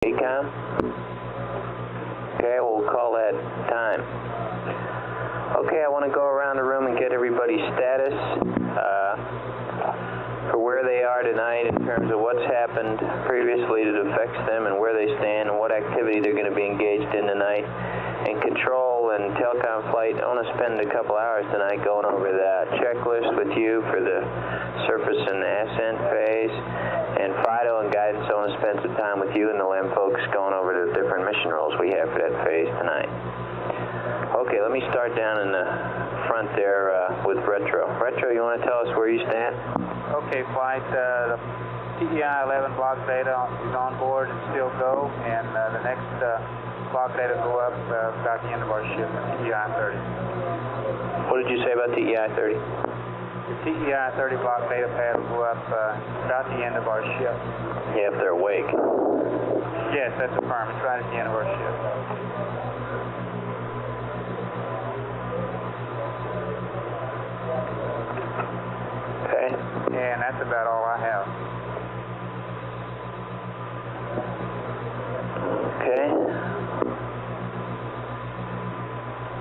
ACOM? Okay, we'll call that time. Okay, I want to go around the room and get everybody's status for where they are tonight in terms of what's happened previously that affects them and where they stand and what activity they're going to be engaged in tonight. And control and telecom flight, I want to spend a couple hours tonight going over that checklist with you for the surface and ascent phase. And Fido and guidance, I want to spend some time with you and the LEM folks going over the different mission roles we have for that phase tonight. Okay, let me start down in the front there with Retro. Retro, you want to tell us where you stand? Okay, flight, the TEI-11 block data is on board and still go, and the next block data go up about the end of our shift, TEI-30. What did you say about TEI-30? The TEI-30 block data pad will go up about the end of our shift. Yeah, if they're awake. Yes, that's affirmed. It's right at the end of our shift. Okay. And that's about all I have. Okay.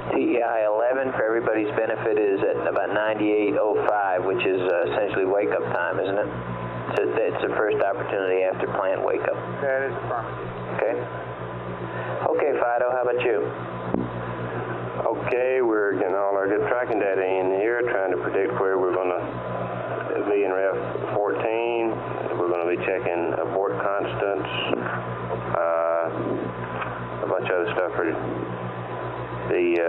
TEI-11, for everybody's benefit, is at about 98:05, which is essentially wake-up time, isn't it? So it's the first opportunity after plant wake-up. That is affirmative. Okay. Okay, Fido, how about you? Okay, we're getting all our good tracking data in here, trying to predict where we're going to be in Ref 14. We're going to be checking abort constants, a bunch of other stuff for the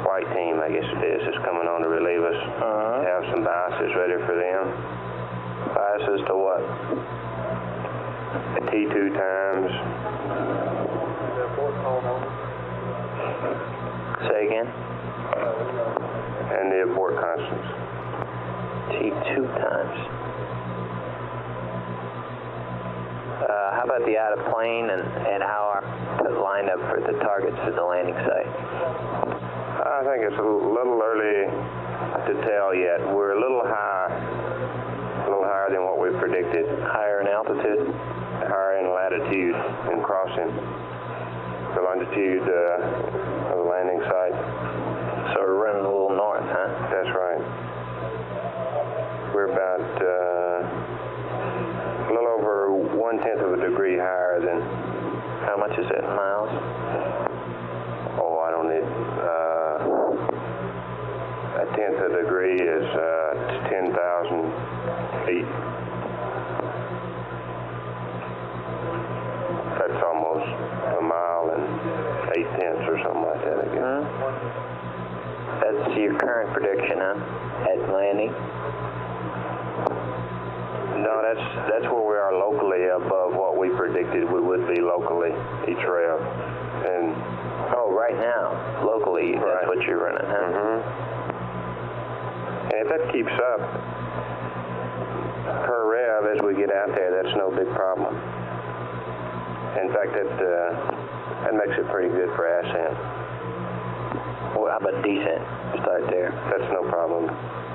white team, I guess it is coming on to relieve us. Have some biases ready for them. Biases to what? T2 times. Say again? And the abort constants. T2 times. How about the out of plane and how our line up for the targets for the landing site? I think it's a little early to tell yet. We're a little higher than what we predicted. Higher in altitude? Higher in latitude in crossing the longitude of the landing site. So we're running a little north, huh? That's right. We're about a little over 1/10 of a degree higher than. How much is that in miles? Oh, I don't need. 1/10 of a degree is 10,000 feet. That's almost a mile and 8/10 or something like that, I guess. That's your current prediction, huh? At landing? No, that's where we are locally above what we predicted we would be locally each rail. And right now, locally, that's right. what you're running, huh? And if that keeps up per rev as we get out there, that's no big problem. In fact, that makes it pretty good for ascent. Well, how about descent? Start there. That's no problem.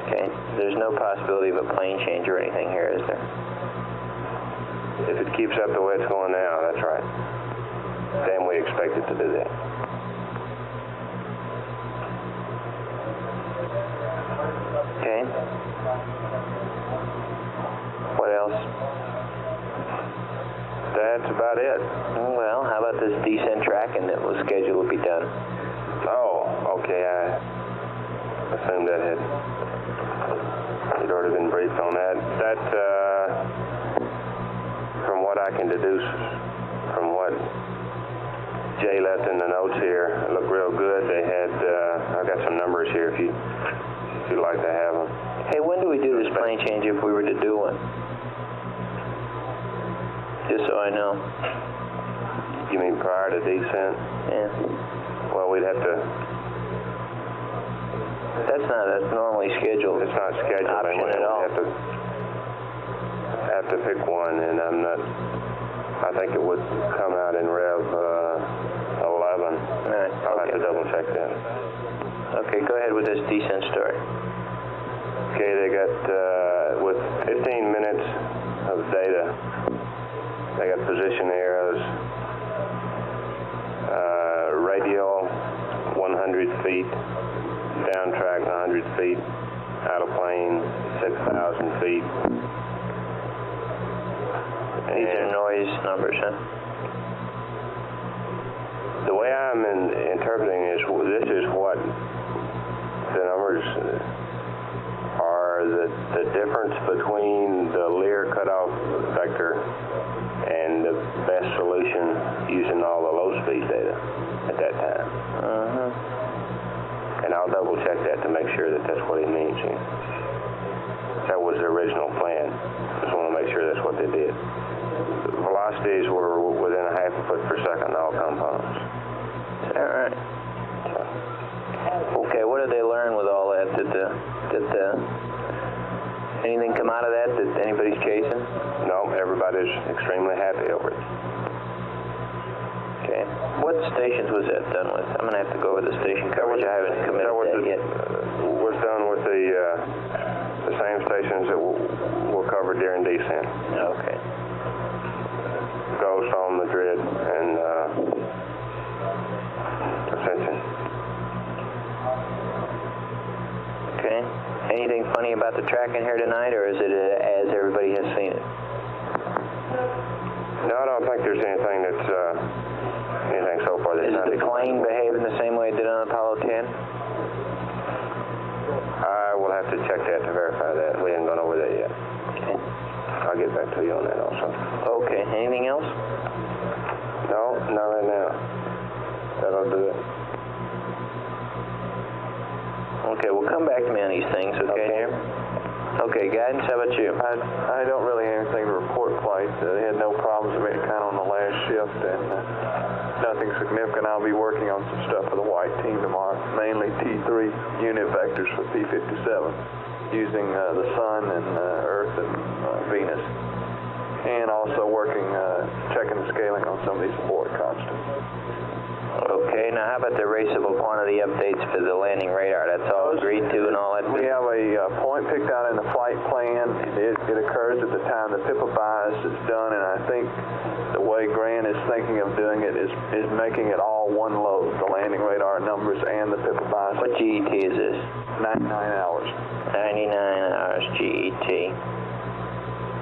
Okay. There's no possibility of a plane change or anything here, is there? If it keeps up the way it's going now, that's right. Then we expect it to do that. Okay. What else? That's about it. Well, how about this descent tracking that was scheduled to be done? Oh, okay. I assumed that you'd already been briefed on that. That, from what I can deduce from what Jay left in the notes here, it looked real good. They had, I've got some numbers here if you'd like to have them. Hey, when do we do this plane change if we were to do one? Just so I know. You mean prior to descent? Yeah. Well, we'd have to. That's normally scheduled. It's not scheduled. Option at all. Have to pick one, and I'm not. I think it would come out in Rev 11. All right. I'll have to double check that. Okay, go ahead with this descent story. Okay, they got with 15 minutes of data. They got position arrows feet, down track 100 feet, out of plane 6,000 feet. These are noise numbers, huh? The way I'm interpreting this is what the numbers are, the difference between the Lear cutoff vector and the best solution using all the low speed data at that time. And I'll double check that to make sure that that's what he means. That was the original plan. Just want to make sure that's what they did. The velocities were within a half a foot per second all components. Is that right? Okay, what did they learn with all that? Anything come out of that anybody's chasing? No, everybody's extremely happy over it. Okay. What stations was that done with? I'm going to have to go over the station coverage. I haven't committed that yet. Was done with the same stations that were covered during descent. Okay. Ghost, on Madrid, and Ascension. Okay. Anything funny about the tracking here tonight, or is it as everybody has seen it? No, I don't think there's anything that's anything so far that's not. Is the plane behaving the same way it did on Apollo 10? I will have to check that to verify that. We haven't gone over that yet. Okay. I'll get back to you on that also. Okay. Anything else? No, not right now. That'll do it. Okay, well, come back to me on these things, okay, Jim? Okay, guidance, how about you? I don't really have anything to report, Flight. They had no problems of any kind on the last shift, and nothing significant. I'll be working on some stuff for the white team tomorrow, mainly T3 unit vectors for P-57, using the Sun and Earth and Venus, and also working, checking the scaling on some of these abort constants. Okay, now how about the raceable quantity updates for the landing radar? That's all agreed to and all that? We have a point picked out in the flight plan. It occurs at the time the PIPA bias is done, and I think the way Grant is thinking of doing it is making it all one load, the landing radar numbers and the PIPA bias. What GET is this? 99 hours. 99 hours GET.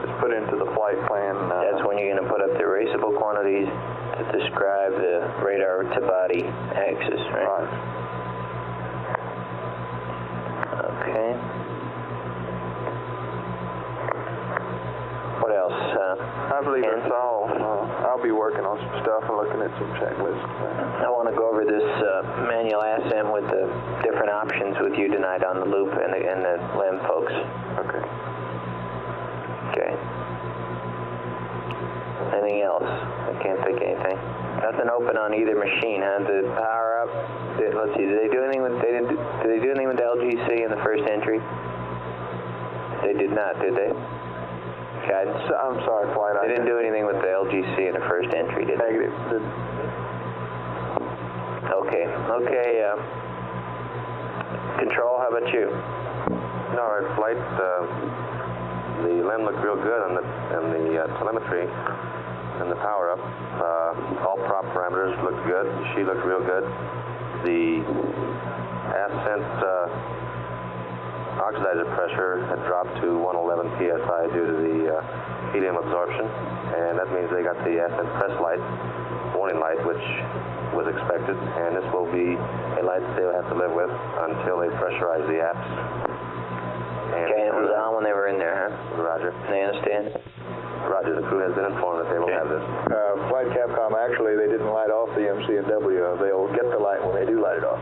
It's put into the flight plan. That's when you're going to put up the raceable quantities to describe the radar to body axis, right? Right. Okay. What else? I believe that's all. I'll be working on some stuff and looking at some checklists. I want to go over this manual ascent with the different options with you tonight on the loop and the LEM folks. Okay. Okay. Anything else? I can't think of anything. Nothing open on either machine, huh? The power up. Let's see. Did they do anything with? Did they do anything with LGC in the first entry? They did not, did they? Guidance. I'm sorry, Flight. They didn't do anything with the LGC in the first entry, did they? Negative. Okay. Okay. Control. How about you? All right, Flight. The LEM looked real good on the telemetry and the power up. All prop parameters looked good. She looked real good. The ascent oxidizer pressure had dropped to 111 psi due to the helium absorption, and that means they got the ascent press light, warning light, which was expected, and this will be a light they'll have to live with until they pressurize the apps. Okay, it was on when they were in there, huh? Roger. They understand? Roger, the crew has been informed that they will have this. Flight Capcom, actually, they didn't light off the MC&W. They'll get the light when they do light it off.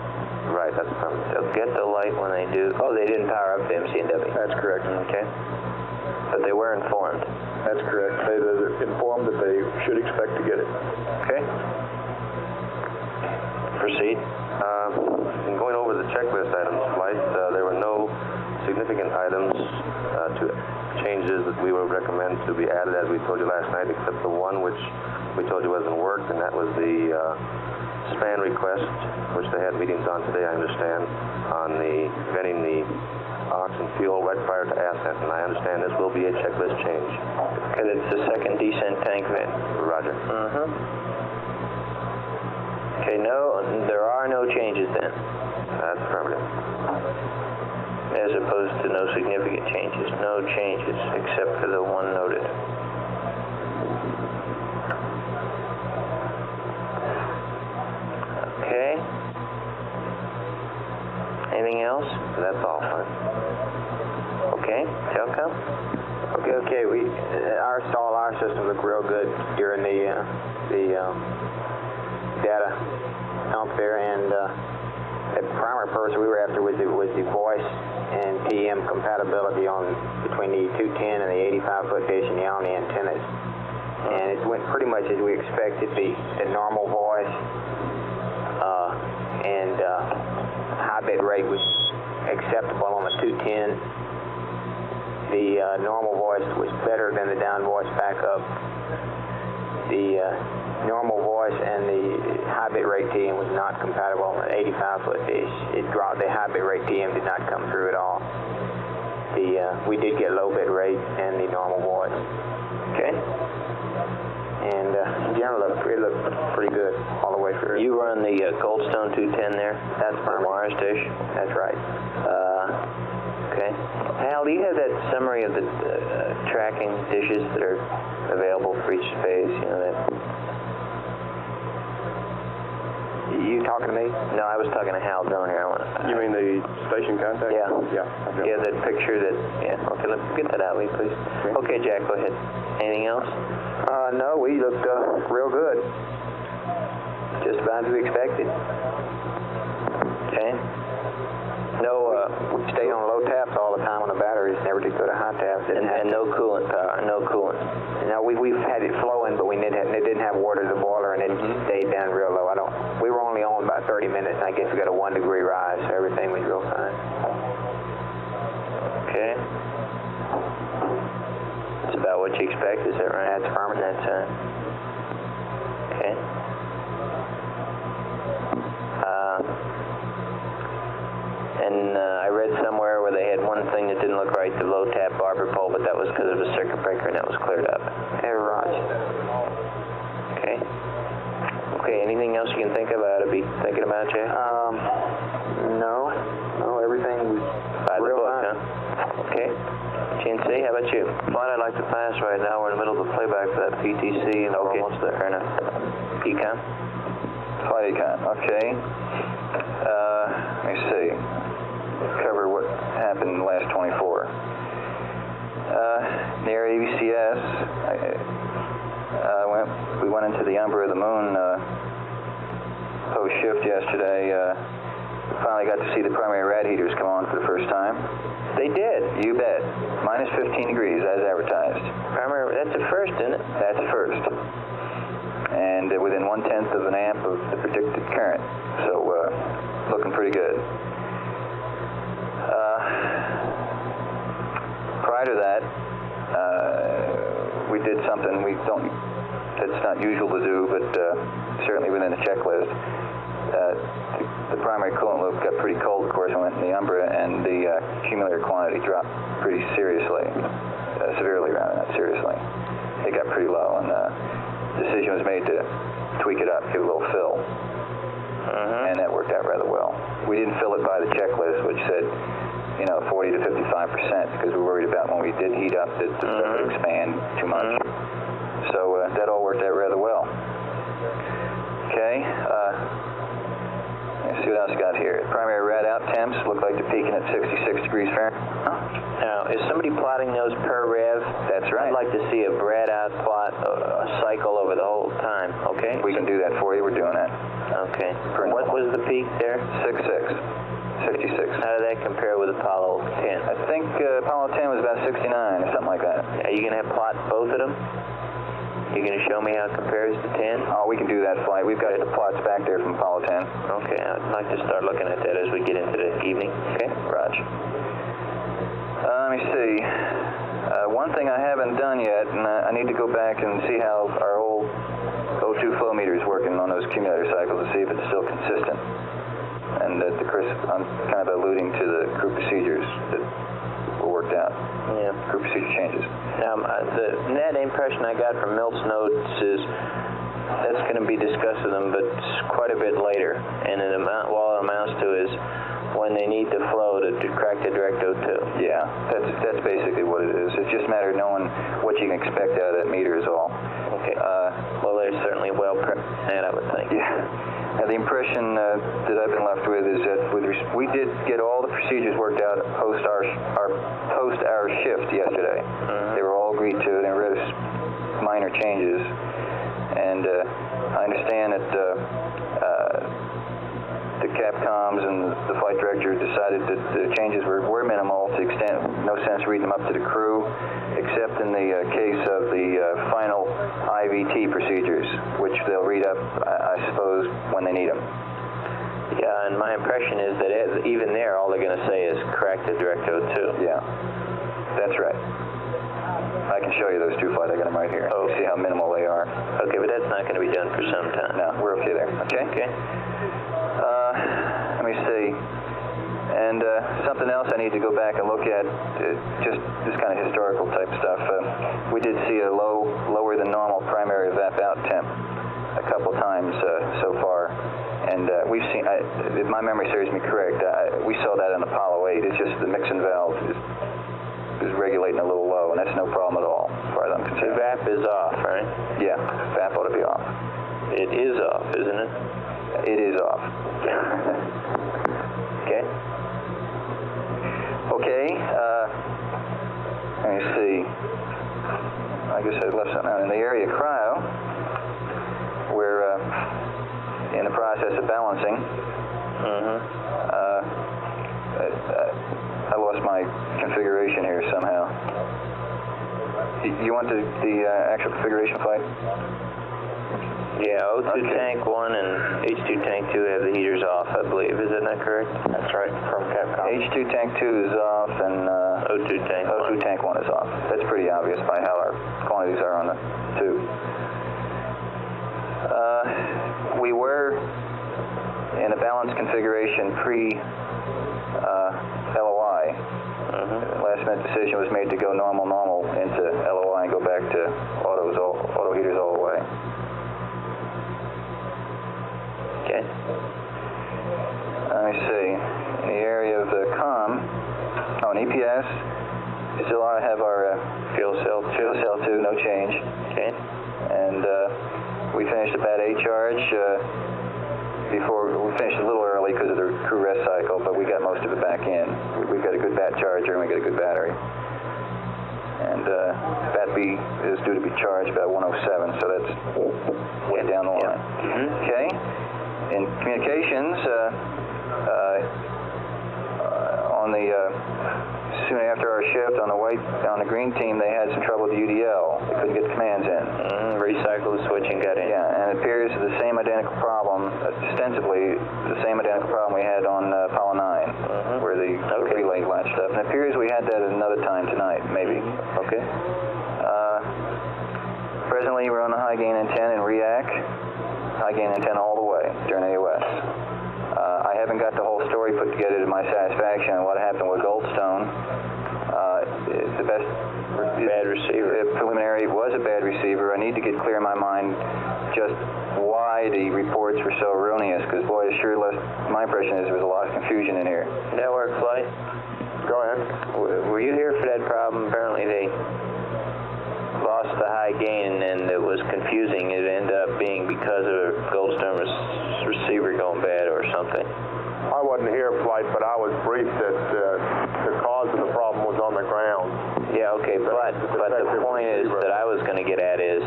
Right, that's perfect. They'll get the light when they do. Oh, they didn't power up the MC&W. That's correct. Okay. But they were informed. That's correct. They're informed that they should expect to get it. Okay. Proceed. In going over the checklist items, Flight, there were no significant items to changes that we would recommend to be added, as we told you last night, except the one which we told you wasn't worked, and that was the span request, which they had meetings on today, I understand, on the venting the oxygen fuel right prior to ascent, and I understand this will be a checklist change. Because it's the second descent tank vent. Roger. Okay, no, there are no changes then. That's affirmative. As opposed to no significant changes. No changes except for the one noted. Okay. Anything else? That's all, fine. Okay. Telcom? Okay. Our alarm system looked real good during the data dump there, and the primary purpose we were after was the voice and TM compatibility between the 210 and the 85-foot dish and the antennas. And it went pretty much as we expected. The normal voice and high bit rate was acceptable on the 210. The normal voice was better than the down voice backup. The normal voice and the high bit rate TM was not compatible on the 85-foot dish. It dropped. The high bit rate TM did not come through at all. We did get low bit rate and the normal voice. Okay. And in general, it looked pretty good all the way through. You run the Coldstone 210 there? That's the wireless dish? That's right. Okay. Hal, do you have that summary of the tracking dishes that are available for each phase? You know that? You talking to me? No, I was talking to Hal down here. You mean the station contact? Yeah. Yeah. Yeah, that picture that, yeah. Okay, let's get that out, Lee, please. Okay, Jack, go ahead. Anything else? No, we looked real good. Just about as we expected. Okay. No, Stayed on low taps all the time on the batteries, never did go to high taps. and no coolant power, no coolant. No, we've had it flowing, but it didn't have water to the boiler, and it stayed down real low. We were only on about 30 minutes, and I guess we got a 1 degree rise, so everything was real fine. Okay. That's about what you expect, is that right? That's permanent. That's okay. And I read somewhere where they had one thing that didn't look right, the low tap barber pole, but that was because of a circuit breaker, and that was cleared up. Hey, Raj. Okay. Okay, anything else you can think of I ought to be thinking about, Jay? No, everything was By the real book, fine. huh? Okay. GNC, how about you? Flight I'd like to pass right now. We're in the middle of the playback for that PTC, and we're almost there. Fair enough. Econ? Flight Econ, okay. Let me see. Cover what happened in the last 24. Near ABCS, we went into the Umbra of the Moon post-shift yesterday. Finally got to see the primary rad heaters come on for the first time. They did? You bet. Minus 15 degrees, as advertised. Primary, that's a first, isn't it? That's a first. And within 1/10 of an amp of the predicted current. So, looking pretty good. Prior to that, we did something that's not usual to do, but certainly within the checklist. The primary coolant loop got pretty cold, of course, and went in the Umbra, and the accumulator quantity dropped pretty seriously, severely rather, not seriously. It got pretty low, and the decision was made to tweak it up, give it a little fill, and that worked out rather well. We didn't fill it by the checklist, which said, 40 to 55%, because we were worried about when we did heat up that the stuff would expand too much. So that all worked out rather well. Okay. Let's see what else I got here. Primary rad out temps look like they're peaking at 66 degrees Fahrenheit. Now, is somebody plotting those per rev? That's right. I'd like to see a rad out plot, a cycle over the whole time, okay? We can do that for you. We're doing that. Okay. What was the peak there? 66. How did that compare with Apollo 10? I think Apollo 10 was about 69 or something like that. Are you going to have plot both of them? You going to show me how it compares to 10? Oh, we can do that flight. We've got the plots back there from Apollo 10. Okay, I'd like to start looking at that as we get into the evening. Okay, Roger. Let me see. One thing I haven't done yet, and I need to go back and see how our old O2 flow meter is working on those accumulator cycles to see if it's still consistent. And Chris, I'm kind of alluding to the crew procedures that were worked out. Yeah. Crew procedure changes. Now, the net impression I got from Milt's notes is that's going to be discussed with them, but quite a bit later. And all it amounts to is when they need the flow to crack the direct O2. Yeah, that's basically what it is. It's just a matter of knowing what you can expect out of that meter is all. Okay. Well, they're certainly well prepped for that, I would think. Yeah. Now, the impression that I've been left with is that we did get all the procedures worked out post our shift yesterday. They were all agreed to, and there were minor changes. And I understand that the Capcoms and the flight director decided that the changes were minimal to the extent no sense reading them up to the crew, except in the case of the final IVT procedures, which they'll read up, I suppose, when they need them. Yeah, and my impression is that even there, all they're going to say is correct the direct O2. Yeah, that's right. I can show you those two flight diagrams right here. Oh. See how minimal they are. Okay, but that's not going to be done for some time. No, we're okay there. Okay? Okay. Let me see. And something else I need to go back and look at, just this kind of historical type stuff. We did see a lower than normal primary evap out temp a couple times so far. And we've seen, if my memory serves me correct, we saw that on Apollo 8. It's just the mixing valve is regulating a little low, and that's no problem at all, as far as I'm The concerned. VAP is off, right? Yeah, VAP ought to be off. It is off, isn't it? It is off. Okay. Okay, let me see. I guess I left something out. In the area cryo, we're in the process of balancing. I lost my configuration here somehow. You want the actual configuration flight? Yeah, O2 Okay. tank 1 and H2 tank 2 have the heaters off, I believe. Is that not correct? That's right, from Capcom. H2 tank 2 is off, and O2 tank 1. O2 tank 1 is off. That's pretty obvious by how our quantities are on the tube. We were in a balanced configuration pre-LOI. Last minute decision was made to go normal into LOI and go back to auto heaters all the way. Okay. Let me see. In the area of the in EPS, still have our Fuel cell 2. no change. Okay. And we finished the BAT A charge before. We finished a little early because of the crew rest cycle, but we got most of it back in. We've got a good BAT charger and we got a good battery. And BAT B is due to be charged about 107, so that's way down the line. Okay. In communications, on the soon after our shift on the green team, they had some trouble with the UDL. They couldn't get the commands in. Recycle the switch and got in. Yeah, and it appears the same identical problem, ostensibly the same identical problem we had on Apollo 9, where the relay latched up. And it appears we had that at another time tonight, maybe. Okay. Presently, we're on the high gain antenna in REAC. High gain antenna all the way during AOS. I haven't got the whole story put together to my satisfaction on what happened with Goldstone. The best Bad receiver. preliminary was a bad receiver. I need to get clear in my mind just why the reports were so erroneous, because boy, it sure left my impression is there was a lot of confusion in here. Network flight. Go ahead. Were you here for that problem? Apparently they lost the high gain and it was confusing. It ended up being because of a Goldstone receiver going bad or something. I wasn't here, Flight, but I was briefed that the cause of the problem was on the ground. Yeah, okay, but the point is that I was going to get at is,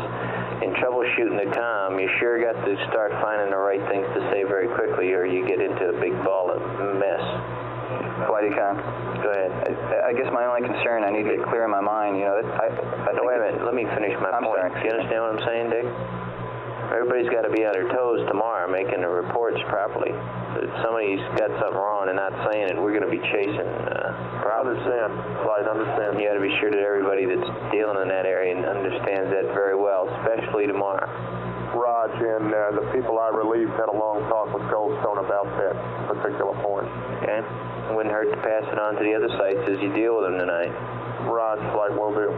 in troubleshooting the comm, you sure got to start finding the right things to say very quickly, or you get into a big ball of mess. FlightEcon. Go ahead. I guess my only concern, I need to get clear in my mind, I think Wait a minute, let me finish my I'm point. sorry. Do you understand what I'm saying, Dick? Everybody's got to be on their toes tomorrow making the reports properly. If somebody's got something wrong and not saying it, we're going to be chasing problems. Understand. You got to be sure that everybody that's dealing in that area understands that very well, especially tomorrow. Raj and the people I relieved had a long talk with Goldstone about that particular point. Okay? It wouldn't hurt to pass it on to the other sites as you deal with them tonight. Raj, Flight, will do.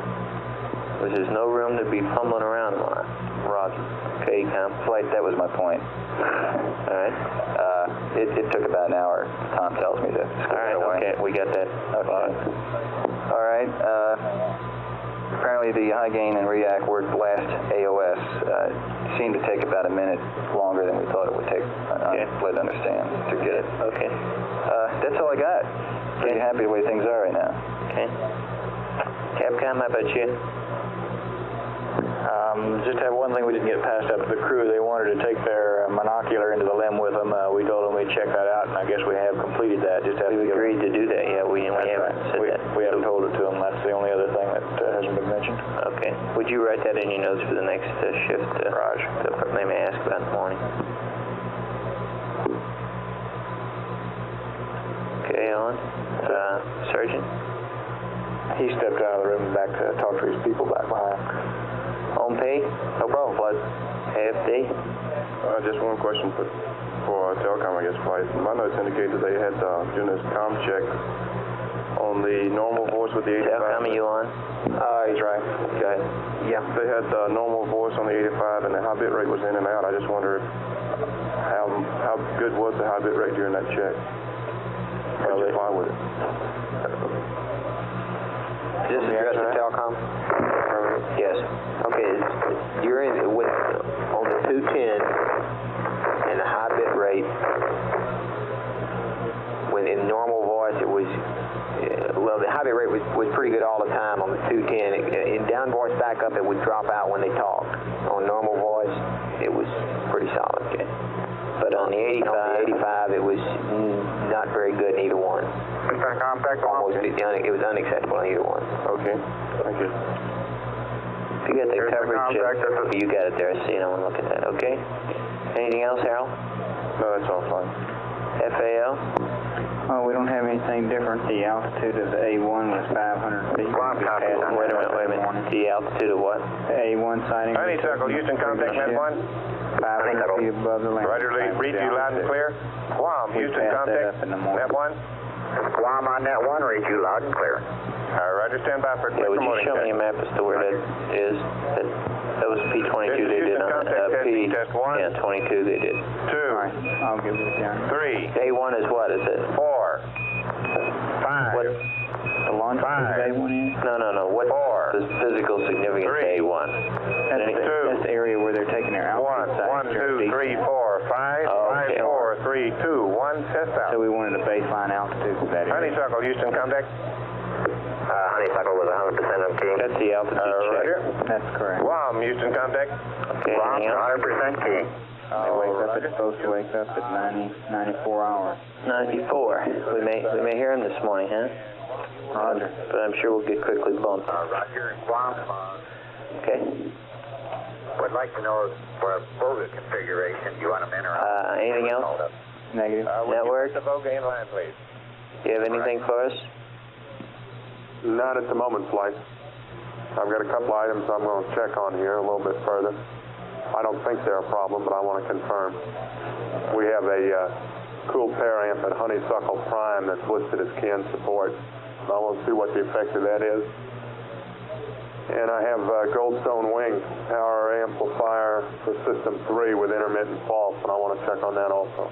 Because there's no room to be fumbling around tomorrow. Roger. Okay, ECOM. Flight, that was my point. All right. It took about an hour, Tom tells me, to All right, away. okay, we got that. Okay. All right. Apparently the high gain and react were last AOS seemed to take about a minute longer than we thought it would take. Okay. I'm glad to understand to get it. Okay. That's all I got. Pretty happy the way things are right now. Okay. Capcom, how about you? Just have one thing we didn't get passed up to the crew. They wanted to take their monocular into the limb with them. We told them we'd check that out, and I guess we have completed that. Just have We to agreed to do that, yeah. We haven't said that. We haven't told it to them. That's the only other thing that hasn't been mentioned. Okay. Would you write that in your notes for the next shift? Raj. They may ask about in the morning. Okay, on. Sergeant? He stepped out of the room and back to talk to his people back behind. On pay? No problem. Flight AFD? Just one question for Telcom, I guess, flight. My notes indicate that they had doing this comm check on the normal voice with the 85. Telcom, are you on? He's right. Okay. Yeah. They had normal voice on the 85 and the high bit rate was in and out. I just wondered how good was the high bit rate during that check? How'd you fly with it? Is this addressed to Telcom? Yes. Okay, you're in on the 210 and the high bit rate. When in normal voice, it was the high bit rate was pretty good all the time on the 210. In down voice backup, it would drop out when they talked. On normal voice, it was pretty solid. Okay. But on the 85, it was not very good in either one. Contact It was unacceptable in either one. Okay. Thank you. if you got the coverage, you got it there. I see it. I want to look at that. Okay. Anything else, Harold? No, that's all fine. FAO? Well, we don't have anything different. The altitude of the A1 was 500 feet. Wait a minute. The altitude of what? The A1 sighting. Honeysuckle, Houston, contact Met 1. 500 feet above the land. Roger, read you loud and clear. Guam, Houston, contact Net 1. Guam on Net 1, read you loud and clear. Roger, stand by for a quick Would you show me a map as to where that is? That was P-22 they did on test 1. Yeah, 22 they did. 2. All right, I'll give it to you. 3. A1 is what? Is it? 4. 5. What? The launch of A1 is? No. What 4. the physical significance of 3. A1? That's the area where they're taking their altitude. 1, 2, 3, 4, 5, 5, 4, 3, 2, 1, test out. So we wanted a baseline altitude for that area. Honeysuckle, Houston, contact. Honeysuckle was 100% okay. That's the altitude check. Roger. That's correct. Guam, Houston, contact. Okay, anything else? 100% key. It's supposed to wake up at 94 hours. 94. We may hear him this morning, huh? Roger. But I'm sure we'll get quickly bumped. Roger, Guam. Okay. Would like to know for a Boga configuration, do you want them in or out? Anything else? Negative. Network? The Voga in line, please. Do you have anything for us? Not at the moment, Flight. I've got a couple items I'm going to check on here a little bit further. I don't think they're a problem, but I want to confirm. We have a cool pair amp at Honeysuckle Prime that's listed as CAN support. I want to see what the effect of that is. And I have Goldstone Wing power amplifier for System 3 with intermittent false, and I want to check on that also.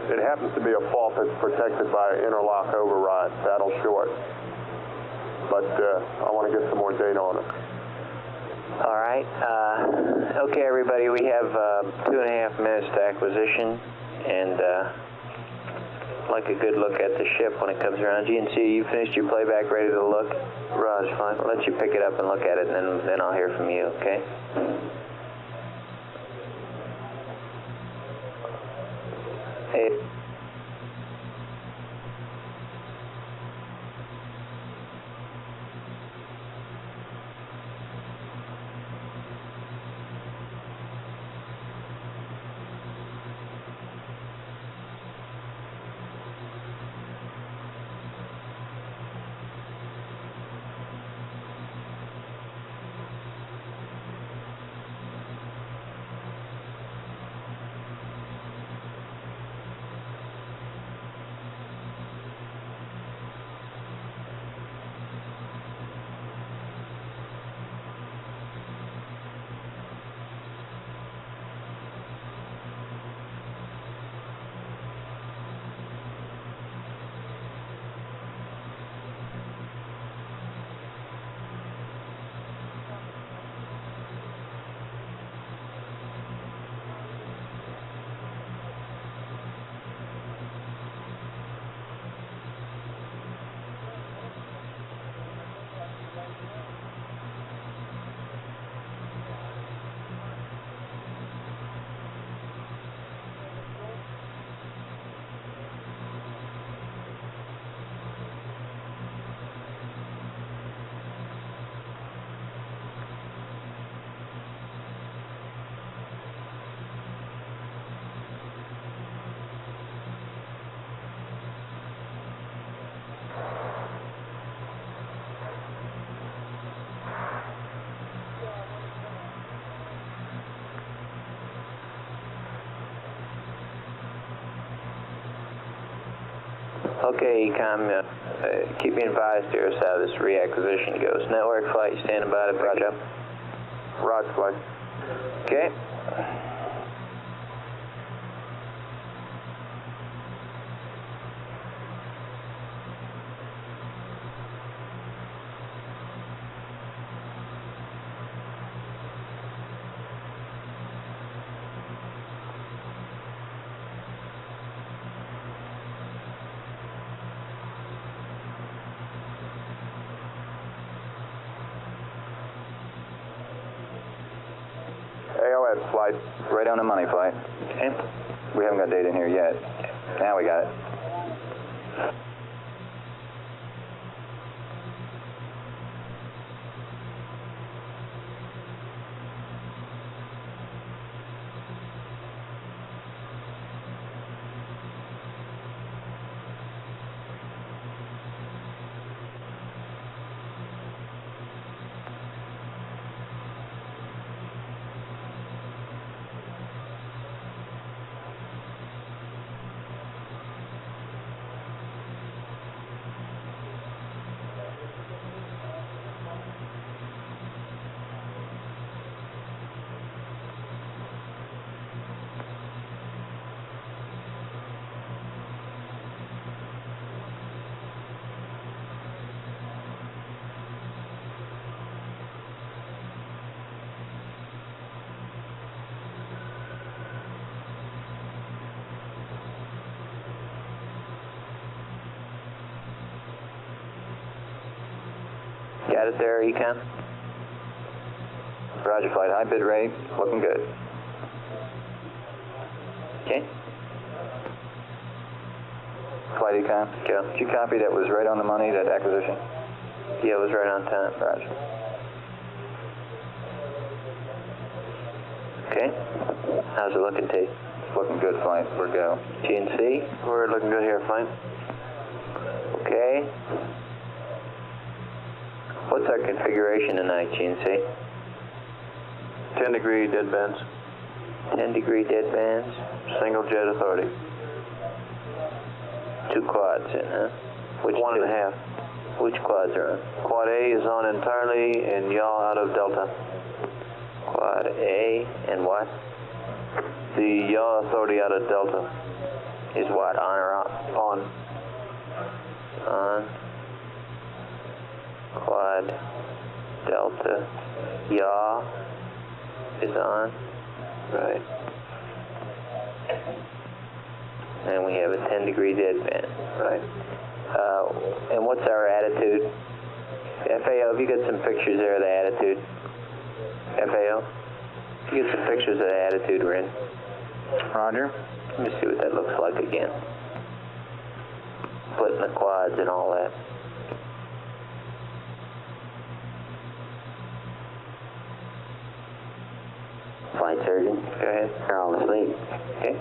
It happens to be a fault that's protected by interlock override, saddle short. But I want to get some more data on it. All right. Okay, everybody, we have 2.5 minutes to acquisition, and like a good look at the ship when it comes around. GNC, you finished your playback, ready to look? Raj, fine. I'll let you pick it up and look at it, and then I'll hear from you, okay? Hey. Okay, Ecom, keep me advised here as how this reacquisition goes. Network flight, you standing by to Roger? Roger, flight. Okay. AOS flight. Right on the money, flight. Okay. We haven't got data in here yet. Now we got it. Got it there, Econ? Roger, flight. High bit rate. Looking good. Okay. Flight Econ. Go. Did you copy that was right on the money, that acquisition? Yeah, it was right on time. Roger. Okay. How's it looking, T? It's looking good, flight. We're go. GNC? We're looking good here, flight. Okay. What's our configuration tonight, GNC? 10-degree dead bands. 10-degree dead bands. Single jet authority. 2 quads in, huh? Which 1.5. Which quads are on? Quad A is on entirely and yaw out of Delta. Quad A and what? The yaw authority out of Delta. Is what, on or off? On. On. Quad Delta yaw is on. Right. And we have a 10-degree dead band. Right. And what's our attitude? FAO, have you got some pictures there of the attitude? FAO? You get some pictures of the attitude we're in. Roger. Let me see what that looks like again. Splitting the quads and all that. Flight surgeon. Go ahead. They're all asleep. Okay.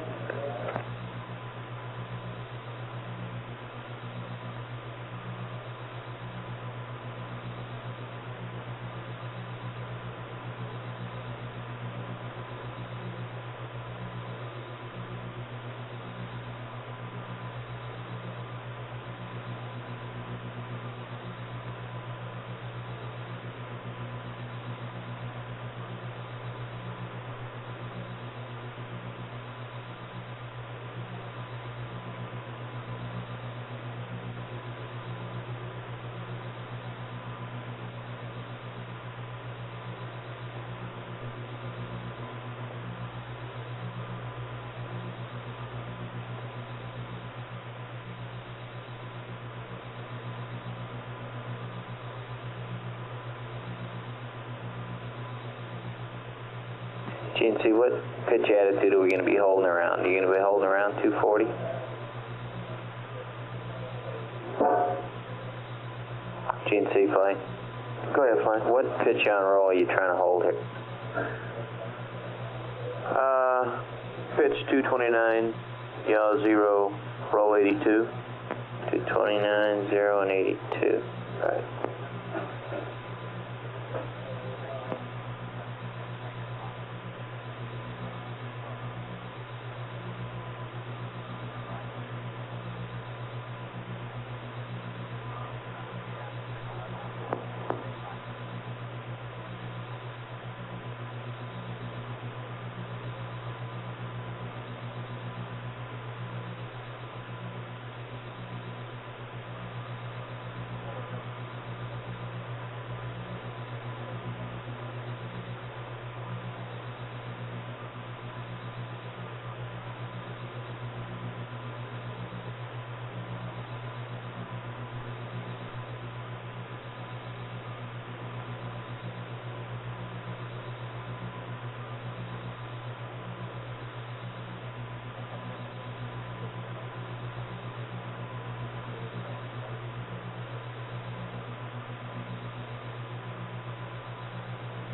GNC, what pitch attitude are we going to be holding around? Are you going to be holding around 240? GNC, flight. Go ahead, flight. What pitch on roll are you trying to hold here? Pitch 229, yaw 0, roll 82. 229, 0, and 82. Right.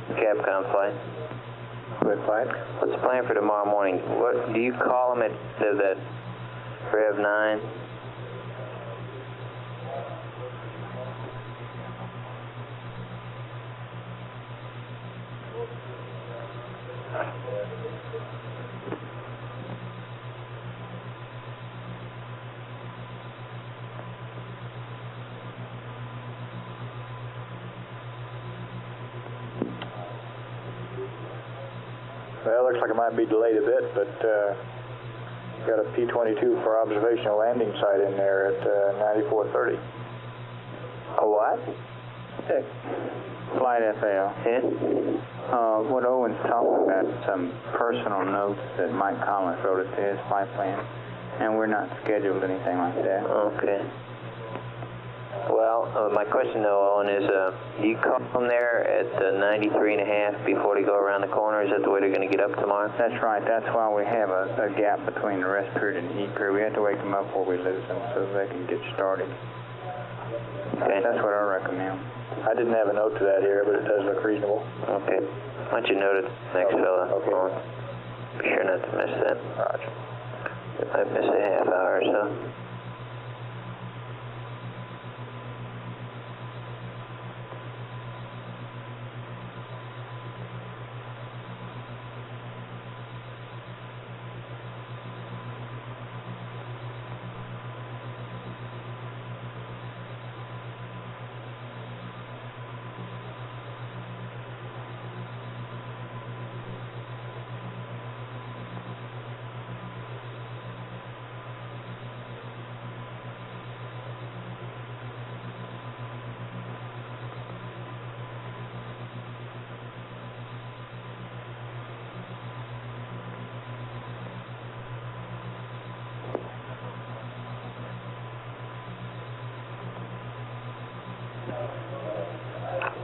Capcom flight. Good flight. What's the plan for tomorrow morning? What do you call them at that Rev 9? Well, looks like it might be delayed a bit, but got a P-22 for observational landing site in there at 9430. A what? Flight FAL. Yeah? What Owen's talking about is some personal notes that Mike Collins wrote to his flight plan, and we're not scheduled anything like that. Okay. Well, my question though, Owen, is do you call them there at 93.5 before they go around the corner? Is that the way they're going to get up tomorrow? That's right. That's why we have a gap between the rest period and heat period. We have to wake them up before we lose them so they can get started. Okay. That's what I recommend. I didn't have a note to that here, but it does look reasonable. Okay. Why don't you note it next fella? Okay. Owen? Be sure not to miss that. Roger. If I miss a half hour or so.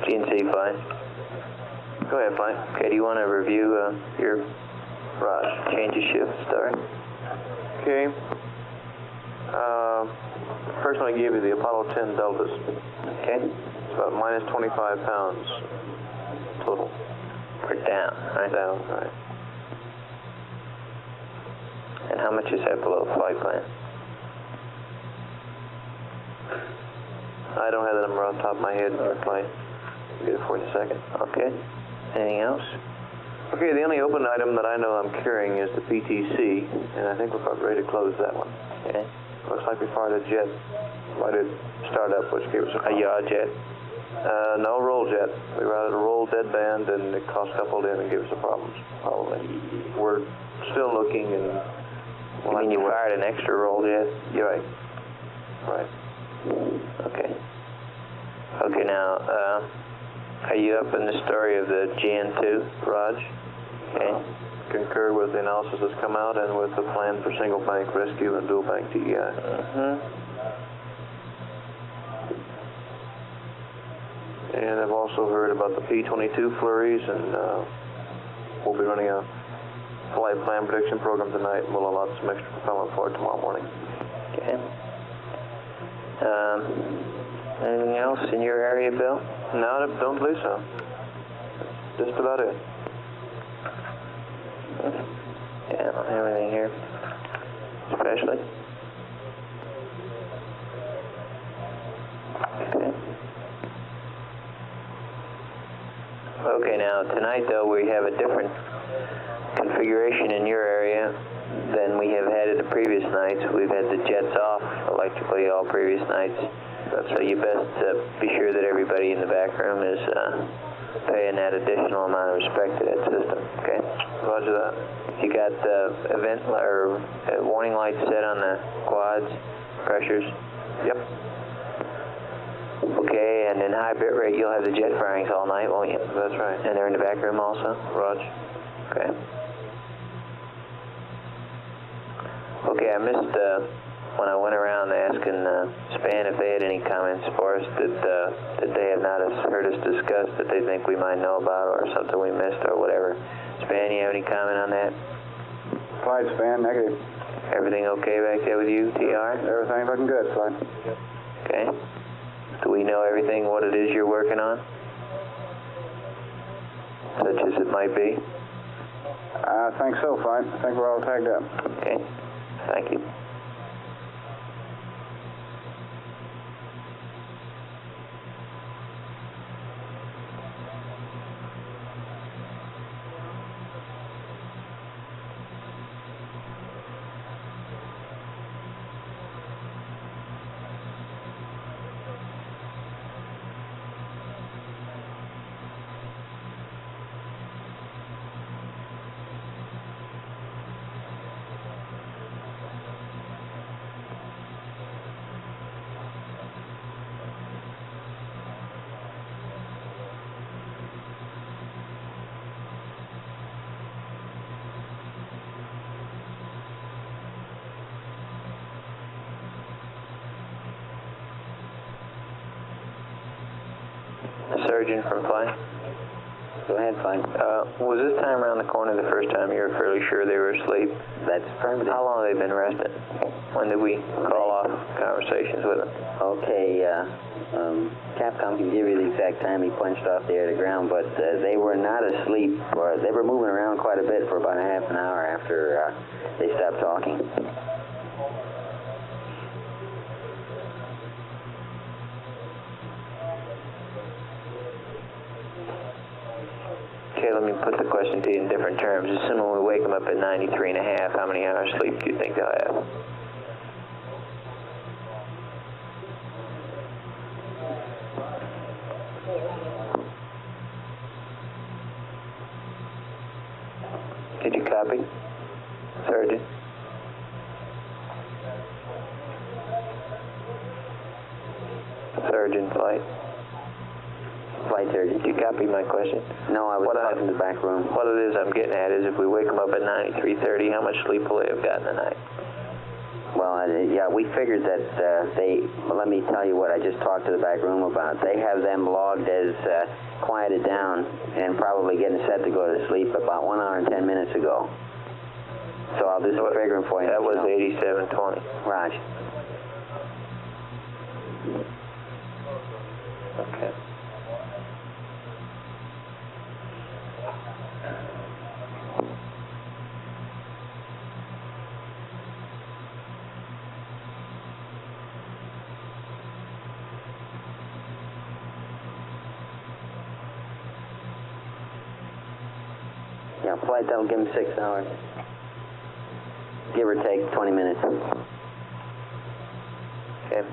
GNC flight. Go ahead, flight. Okay, do you want to review your change of shift start? Okay. First one I gave you the Apollo 10 Deltas. Okay. It's about minus 25 pounds total. For down, right? Down, right. And how much is that below flight plan? I don't have the number off the top of my head. Flight. I'll get it for you in a second. Okay. Anything else? Okay, the only open item that I know I'm carrying is the PTC, and I think we're about ready to close that one. Okay. Looks like we fired a jet right at startup, which gave us a yaw jet? No, roll jet. We routed a roll deadband, and it cross-coupled in and gave us some problems, probably. We're still looking, and... You mean you fired an extra roll jet? You're right. Right. Okay. Okay, now, are you up in the story of the GN2, Raj? Okay. Concur with the analysis that's come out and with the plan for single bank rescue and dual bank TEI. And I've also heard about the P-22 flurries, and we'll be running a flight plan prediction program tonight, and we'll allot some extra propellant for it tomorrow morning. Okay. Anything else in your area, Bill? No, I don't believe so. That's just about it. Yeah, I don't have anything here, especially. Okay. Okay, now tonight though we have a different configuration in your area than we have had at the previous nights. We've had the jets off electrically all previous nights. So you best be sure that everybody in the back room is paying that additional amount of respect to that system, okay? Roger that. You got event or warning lights set on the quads, pressures? Yep. Okay, and in high bit rate you'll have the jet firings all night, won't you? That's right. And they're in the back room also? Roger. Okay. Okay, I missed when I went around asking Span if they had any comments for us that they have not heard us discuss that they think we might know about or something we missed or whatever. Span, you have any comment on that? Flight Span, negative. Everything okay back there with you, TR? Everything looking good, Flight. Okay. Do we know everything, what it is you're working on? such as it might be? I think so, Flight. I think we're all tagged up. Okay, thank you. Surgeon from Flight. Go ahead, Flight. Was this time around the corner the first time you were fairly sure they were asleep? That's affirmative. How long have they been resting? When did we call off conversations with them? Okay, Capcom can give you the exact time he punched off the air to ground, but they were not asleep, or they were moving around quite a bit for about a half an hour after they stopped talking. Okay, let me put the question to you in different terms. Assuming we wake them up at 93.5, how many hours sleep do you think they'll have? Did you copy, Surgeon? Surgeon, Flight. Flight Surgeon. Did you copy my question? No, I was talking in the back room. What it is I'm getting at is if we wake them up at 93:30, how much sleep will they have gotten tonight? Well, yeah, we figured that well, let me tell you what I just talked to the back room about. They have them logged as quieted down and probably getting set to go to sleep about 1 hour and 10 minutes ago. So I'll do some figuring for you. That was 87:20. Roger. Okay. Yeah, Flight, that'll give them 6 hours. Give or take 20 minutes. Okay.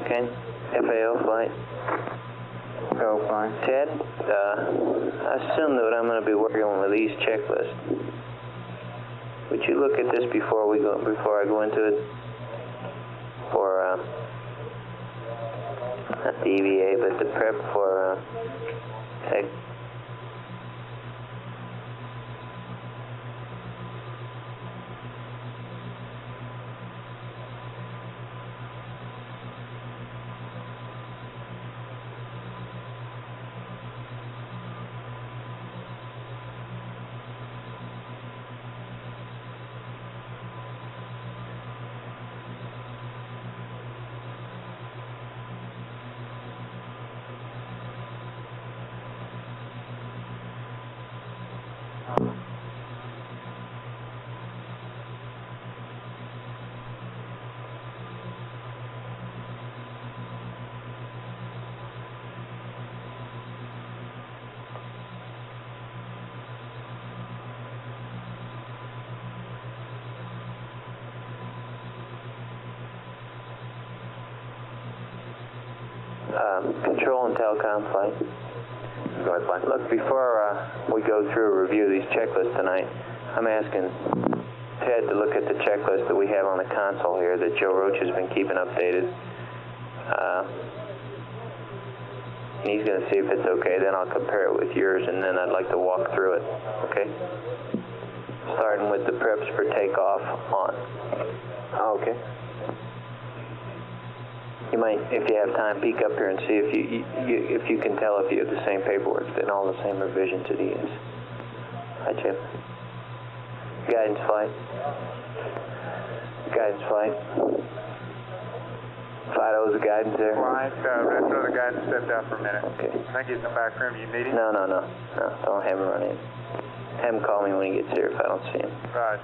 Okay, FAO Flight. Go, Flight. Ted, I assume that I'm going to be working with these checklists. Would you look at this before I go into it? For not the EVA, but the prep for tech. Control and telecom flight. Go ahead, Flight. Look, before we go through a review of these checklists tonight, I'm asking Ted to look at the checklist that we have on the console here that Joe Roach has been keeping updated. He's going to see if it's okay, then I'll compare it with yours, and then I'd like to walk through it, okay? Starting with the preps for takeoff on. Okay. You might, if you have time, peek up here and see if you can tell if you have the same paperwork and all the same revisions it is. Hi, Chip. Guidance flight. Guidance flight. Fido's the guidance there. Flight, retro the guidance stepped out for a minute. Okay. I think he's in the back room. You need him? No, don't have him run in. Have him call me when he gets here if I don't see him. Right.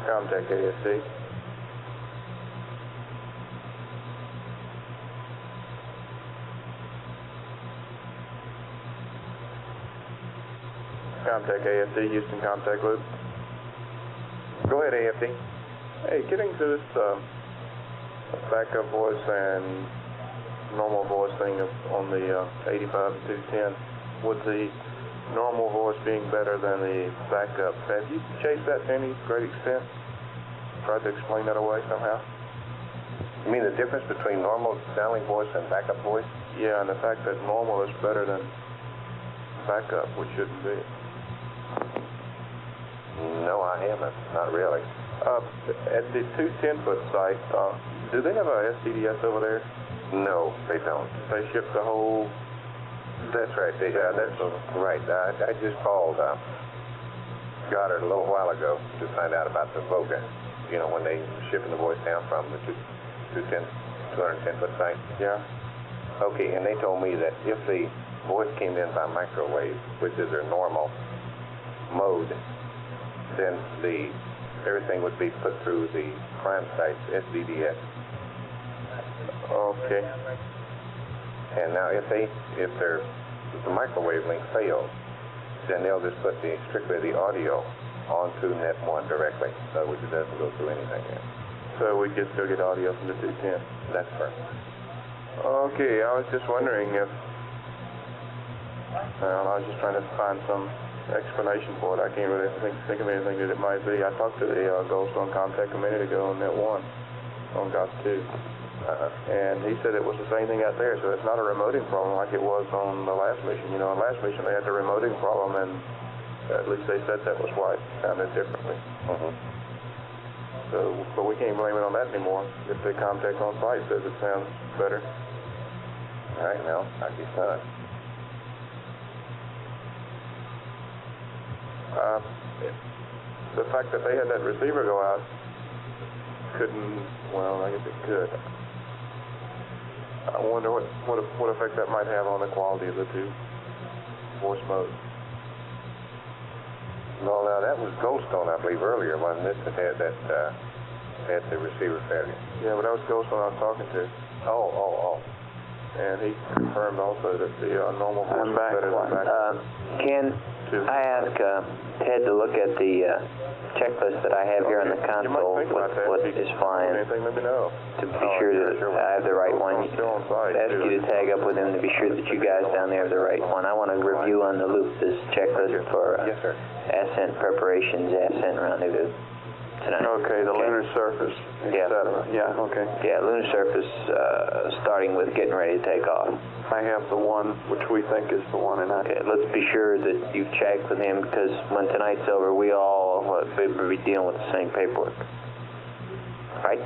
Comtech ASC. Comtech AFD, Houston Comtech Loop. Go ahead, AFD. Hey, getting to this backup voice and normal voice thing on the 85 and 210, would the normal voice being better than the backup, have you chased that to any great extent? Tried to explain that away somehow? You mean the difference between normal sounding voice and backup voice? Yeah, and the fact that normal is better than backup, which shouldn't be. No, I haven't. Not really. At the 210-foot site, do they have a SCDS over there? No, they don't. They ship the whole... That's right. That's right. I just called Goddard a little while ago to find out about the VOGA. You know, when they shipping the voice down from the 210-foot site. Yeah. Okay, and they told me that if the voice came in by microwave, which is their normal mode, then everything would be put through the prime site's SCDS. Okay. And now if the microwave link fails, then they'll just put strictly the audio onto Net 1 directly, so it doesn't go through anything yet. So we can still get audio from the 210? That's correct. Okay, I was just wondering if, I was just trying to find some explanation for it. I can't really think of anything that it might be. I talked to the Goldstone Comtech a minute ago on Net 1, on GOS 2. And he said it was the same thing out there, so it's not a remoting problem like it was on the last mission. You know, on the last mission they had the remoting problem, and at least they said that was why it sounded differently. So, but we can't blame it on that anymore. If the Comtech on site says it sounds better. All right, now, I guess not. The fact that they had that receiver go out couldn't, well, I guess it could. I wonder what effect that might have on the quality of the two voice modes. No, now that was Goldstone, I believe, earlier, wasn't it, that had that, had the receiver failure? Yeah, but that was Goldstone I was talking to. Oh. And he confirmed also that the normal voice was better than back. Can I ask Ted to look at the checklist that I have here on the console with what is flying Anything, let me know. to be sure that I have the right one? Still on site, Ask you to tag up with him to be sure that you guys down there have the right one. I want to review on the loop this checklist for Yes, sir. ascent preparations, ascent rendezvous tonight. Okay, the lunar surface, Yeah. etc. Yeah, okay. Yeah, lunar surface starting with getting ready to take off. I have the one which we think is the one, and Okay, let's be sure that you check with him because when tonight's over, we all will be dealing with the same paperwork. Right?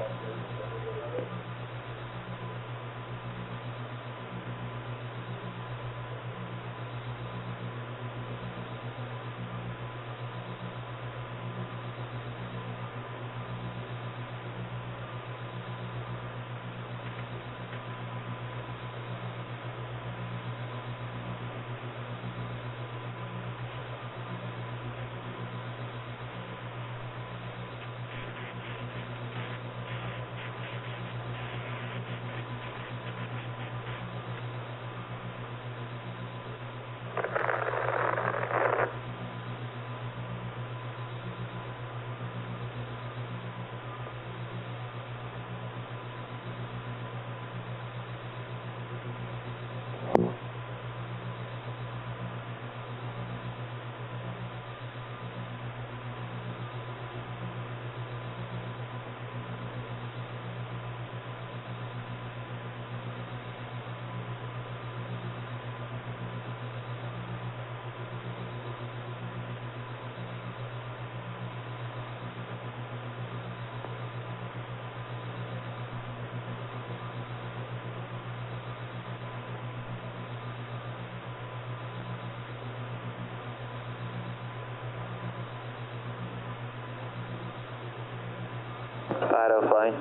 Fido flight.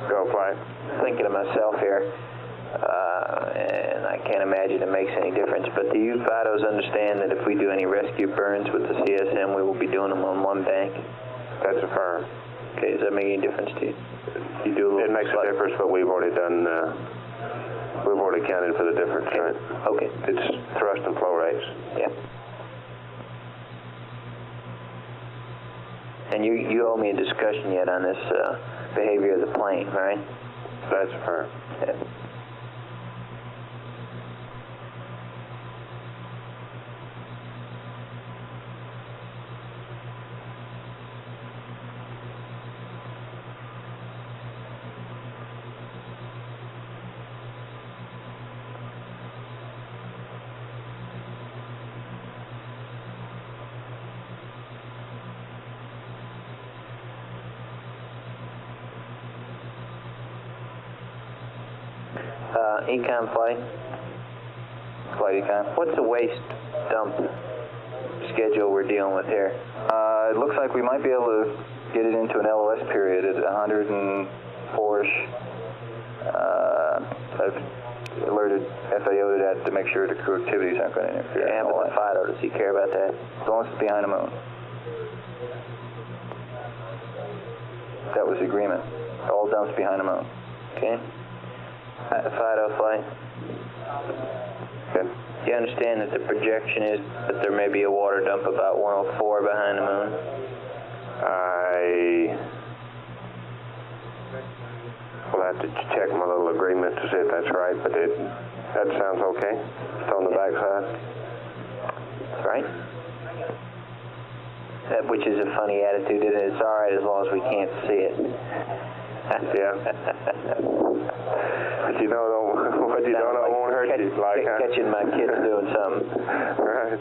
Go flight. Thinking of myself here, and I can't imagine it makes any difference, but do you Fidos understand that if we do any rescue burns with the CSM, we will be doing them on one bank? That's affirmed. Okay, does that make any difference to you? You do a little It makes a difference, but we've already done, we've already accounted for the difference, right? Okay. It's thrust and flow rates. Yeah. And you owe me a discussion yet on this behavior of the plane, right? That's affirmed. Yeah. Econ flight. Flight Econ. What's the waste dump schedule we're dealing with here? It looks like we might be able to get it into an LOS period at 104-ish. I've alerted FAO to that to make sure the crew activities aren't going to interfere. Yeah, but the Fido, does he care about that? As long as it's behind the moon. That was the agreement. All dumps behind the moon. Okay. Fido flight. Okay. Do you understand that the projection is that there may be a water dump about 104 behind the moon? I will have to check my little agreement to see if that's right, but that sounds okay. It's on the backside. That's right. That, which is a funny attitude, and it's all right as long as we can't see it. Yeah. But you know, what you don't know won't hurt you. Like catching my kids doing something. Right.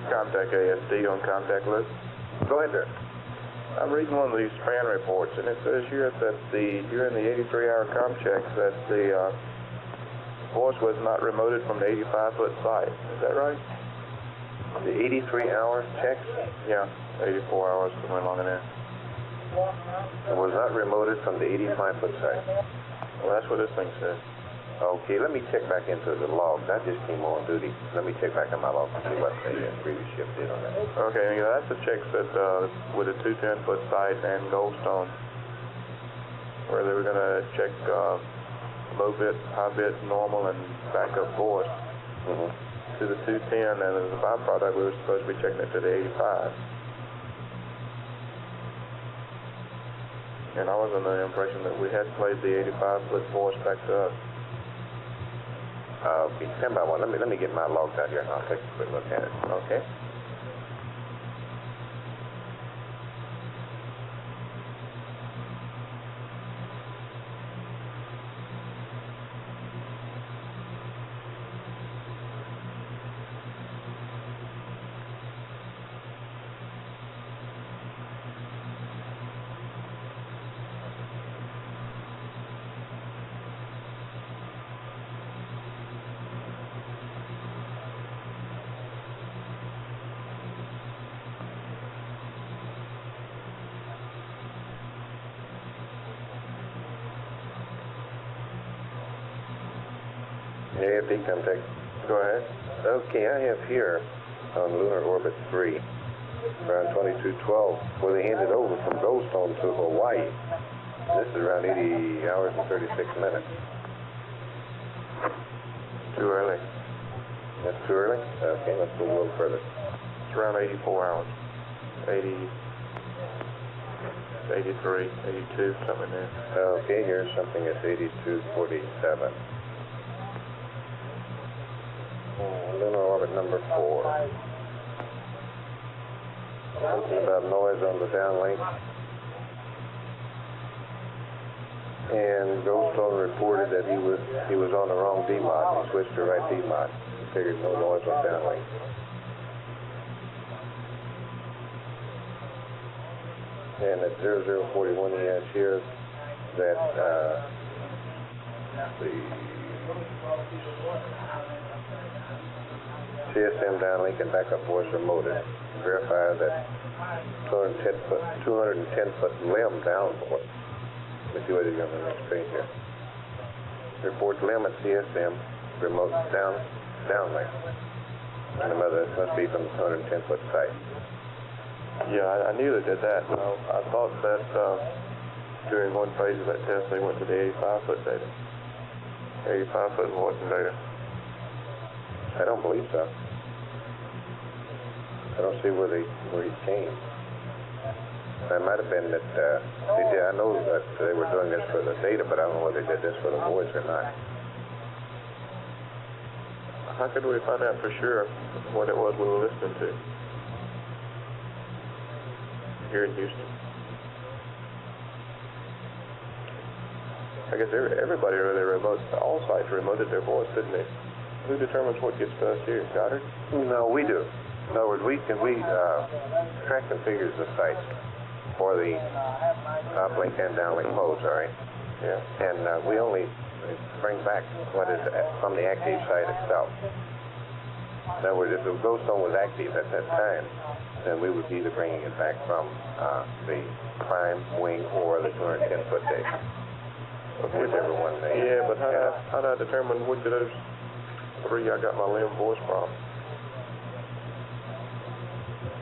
contact ASD on contact list. Go ahead, sir. I'm reading one of these span reports, and it says here that during the 83-hour comp checks that the voice was not remoted from the 85-foot site. Is that right? The 83-hour checks? Yeah, 84 hours, somewhere along in there. It was not remoted from the 85-foot site. Well, that's what this thing says. Okay, let me check back into the logs. I just came on duty. Let me check back in my log and see what the previous shift did on that. Okay, yeah, that's the checks that with a 2 10-foot site and Goldstone, where they were going to check low bit, high bit, normal, and backup voice to the 210, and as a byproduct, we were supposed to be checking it to the 85. And I was under the impression that we had played the 85-foot voice back to us. Okay, stand by one. Let me get my logs out here and I'll take a quick look at it. Okay? AFD contact. Go ahead. Okay, I have here on Lunar Orbit 3, around 2212, where they handed over from Goldstone to Hawaii. This is around 80 hours and 36 minutes. Too early. That's too early? Okay, let's go a little further. It's around 84 hours. 80, 83, 82, something in there. Okay, here's something that's 8247. Lunar orbit number 4. Something about noise on the downlink. And Goldstone reported that he was on the wrong D-mod. He switched to right D-mod. He figured no noise on downlink. And at 0041 he has here that the CSM downlink and backup voice remoted. Verify that 210-foot limb downboard. Let me see what he's on the next page here. Report limb at CSM remote downlink. And another must be from the 210-foot site. Yeah, I knew they did that. I thought that during one phase of that test they went to the 85-foot data. 85-foot voice data. I don't believe so. I don't see where he came. It might have been that they did. I know that they were doing this for the data, but I don't know whether they did this for the voice or not. How could we find out for sure what it was we were listening to here in Houston? I guess everybody really remote, all sites remoted their voice, didn't they? Who determines what gets to us here? Goddard? No, we do. In other words, we track configures the sites for the uplink and downlink modes, all right? Yeah. And we only bring back what is from the active site itself. In other words, if the Goldstone was active at that time, then we would be either bringing it back from the prime, wing, or the 210-foot data. Whichever one they... Yeah, but how do I determine which of those three I got my limb voice from?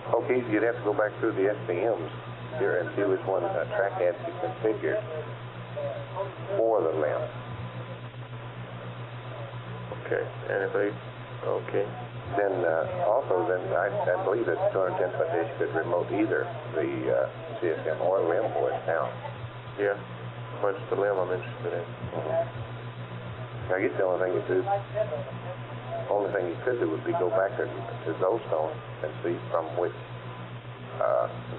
Okay, you'd have to go back through the SPMs here and see which one track had to be configured for the limb. Okay, and if they... Okay. Then I believe that 210-foot dish could remote either the CSM or limb voice down. Yeah, but it's the limb I'm interested in. I guess the only thing you could do would be go back to Goldstone and see from which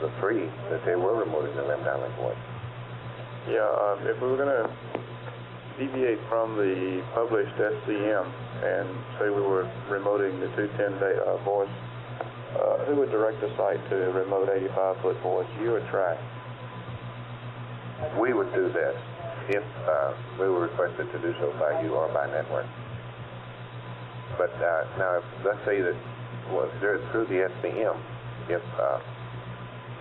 the three that they were remoting the limb downlink voice. Yeah, if we were going to deviate from the published SCM and say we were remoting the 210 voice Who would direct the site to remote 85-foot voice, you or TRAC? We would do this if we were requested to do so by you or by network. But now, let's say that through the SBM, if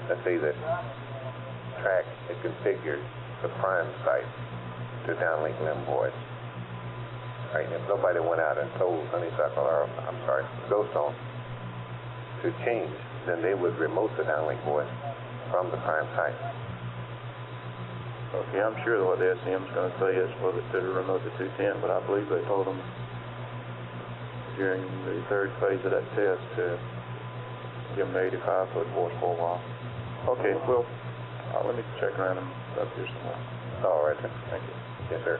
let's say that TRAC had configured the prime site to downlink LIM voice. Right? If nobody went out and told Honeysuckle or Ghost Zone to change, then they would remote the downlink voice from the prime site. Okay, I'm sure that what the SCM is going to say is for to remote the 210, but I believe they told them during the third phase of that test to give them the 85-foot voice for a while. Okay, well, let me check around and up here somewhere. All right, sir. Thank you. Yes, sir.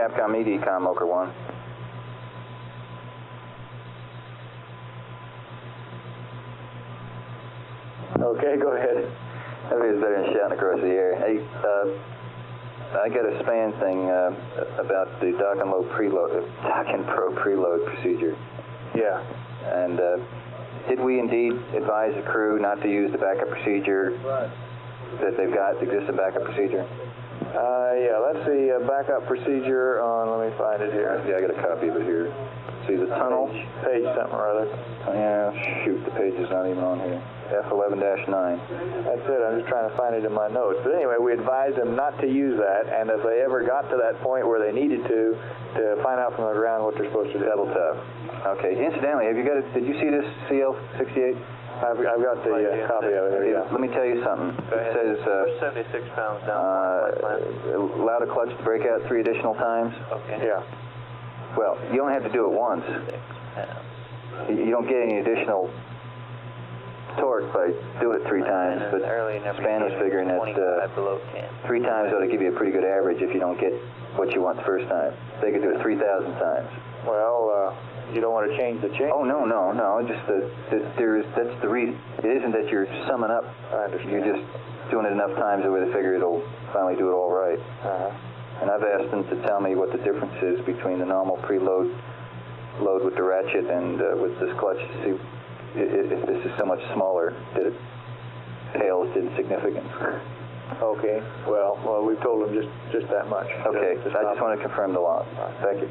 Capcom EDCOM, Mocha 1. Okay, go ahead. I think it's better than shouting across the air. Hey, I got a span thing about the dock and load preload, dock and pro preload procedure. Yeah. And did we indeed advise the crew not to use the backup procedure that they've got, the existing backup procedure? Yeah, that's the backup procedure on, let me find it here. Yeah, I got a copy of it here. See the tunnel? Page something or other. Yeah, shoot, the page is not even on here. F11-9. That's it, I'm just trying to find it in my notes. But anyway, we advised them not to use that, and if they ever got to that point where they needed to find out from the ground what they're supposed to do. Double tap. Okay, incidentally, have you got it, did you see this CL68? I've got the copy of it. There you go. Let me tell you something. It says 76 pounds down. allow the clutch to break out 3 additional times. Okay. Yeah. Well, you only have to do it once. You don't get any additional torque by doing it 3 times, but Span was figuring that 3 times ought to give you a pretty good average if you don't get what you want the first time. They could do it 3,000 times. Well, you don't want to change the chain. Oh, no. Just that's the reason. It isn't that you're summing up. I understand. You're just doing it enough times that they figure it'll finally do it all right. And I've asked them to tell me what the difference is between the normal preload load with the ratchet and with this clutch to see if this is so much smaller that it pales in significance. Okay. Well, we've told them just that much. Okay. I just want to confirm the law. Thank you.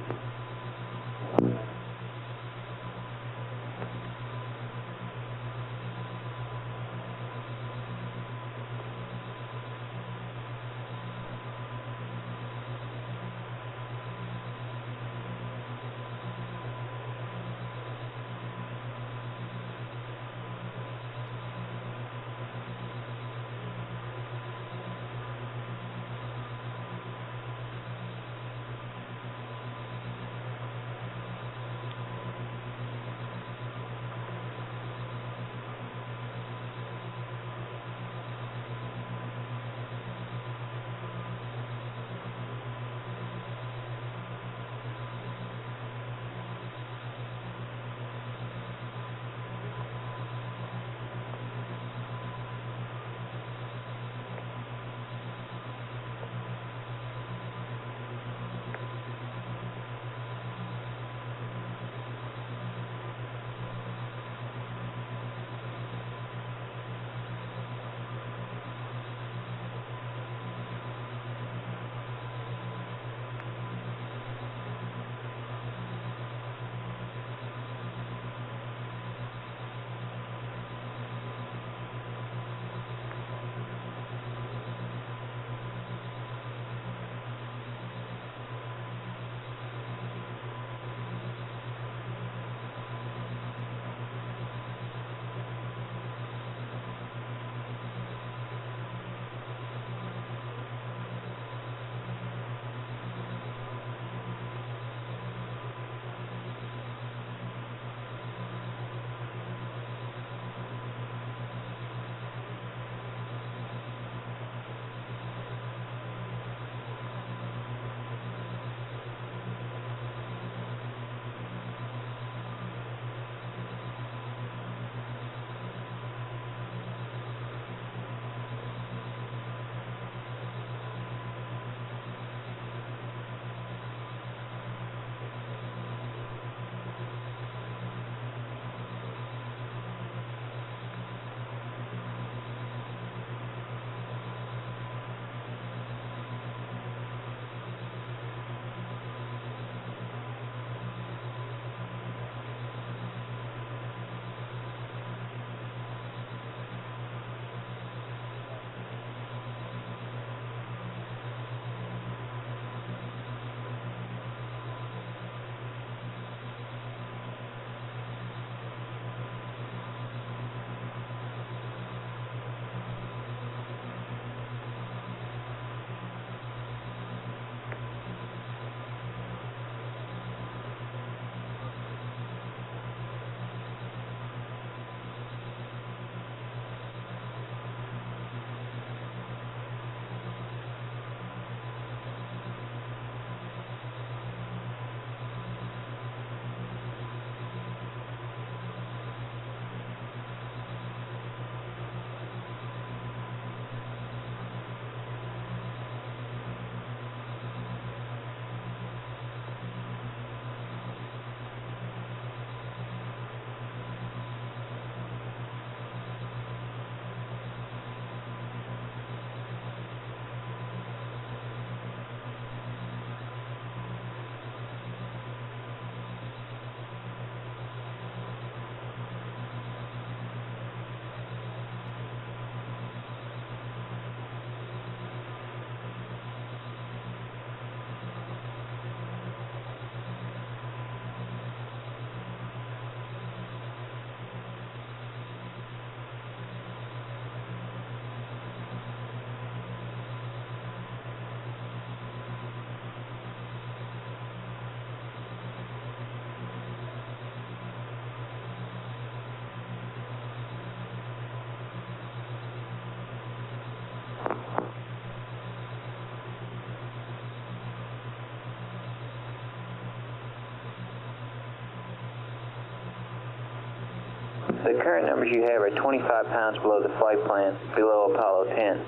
The current numbers you have are 25 pounds below the flight plan, below Apollo 10.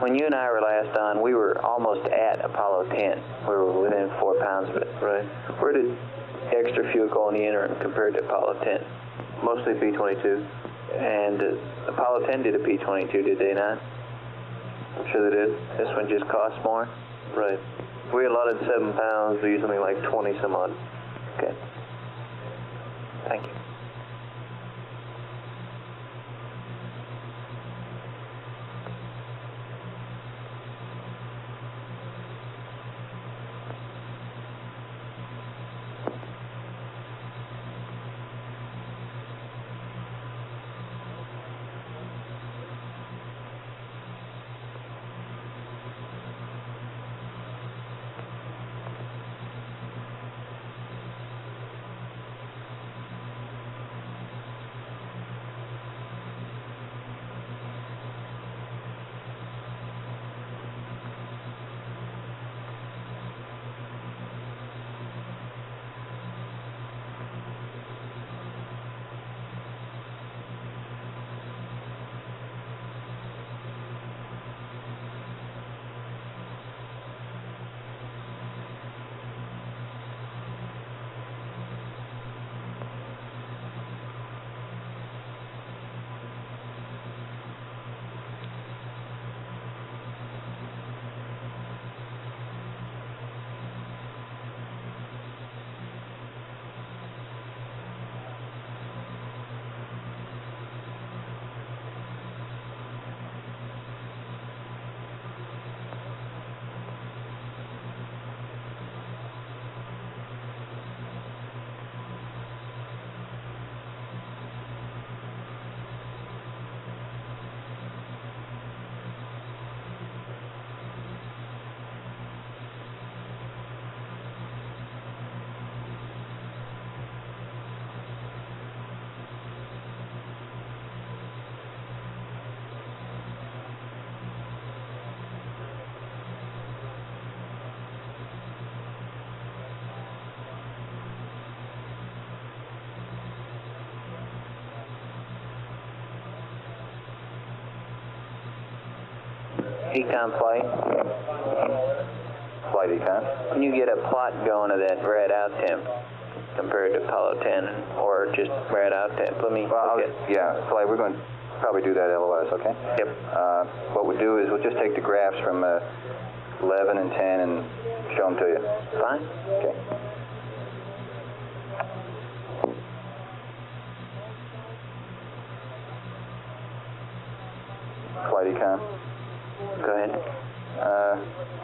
When you and I were last on, we were almost at Apollo 10. We were within 4 pounds of it. Right. Where did extra fuel go in the interim compared to Apollo 10? Mostly P-22. And Apollo 10 did a P-22, did they not? I'm sure they did. This one just cost more? Right. We allotted 7 pounds, we used something like 20 some odd. Okay. Thank you. Econ flight. Flight Econ. Can you get a plot going of that rad out temp compared to Apollo 10 or just rad out temp? Let me Yeah, Flight, we're going to probably do that LOS, okay? Yep. What we'll do is we'll just take the graphs from 11 and 10 and show them to you. Fine. Okay. Flight Econ. Go ahead.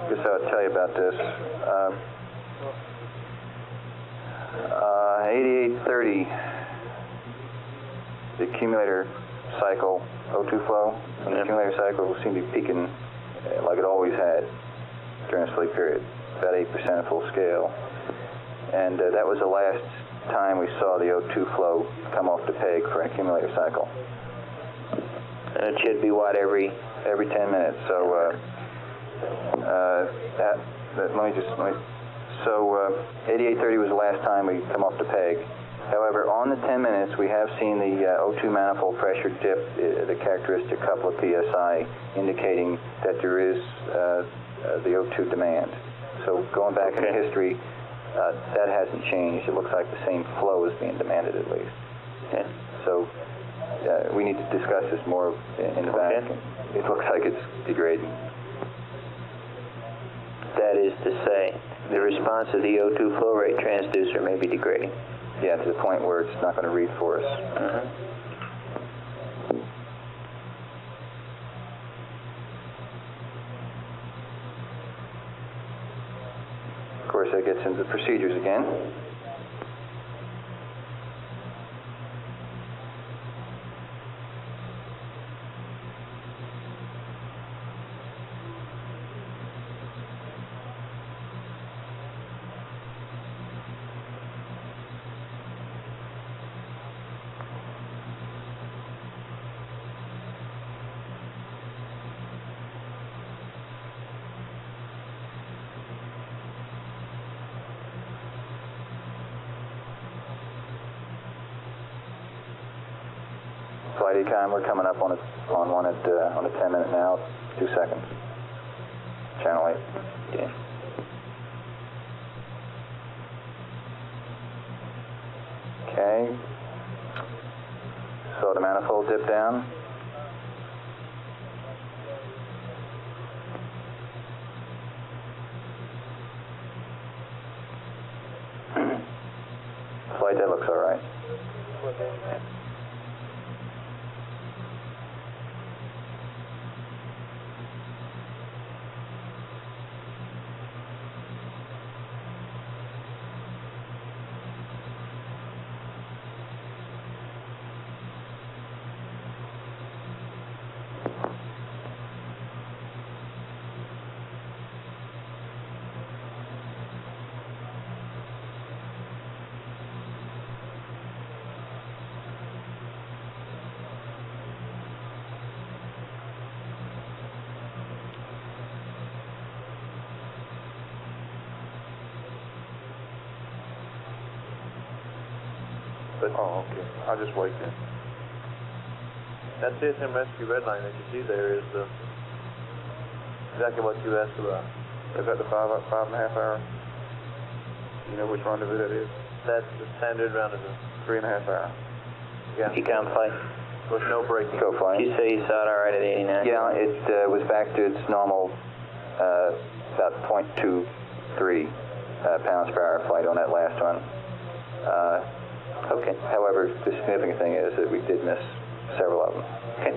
Guess I'll tell you about this. 8830, the accumulator cycle, O2 flow, and the accumulator cycle seemed to be peaking like it always had during the sleep period, about 8% at full scale. And that was the last time we saw the O2 flow come off the peg for an accumulator cycle. And it should be what, every 10 minutes. So so 8830 was the last time we come off the peg. However, on the 10 minutes, we have seen the O2 manifold pressure dip, the characteristic couple of PSI, indicating that there is the O2 demand. So going back in history, that hasn't changed. It looks like the same flow is being demanded at least. Okay. So we need to discuss this more in the back. It looks like it's degrading. That is to say, the response of the O2 flow rate transducer may be degrading. Yeah, to the point where it's not going to read for us. Of course, that gets into the procedures again. Flight Econ, we're coming up on one at on a 10-minute now, 2 seconds. Channel 8. Yeah. Okay. So the manifold dip down. Flight, that looks all right. Oh, okay. I'll just wait then. That CSM rescue red line that you see there is exactly what you asked about. Is that the 5.5 hour? You know which rendezvous that is? That's the standard rendezvous. 3.5 hour. Yeah. Econ Flight. With no braking. Go Flight. You say you saw it all right at 89? Yeah, it was back to its normal about 0.23 pounds per hour flight on that last one. Okay. However, the significant thing is that we did miss several of them. Okay.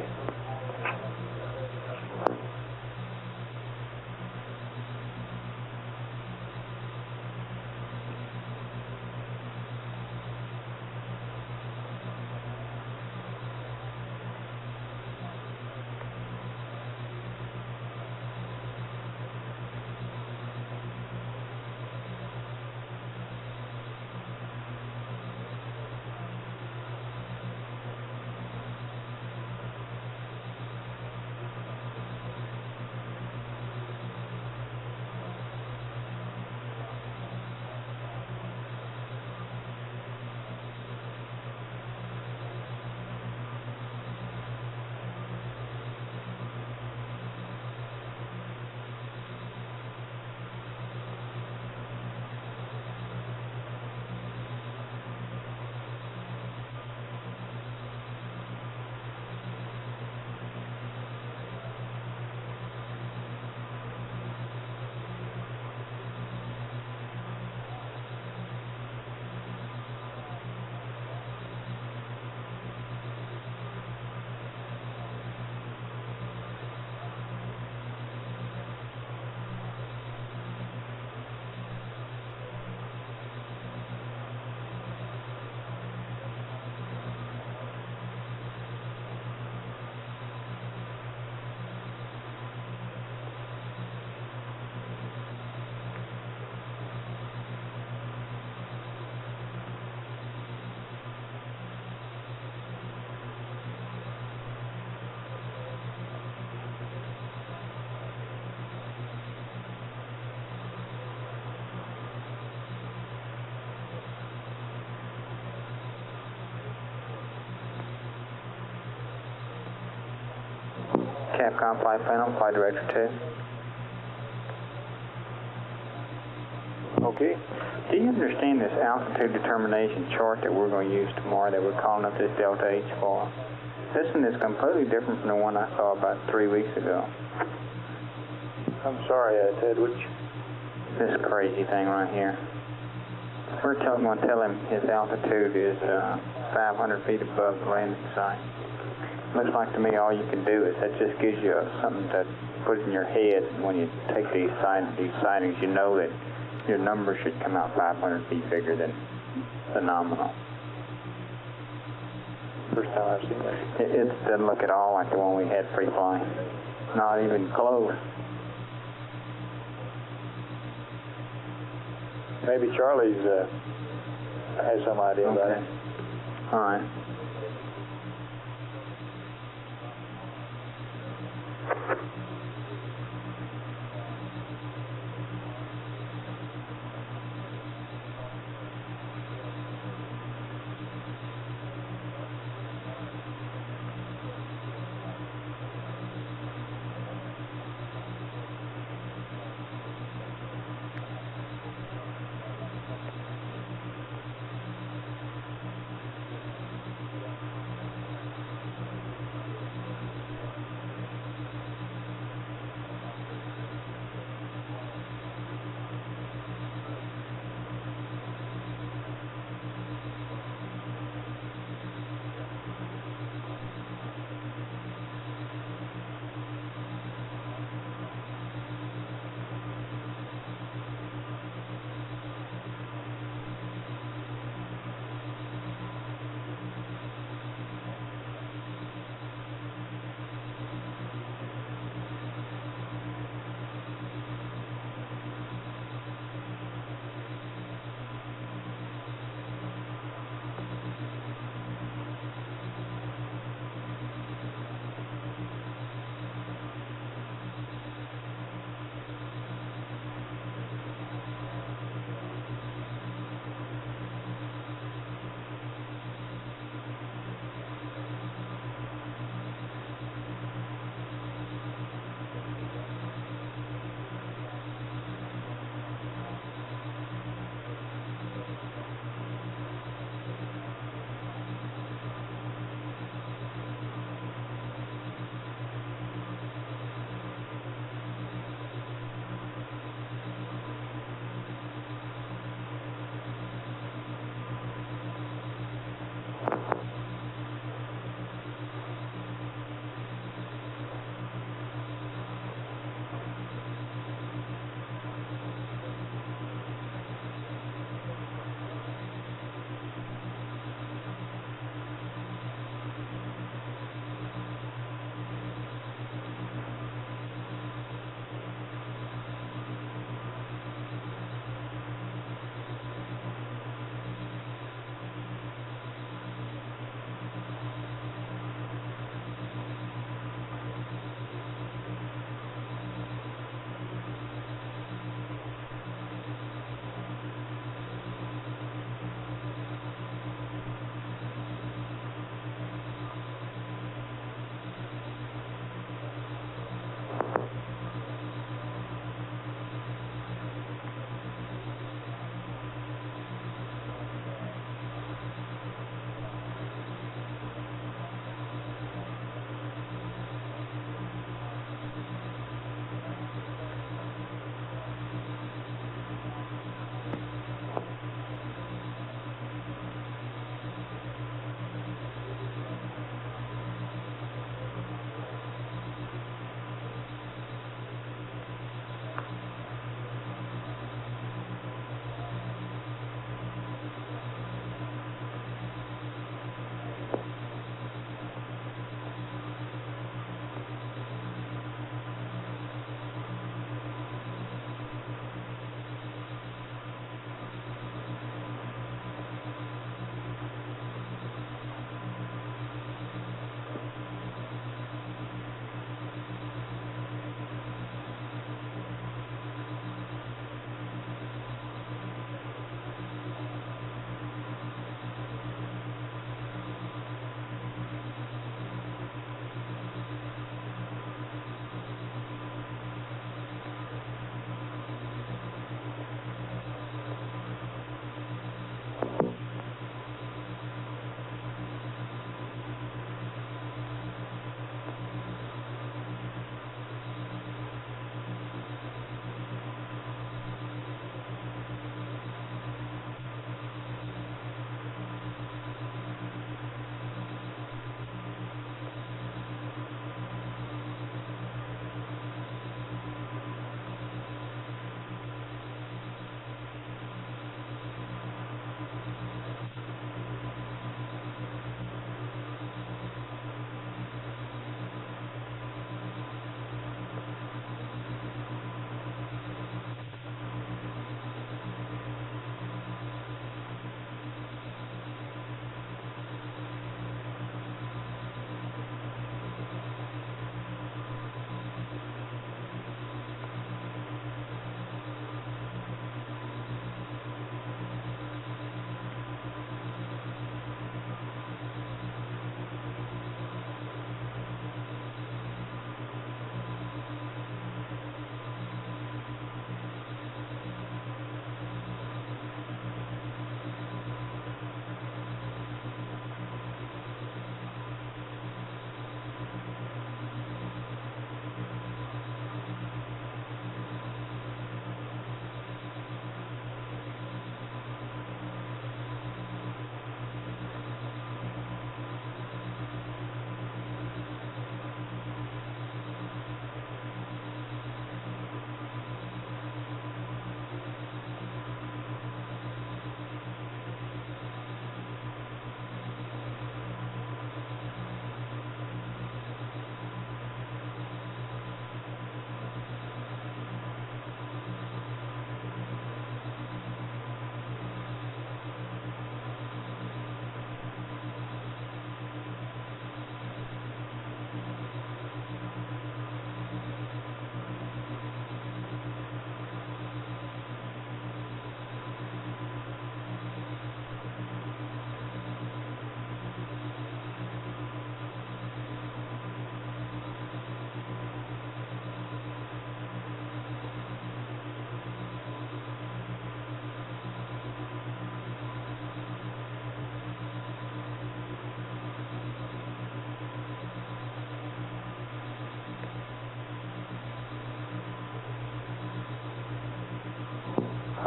Capcom Flight Panel, Flight Director 2. Okay. Do you understand this altitude determination chart that we're going to use tomorrow that we're calling up this Delta H for? This one is completely different from the one I saw about 3 weeks ago. I'm sorry, Ted, which? This crazy thing right here. We're going to tell him his altitude is 500 feet above the landing site. Looks like to me all you can do is that just gives you something to put in your head. When you take these sightings, you know that your number should come out 500 feet bigger than the nominal. First time I've seen that. It doesn't look at all like the one we had free flying. Not even close. Maybe Charlie's has some idea about it. All right.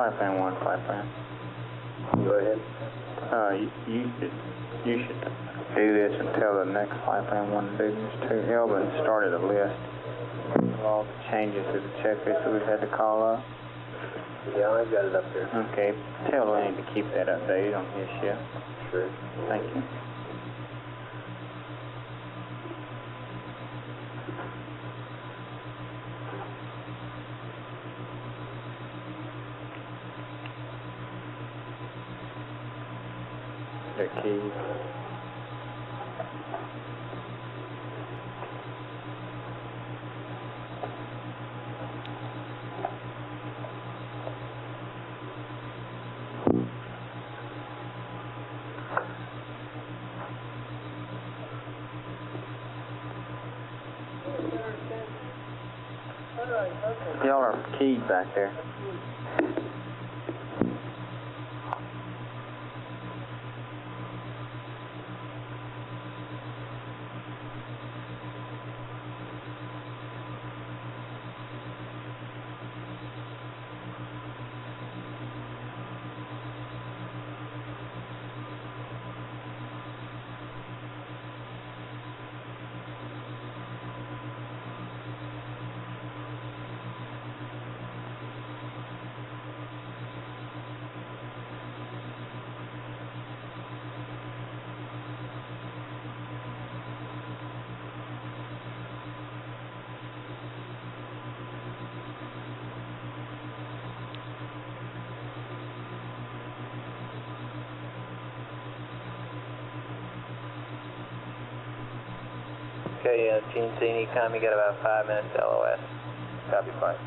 Flight Plan 1, Flight Plan. Go ahead. You should do this and tell the next Flight Plan 1 to do this too. Elvin started a list of all the changes to the checklist that we've had to call up. Yeah, I've got it up there. Okay, tell Lenny to keep that updated on his shift. Sure. Thank you. The keys. Y'all are keyed back there. Okay, Gene C, NECOM, you got about 5 minutes LOS. Copy, flight.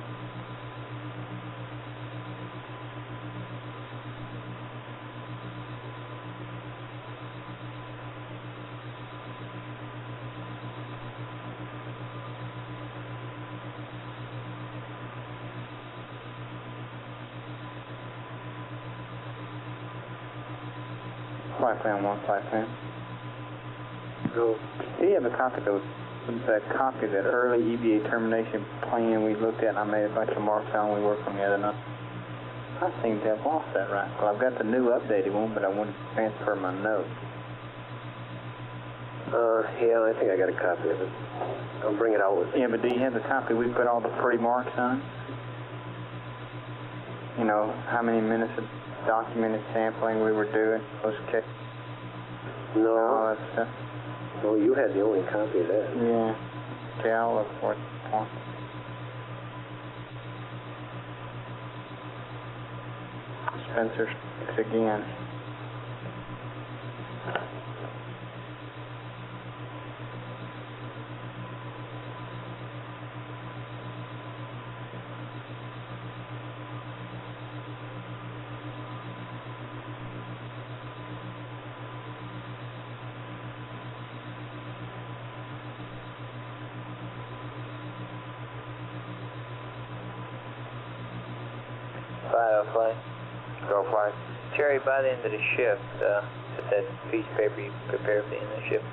Flight Plan 1, Flight Plan. Go. Do you have a copy of that early EVA termination plan we looked at and I made a bunch of marks on we worked on the other night? I seem to have lost that right. Well, I've got the new updated one, but I wanted to transfer my notes. Yeah, I think I got a copy of it. I'll bring it out with me. Yeah, but do you have the copy we put all the pretty marks on? You know, how many minutes of documented sampling we were doing, those checks, all No, that stuff? no, you had the only copy of that. Yeah. Okay, I'll look for it. Spencer speaks again. Fly. Go fly. Terry, by the end of the shift, at that piece of paper you prepare for the end of the shift,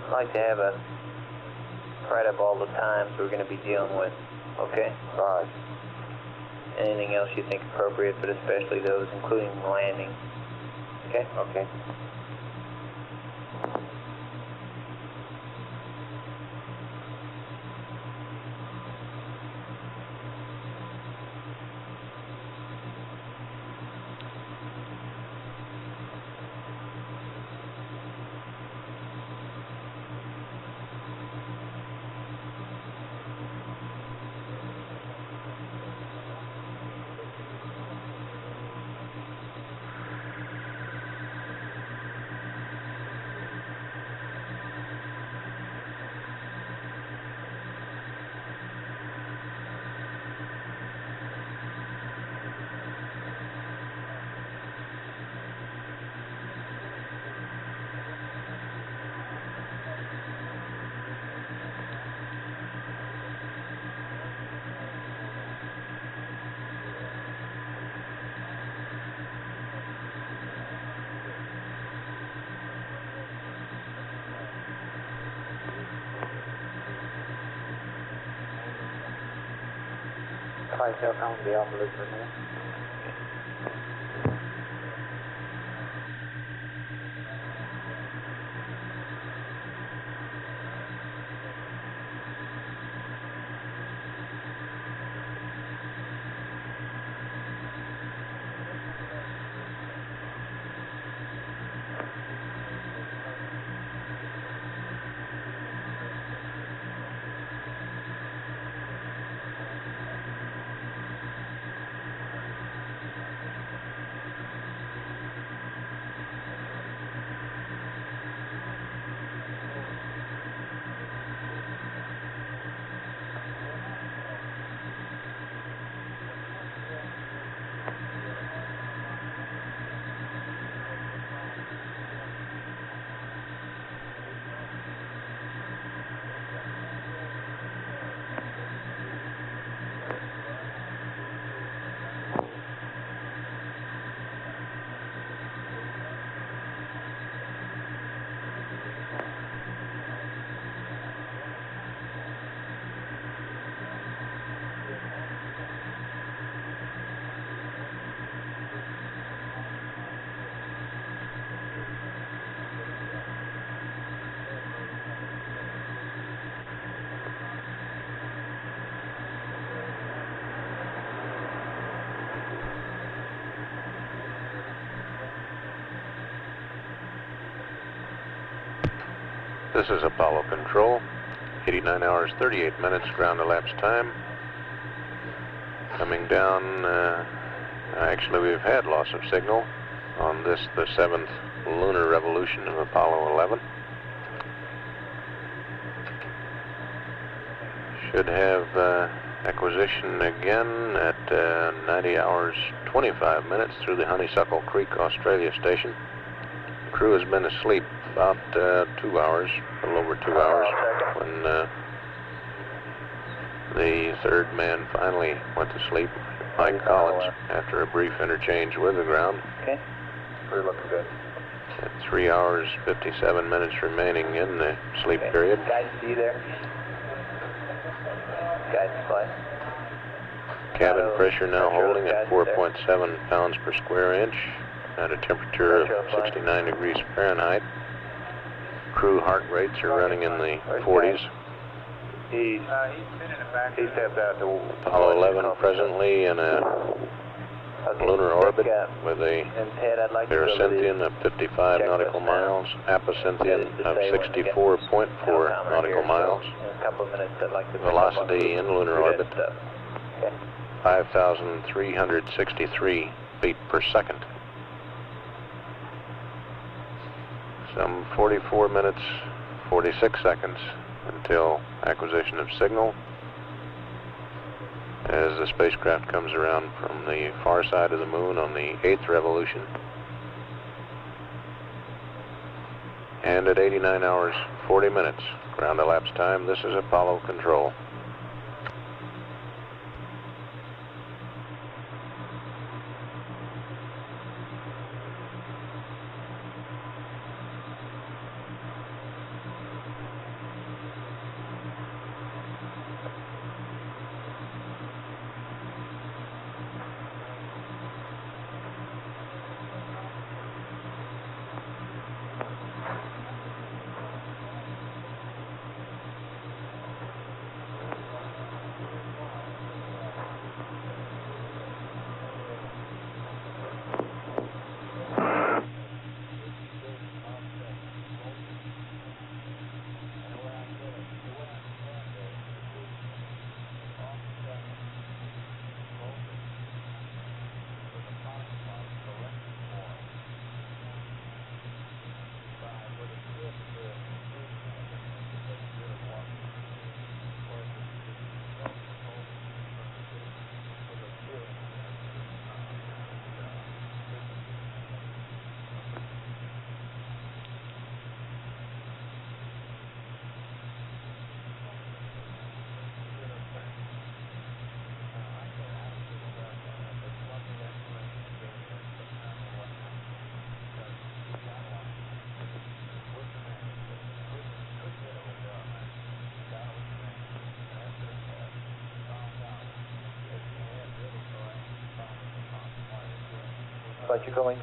I'd like to have a write up all the times we're going to be dealing with, okay? All right. Anything else you think appropriate, but especially those, including landing, okay? Okay. Flight Telcom, the Alpha Loop for a minute. This is Apollo Control, 89 hours, 38 minutes ground elapsed time. Coming down, actually we've had loss of signal on this, the 7th lunar revolution of Apollo 11. Should have acquisition again at 90 hours, 25 minutes through the Honeysuckle Creek, Australia station. The crew has been asleep about 2 hours, a little over 2 hours, when the third man finally went to sleep, Mike Collins, after a brief interchange with the ground. Okay. We're looking good. At 3 hours, 57 minutes remaining in the sleep period. Guidance, are you there? Guidance flight. Cabin pressure now holding at 4.7 pounds per square inch at a temperature of 69 degrees Fahrenheit. Crew heart rates are running in the 40s. He stepped out to Apollo 11 presently in a lunar orbit with a pericynthion of 55 nautical miles, apocynthion of 64.4 nautical miles. Velocity in lunar orbit, 5,363 feet per second. Some 44 minutes, 46 seconds until acquisition of signal as the spacecraft comes around from the far side of the moon on the 8th revolution. And at 89 hours, 40 minutes ground elapsed time, this is Apollo Control. But you're going?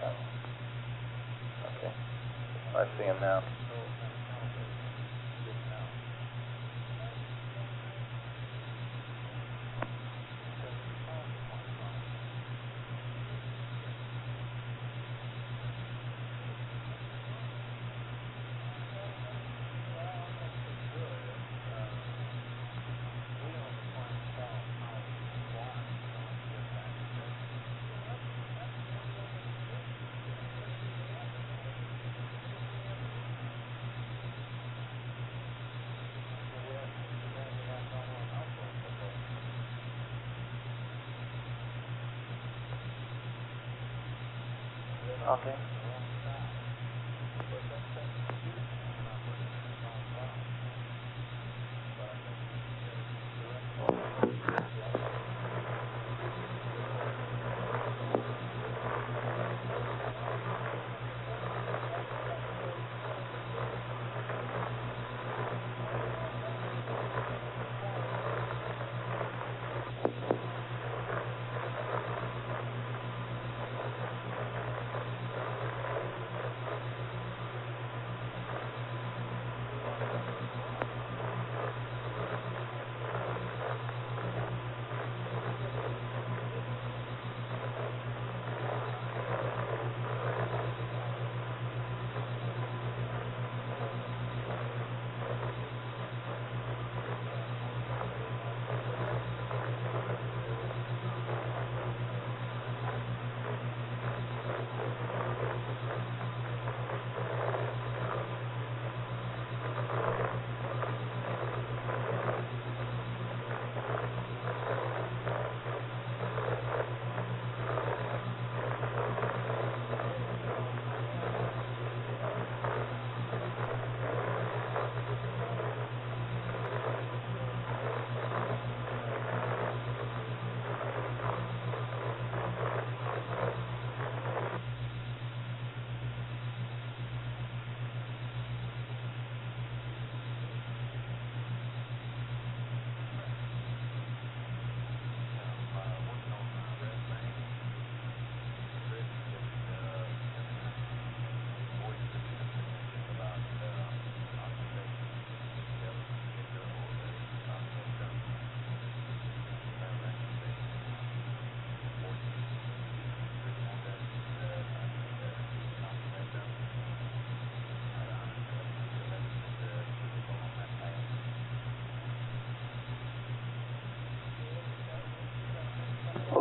Okay. I see him now. Okay.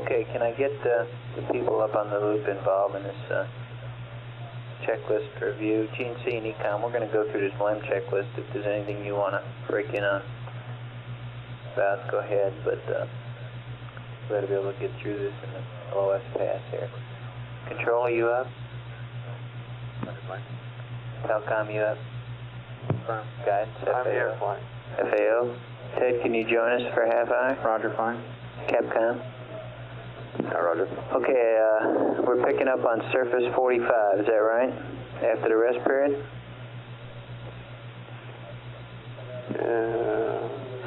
Okay, can I get the people up on the loop involved in this checklist review? GNC and ECOM, we're going to go through this LEM checklist. If there's anything you want to break in on about, go ahead, but we ought to be able to get through this in the LOS pass here. Control, are you up? Telcom, you up? Guidance, FAO? I'm here, fine. FAO? Ted, can you join us for a half hour? Roger, fine. Capcom? Roger. Okay, we're picking up on surface 45, is that right? After the rest period?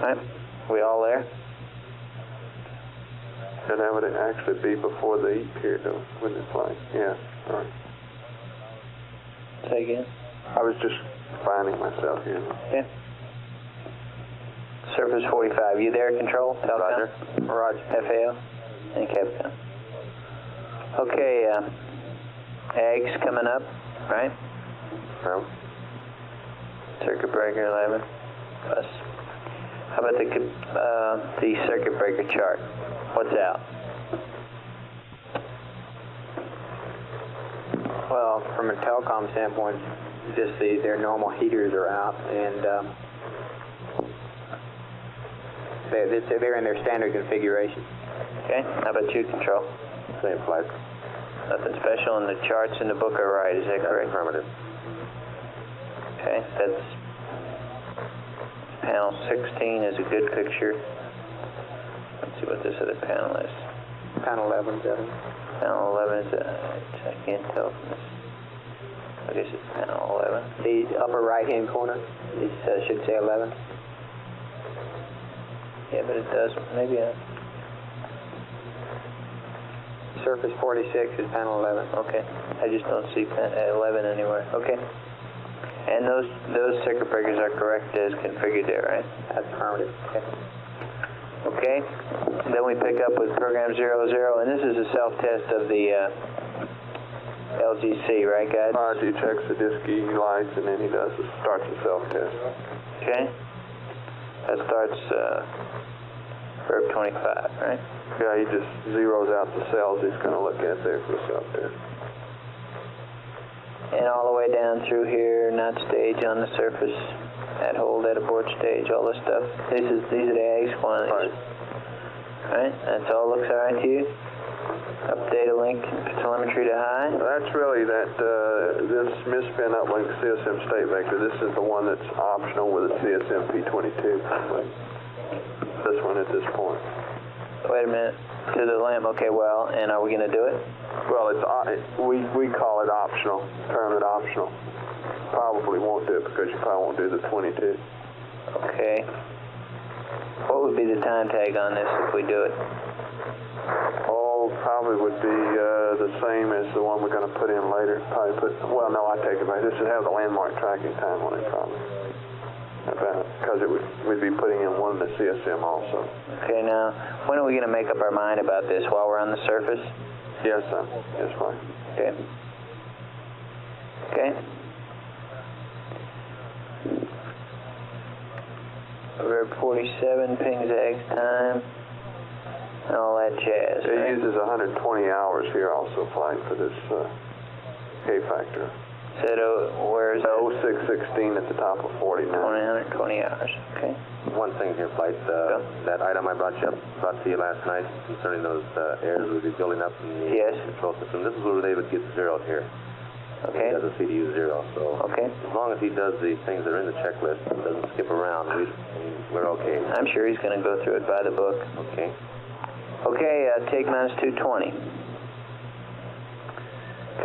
Right. We all there? And that would actually be before the eat period, though, wouldn't it, fine? Yeah, all right. Say again? I was just finding myself here. Yeah. Surface 45, you there, Control? Telcom? Roger. FAO? And Capcom. Okay, AG's coming up, right? Circuit breaker 11. Plus. How about the circuit breaker chart? What's out? Well, from a telecom standpoint, just their normal heaters are out, and they're in their standard configuration. Okay, how about you, Control? Same flight. Nothing special, and the charts in the book are right, is that correct? Affirmative. Okay, that's panel 16 is a good picture. Let's see what this other panel is. Panel 11, Devin. Panel 11 is, I can't tell from this. I guess it's panel 11. The upper right-hand corner, it should say 11. Yeah, but it does, maybe Surface 46 is panel 11. okay. I just don't see 11 anywhere. Okay. And those circuit breakers are correct as configured there, right? That's affirmative. Okay. Okay. Then we pick up with program 00, and this is a self-test of the LGC, right, guys? He checks the disk-E lights, and then he starts the self-test. Okay. That starts Verb 25, right? Yeah, he just zeroes out the cells he's going to look at there for the self-test. And all the way down through here, not stage on the surface, at hold, at abort stage, all this stuff. These are the AGS quantities. Right. That's all looks all right to you? Update a link, telemetry to high? That's really this misspin uplink CSM state vector. This is the one that's optional with a CSM P22. This one at this point. Wait a minute. To the LEM. Okay, well, and are we going to do it? Well, we call it optional. Term it optional. Probably won't do it because you probably won't do the 22. Okay. What would be the time tag on this if we do it? Oh, probably would be the same as the one we're going to put in later. Well, no, I take it back. This would have the landmark tracking time on it, probably. Because we'd be putting in one in the CSM also. Okay, now, when are we going to make up our mind about this? While we're on the surface? Yes, sir. Yes, fine. Okay. Okay. Verb 47, pings AGS time, and all that jazz. It right? uses 120 hours here also, flying for this K-factor. Said, where is it? 0616 at the top of 49. 120 hours, okay. One thing here, Flight. That item I brought to you last night concerning those errors we'll be building up in the control system. This is where they would get zeroed here. Okay. He does a CDU 0, so okay. As long as he does the things that are in the checklist and doesn't skip around, we're okay. I'm sure he's going to go through it by the book. Okay. Okay, take minus 220.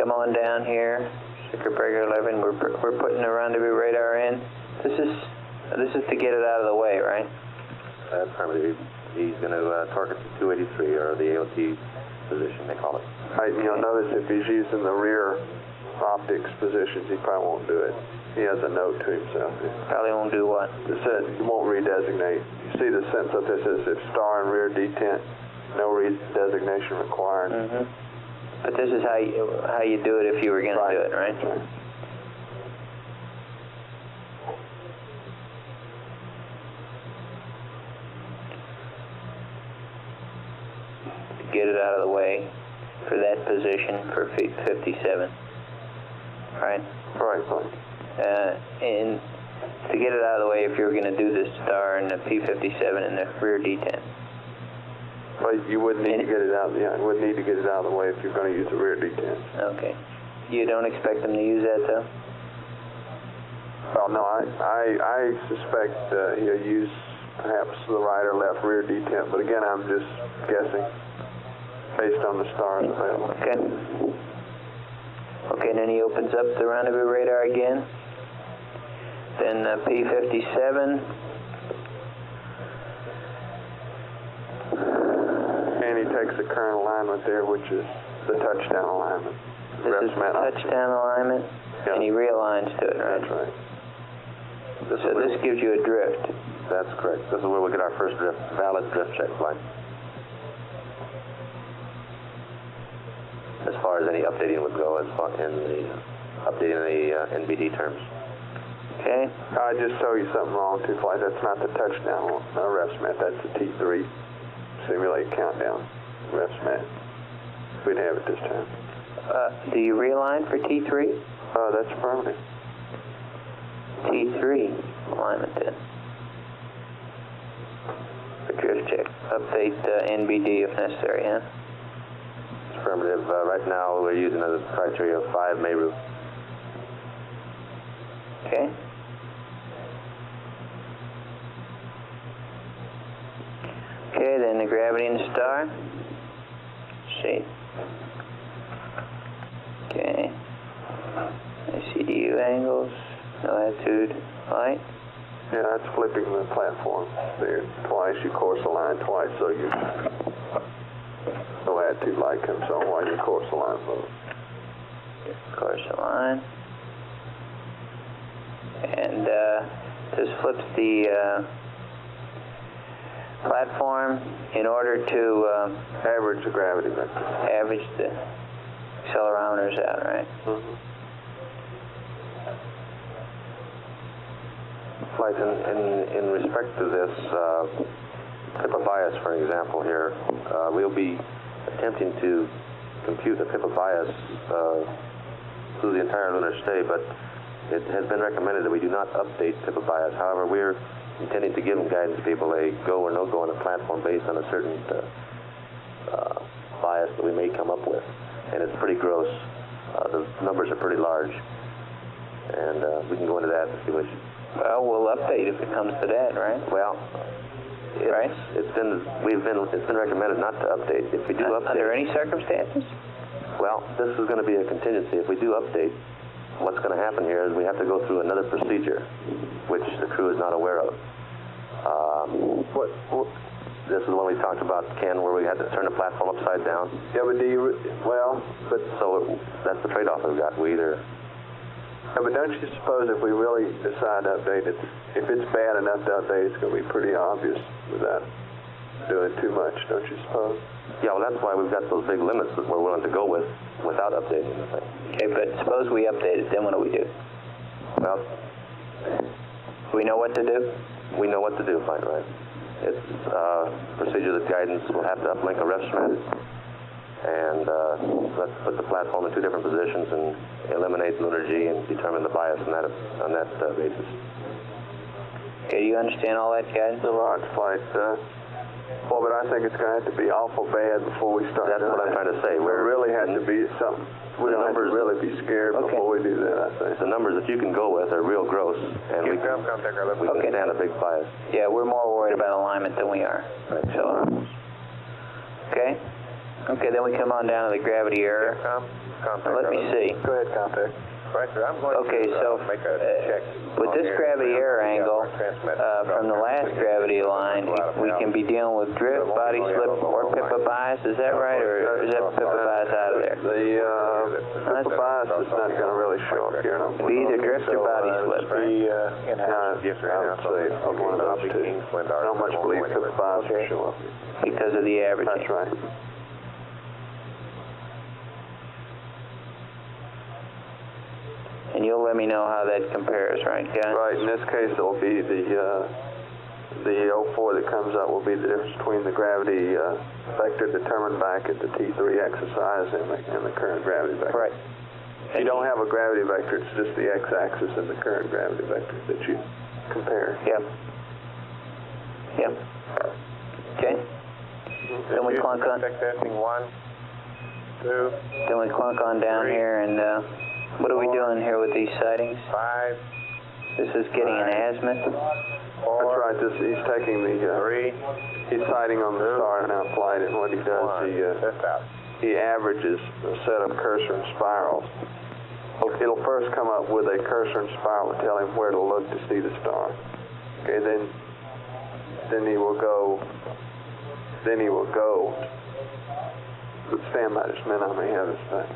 Come on down here. Circuit breaker 11. We're putting the rendezvous radar in. This is to get it out of the way, right? Affirmative. He's going to torque it to 283, or the AOT position, they call it. You'll notice if he's using the rear optics positions, he probably won't do it. He has a note to himself. Probably won't do what? He won't redesignate. You see the sentence up there says, if star and rear detent, no redesignation required. Mm-hmm. But this is how you do it if you were going to do it, right? Right. get it out of the way for that position for 57. Right? Right, fine. And to get it out of the way if you're going to do the star and the P57 in the rear detent. But you wouldn't need to get it out. Yeah, you wouldn't need to get it out of the way if you're going to use the rear detent. Okay. You don't expect them to use that though? Well, no, I suspect he'll use perhaps the right or left rear detent, but again, I'm just guessing based on the stars available. Okay. Okay, and then he opens up the rendezvous radar again. Then P57. And he takes the current alignment there, which is the touchdown alignment. This is the touchdown alignment, yeah. And he realigns to it, right? That's right. So this gives you a drift. That's correct. This is where we get our first valid drift check flight. As far as any updating would go, as far in the updating the NBD terms. Okay. I just showed you something wrong too, flight. That's not the touchdown RefSmat. That's the T3 simulate countdown RefSmat. We didn't have it this time. Do you realign for T3? That's affirmative. T3 alignment then. For drift check. Update NBD if necessary, huh? Affirmative. Right now we're using a criteria of 5 Meru. Okay. Okay, then the gravity and the star. Shade. Okay. CDU angles, no attitude, light. Yeah, that's flipping the platform there twice. You course align twice, so you no attitude light comes on while you course align both. Course align. And this flips the platform in order to average the gravity vector. Average the accelerometers out, right? Mm-hmm. Flight in respect to this PIPA bias, for example, here, we'll be attempting to compute the PIPA bias through the entire lunar stay, but it has been recommended that we do not update PIPA bias. However, we're intending to give guidance people a go or no go on the platform based on a certain bias that we may come up with, and it's pretty gross. The numbers are pretty large, and we can go into that if you wish. Well, we'll update if it comes to that, right? Well, it's been recommended not to update. If we do update, under any circumstances? Well, this is going to be a contingency. If we do update, what's going to happen here is we have to go through another procedure, which the crew is not aware of. This is the one we talked about, Ken, where we had to turn the platform upside down. Yeah, but so that's the trade-off we've got. We either. Yeah, but don't you suppose if we really decide to update it, if it's bad enough to update, it's going to be pretty obvious without doing too much, don't you suppose? Yeah, well, that's why we've got those big limits that we're willing to go with without updating the thing. Okay, but suppose we update it, then what do we do? Well, we know what to do? We know what to do, fine, right? It's procedure that guidance will have to uplink a RefSmat and let's put the platform in 2 different positions and eliminate lunar G and determine the bias on that basis. Okay, you understand all that, guys? The large flight, well, but I think it's going to have to be awful bad before we start. That's what I'm trying to say. We really have to be something. We don't have to really be scared before we do that, I think. The numbers that you can go with are real gross, and we can stand a big bias. Yeah, we're more worried about alignment than we are. Right. So, okay. Okay, then we come on down to the gravity error. Let me see. Go ahead, contact. Right, sir. I'm going to make a check. With this gravity error angle, from the last gravity line, we can be dealing with drift, body slip, or PIPA bias. Is that right, or is that PIPA bias out of there? The PIPA bias is not going to really show up here. Be either drift or body slip. Yes, sir. I would say one of those two. I don't much believe PIPA bias will show up. Because of the averaging. That's right. And you'll let me know how that compares, right, guys? Right. In this case, it'll be the 04 that comes up will be the difference between the gravity vector determined back at the T3 exercise and the current gravity vector. Right. If you don't have a gravity vector, it's just the x-axis and the current gravity vector that you compare. Yep. Yep. Okay. Then we clunk on. Testing 1, 2, Then we clunk on down 3, here, and what are we 4, doing here with these sightings? 5, This is getting an azimuth. 4, That's right. He's taking the 3, he's sighting on the star now flight, and what he does, 1. Test out. he averages a set of cursor and spirals. It'll first come up with a cursor and spiral and tell him where to look to see the star. Okay, then he will go. But stand by just a minute, I may have this thing.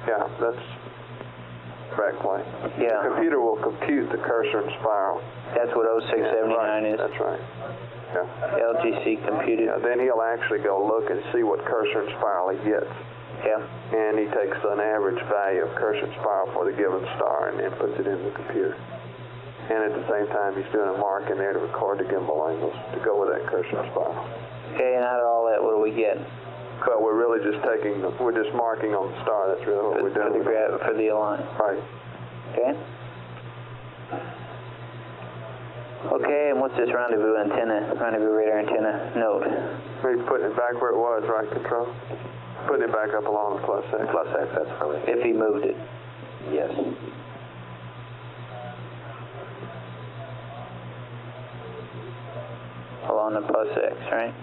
Yeah, that's correct, Clay. Yeah. The computer will compute the cursor and spiral. That's what 0679 is. That's right. Yeah. LGC computed. Yeah, then he'll actually go look and see what cursor and spiral he gets. Yeah. And he takes an average value of cursor and spiral for the given star and then puts it in the computer. And at the same time, he's doing a mark in there to record the gimbal angles to go with that cursor and spiral. Okay, and out of all that, what do we get? But we're really just we're just marking on the star. That's really what we're doing. For the align. Right. Okay. Okay, and what's this rendezvous radar antenna note? Maybe putting it back where it was, right, Control? Putting it back up along the +X. +X, that's fine. If he moved it. Yes. Along the +X, right?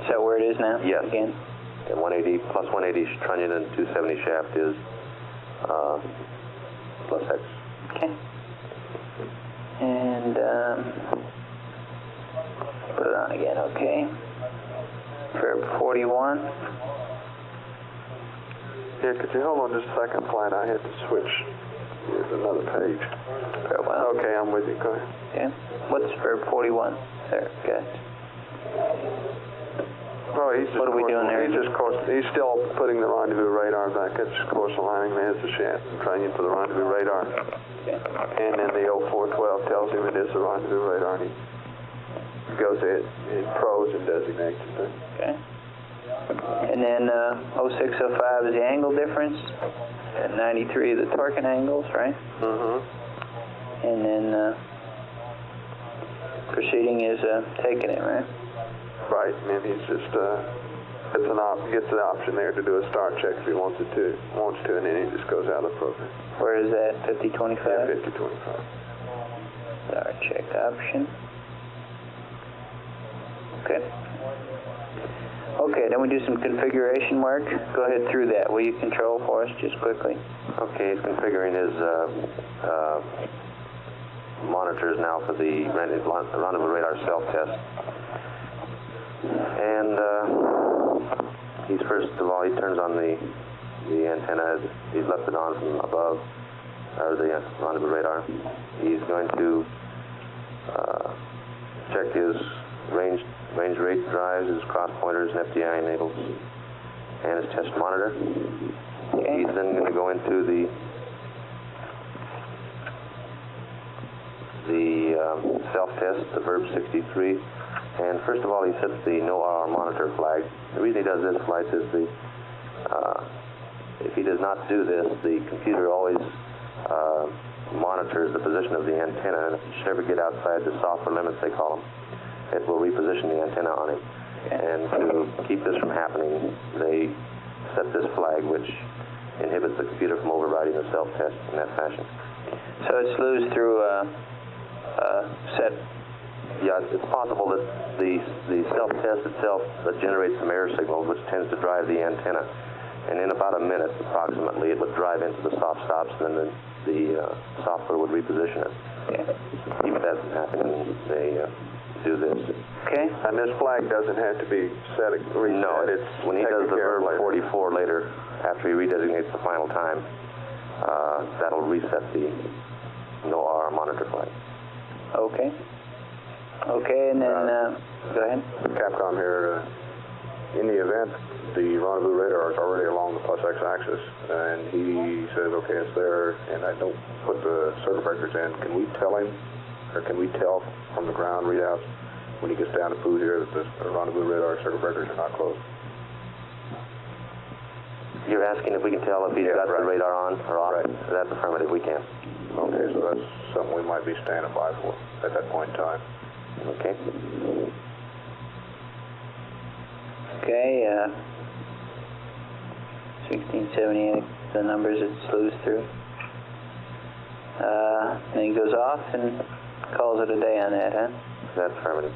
Is that where it is now? Yes. Again? And 180 plus 180 trunnion and 270 shaft is +X. Okay. And put it on again, okay. For 41. Yeah, could you hold on just a second, Flight? I had to switch. Here's another page. Very well. Okay, I'm with you. Go ahead. Okay. What's for 41? There, okay. Oh, he's just What are we doing there? He's still putting the rendezvous radar back. It's course aligning. There's the shaft and trunnion for the rendezvous radar. Okay. And then the 0412 tells him it is the rendezvous radar, and he goes ahead and pros and designates it. Okay. And then 0605 is the angle difference, and 93 the torquing angles, right? Mm-hmm. And then proceeding is taking it, right? Right, and then he's just gets an option there to do a start check if he wants to, and then he just goes out of the program. Where is that? 5025? Yeah, 5025. Start check option. Okay. Okay, then we do some configuration work. Go ahead through that. Will you control for us just quickly? Okay, he's configuring his monitors now for the rendezvous radar self-test. And he's first of all, he turns on the antenna. He's left it on from above, or the rendezvous radar. He's going to check his range rate drives, his cross pointers, and FDI enables, and his test monitor. Okay. He's then going to go into the self-test, the Verb 63. And first of all, he sets the no RR monitor flag. The reason he does this, Flights, is if he does not do this, the computer always monitors the position of the antenna, and if it should ever get outside the software limits, they call them, it will reposition the antenna on it. And to keep this from happening, they set this flag, which inhibits the computer from overriding the self-test in that fashion. So it slews through set. Yeah, it's possible that the self-test itself generates some error signals, which tends to drive the antenna. And in about a minute, approximately, it would drive into the soft stops, and then the software would reposition it. Okay. Keep that from happening, they do this. Okay. And this flag doesn't have to be reset. No, it's when he does the Verb 44 later, after he redesignates the final time, that'll reset the no RR monitor flag. Okay. Okay, and then, go ahead. Capcom here. in the event, the rendezvous radar is already along the plus X axis, and he says, okay, it's there, and I don't put the circuit breakers in. Can we tell him, or can we tell from the ground readouts when he gets down to food here that the rendezvous radar circuit breakers are not closed? You're asking if we can tell if he's got the radar on or off? Right. That's affirmative, we can. Okay, so that's something we might be standing by for at that point in time. Okay. Okay, 1678, the numbers it slews through. Then he goes off and calls it a day on that, huh? That's affirmative.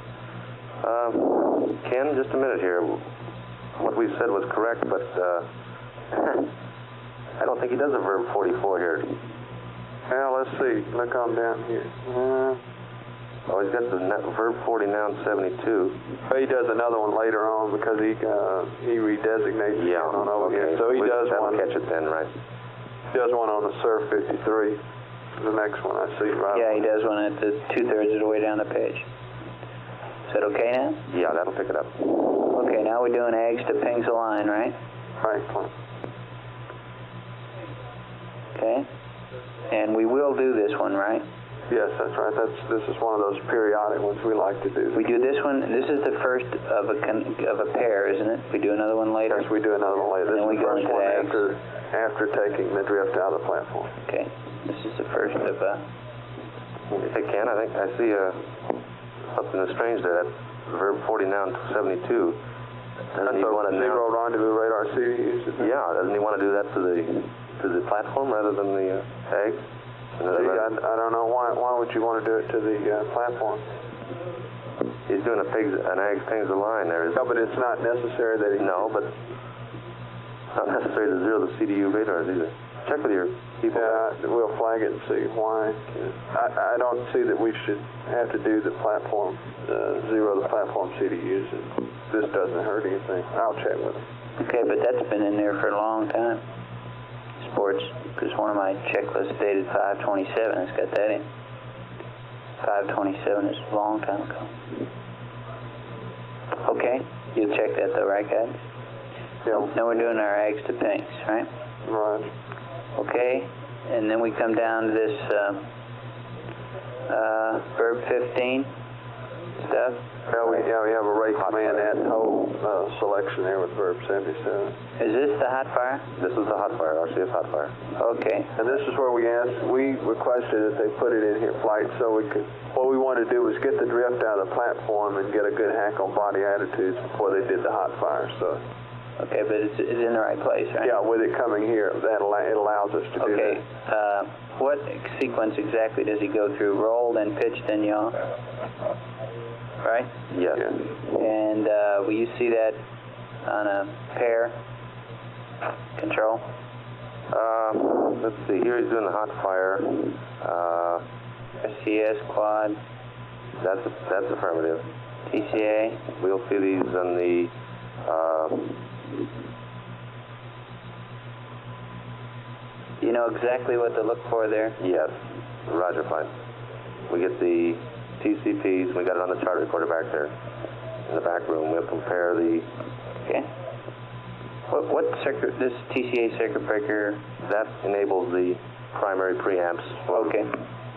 Ken, just a minute here. What we said was correct, but I don't think he does a verb 44 here. Well, let's see. Look on down here. Oh, he's got the verb 40 noun 72. But he does another one later on because he redesignates Yeah, on over okay. here. So he does that'll one. catch it then, right? He does one on the Surf 53. The next one I see right. Yeah, he does one at the 2/3 of the way down the page. Is that okay now? Yeah, that'll pick it up. Okay, now we're doing eggs to pings a line, right? Right. Okay. And we will do this one, right? Yes, that's right. This is one of those periodic ones we like to do. We do this one. This is the first of a pair, isn't it? We do another one later. Yes, we do another one later. This Then is we the go first into one eggs. after taking the drift out of the platform. Okay. This is the first of Hey, Ken, I think I see something that's strange there. That verb 40 noun 72. That's a zero rendezvous radar CD. Yeah, doesn't he want to do that to the platform rather than the egg? I don't know why would you want to do it to the platform? He's doing an egg pings a line there. No, but it's not necessary that he... No, but it's not necessary to zero the CDU radars either. Check with your people. Yeah, we'll flag it and see why. I don't see that we should have to do the platform, zero the platform CDUs. And this doesn't hurt anything. I'll check with him. Okay, but that's been in there for a long time. Sports, because one of my checklists dated 5/27. It's got that in. 5/27 is a long time ago. Okay, you'll check that though, right, guys? Yeah. Now we're doing our eggs to pings, right? Right. Okay, and then we come down to this verb 15 stuff. Yeah, we have a rate command at whole selection there with verb 77. Is this the hot fire? This is the hot fire, RCS hot fire. Okay. And this is where we requested that they put it in here flight so we could, what we wanted to do was get the drift out of the platform and get a good hack on body attitudes before they did the hot fire, so. Okay, but it's in the right place, right? Yeah, with it coming here, it allows us to do that. Okay, what sequence exactly does he go through? Roll, then pitch, then yaw? Right? Yes. Yeah. And will you see that on a pair control? Let's see, here he's doing the hot fire. SCS, quad, That's affirmative. TCA. We'll see these on the Do you know exactly what to look for there? yes, Roger, fine. We get the TCPs, we got it on the chart recorder back there in the back room. We'll compare the... Okay. What circuit, this TCA circuit breaker? That enables the primary preamps for Okay.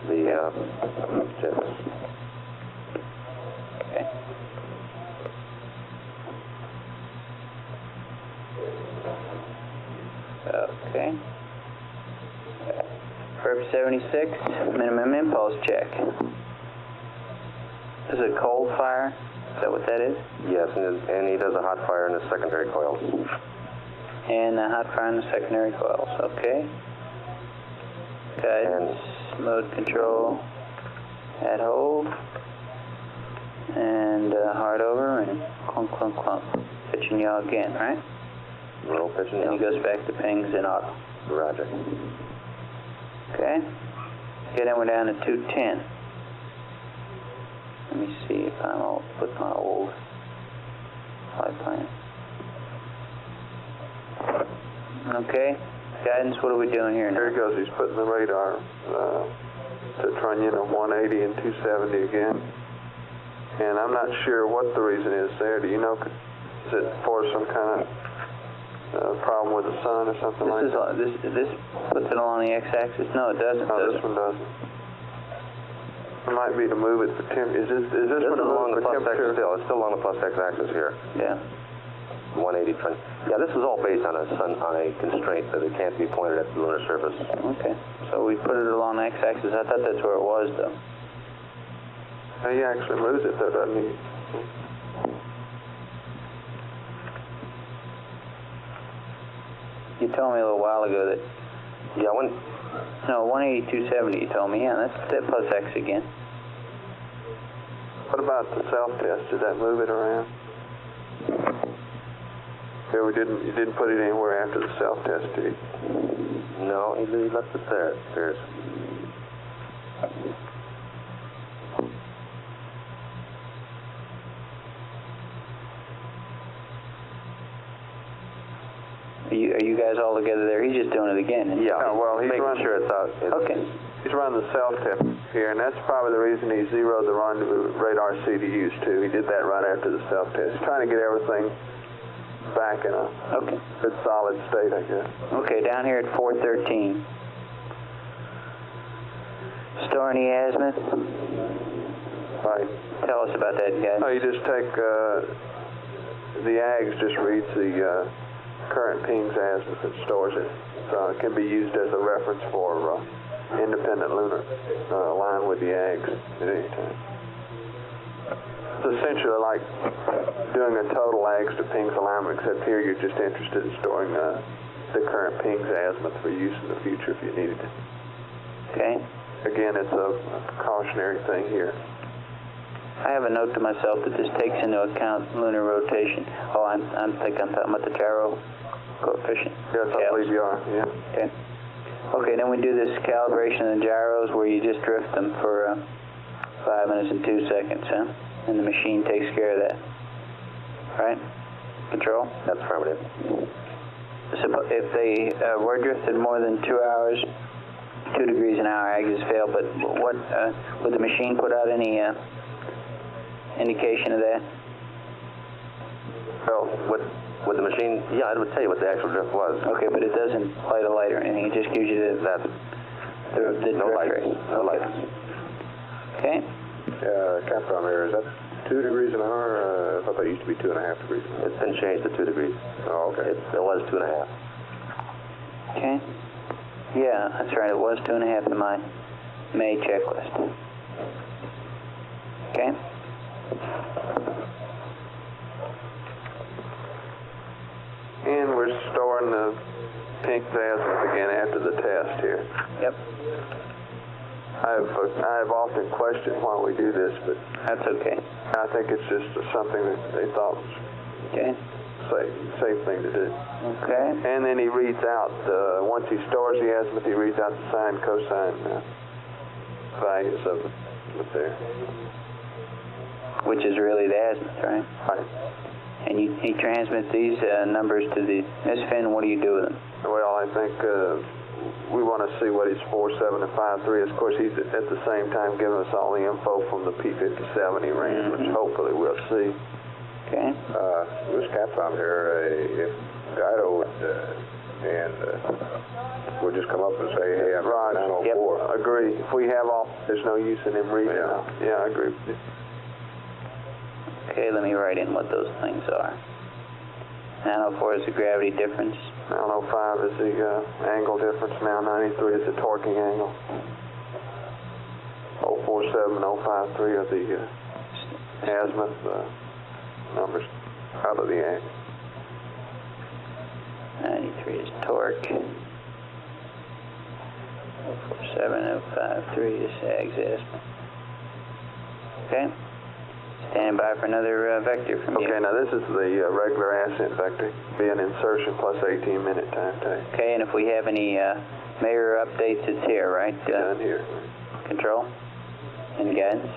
the chips. Okay. Okay. Verb 76, minimum impulse check. Is it cold fire? Is that what that is? Yes, and he does a hot fire in the secondary coils. And a hot fire in the secondary coils. Okay. Guidance, mode control, at hold, and hard over, and clunk, clunk, clunk. Pitch and yaw again, right? Roll, pitch, and Then he yaw. goes back to pings and auto. Roger. Okay. Okay, then we're down to 210. Let me see if I'm all with my old flight plan. Okay. Guidance, what are we doing here now? Here he goes, he's putting the radar to trunnion of 180 and 270 again. And I'm not sure what the reason is there. Do you know? Is it for some kind of problem with the sun or something like that? This puts it along the x-axis? No, it doesn't. No, this one doesn't. It might be to move it for is this This one is along the for plus temperature? X still. It's still along the plus x-axis here. Yeah. 180 trend. Yeah, this is all based on a constraint that it can't be pointed at the lunar surface. Okay. So we put it along the x-axis. I thought that's where it was, though. He actually moves it, though, doesn't he? You told me a little while ago that... Yeah, 182.70 you told me. Yeah, that's plus X again. What about the self-test? Did that move it around? Yeah, you didn't put it anywhere after the self-test, did you? No, he left it there. There's... Are you guys all together there? He's just doing it again. Yeah, well, he's making sure it's out. Okay. He's running the self-test here, and that's probably the reason he zeroed the rendezvous radar CDUs, too. He did that right after the self-test. He's trying to get everything back in a good solid state, I guess. Okay, down here at 413. Store any azimuth? Right. Tell us about that, guys. Oh, you just take the AGS just reads the current pings azimuth and stores it. So it can be used as a reference for independent lunar line with the AGS at any time. It's essentially like doing a total AGS to pings alignment, except here you're just interested in storing the current pings azimuth for use in the future if you needed it. Okay. Again, it's a precautionary thing here. I have a note to myself that this takes into account lunar rotation. Oh, I think I'm talking about the gyro coefficient. Yes, I believe you are, yeah. Okay. Okay, then we do this calibration of the gyros where you just drift them for 5 minutes and 2 seconds, huh? And the machine takes care of that. Right? Control? That's affirmative. If they were drifted more than 2 hours, 2 degrees an hour, AGS fail, but what would the machine put out any indication of that? Well, with the machine, yeah, it would tell you what the actual drift was. Okay, but it doesn't light a light or anything. It just gives you the no light. No light. Okay. Capcom here, is that 2 degrees an hour? I thought that used to be 2.5 degrees an hour. It's been changed to 2 degrees. Oh, okay. It was 2.5. Okay. Yeah, that's right. It was 2.5 in my May checklist. Okay. And we're storing the pink azimuth again after the test here. Yep. I've often questioned why we do this, but that's okay. I think it's just something that they thought was safe thing to do. Okay. And then he reads out, once he stores the azimuth, he reads out the sine, cosine values of it there. Which is really the azimuth, right? Right. And he transmits these numbers to the SFIN. What do you do with them? Well, I think we want to see what his 4.7 and 5.3 is. Of course, he's at the same time giving us all the info from the P57 he ran, which hopefully we'll see. Okay. This Capcom here, if Guido would, would just come up and say, hey, I'm right. 904. Yep. Agree. If we have all, there's no use in him reading out. Yeah, I agree with you. Okay, let me write in what those things are. 904 is the gravity difference. 905 is the angle difference. Now 93 is the torquing angle. 047 and 053 are the azimuth numbers out of the angle. 93 is torque. 047, 053 is AGS azimuth. Okay. Stand by for another vector from you. Okay, now this is the regular ascent vector, be an insertion plus 18-minute time take. Okay, and if we have any major updates, it's here, right? Down here. Control and guidance?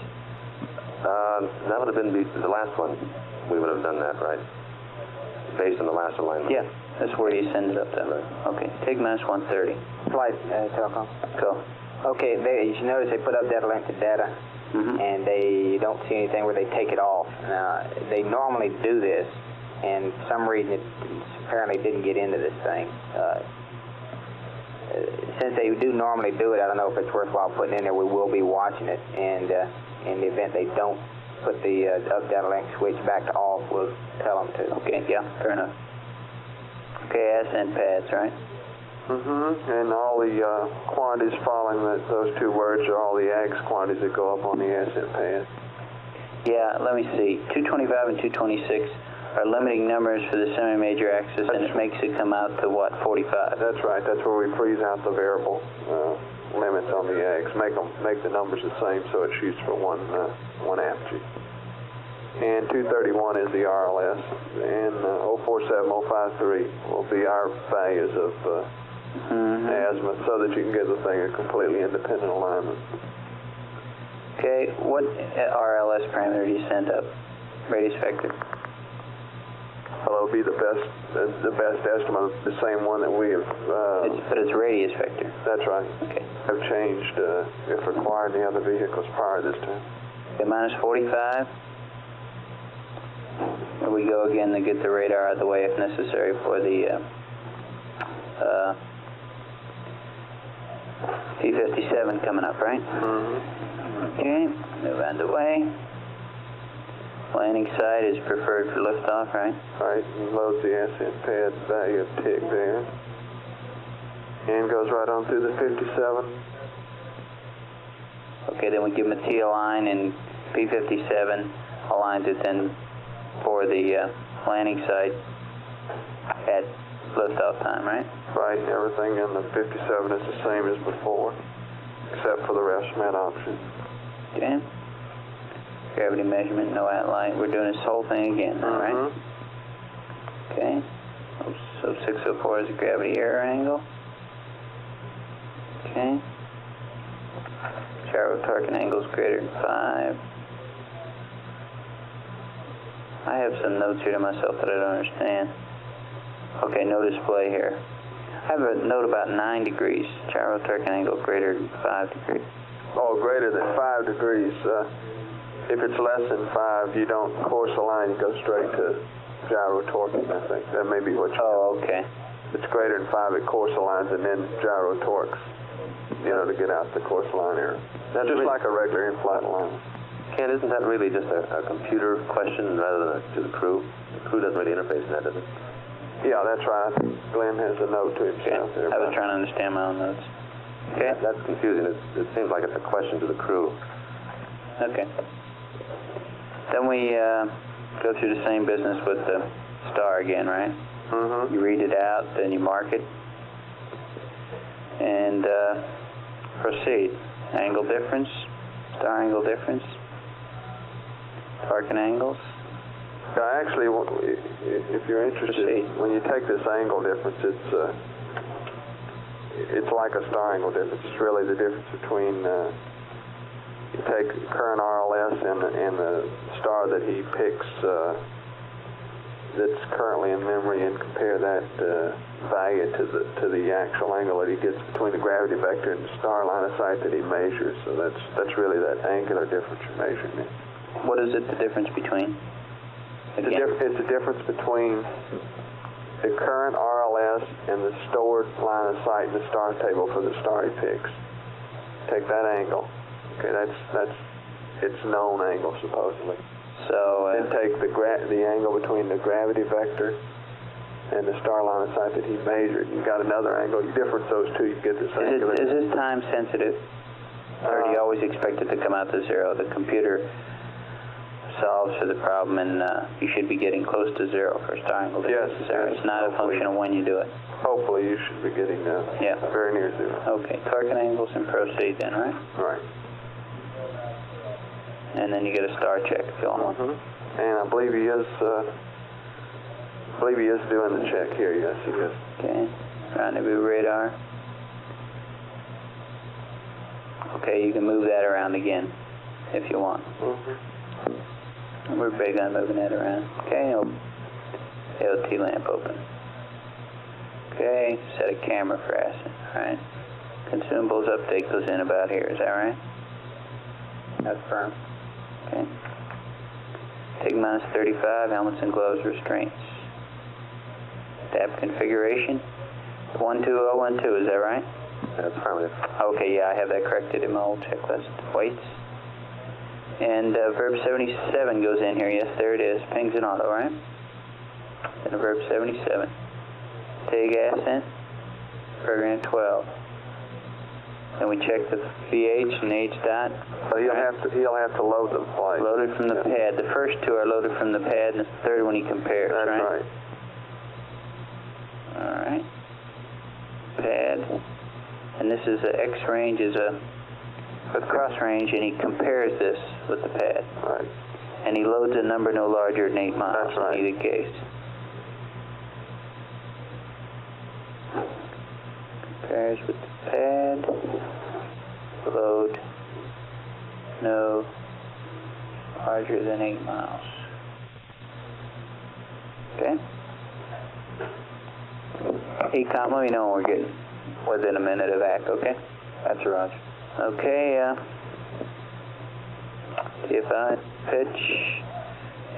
That would have been the last one. We would have done that, right? Based on the last alignment. Yeah, that's where you send it up to. Right. Okay, TIG minus 130. Flight, Telcom. Go. Okay, you should notice they put up data link to data. And they don't see anything where they take it off. Now, they normally do this and for some reason it apparently didn't get into this thing. Since they do normally do it, I don't know if it's worthwhile putting in there. We will be watching it, and in the event they don't put the up-down link switch back to off, we'll tell them to. Okay, yeah, fair enough. Okay, ascent pads, right? And all the quantities following those two words are all the AGS quantities that go up on the ascent pad. Yeah, let me see. 225 and 226 are limiting numbers for the semi-major axis, and it makes it come out to what, 45? That's right. That's where we freeze out the variable limits on the AGS. Make the numbers the same so it shoots for one apogee. And 231 is the RLS, and 047, 053 will be our values of azimuth, so that you can get the thing a completely independent alignment. Okay, what RLS parameter do you send up? Radius vector? Well, it'll be the best estimate, the same one that we have. But it's radius vector. That's right. Okay. Have changed, if required, in the other vehicles prior this time. Okay, minus 45. Here we go again to get the radar out of the way if necessary for the P-57 coming up, right? Okay, move out of the way. Landing site is preferred for liftoff, right? Right, and loads the ascent pad value of TIG there. And goes right on through the 57. Okay, then we give them a T line, and P-57 aligns it then for the landing site at liftoff time, right? Right, everything in the 57 is the same as before, except for the REFSMAT option. Okay. Gravity measurement, no outline. We're doing this whole thing again, all right? Okay. So 604 is the gravity error angle. Okay. Gyro torque angle is greater than 5. I have some notes here to myself that I don't understand. Okay, no display here. I have a note about 9 degrees. Gyro torque angle greater than 5 degrees. Oh, greater than 5 degrees. If it's less than 5, you don't course align, you go straight to gyro torquing, I think. That may be what you Oh, okay. If it's greater than 5, it course aligns and then gyro torques, to get out the course line error. That's just like a regular in-flight alignment. Ken, isn't that really just a computer question rather than to the crew? The crew doesn't really interface in that, does it? Yeah, that's right. Glenn has a note to himself there. I was trying to understand my own notes. Okay. That's confusing. It seems like it's a question to the crew. Okay. Then we go through the same business with the star again, right? You read it out, then you mark it, and proceed. Angle difference, star angle difference, torque and angles. Actually, if you're interested, when you take this angle difference, it's like a star angle difference. It's really the difference between you take current RLS and the star that he picks that's currently in memory, and compare that value to the actual angle that he gets between the gravity vector and the star line of sight that he measures. So that's really that angular difference you're measuring. What is it, the difference between? It's the difference between the current RLS and the stored line of sight in the star table for the star he picks. Take that angle. Okay, that's its known angle supposedly. So then take the angle between the gravity vector and the star line of sight that he measured. You got another angle. You difference those two, you get this angle. Is this time sensitive, or do you always expect it to come out to 0? The computer solves for the problem, and you should be getting close to 0 for star angle difference. Yes. It's not a function of when you do it. Hopefully you should be getting very near 0. Okay, torque and angles and proceed then, right? Right. And then you get a star check if you want. And I believe he is doing the check here. Yes, he is. Okay. Rendezvous radar. Okay, you can move that around again if you want. We're big on moving that around. Okay, LT lamp open. Okay, set a camera for ascent. All right. Consumables update goes in about here. Is that right? That's firm. Okay. TIG minus 35, helmets and gloves, restraints. Tap configuration. 12012, is that right? That's affirmative. Okay, yeah, I have that corrected in my old checklist. Weights. And verb 77 goes in here. Yes, there it is. Pings and auto, right? And verb 77. TIG ascent. Program 12. Then we check the VH and H dot. So he'll have to load the flight. Loaded from the pad. The first two are loaded from the pad, and the third one he compares, That's right? right. All right. Pad. And this is a X range is a cross range, and he compares this with the pad. Right. And he loads a number no larger than 8 miles That's right. in either case. Compares with the pad. Load no larger than 8 miles. Okay. ECOM, let me know when we're getting within a minute of ACK, okay? That's Roger. Okay, TFI, pitch,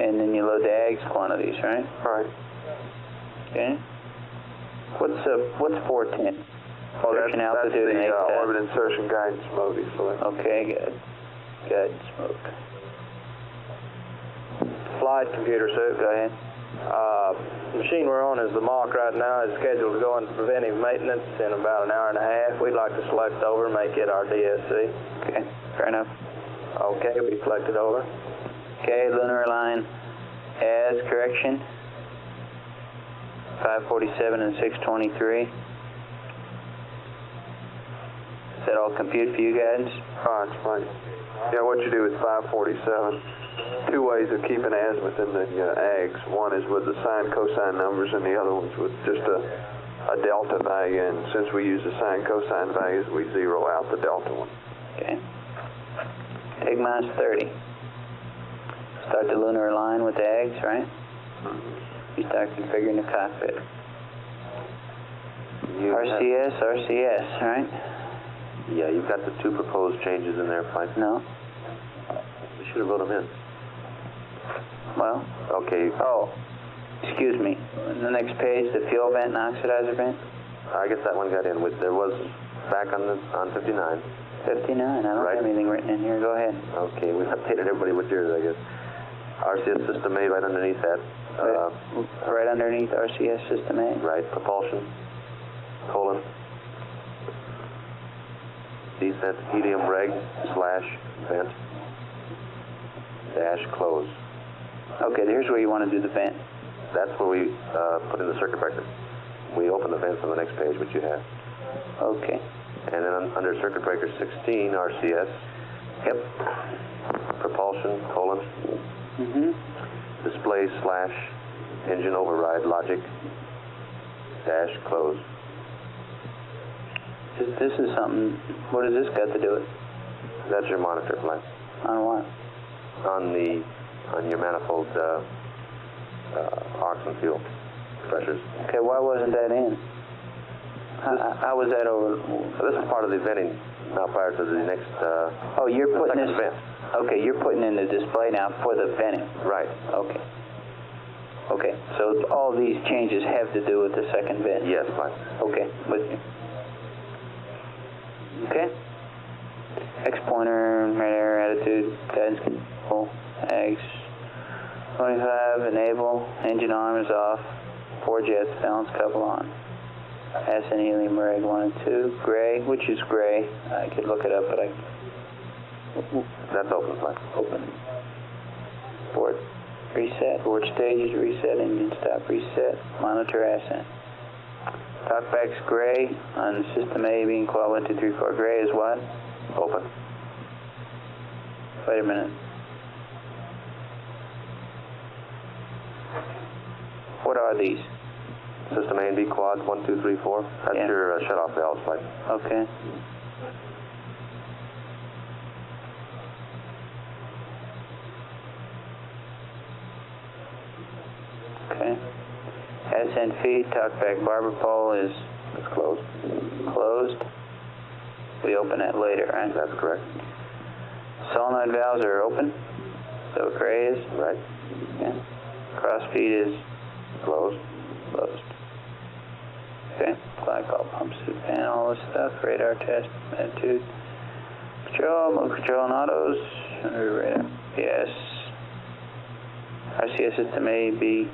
and then you load the AGS quantities, right? Right. Okay. What's 410? Well, that's altitude and the ATAC. orbit insertion guidance mode he's selected. Okay, good. Guidance mode. Flight computer suit. Go ahead. The machine we're on is the Mach right now. It's scheduled to go into preventive maintenance in about an hour and a half. We'd like to select over and make it our DSC. Okay, fair enough. Okay, we selected over. Okay, lunar line as correction. 547 and 623. Is that all compute for you guys? Oh, that's fine. Yeah, what you do with 547, two ways of keeping azimuth in the AGS. One is with the sine cosine numbers, and the other one's with just a delta value. And since we use the sine cosine values, we zero out the delta one. Okay. TIG minus 30. Start the lunar line with the AGS, right? You start configuring the cockpit. RCS, right? Yeah, you've got the 2 proposed changes in there, Mike. No. We should have wrote them in. Well, Okay. oh, excuse me. The next page, the fuel vent and oxidizer vent. I guess that one got in. There was back on 59. 59. I don't Right. have anything written in here. Go ahead. Okay, we updated everybody with yours, I guess. RCS system A right underneath that. Right underneath RCS system A. Right, propulsion, colon, descent, helium reg, / vent, dash, close. Okay, here's where you want to do the vent. That's where we put in the circuit breaker. We open the vents on the next page, which you have. Okay. And then under circuit breaker 16, RCS, Yep. propulsion, colon, display / engine override logic, dash, close. This is something, what has this got to do with? That's your monitor flight. On what? On your manifold oxygen fuel pressures. Okay, why wasn't that in? How was that over? This is part of the venting now prior to the next Oh, you're putting second this, vent. okay, you're putting in the display now for the venting. Right. Okay. Okay, so all these changes have to do with the second vent? Yes, fine. Okay, with you. Okay. X pointer, radar, attitude, guidance control, AGS. 25, enable, engine arm is off, 4 jets, balance couple on. Ascent helium reg 1 and 2, gray, which is gray. I could look it up, but That's open, fine. Open. Board reset, board stages reset, engine stop reset, monitor ascent. Talkback's gray on system A being quad 1, 2, 3, 4. Gray is what? Open. Wait a minute. What are these? System A and B quads, 1, 2, 3, 4. That's Yeah. your shut-off valves, flight. Okay. Okay. Ascent feed, talkback barber pole is closed. Closed. We open that later, right? That's correct. Solenoid valves are open. So gray is right. Okay. Cross feed is closed. Closed. Okay, glycol pumps to pan, all this stuff, radar test, attitude, control, mode control and autos, radar, yes. RCS system A, B,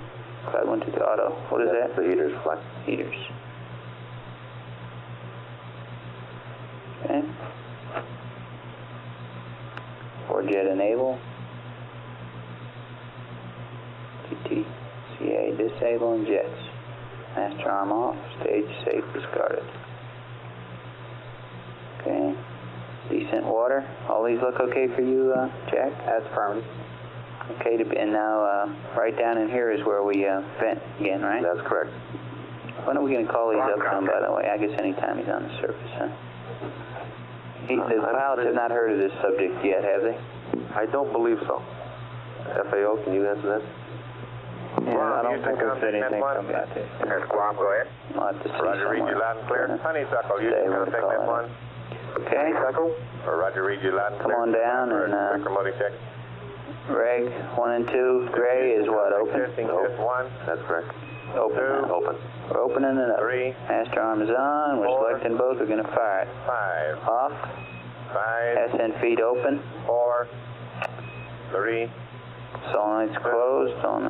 cloud 1, 2, auto. What is that? The heaters, flight. Heaters. Okay. Or jet enable. TTCA disable and jets. Master arm off. Stage safe discarded. Okay. Decent water. All these look okay for you, Jack? That's affirmative. Okay, and now right down in here is where we vent again, right? That's correct. When are we going to call these up from, by the way? I guess anytime he's on the surface, huh? The pilots have not heard of this subject yet, have they? I don't believe so. FAO, can you answer that? Yeah, I don't think we've said anything from that. That's Guam, go ahead. I'll have to see Roger, read you loud and clear. Honeysuckle, you can contact that one. Okay. Honeysuckle, or Roger, read you loud and clear. Come on down and, quick remoting check. Reg 1 and 2, gray is what, open? Testing, test 1. That's correct. Open. Open. We're opening it up. 3. Master arm is on, we're selecting both, we're going to fire it. 5. Off. 5. SN feed open. 4. 3. Solenoid's closed, shut 1.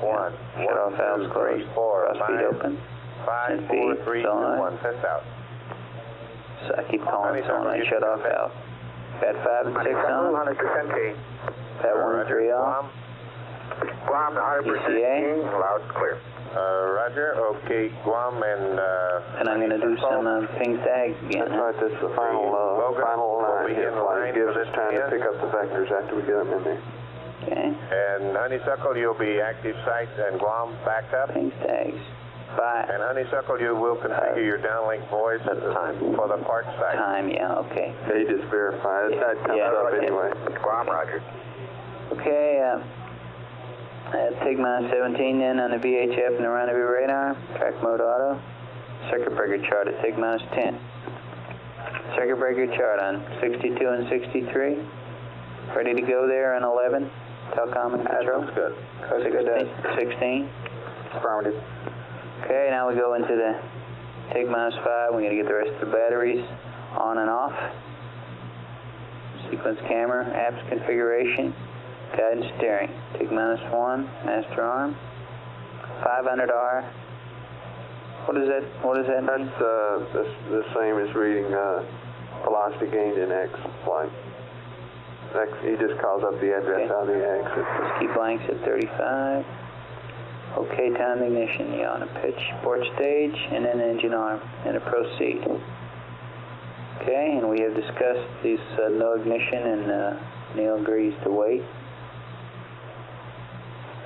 off valves 2, 3, closed. 4, Cross feed 5. open. 5, SN 4, feed, 3, 2, solenoid. 1. Test out. So I keep calling solenoid, shut off valve. Pad 5 and 6 on. 100% key. Pad 1 and 3 off. Guam, 100% ECA. key. Loud and clear. Roger, okay, Guam and I'm going to do some ping tags again. That's right, that's the final line. It gives us time to pick up the vectors after we get them in there. Okay. And Honeysuckle, you'll be active site, and Guam backed up. Ping tags. 5. And Honeysuckle, you will configure your downlink voice at the time for the park site. Time, yeah, okay. They just verify it. That comes up anyway. Guam, Roger. Okay, TIG-17 then on the VHF and the rendezvous radar. Track mode auto. Circuit breaker chart at TIG-10. Circuit breaker chart on 62 and 63. Ready to go there on 11. Telcom and control. That's good. 16. Affirmative. Okay, now we go into the TIG-5. We're going to get the rest of the batteries on and off. Sequence camera, apps configuration, guidance steering. TIG-1, master arm, 500R. What is that? What does that mean? That's the same as reading velocity gained in X flight. He just calls up the address on the X. Let's keep blanks at 35. Okay, time ignition, Yana pitch, port stage, and then engine arm, and a proceed. Okay, and we have discussed these no ignition, and Neil agrees to wait.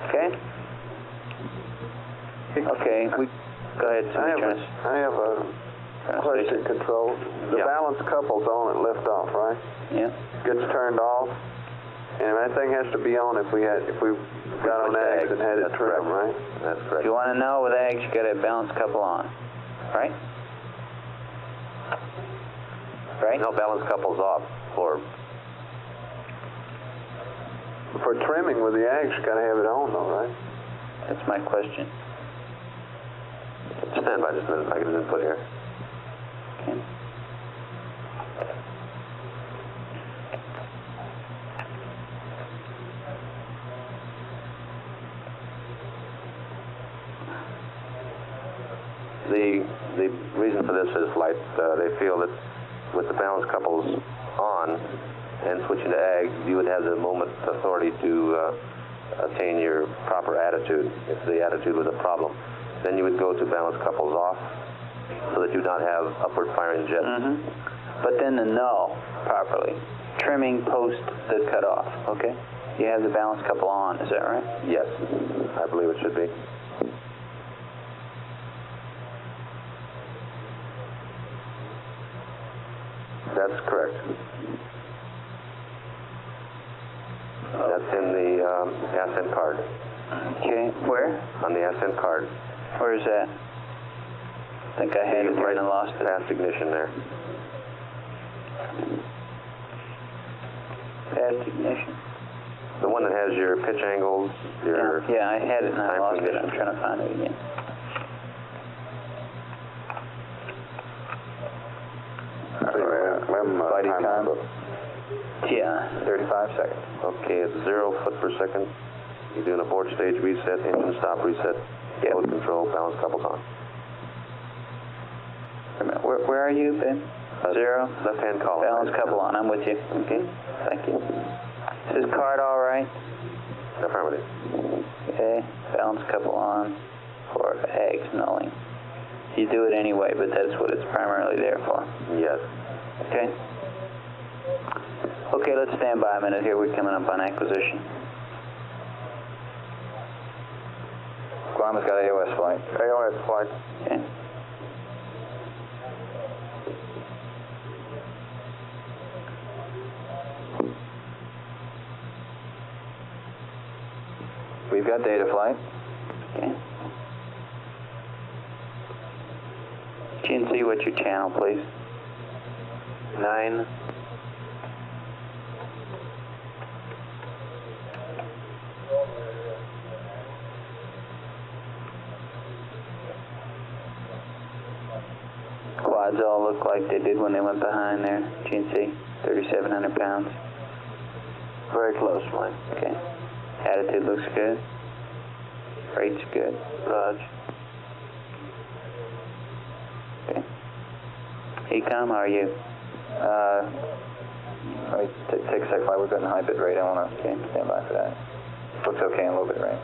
Okay? Okay, we go ahead. I have a question, Control. The balance couple's on at liftoff, right? Yeah. Gets turned off, and that thing has to be on if we got on AGS and had it trimmed, right? That's correct. If you want to know with AGS, you got to balance couple on, right? Right? No, balance couples off for trimming with the AGS, you got to have it on, though, right? That's my question. Stand by just a minute. I get an input here. Okay. The reason for this is flight, they feel that with the balance couples on and switching to AGS, you would have the moment authority to attain your proper attitude if the attitude was a problem. Then you would go to balance couples off so that you do not have upward firing jets. But then the null properly. Trimming post the cutoff, okay? You have the balance couple on, is that right? Yes, I believe it should be. That's correct. That's in the ascent card. Okay, where? On the ascent card. Where is that? I think I had it right and lost it. Fast ignition there. Fast ignition. The one that has your pitch angles, your... Yeah, I had it and I time lost it. ignition. I'm trying to find it again. Flight econ. Yeah. 35 seconds. Okay, it's 0 foot per second. You're doing a board stage reset, engine stop reset, mode control, balance couples on. Wait a minute. Where are you, Ben? 0. Left-hand column. Balance couple on. I'm with you. Okay. Thank you. Is this card all right? Affirmative. Okay. Balance couple on for ag nulling. You do it anyway, but that's what it's primarily there for. Yes. Okay. Okay, let's stand by a minute here. We're coming up on acquisition. Guam has got AOS flight. AOS flight. Okay. We've got data flight. Okay. GNC, what's your channel, please? 9. Quads all look like they did when they went behind there. GNC, 3,700 pounds. Very close, Mike. Okay. Attitude looks good. Rate's good. Raj. Okay. Ecom, how are you? Let me take a sec while we're getting high bit rate. I want to stand by for that. Looks okay in low bit rate.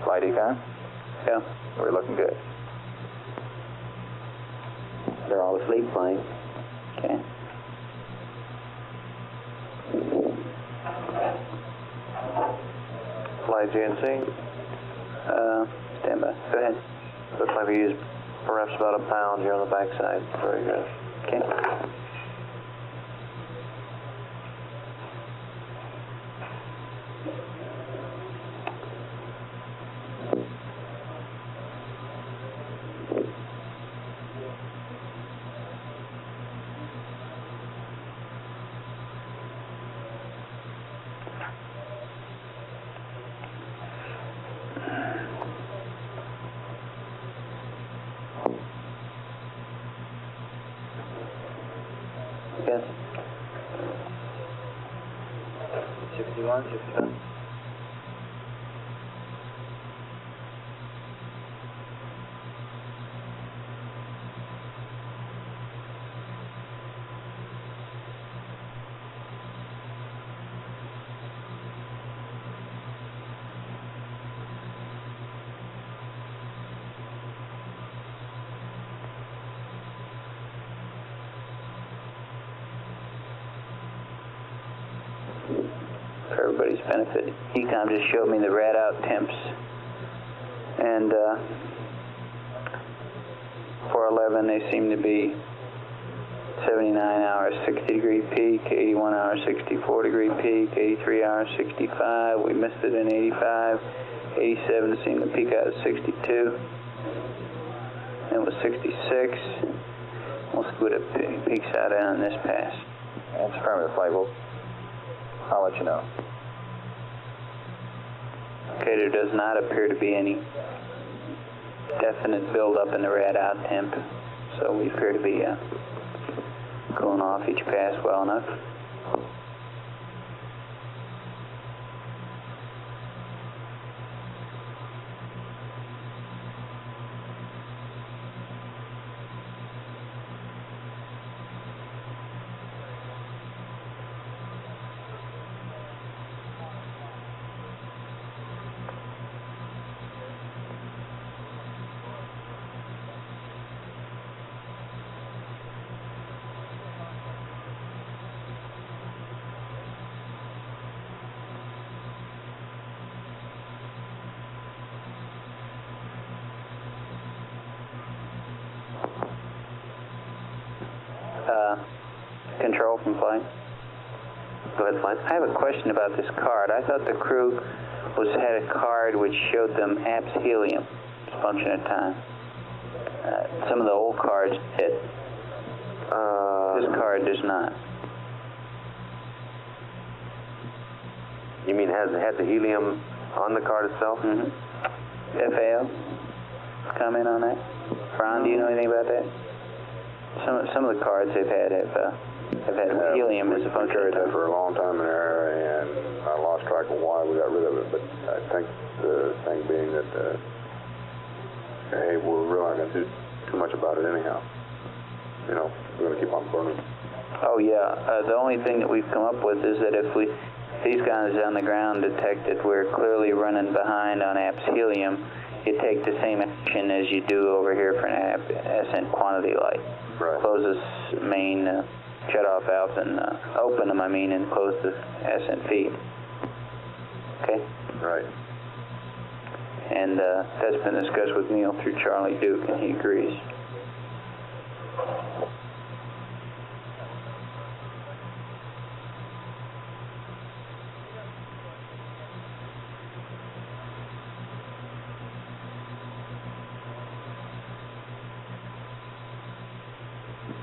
Flight econ? Yeah. We're looking good. They're all asleep flying. Okay. Fly GNC. Stand by. Go ahead. Looks like we used perhaps about a pound here on the backside. Very good. Okay. Yes. 61, 67. For everybody's benefit, Ecom just showed me the rad out temps, and for 11 they seem to be 79 hours 60 degree peak, 81 hours 64 degree peak, 83 hours 65, we missed it in 85, 87 seemed to peak out at 62, and it was 66, we'll see what it peaks out at on this pass. That's affirmative flight. I'll let you know. Okay, there does not appear to be any definite buildup in the rad out temp, so we appear to be cooling off each pass well enough. Control from flight. Go ahead, flight. I have a question about this card. I thought the crew had a card which showed them apps helium function at time. Some of the old cards did. This card does not. You mean had the helium on the card itself? Mm-hmm. FAO? Comment on that? Ron, do you know anything about that? Some of the cards they've had have had helium as a function. We carried that for a long time in there, and I lost track of why we got rid of it. But I think the thing being that, hey, we're really not going to do too much about it anyhow. You know, we're going to keep on burning. Oh yeah. The only thing that we've come up with is that if these guys on the ground detect that we're clearly running behind on apps helium, you take the same action as you do over here for an ascent quantity light. Right. Close this main shut-off valves and open them, and close the ascent feed. Okay? Right. And that's been discussed with Neil through Charlie Duke, and he agrees.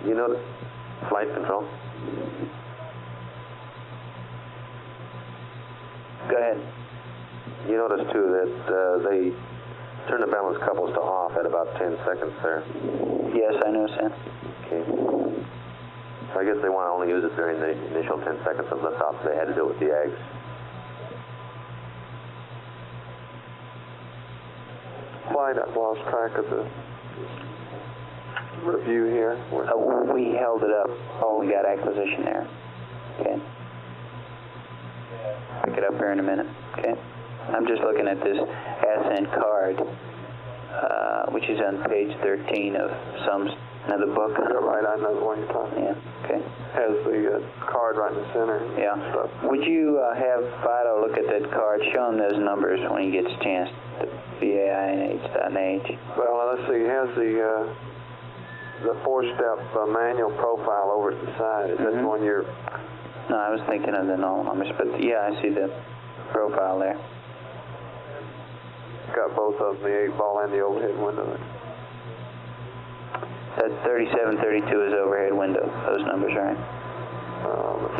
You know, flight control. Go ahead. You notice too that they turn the balance couples to off at about 10 seconds there. Yes, I noticed that. Okay. So I guess they want to only use it during the initial 10 seconds of liftoff. They had to do it with the AGS. Flight, I've lost track of the review here. We held it up. We got acquisition there. Okay. Pick it up here in a minute. Okay. I'm just looking at this ascent card, which is on page 13 of another book. Right, I know the one you're talking about. Yeah. Okay. Has the card right in the center. Yeah. Would you have Fido look at that card? Show him those numbers when he gets a chance. The VAI and H.H. Well, let's see. He has the four-step manual profile over at the side. Is that the one you're... No, I was thinking of the normal numbers, but yeah, I see the profile there. Got both of them, the 8-ball and the overhead window. That 3732 is overhead window, those numbers, right?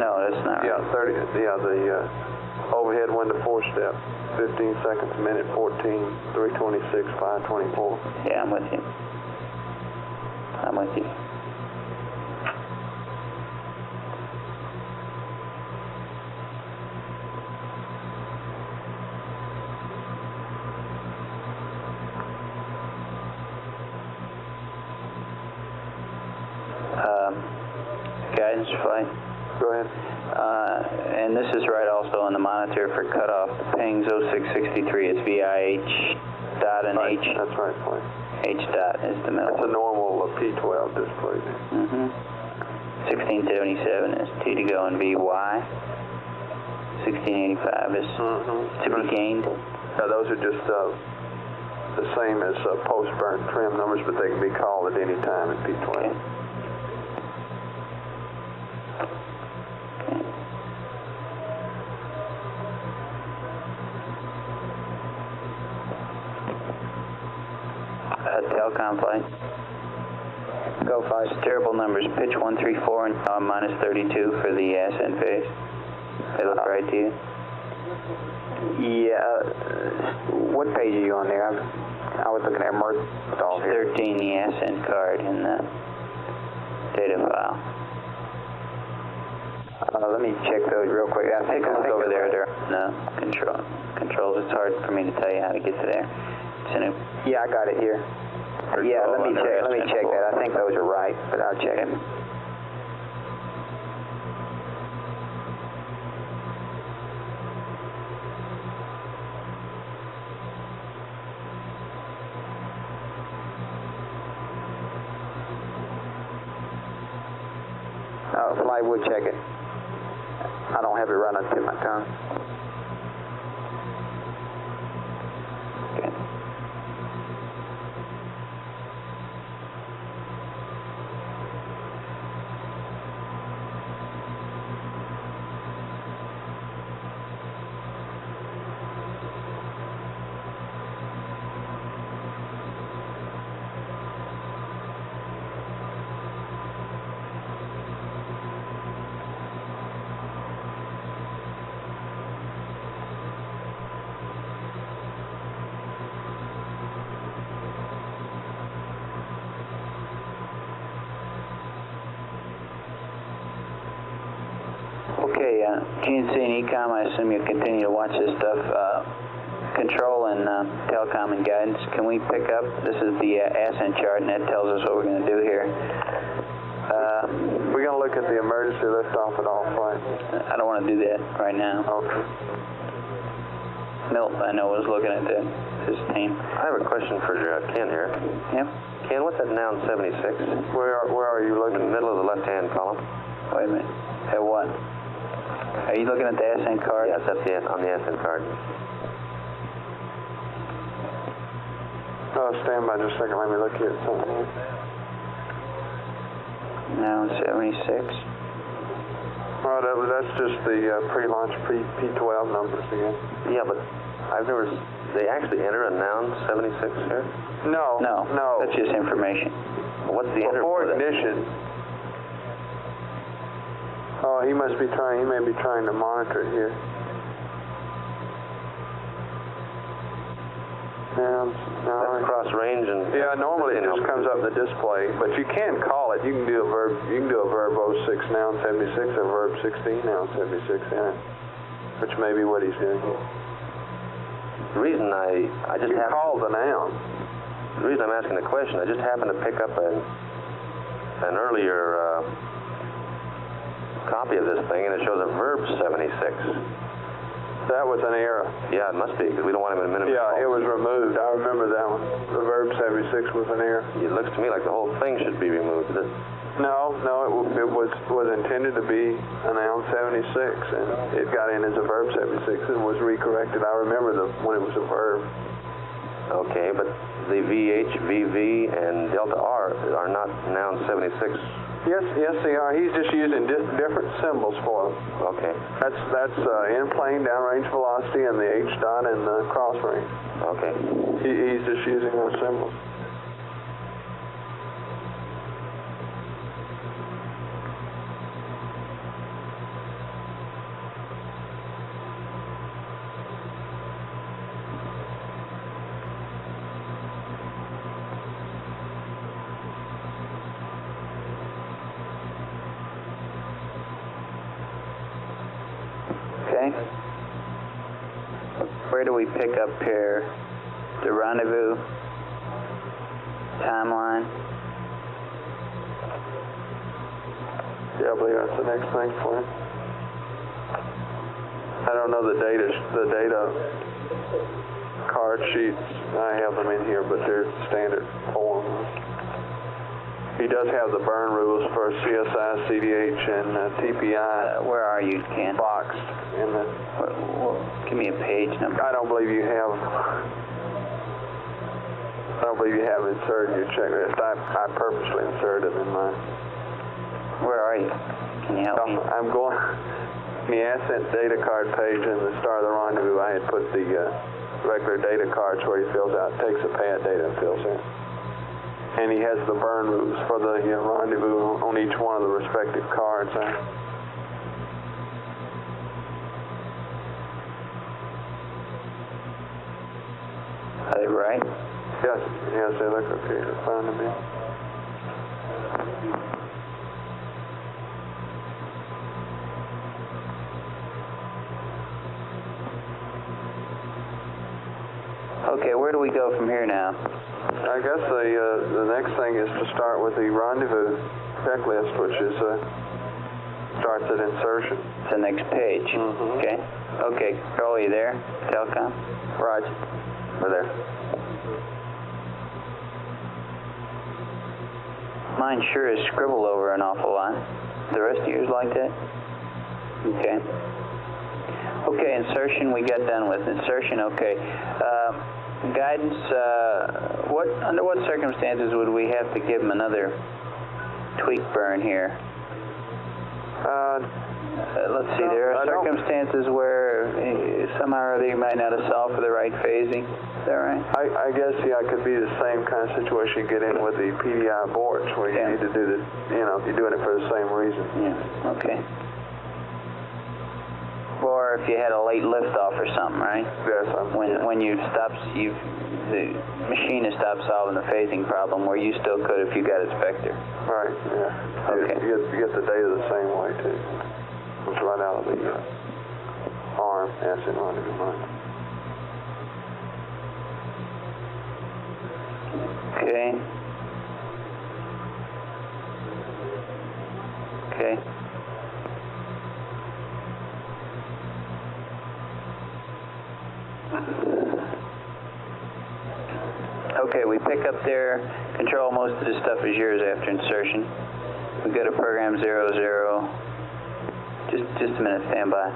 No, that's not right. Yeah, the overhead window 4-step, 15 seconds a minute, 14, 326, 524. Yeah, I'm with you. Guidance flight. Go ahead. And this is right also on the monitor for cutoff. The ping's 0663. It's VIH dot and right. H. That's right, flight. H dot is the middle. That's a normal P12 display. 1677 is T to go and VY. 1685 is to be gained. Yeah, those are just the same as post-burn trim numbers, but they can be called at any time in P12. Okay. Telcom flight. Go flight. Terrible numbers. Pitch 134 and minus 32 for the ascent phase. They look right to you? Yeah. What page are you on there? I was looking at Merck. 13, the ascent card in the data file. Let me check those real quick. I think over there. No, controls. It's hard for me to tell you how to get to there. Yeah, I got it here. Yeah, let me check that. I think those are right, but I'll check them. Flight would check it. I don't have it right on the tip of my tongue. Okay, GNC and ECOM, I assume you'll continue to watch this stuff. Control and telecom and guidance, can we pick up? This is the ascent chart, and that tells us what we're going to do here. We're going to look at the emergency liftoff and off flight. I don't want to do that right now. Okay. Milt, I know, was looking at that, his team. I have a question for Ken here. Yep. Ken, what's that noun 76? Where are you looking? In the middle of the left-hand column. Wait a minute. At what? Are you looking at the ascent card? Yes, that's on the ascent card. Oh, stand by just a second. Let me look at something. Noun 76. Oh, that's just the pre-launch P12 numbers again. Yeah, but they actually enter a noun 76 here? No. That's just information. Well, what's the enter before for that? ignition. Oh, he may be trying to monitor it here. That's cross range and... Yeah, normally it just comes up in the display, but you can call it. You can do a verb 06 noun 76 or verb 16 noun 76 in it, which may be what he's doing here. The reason I just call the noun. The reason I'm asking the question, I just happened to pick up an earlier copy of this thing, and it shows a verb 76. That was an error. Yeah, it must be, because we don't want him in a minute. Yeah, it was removed. I remember that one. The verb 76 was an error. It looks to me like the whole thing should be removed. No, it was intended to be a noun 76, and it got in as a verb 76 and was recorrected. I remember when it was a verb. Okay, but the VH, VV, and delta R are not noun 76. Yes, they are. He's just using different symbols for them. Okay. That's in-plane downrange velocity and the H dot and the cross range. Okay. He's just using those symbols. Okay. Where do we pick up here? The rendezvous timeline. Yeah, I believe that's the next thing for him. I don't know the data card sheets. I have them in here, but they're standard form. He does have the burn rules for CSI, CDH, and TPI. Where are you, Ken? Boxed in the. Give me a page number. I don't believe you have inserted your checklist. I purposely inserted them in mine. Where are you? Can you help me? I'm going. The ascent data card page in the Start of the Rendezvous, I had put the regular data cards where he fills out, takes the pad data and fills in. And he has the burn rules for the rendezvous on each one of the respective cards. Are they right? Yes, they look okay. They're fine to me. Okay, where do we go from here now? I guess the next thing is to start with the rendezvous checklist, which is starts at insertion. It's the next page. Mm-hmm. Okay. Okay, Carl, you there? Telecom? Right. We're there. Mine sure is scribbled over an awful lot. The rest of yours like that? Okay. Okay, insertion we got done with. Insertion, okay. Guidance, under what circumstances would we have to give him another tweak burn here? Let's see, there are circumstances where somehow or other you might not have solved for the right phasing. Is that right? I guess, yeah, it could be the same kind of situation you get in with the PDI boards where you need to do the, you're doing it for the same reason. Yeah, okay. Or if you had a late liftoff or something, right? Yes. When the machine has stopped solving the phasing problem, where you still could if you got its vector. Right. Yeah. Okay. You get the data the same way too. cables right out of the arm, ascent rendezvous line. Okay. Okay. Okay, we pick up there. Control, most of the stuff is yours after insertion. We go to program 00. Just a minute, stand by.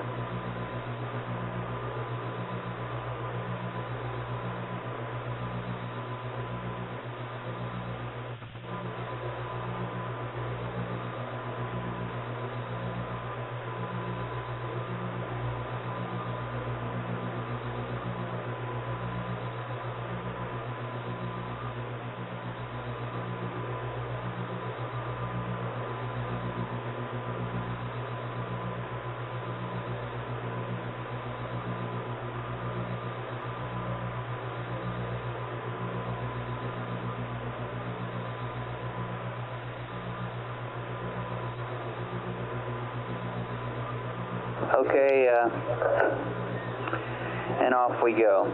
Okay, and off we go.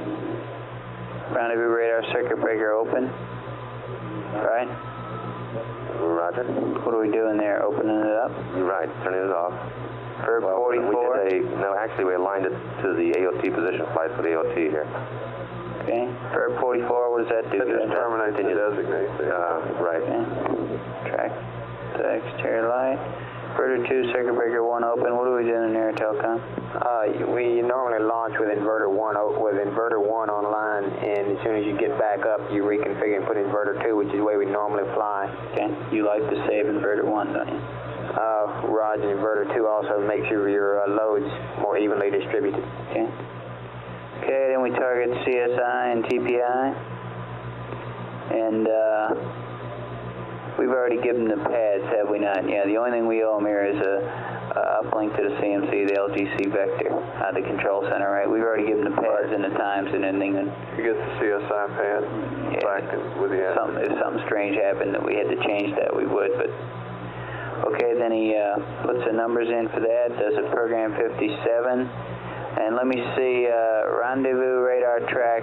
Rendezvous radar circuit breaker open. Right? Roger. What are we doing there? Opening it up? You're right, turning it off. Verb 44? No, actually we aligned it to the AOT position flight for the AOT here. Okay. Verb 44, what does that do? That just terminates the designate. Right. Okay. Track the exterior light. Inverter 2, circuit breaker 1 open. What are we doing in there, Telcom? We normally launch with inverter 1 online, and as soon as you get back up, you reconfigure and put inverter 2, which is the way we normally fly. Okay. You like to save inverter 1, don't you? Roger, inverter 2 also makes your loads more evenly distributed. Okay. Okay, then we target CSI and TPI. And we've already given them the pads, have we not? Yeah, the only thing we owe them here is a uplink to the CMC, the LGC vector, the control center, right? We've already given the pads and the times and everything. And you get the CSI pad back with the if something strange happened that we had to change that, we would, but okay, then he puts the numbers in for that, does a program 57, and let me see, rendezvous radar track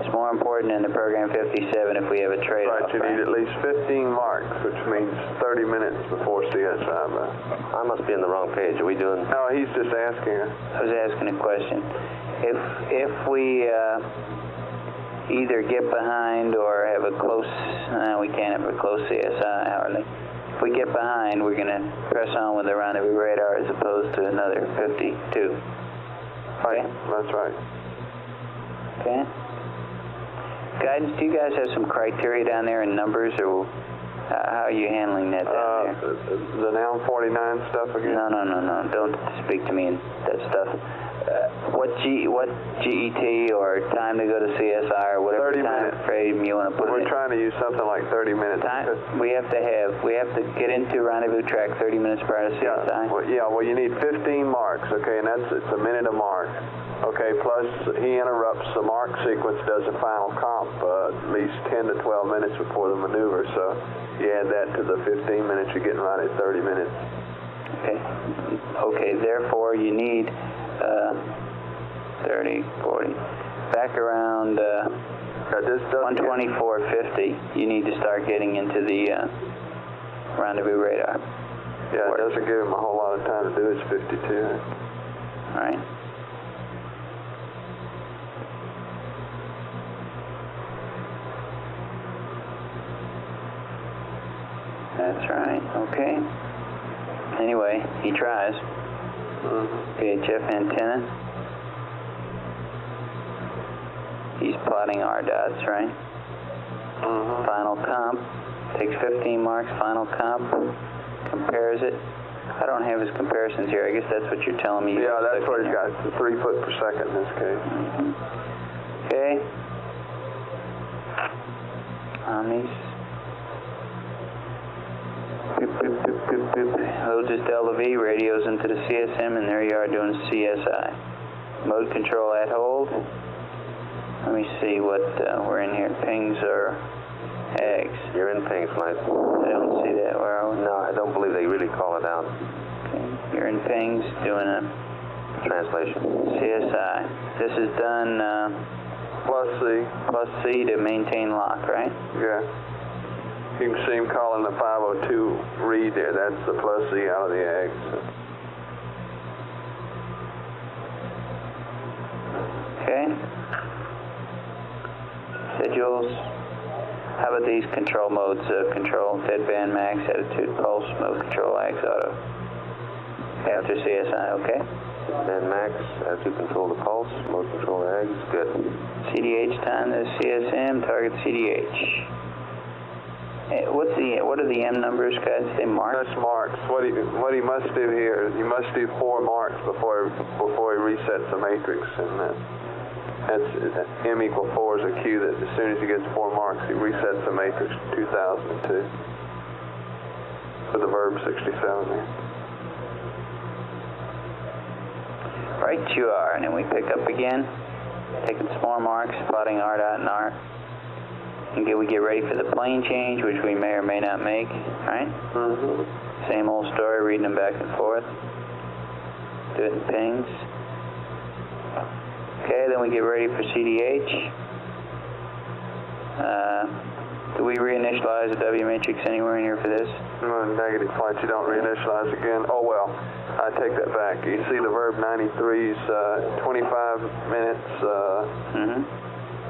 is more important than the program 57 if we have a trade-off. Right, you need at least 15 marks, which means 30 minutes before CSI. I must be on the wrong page. Are we doing? No, he's just asking. I was asking a question. If we either get behind or have a close, we can't have a close CSI, hardly. If we get behind, we're going to press on with the rendezvous radar as opposed to another 52. Right, that's right. Okay. Guidance, do you guys have some criteria down there in numbers, or how are you handling that down there? The NAM 49 stuff again? No. Don't speak to me in that stuff. What GET or time to go to CSI or whatever 30 time minutes. frame you want to put in? We're trying to use something like 30 minutes. We have to get into rendezvous track 30 minutes prior to CSI? Well, you need 15 marks, okay, and it's a minute a mark. Okay, plus he interrupts the mark sequence, does a final comp at least 10 to 12 minutes before the maneuver, so you add that to the 15 minutes, you're getting right at 30 minutes. Okay, therefore you need 30, 40, back around 124.50, you need to start getting into the rendezvous radar. Yeah, it doesn't give him a whole lot of time to do it, it's 52. All right. That's right, okay. Anyway, he tries. VHF antenna. He's plotting R dots, right? Final comp. Takes 15 marks, final comp. Compares it. I don't have his comparisons here. I guess that's what you're telling me. Yeah, that's what he's got. It's 3 foot per second in this case. Okay. Omnis. He'll just LV, radios into the CSM, and there you are doing CSI. Mode control at hold. Let me see what we're in here. Pings or hags? You're in pings, Mike. I don't see that. Where are we? No, I don't believe they really call it out. Okay. You're in pings doing a translation. CSI. This is done Plus C. plus C to maintain lock, right? Yeah. You can see him calling the 502 read there. That's the plus C out of the eggs. Okay. Schedules. How about these control modes? Control, deadband, max, attitude, pulse, mode control, X, auto. After CSI, okay. And max, attitude control the pulse, mode control the eggs, good. CDH time to CSM, target CDH. What are the M numbers, guys? They mark? That's marks. What he must do here is he must do 4 marks before he resets the matrix, and that's M equal 4 is a cue that as soon as he gets 4 marks, he resets the matrix to 2002 for the verb 67 there. Right, you are, and then we pick up again, taking some more marks, plotting R dot and R. And we get ready for the plane change, which we may or may not make, right? Mm-hmm. Same old story, reading them back and forth. Do it in pings. Okay, then we get ready for CDH. Do we reinitialize the W matrix anywhere in here for this? No, negative flights, you don't reinitialize again. Oh, well, I take that back. You see the verb 93's 25 minutes,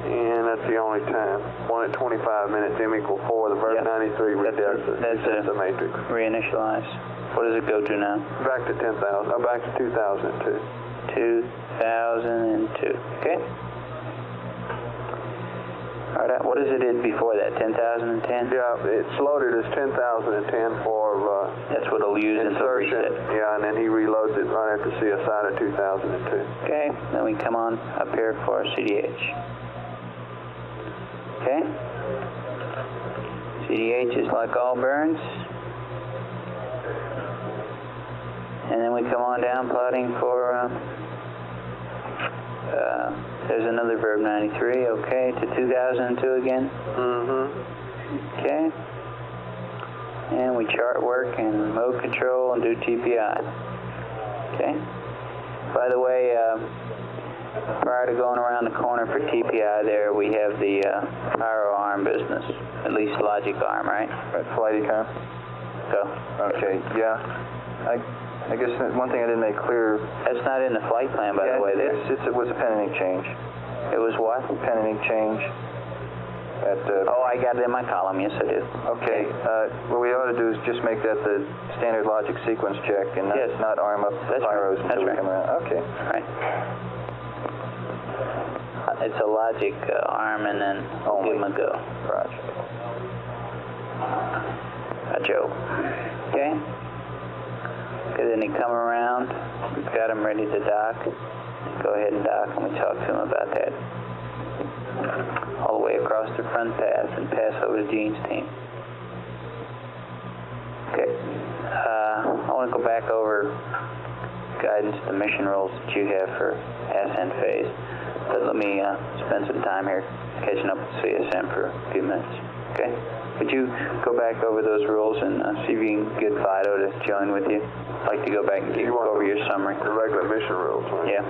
and that's the only time. 1 at 25 minutes, M equal 4, the verb 93 resets the matrix. Reinitialize. What does it go to now? Back to 10,000, back to 2002. 2002, okay. All right, what is it before that, 10,010? Yeah, it's loaded as 10,010 for that's what it'll use insertion. Yeah, and then he reloads it right after CSI to 2002. Okay, then we come on up here for CDH. Okay. CDH is like all burns. And then we come on down plotting for there's another verb 93, okay, to 2002 again. Okay. And we chart work and mode control and do TPI. Okay. By the way, prior to going around the corner for TPI there, we have the pyro arm business, at least logic arm, right? Right, flight econ. Go. Okay, yeah. I guess one thing I didn't make clear. That's not in the flight plan, by the way. There. It was a pen and ink change. It was what? Pen and ink change. Oh, I got it in my column. Yes, I do. Okay. What we ought to do is just make that the standard logic sequence check and not arm up pyros until we come around. Okay. All right. It's a logic arm, and then we'll give them a go. Roger. A joke. Okay. Okay, then they come around. We've got them ready to dock. Go ahead and dock, and we talk to them about that. All the way across the front path and pass over to Gene's team. Okay. I want to go back over guidance, the mission rules that you have for ascent phase. But let me spend some time here catching up with CSM for a few minutes. Okay? Could you go back over those rules and see if you can get Fido to join with you? I'd like to go back and go over your summary. The regular mission rules, right? Yeah.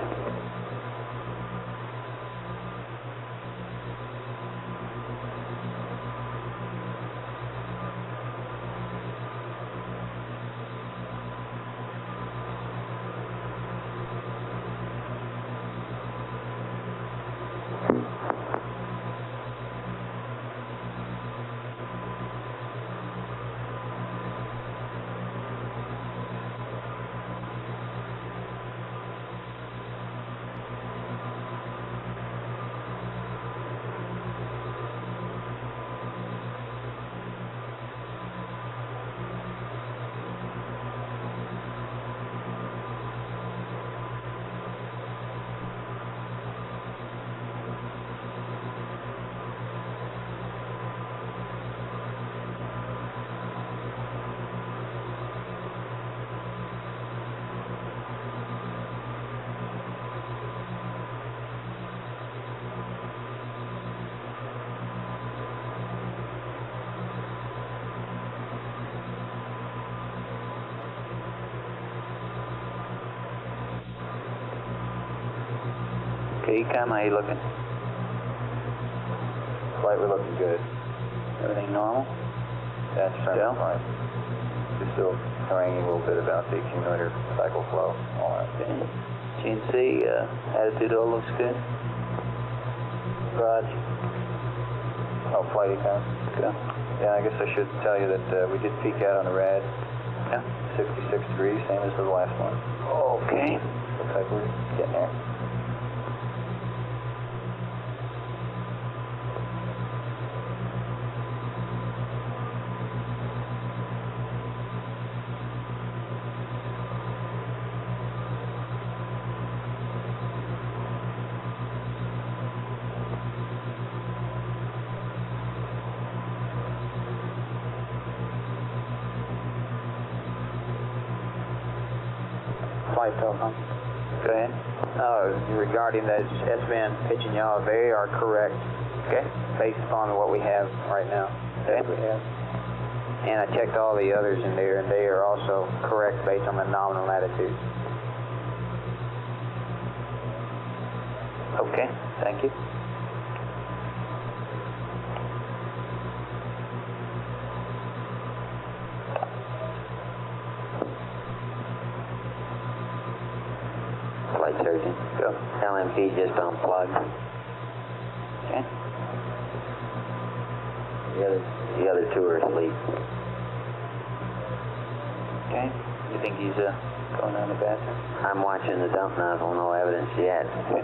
Ecom, how you looking? Flight, we're looking good. Everything normal? That's Still? fine. Just still haranguing a little bit about the accumulator cycle flow, all that. Okay. GNC, attitude all looks good? Raj? Oh, flight econ? Go. Yeah, I guess I should tell you that we did peak out on the rad. Yeah. 66 degrees, same as the last one. Okay. Looks like we're getting there. Flight Telecom. Go ahead. Regarding those S-band pitching, y'all they are correct. Okay. Based upon what we have right now. Okay. We have. And I checked all the others in there, and they are also correct based on the nominal latitude. Okay, thank you. Flight surgeon. Go. LMP just unplugged. Okay. The other two are asleep. Okay. You think he's going down the bathroom? I'm watching the dump nozzle, no evidence yet. Okay.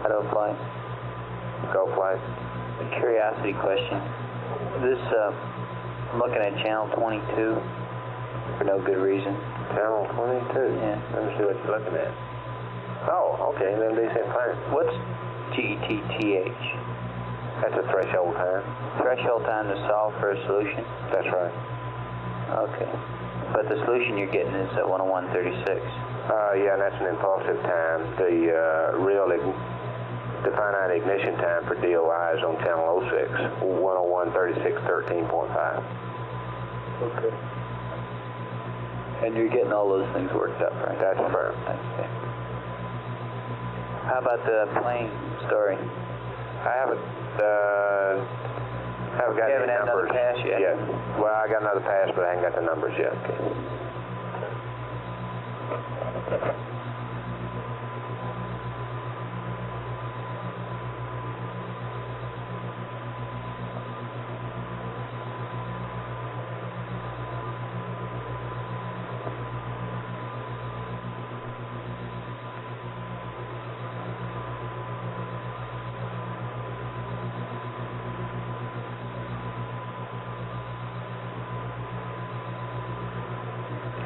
Hello, flight. Go flight. A curiosity question. This, I'm looking at channel 22 for no good reason. Channel 22? Yeah. Let me see what you're looking at. Oh, okay, then they said fine. What's GETTH? That's a threshold time. Threshold time to solve for a solution? That's right. Okay. But the solution you're getting is at 101.36. Yeah, and that's an impulsive time. The finite ignition time for DOI is on channel 06, 101.36.13.5. Okay. And you're getting all those things worked up, right? That's fair. Okay. How about the plane story? I haven't got You haven't any had another numbers pass yet? Well, I got another pass, but I haven't got the numbers yet.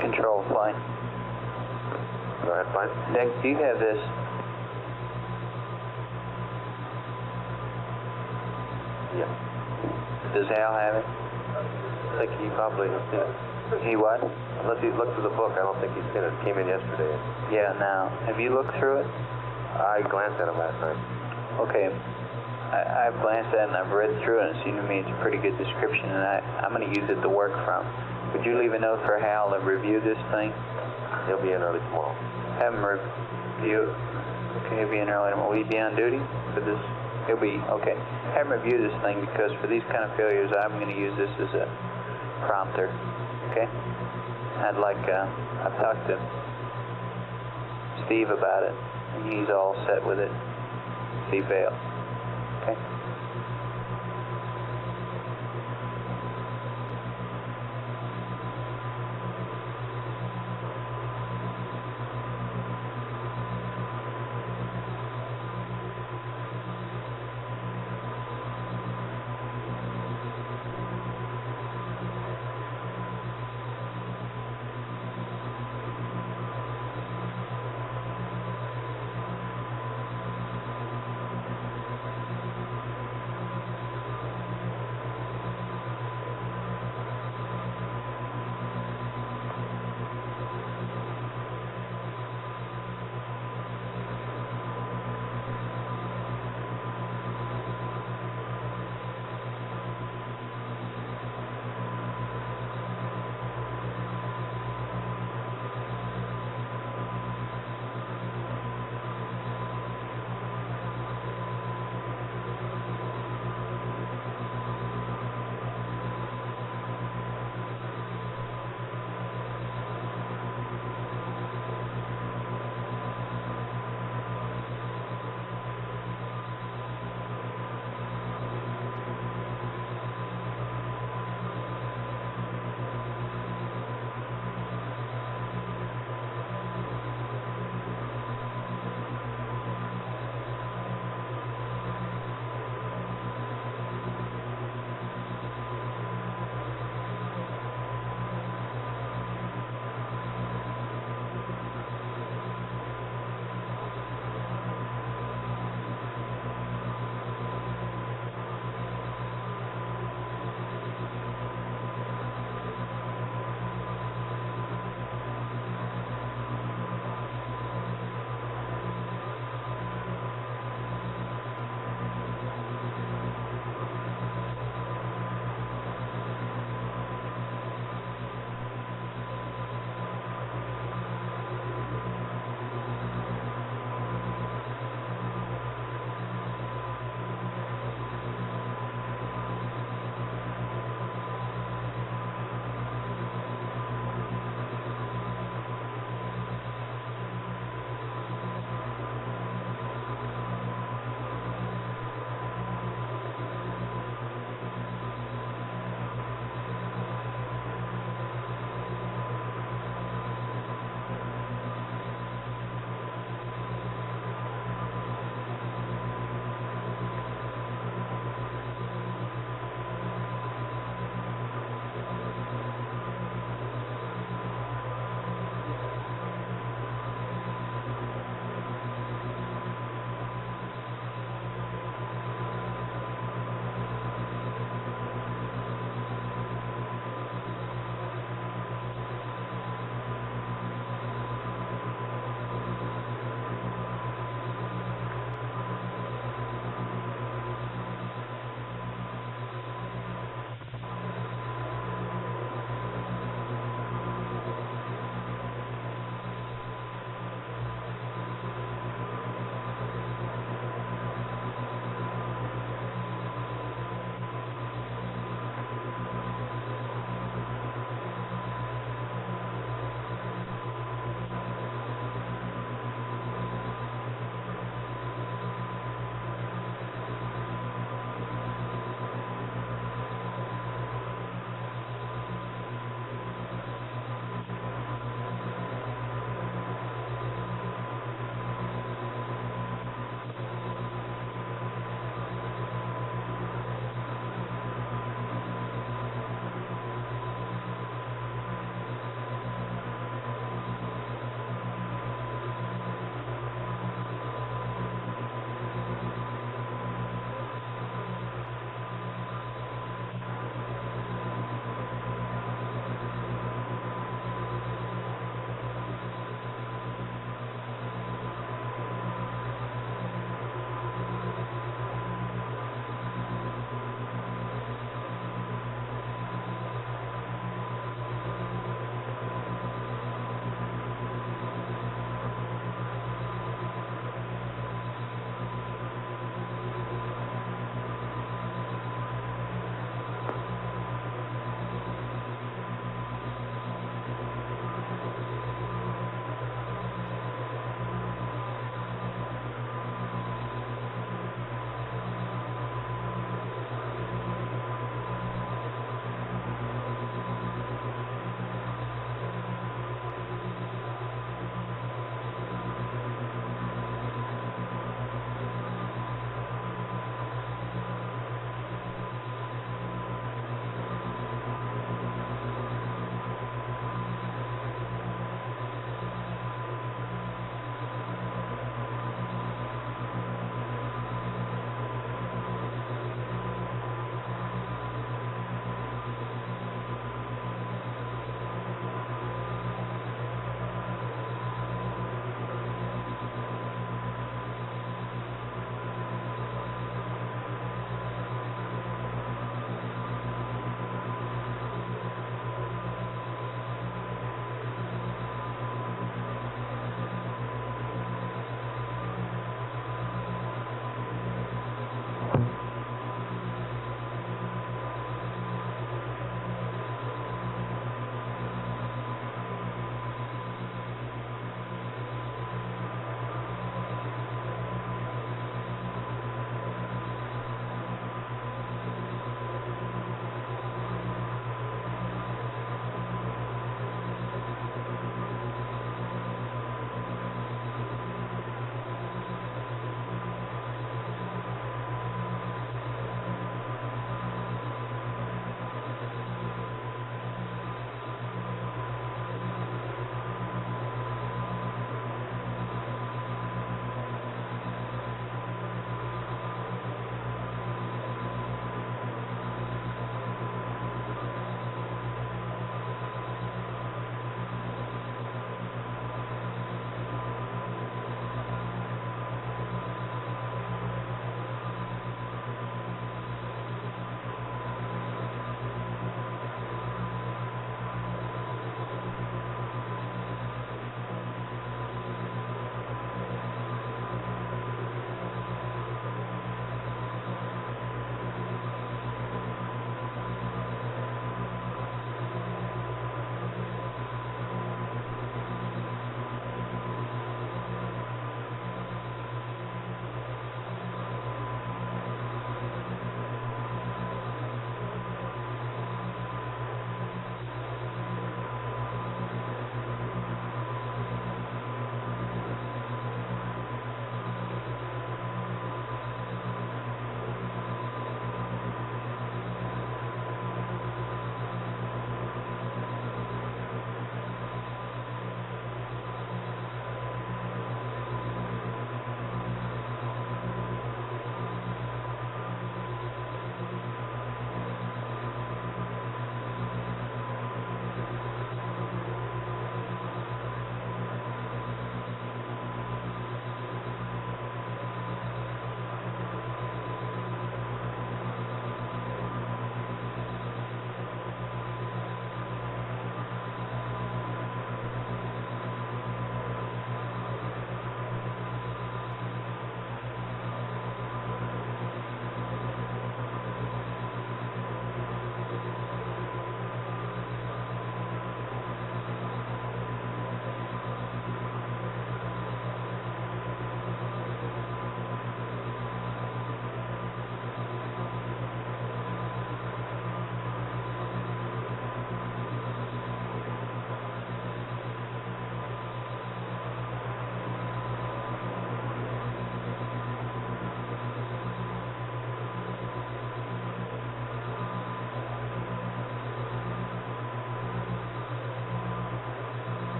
Control flight. Go ahead, fine. Nick, do you have this? Yeah. Does Hal have it? I think he probably has seen it. He what? Unless he's looked through the book, I don't think he's seen it. It came in yesterday. Yeah, now. Have you looked through it? I glanced at it last night. Okay. I've glanced at it and I've read through it and it seemed to me it's a pretty good description and I'm going to use it to work from. Would you leave a note for Hal to review this thing? He'll be in early tomorrow. Have him review. Okay, he'll be in early tomorrow. Will he be on duty for this? He'll be, okay. Have him review this thing because for these kind of failures, I'm going to use this as a prompter. Okay? I've talked to Steve about it and he's all set with it. Steve Bale. Okay?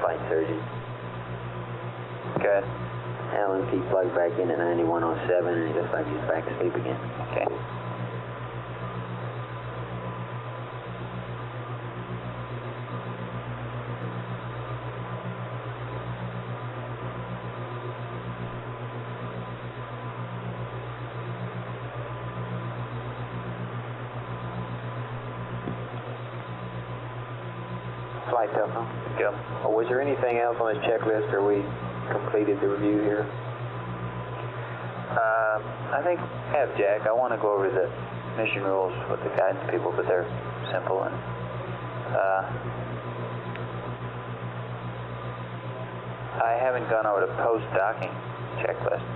flight surgeon. Okay. Alan P plugged back in at 9107, and it looks like he's back asleep again. Okay. Flight Telcom. Go. Was there anything else on this checklist, or we completed the review here? I think have Jack. I want to go over the mission rules with the guidance people, but they're simple and I haven't gone over the post-docking checklist.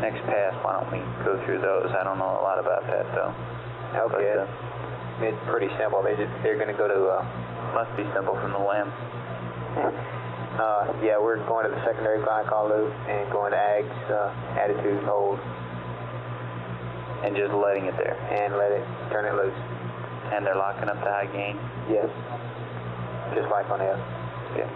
Next pass, why don't we go through those? I don't know a lot about that though. Okay. But, it's pretty simple. They're going to go to. Must be simple from the LAM. Yeah, we're going to the secondary glycol loop and going to AG's attitude hold. And just letting it there. And turn it loose. And they're locking up the high gain? Yes. Just like on F. Yeah.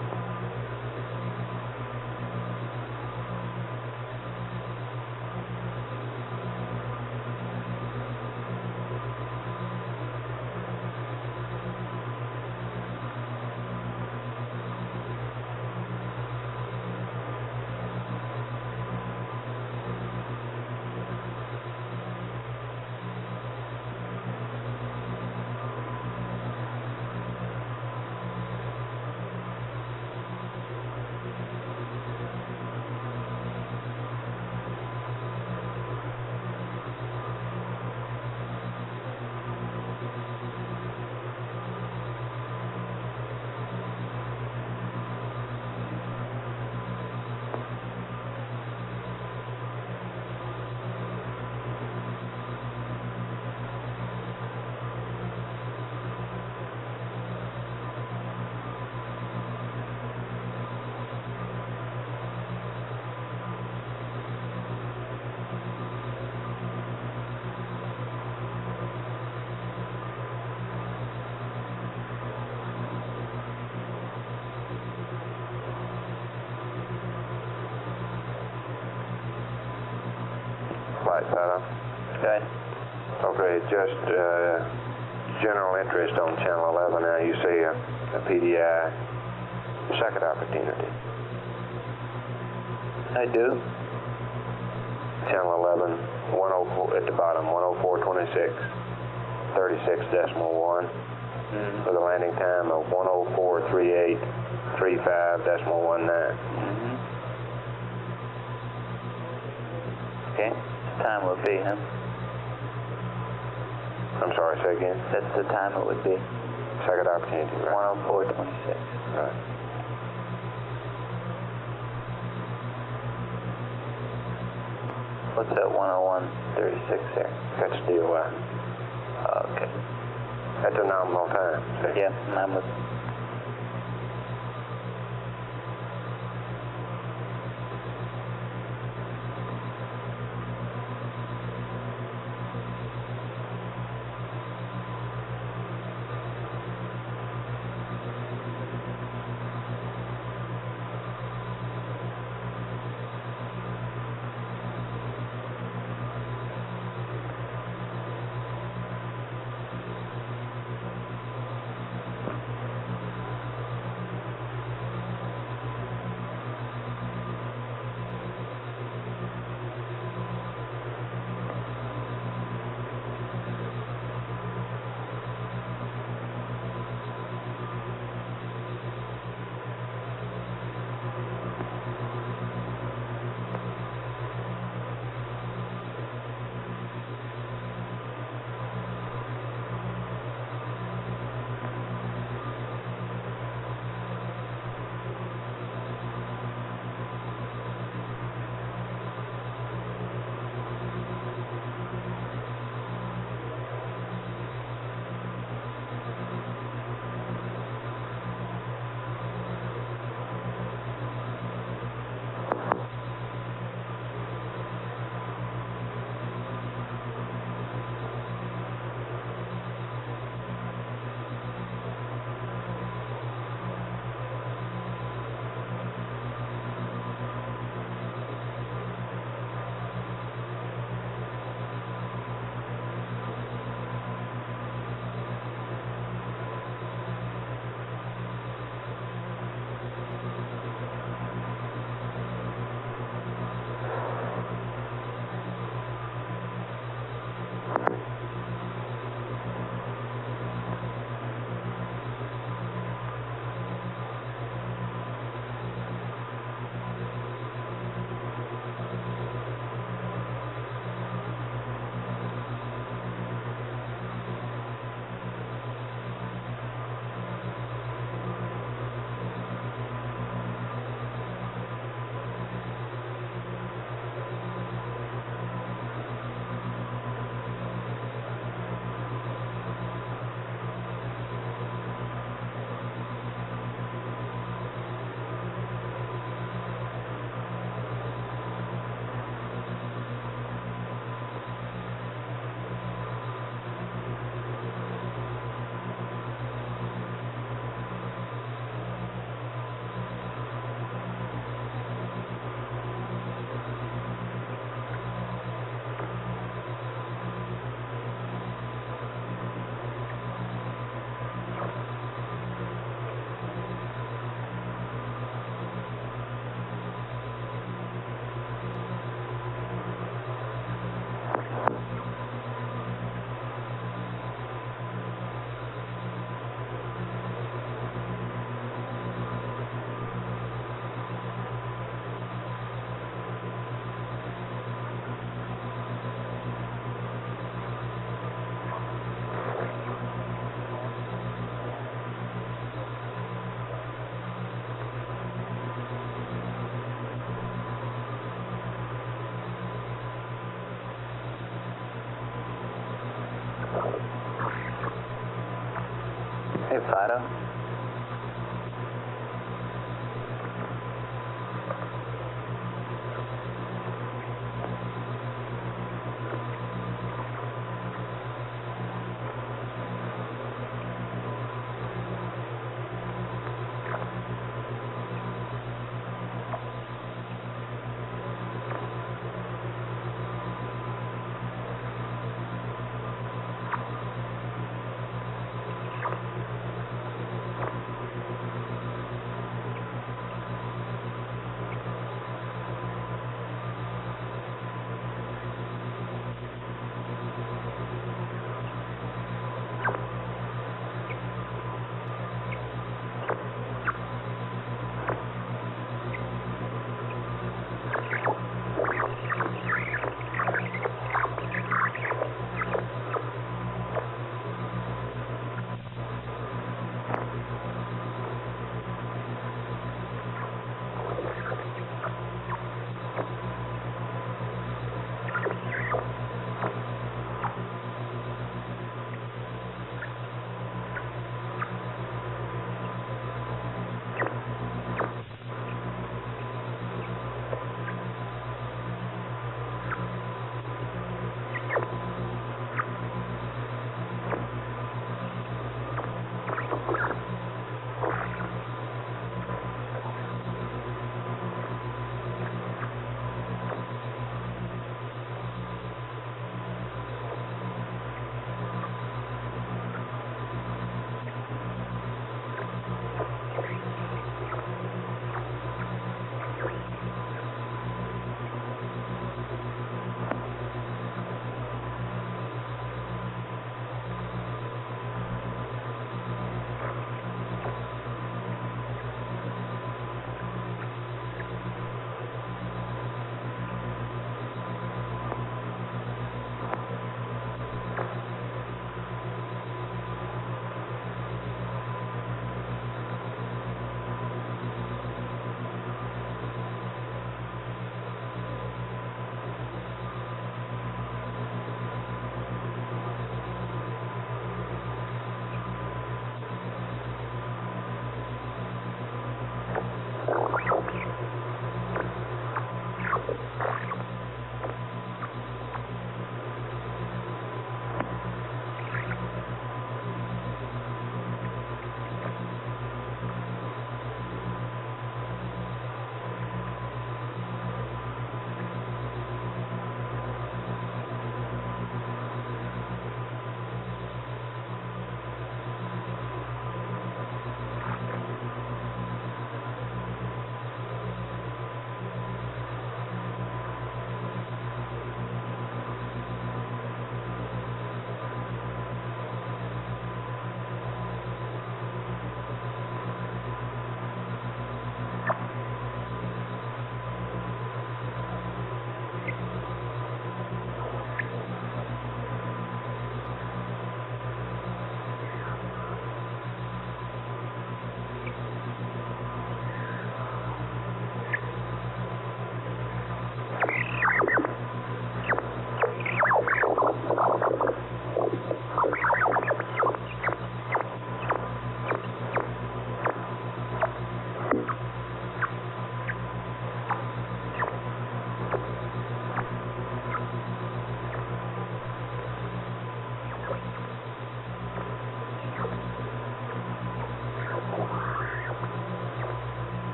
Flight Data. Okay. Okay, just general interest on Channel 11 now. You see a PDI second opportunity. I do. Channel 11, 104 at the bottom, 104.26, 36.1, with a landing time of 104.3835.19. Okay. Time would be, huh? I'm sorry, say again? That's the time it would be. Second opportunity, right? 104.26. Right. What's that 101.36 there? That's DOI. Okay. That's a nominal time. See? Yeah, I'm with. Hey, Fido.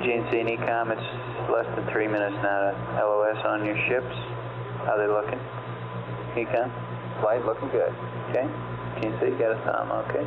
GNC and ECOM, it's less than 3 minutes now to LOS on your ships. How they looking? ECOM? Flight looking good. Okay. GNC got a thumb, okay.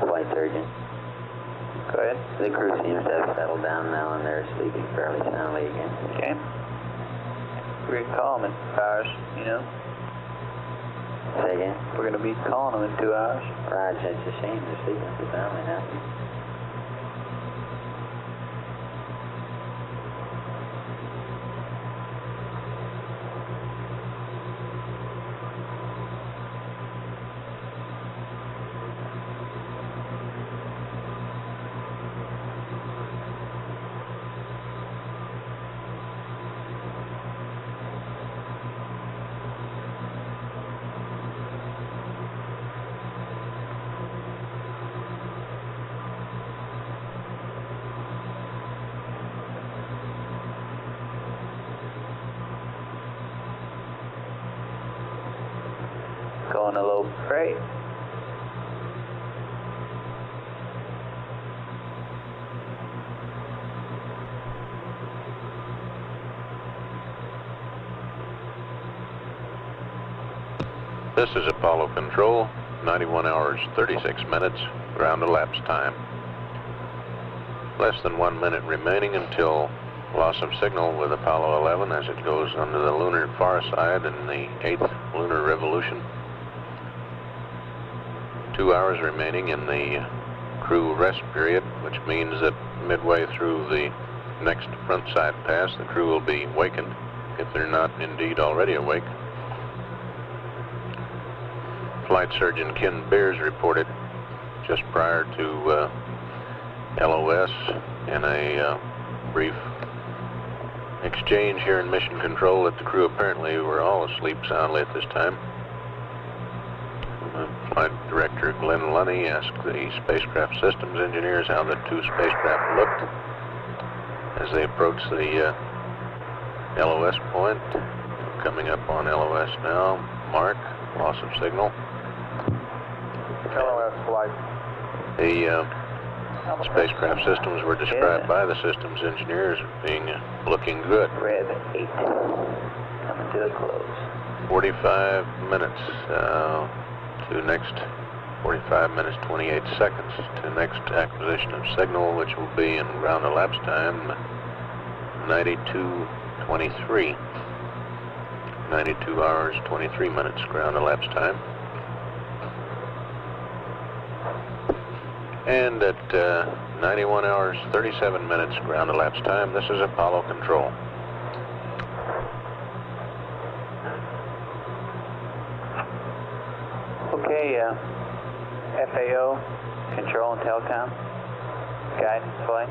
Flight surgeon. Go ahead. The crew seems to have settled down now and they're sleeping fairly soundly again. Okay. We're gonna call them in 2 hours, you know? Say again? We're gonna be calling them in 2 hours. Right, it's a shame they're sleeping so soundly now. Going a low freight. This is Apollo Control, 91 hours, 36 minutes, ground elapsed time. Less than 1 minute remaining until loss of signal with Apollo 11 as it goes under the lunar far side in the 8th lunar revolution. 2 hours remaining in the crew rest period, which means that midway through the next front side pass, the crew will be wakened, if they're not indeed already awake. Flight Surgeon Ken Beers reported just prior to LOS in a brief exchange here in Mission Control that the crew apparently were all asleep soundly at this time. Flight Director Glenn Lunny asked the spacecraft systems engineers how the two spacecraft looked as they approached the LOS point. Coming up on LOS now. Mark, loss of signal. LOS flight. The spacecraft systems were described by the systems engineers as being looking good. Red 8. Coming to a close. 45 minutes to next 45 minutes 28 seconds to next acquisition of signal, which will be in ground elapsed time 92:23. 92 hours 23 minutes ground elapsed time. And at 91 hours 37 minutes ground elapsed time, this is Apollo Control. Okay, FAO, Control and Telecom, guidance flight.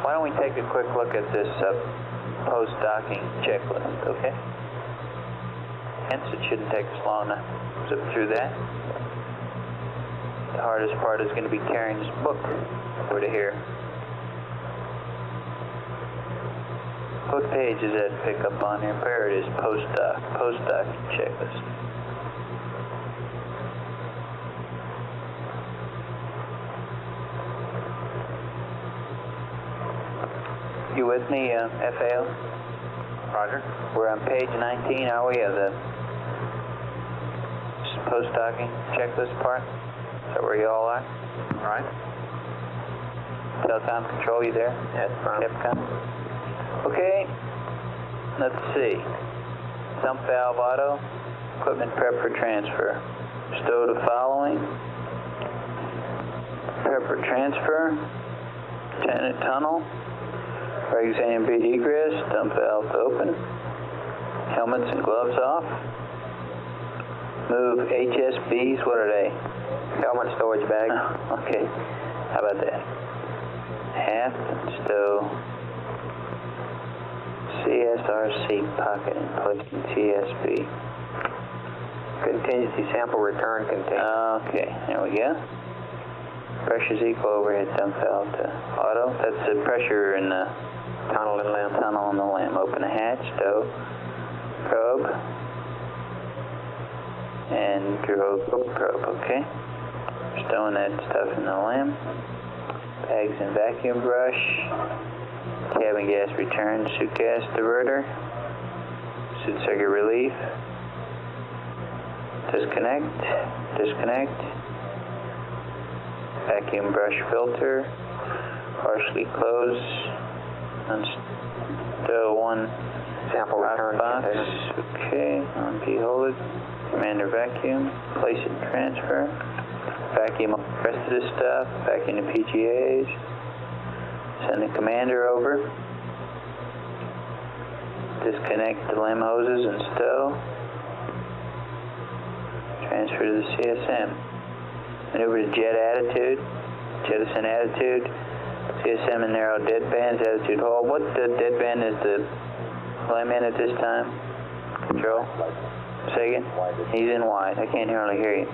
Why don't we take a quick look at this post-docking checklist, okay? Hence, it shouldn't take us long to zip through that. The hardest part is going to be carrying this book over to here. What page is that pick up on here? There it is, post-docking checklist. You with me, FAO? Roger. We're on page 19, are we, of the post-docking checklist part? Is that where you all are? All right. Telecom Control, you there? Yes, fine. Capcom? Okay, let's see. Sump valve auto, equipment prep for transfer. Stow to following. Prep for transfer. Tenant tunnel. Brakes A and B egress. Dump valve open. Helmets and gloves off. Move HSBs, what are they? Helmet storage bag. Okay, how about that? aft stow CSRC pocket and placing TSB. Contingency sample return container. Okay, there we go. Pressure's equal overhead dump valve to auto. That's the pressure in the tunnel and limb. Tunnel and the limb. Open the hatch, stow, probe, and drill probe. Okay. Stowing that stuff in the limb. Bags and vacuum brush. Cabin gas return, suit gas diverter. Suit circuit relief. Disconnect. Vacuum brush filter, partially close. Unstow one sample return box. container. Okay, on P hold it. Commander vacuum, place it and transfer. Vacuum up the rest of this stuff, vacuum the PGAs. Send the commander over. Disconnect the limb hoses and stow. Transfer to the CSM. Maneuver to jet attitude, jettison attitude, CSM and narrow deadbands, attitude hold. What deadband is the limb in at this time? Control? Say again? He's in wide. I can't hardly hear you.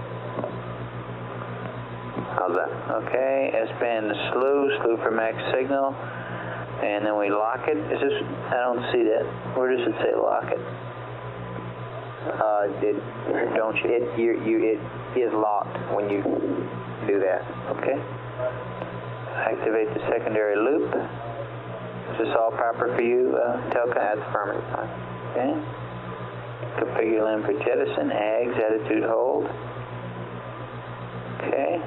How's that? Okay, S-band the slew for max signal, and then we lock it. Is this, I don't see that. Where does it say lock it? Don't you? It is locked when you do that. Okay. Activate the secondary loop. Is this all proper for you, Telcom? That's affirmative. Okay. Configure limb for jettison, AGS, attitude hold. Okay.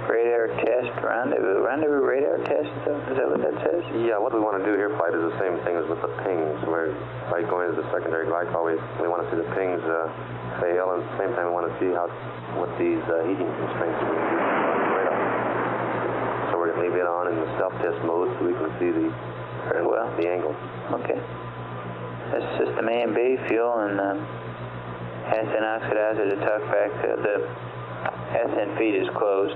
Radar test, rendezvous radar test, is that what that says? Yeah, what we want to do here, Flight, is the same thing as with the pings, where by going to the secondary glycol, we want to see the pings fail, and at the same time we want to see what these heating constraints will do on the radar. So we're going to leave it on in the self-test mode so we can see the angle. Okay. That's system A and B, fuel and SN oxidizer to tuck back. The SN feed is closed.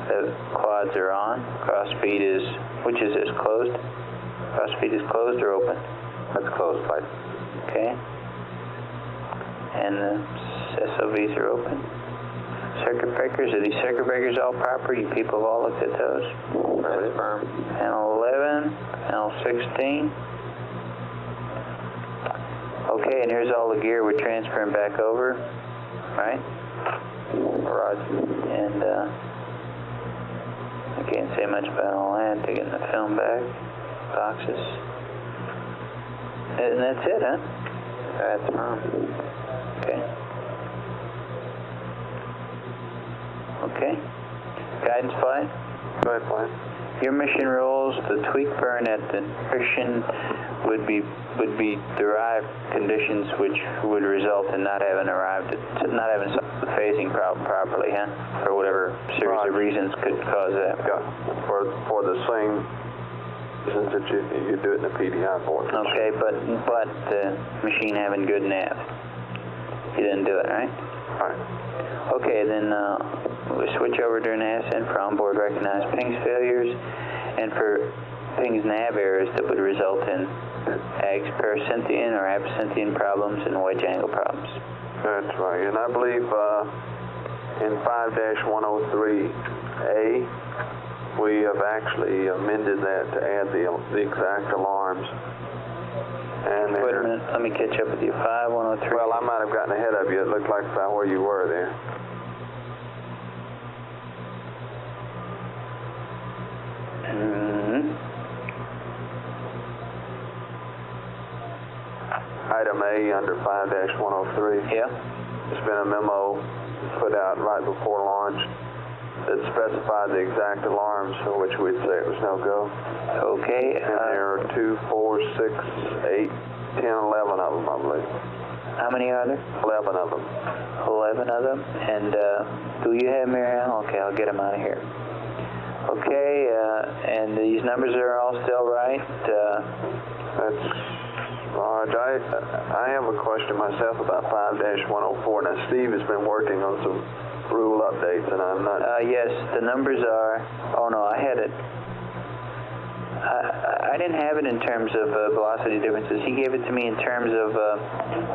The quads are on. Cross feed is, which is this, closed? Cross feed is closed or open? That's closed, Flight. Okay. And the SOVs are open. Circuit breakers, are these circuit breakers all proper? You people have all looked at those? That's firm. Panel 11, panel 16. Okay, and here's all the gear we're transferring back over, right? Roger. And I can't say much about all that. Taking the film back, boxes. And that's it, huh? That's firm. Okay. Okay. Guidance flight? Go ahead, Flight. Your mission rules, the tweak burn at the attrition would be derived conditions which would result in not having solved the phasing problem properly, huh? For whatever series of reasons could cause that. Yeah, for the same reasons that you do it in the PDI board. Okay, but the machine having good nav. You didn't do it, right? Right. Okay, then we switch over during the ASN for onboard recognized pings failures and for pings nav errors that would result in AGS parasynthian or absinthian problems and wedge angle problems. That's right, and I believe in 5-103A we have actually amended that to add the exact alarms. And wait a minute, let me catch up with you. 5-103. Well, I might have gotten ahead of you. It looked like about where you were there. Item A under 5-103. Yeah. There's been a memo put out right before launch that specified the exact alarms for which we'd say it was no go. Okay. And there are 2, 4, 6, 8, 10, 11 of them, I believe. How many are there? 11 of them. 11 of them. And do you have Mary Ellen? Okay, I'll get them out of here. Okay, and these numbers are all still right? That's Raj. I have a question myself about 5-104. Now, Steve has been working on some rule updates, and I'm not... Yes, the numbers are... Oh, no, I had it. I didn't have it in terms of velocity differences. He gave it to me in terms of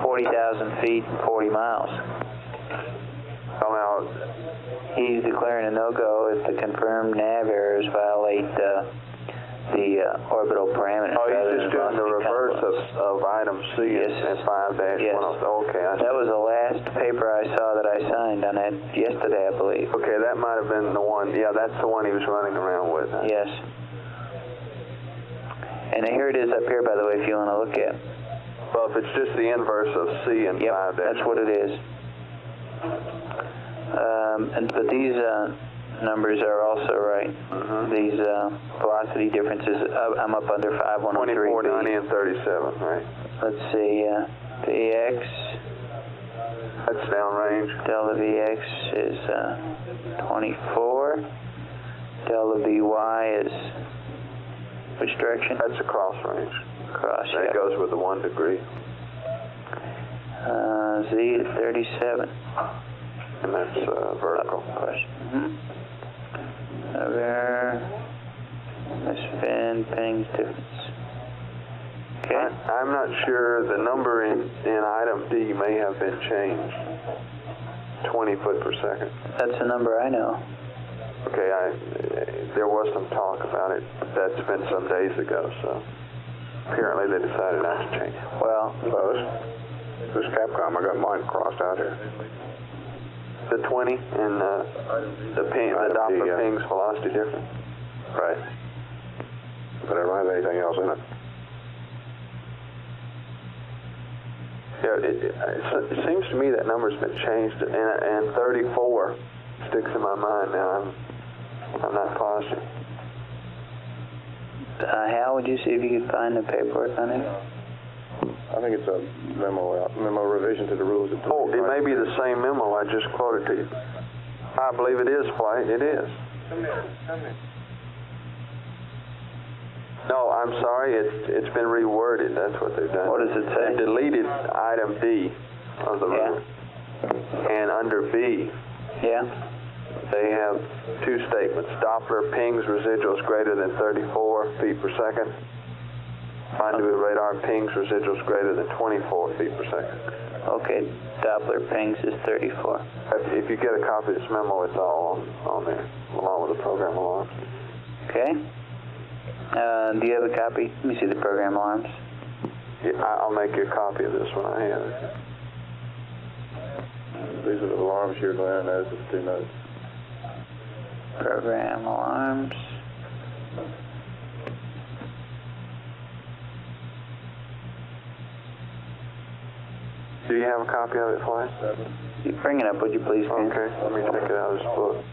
40,000 feet and 40 miles. Oh, now... He's declaring a no-go if the confirmed nav errors violate the orbital parameters. Oh, he's just doing the reverse of item C and 5-1. Yes. Okay, I see. That was the last paper I saw that I signed on that yesterday, I believe. Okay, that might have been the one. Yeah, that's the one he was running around with. Huh? Yes. And here it is up here, by the way, if you want to look at it. Well, if it's just the inverse of C and 5-1. That's what it is. But these numbers are also right. These velocity differences, I'm up under 5103. 24, 90, and 37, right? Let's see, VX. That's downrange. Delta VX is 24. Delta VY is which direction? That's across range. Across, That goes with the 1 degree. Z is 37. And that's vertical. Over misfin pings difference. Okay. I'm not sure the number in item D may have been changed. 20 foot per second. That's the number I know. Okay, there was some talk about it. That's been some days ago, so apparently they decided not to change it. Well, this is Capcom. I got mine crossed out here. The 20 and the Doppler ping's velocity difference. Right. But I don't have anything else in it. Yeah, it seems to me that number's been changed, and 34 sticks in my mind now. I'm not positive. Hal, would you see if you could find the paperwork on it? I think it's a memo revision to the rules. Oh, it may be the same memo I just quoted to you. I believe it is, Flight. It is. Come here. No, I'm sorry. It's been reworded. That's what they've done. What does it say? They deleted item D of the rule. And under B, they have two statements. Doppler pings residuals greater than 34 feet per second. Fine-Dewey radar pings residuals greater than 24 feet per second. Okay, Doppler pings is 34. If you get a copy of this memo, it's all on there, along with the program alarms. Okay. Do you have a copy? Let me see the program alarms. Yeah, I'll make you a copy of this when I have it. These are the alarms here, Glenn. Those are the 2 notes. Program alarms. Do you have a copy of it, Fly? You bring it up, would you please, Ken? Okay, let me take it out of this book.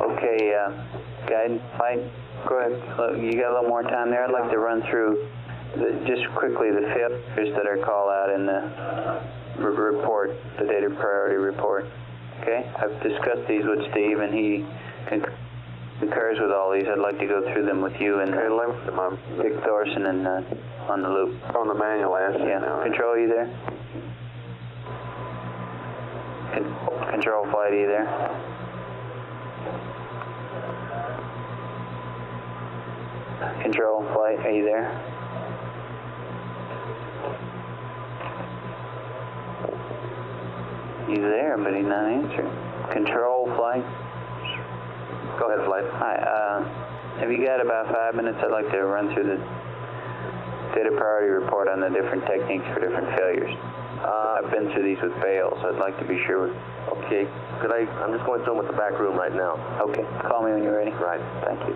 Okay, guide, flight. Go ahead. You got a little more time there. I'd like to run through just quickly the failures that are called out in the report, the data priority report. Okay, I've discussed these with Steve, and he concurs with all these. I'd like to go through them with you and Dick Thorson and on the loop. On the manual answer. Yeah. Now. Control, you there? Control flight, are you there? Control flight, are you there? He's there, but he's not answering. Control flight. Go ahead, flight. Hi. Have you got about 5 minutes? I'd like to run through the data priority report on the different techniques for different failures. I've been through these with fails. I'd like to be sure. Okay. I'm just going through them with the back room right now. Okay. Call me when you're ready. Right. Thank you.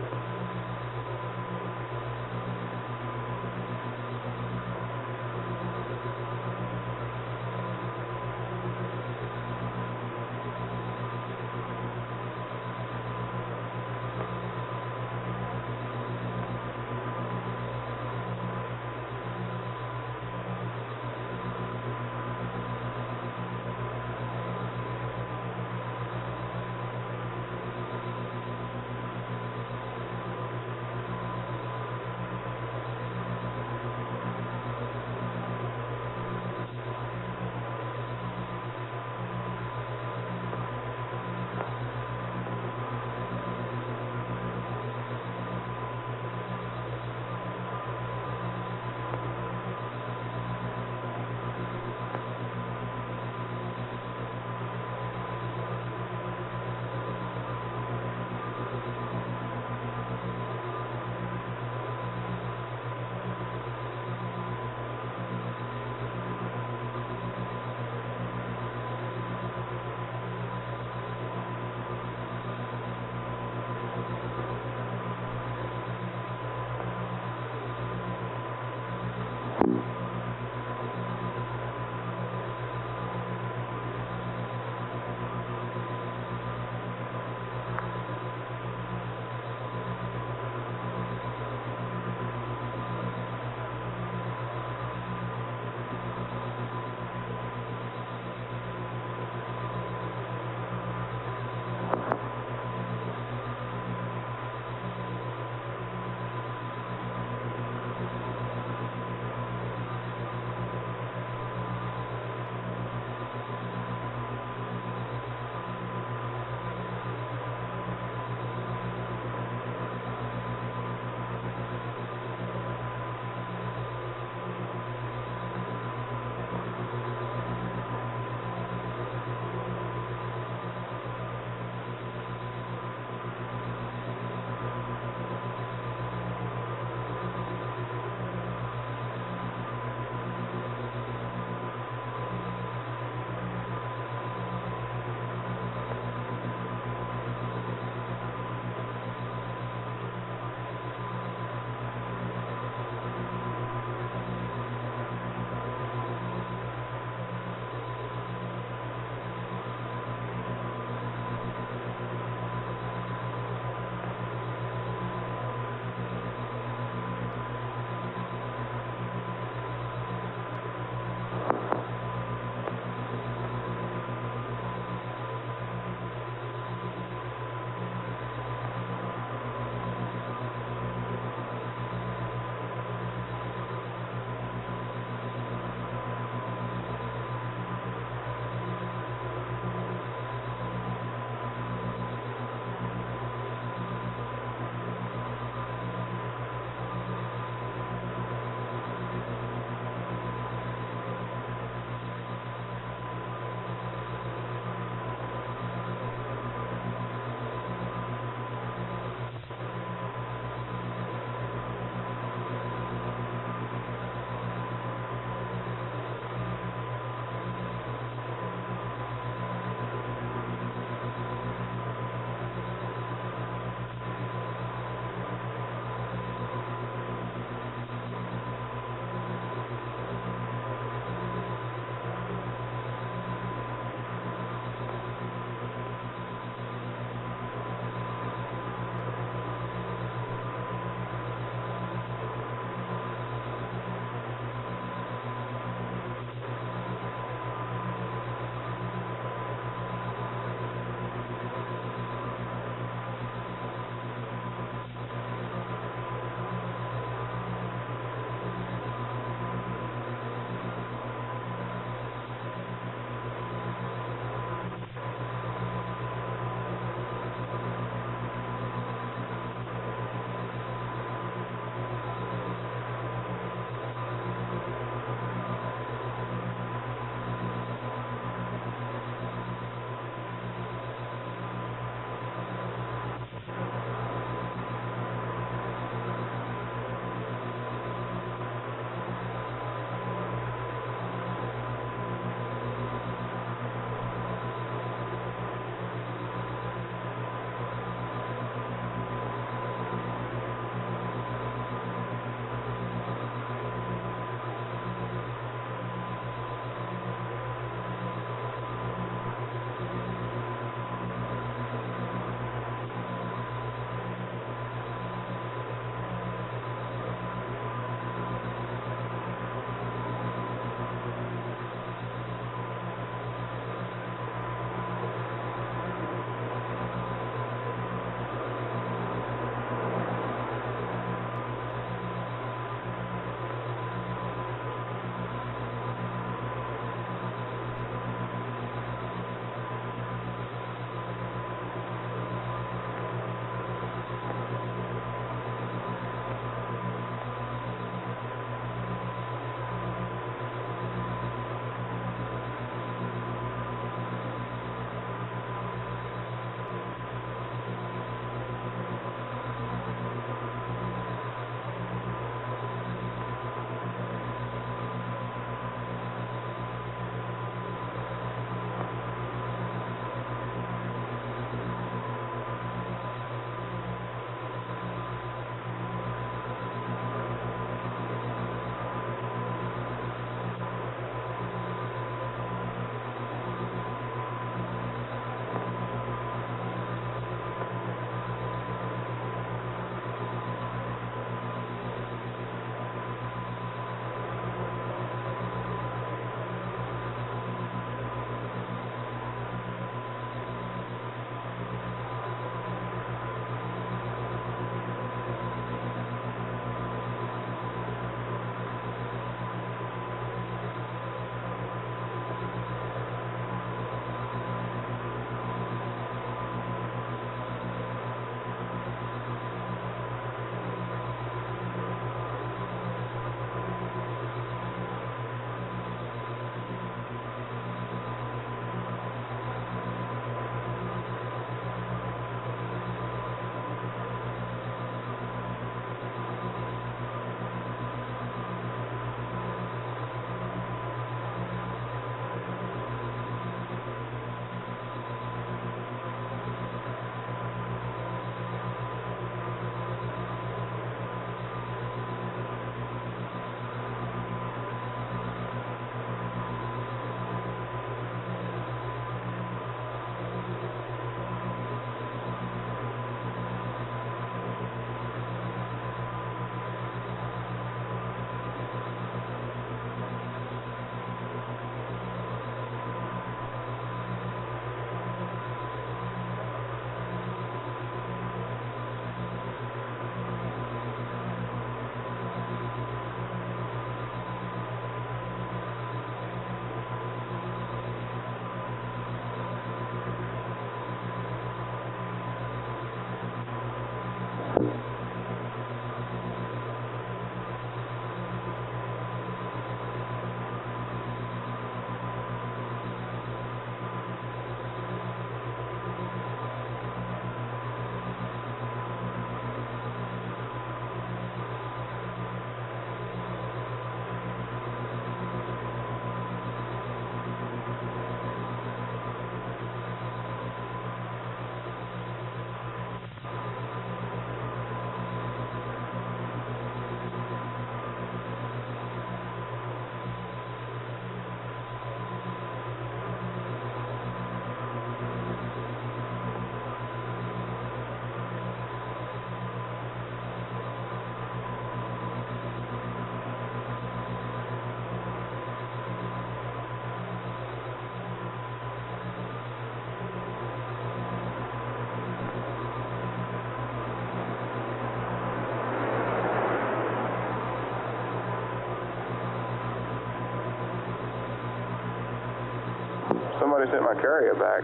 Somebody sent my carrier back.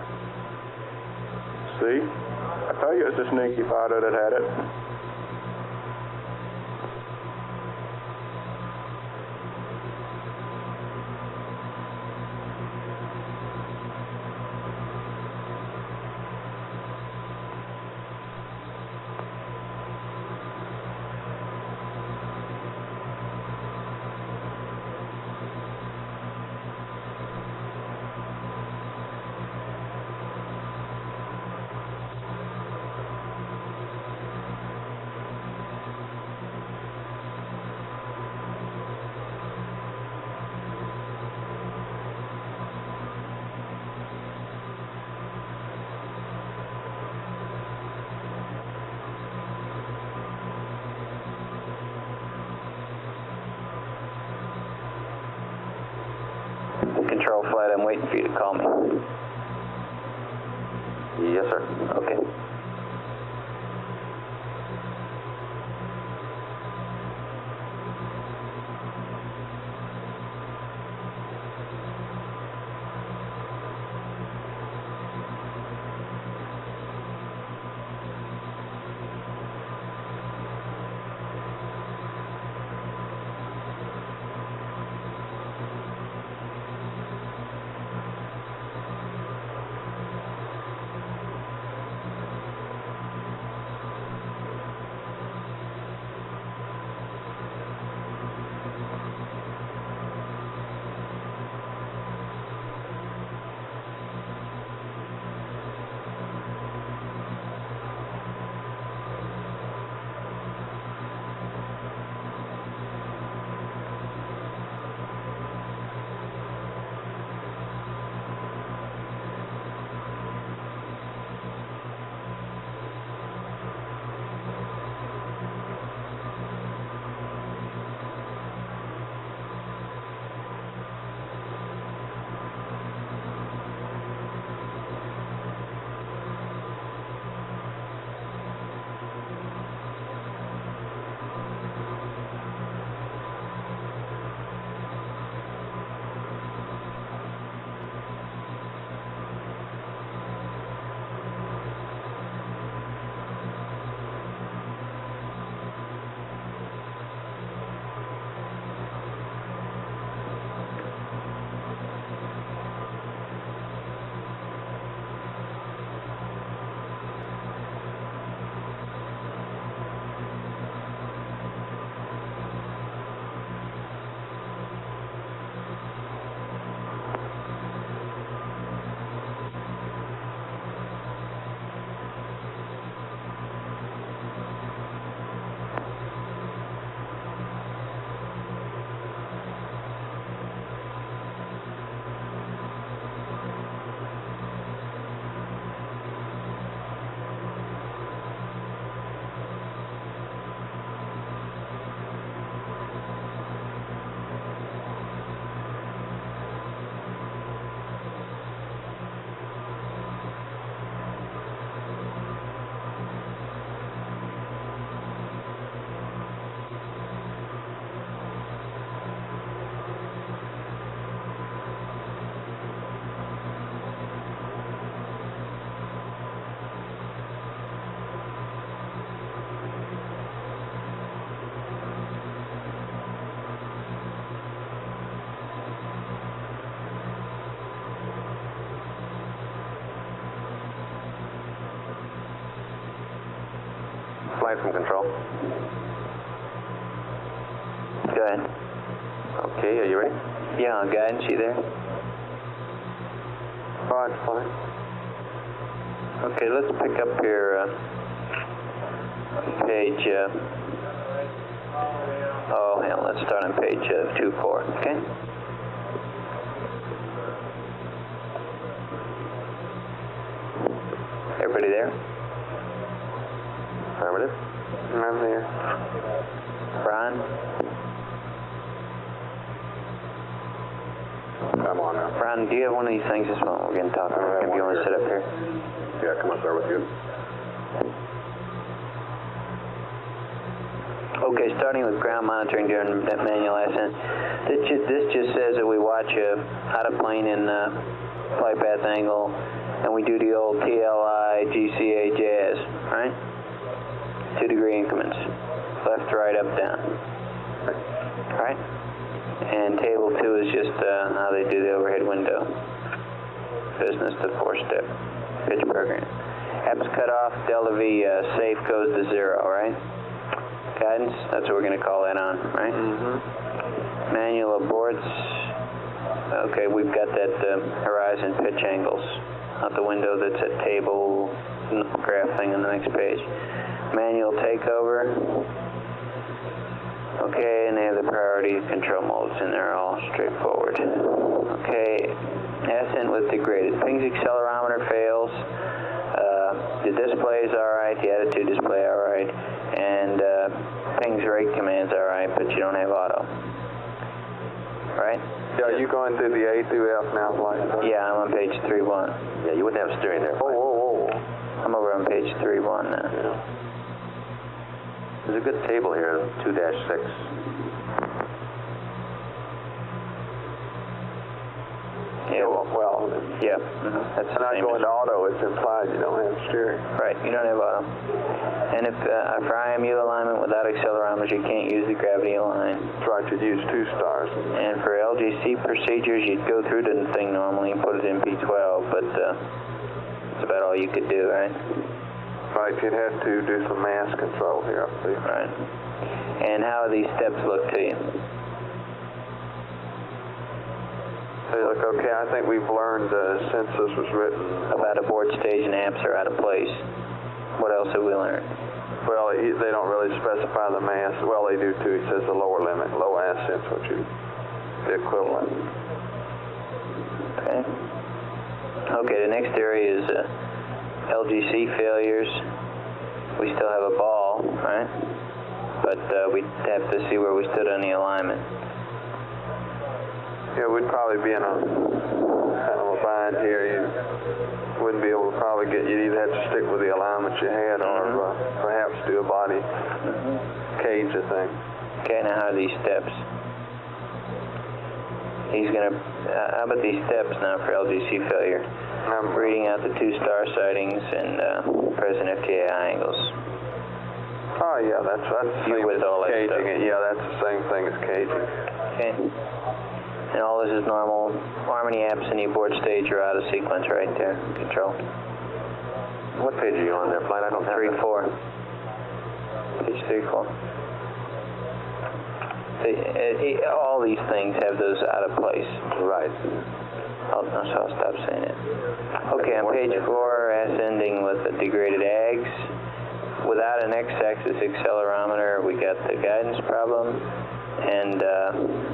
See? I told you it's a sneaky fighter that had it. Control flight, I'm waiting for you to call me. Yes, sir. Okay. Flight from control. Go ahead. Okay, are you ready? Yeah, on guidance, you there? Fine. Okay, let's pick up here page, let's start on page 24, okay? Everybody there? Affirmative. I'm there. Brian? I'm on now. Brian, do you have one of these things this moment? We're going to talk. If you want to sit up here. Yeah, come up there with you. Okay, starting with ground monitoring during that manual ascent. This just says that we watch out of plane in flight path angle, and we do the old TLI, GCA, jazz, right? 2-degree increments, left, right, up, down, right? And table 2 is just how they do the overhead window, business to 4-step pitch program. Apps cut off, delta V safe goes to 0, right? Guidance, that's what we're going to call that on, right? Mm-hmm. Manual aborts. Okay, we've got that horizon pitch angles out the window that's at table graph thing on the next page. Manual takeover. Okay, and they have the priority control modes in there, all straightforward. Okay, ascent with degraded. Ping's accelerometer fails. The display is alright, the attitude display alright, and Ping's rate command's alright, but you don't have auto. Right? Yeah, are you going through the A through F now, Flight? Yeah, I'm on page 3.1. Yeah, you wouldn't have steering there. Whoa. I'm over on page 3.1 now. Yeah. There's a good table here, 2-6. Yeah, well, yeah. That's and I go into auto, it's implied you don't have steering. Right, you don't have auto. And if for IMU alignment without accelerometers, you can't use the gravity align. That's right, you'd use 2 stars. And for LGC procedures, you'd go through the thing normally and put it in P12, but that's about all you could do, right? Right, you'd have to do some mass control here, I see. Right. And how do these steps look to you? They look okay. I think we've learned since this was written about abort stage and amps are out of place. What else have we learned? Well, they don't really specify the mass. Well, they do too. It says the lower limit, low ascents, which is the equivalent. Okay. Okay, the next area is LGC failures. We still have a ball, right? But we'd have to see where we stood on the alignment. Yeah, we'd probably be in a kind of a bind here. You wouldn't be able to probably get, you'd either have to stick with the alignment you had or perhaps do a body cage, I think. Okay, now how are these steps? He's going to, how about these steps now for LGC failure? I'm reading out the 2-star sightings and present FTAI angles. Oh, yeah, that's the same as caging it. Yeah, that's the same thing as caging. Okay. And all this is normal. Harmony apps in the abort stage are out of sequence right there. Control. What page are you on there, Flight? I don't have 3.4. Page 3.4. All these things have those out of place. Right. So I'll stop saying it. Okay, on page 4, ascending with the degraded ags. Without an x-axis accelerometer, we got the guidance problem. And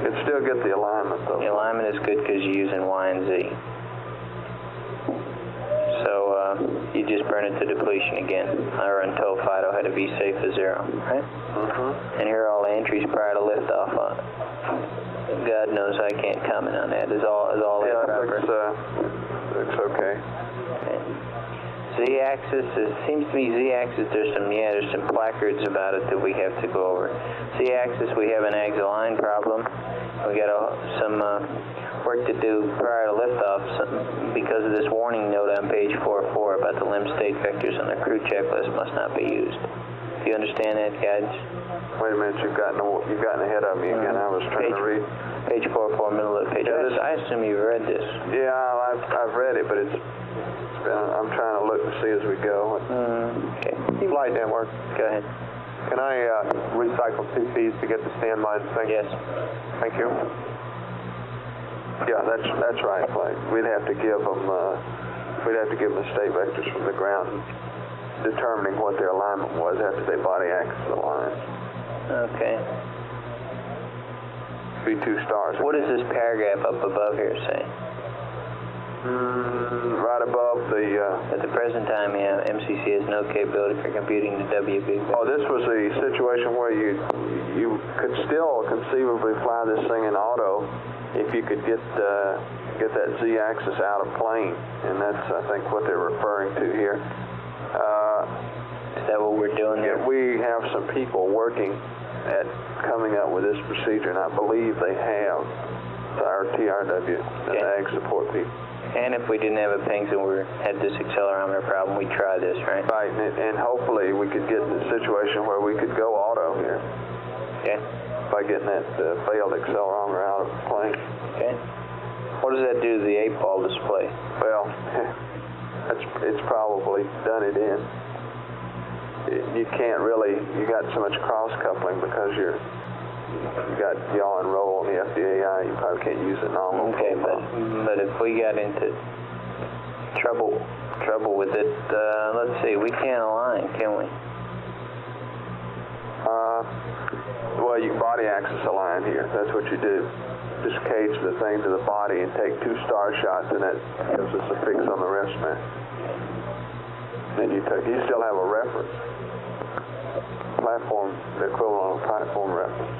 it still get the alignment though. The alignment is good because you're using Y and Z. So you just burn it to depletion again, or until FIDO had to be safe as 0, right? And here are all the entries prior to liftoff. God knows I can't comment on that. Is all that proper? Looks okay. Z-axis, it seems to me Z-axis, there's some placards about it that we have to go over. Z-axis, we have an ags-align problem. We got some work to do prior to liftoff because of this warning note on page 4.4 about the limb state vectors on the crew checklist must not be used. Do you understand that, guys? Wait a minute, you've gotten ahead of me again. I was trying to read. Page 4.4, middle of the page. I assume you've read this. Yeah, I've read it, but I'm trying to look and see as we go. Okay. Flight network. Go ahead. Can I recycle CCs to get the standby thing? Yes. Thank you. Yeah, that's right, Flight. We'd have to give them the state vectors from the ground, determining what their alignment was after they body axis aligned. Okay. Be 2 stars. What does this paragraph up above here say? Right above the... At the present time, MCC has no capability for computing the WB. Oh, this was a situation where you could still conceivably fly this thing in auto if you could get that Z-axis out of plane, and that's, I think, what they're referring to here. Is that what we're doing here? We have some people working at coming up with this procedure, and I believe they have. Our TRW and the Ag Support people. And if we didn't have a PINGS and we had this accelerometer problem, we'd try this, right? Right, and hopefully we could get in a situation where we could go auto here. Okay. By getting that failed accelerometer out of the plane. Okay. What does that do to the 8-ball display? Well, it's probably done it in. You can't really, you got so much cross coupling because you got yaw and roll on the FDAI, you probably can't use it normal. Okay, but if we got into trouble with it, let's see, we can't align, can we? Well, you can body axis align here. That's what you do. Just cage the thing to the body and take 2 star shots, and that gives us a fix on the rest man. Then you still have a reference. Platform, the equivalent of a platform reference.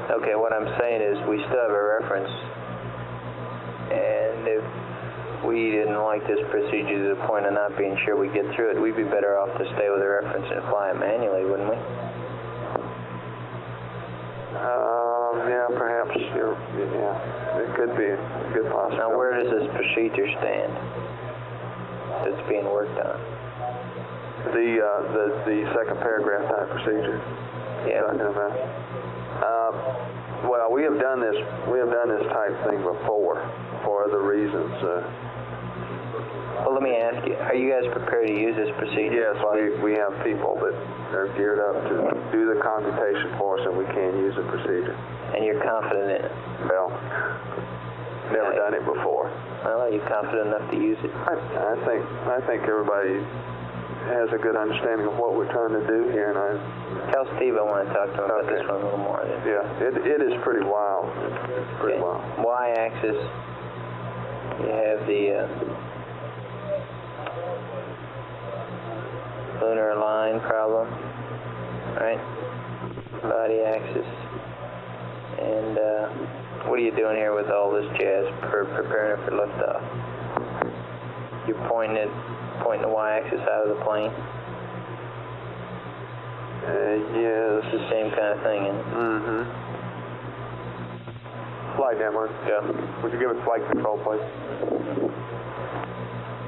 Okay, what I'm saying is we still have a reference, and if we didn't like this procedure to the point of not being sure we get through it, we'd be better off to stay with the reference and apply it manually, wouldn't we? Yeah, perhaps. Yeah, it could be a good possibility. Now, where does this procedure stand that's being worked on? The second paragraph type procedure. Yeah. Well, we have done this type thing before for other reasons. Well, let me ask you, are you guys prepared to use this procedure? Yes, we have people that are geared up to do the computation for us, and we can use the procedure. And you're confident in it? Well, never done it before. Well, are you confident enough to use it? I think everybody has a good understanding of what we're trying to do here, and tell Steve I want to talk to him about this one a little more. Yeah, it is pretty wild. It's pretty wild. Y-axis, you have the lunar line problem, right? Body axis, and what are you doing here with all this jazz for preparing it for liftoff? You're pointing the y-axis out of the plane? Yes. It's the same kind of thing, isn't it? Mm-hmm. Flight network. Yeah. Would you give us flight control, please?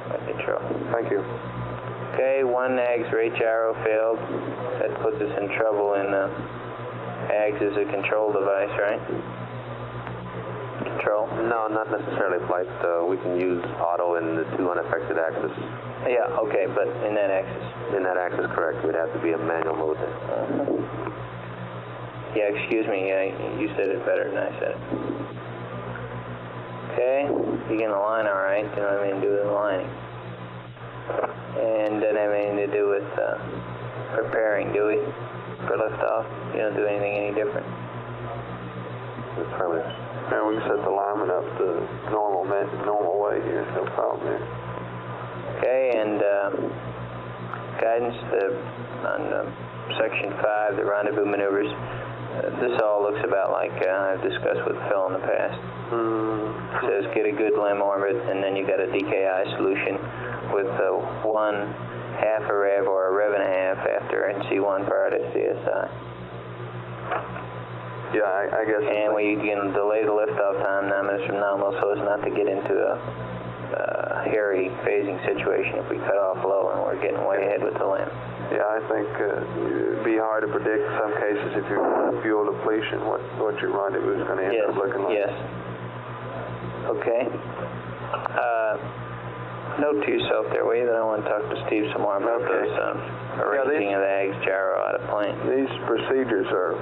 Flight control. Thank you. Okay, 1 AGS rate gyro failed. That puts us in trouble in AGS is a control device, right? Control? No, not necessarily flight. We can use auto in the 2 unaffected axis. Yeah, okay, but in that axis? In that axis, correct. It would have to be a manual mode then. Yeah, excuse me. You said it better than I said it. Okay, you can align all right. You know what I mean? Do with aligning. And doesn't have anything to do with preparing, do we? For liftoff? You don't do anything any different? Affirmative. And we can set the alignment up the normal way here. No problem there. Okay, and guidance on section 5, the rendezvous maneuvers. This all looks about like I've discussed with Phil in the past. It says get a good limb orbit, and then you got a DKI solution with 1/2 a rev or a rev and a half after NC1 prior to CSI. Yeah, I guess. And we can delay the liftoff time 9 minutes from nominal so as not to get into a hairy phasing situation if we cut off low and we're getting way ahead with the limb. Yeah, I think it'd be hard to predict in some cases if you're fuel depletion what your rendezvous is going to end up looking like. Yes. Okay. Note to yourself there, will you, that I want to talk to Steve some more about this arranging of the AGS gyro out of plane. These procedures are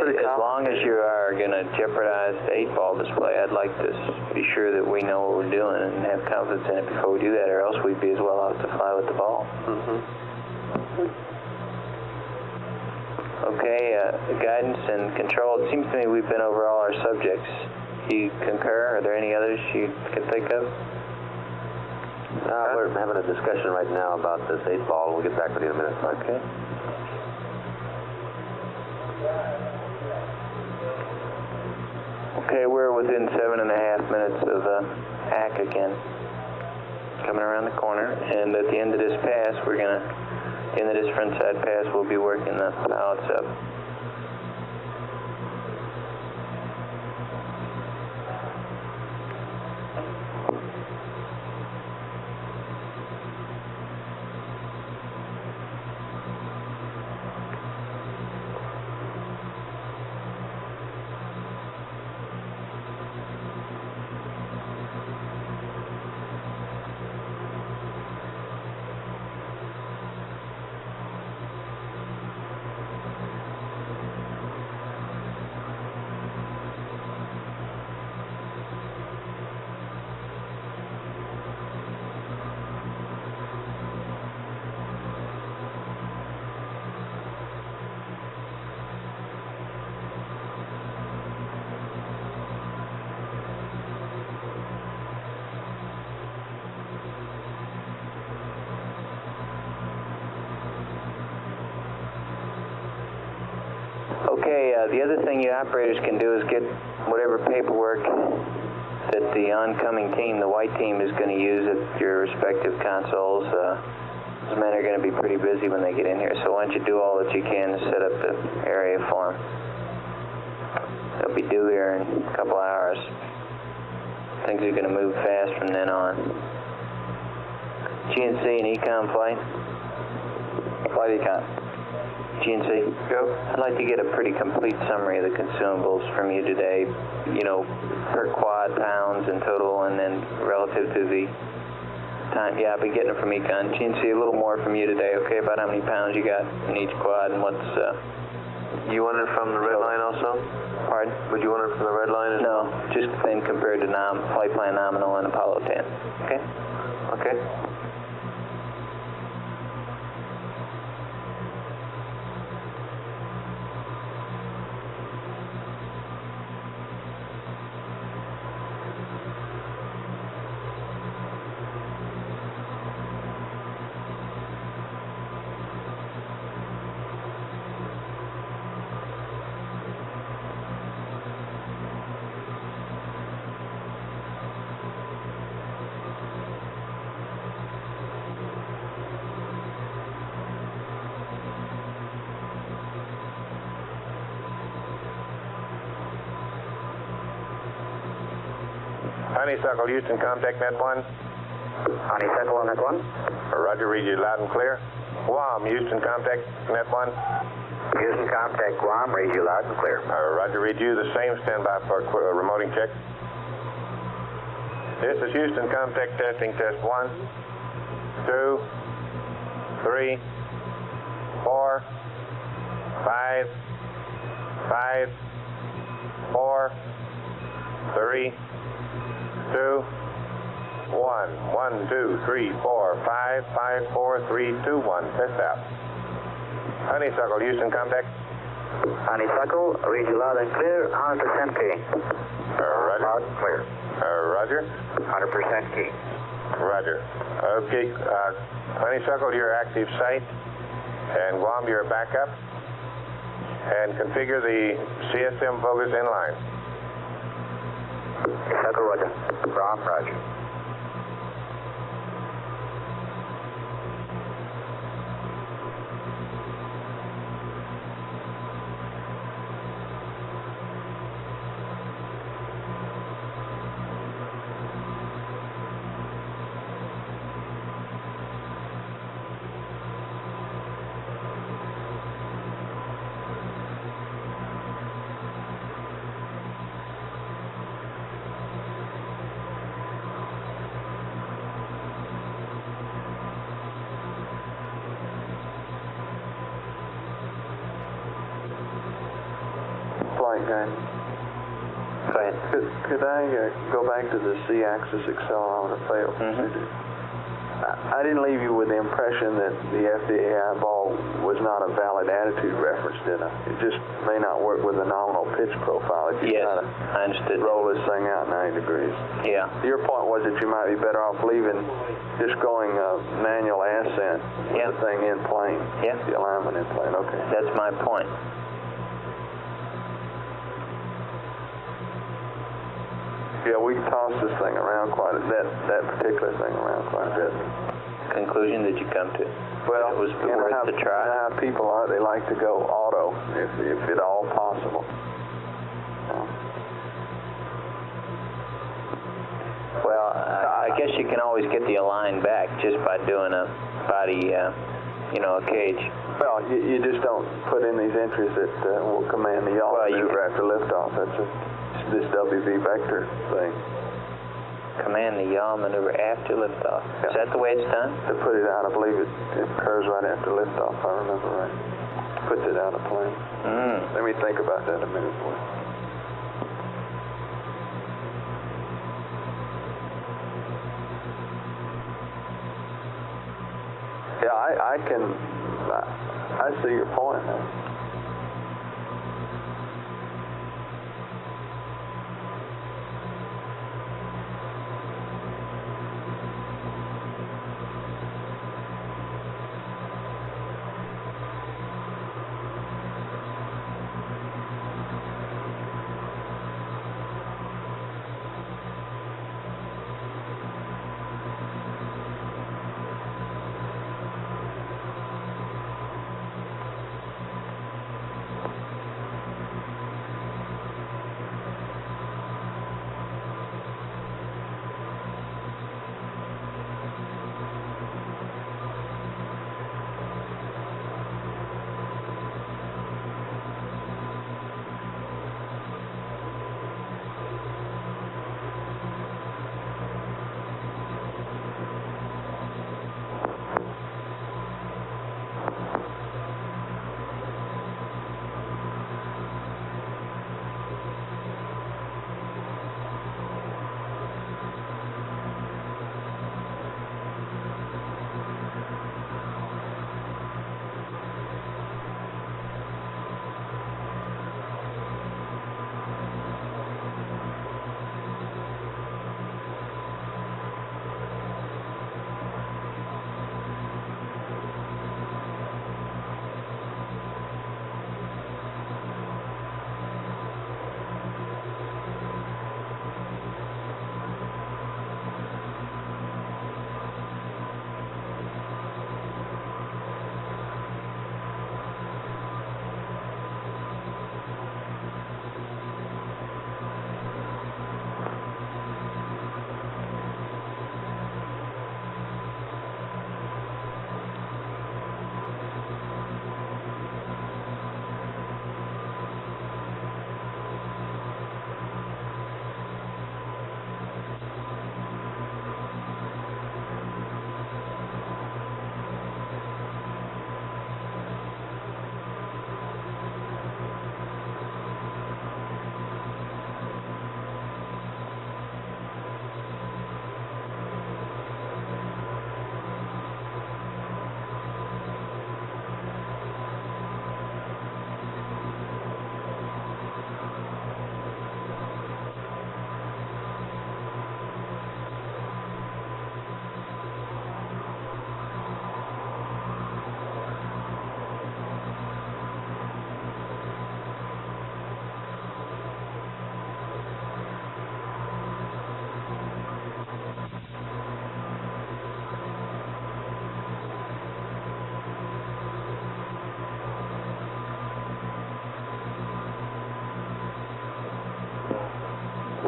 pretty as long as you are going to jeopardize the 8-ball display, I'd like to be sure that we know what we're doing and have confidence in it before we do that, or else we'd be as well out to fly with the ball. Okay, guidance and control. It seems to me we've been over all our subjects. Do you concur? Are there any others you can think of? We're having a discussion right now about this 8-ball. We'll get back with you in a minute. Okay. Okay, we're within 7.5 minutes of ACK again. Coming around the corner, and at the end of this pass, we're going to into this front side pass, we'll be working the pilots up. Okay, the other thing you operators can do is get whatever paperwork that the oncoming team, the white team, is going to use at your respective consoles. Those men are going to be pretty busy when they get in here, so why don't you do all that you can to set up the area for them. They'll be due here in a couple hours. Things are going to move fast from then on. GNC and Econ flight? Flight Econ. GNC? Go. I'd like to get a pretty complete summary of the consumables from you today, you know, per quad pounds in total, and then relative to the time. Yeah, I've been getting it from Econ. GNC, a little more from you today, okay, about how many pounds you got in each quad and what's... You want it from the red line also? Pardon? Would you want it from the red line? No, just then compared to flight plan nominal and Apollo 10. Okay? Okay. Honeysuckle, Houston, contact net 1. Honeysuckle on net 1. Roger, read you loud and clear. Guam, Houston, contact net 1. Houston, contact Guam, read you loud and clear. Roger, read you the same. Stand by for remoting check. This is Houston, contact testing, test 1, 2, 3, 4, 5, 5, 4, 3, 2, 1. 1, 2, 3, 4, 5, 5, 4, 3, 2, 1. Test out. Honeysuckle, Houston, contact. Honeysuckle, read you loud and clear, 100% key. Roger. Loud and clear. Roger. 100% key. Roger. Okay, Honeysuckle, your active site, and Guam, your backup, and configure the CSM focus in line. Honeysuckle, roger. Guam, roger. Flight guide. Go ahead. Could I go back to the Z-axis accelerometer fail procedure? I didn't leave you with the impression that the FDAI ball was not a valid attitude reference, did I? It just may not work with the nominal pitch profile if you try to I understood. roll this thing out 90 degrees. Yeah. Your point was that you might be better off leaving, just going manual ascent with the thing in plane. Yeah. The alignment in plane, okay. That's my point. Yeah, we tossed this thing around quite a bit, that particular thing around quite a bit. Conclude conclusion did you come to? Well, it was worth the try. You know how people are, they like to go auto, if at all possible. Well, I guess you can always get the align back just by doing a body, you know, a cage. Well, you just don't put in these entries that will command the yaw maneuver after liftoff. That's this WV vector thing. Command the yaw maneuver after liftoff. Yeah. Is that the way it's done? To put it out, I believe it occurs right after liftoff, if I remember right. Puts it out of plane. Let me think about that a minute, boy. Yeah, I see your point.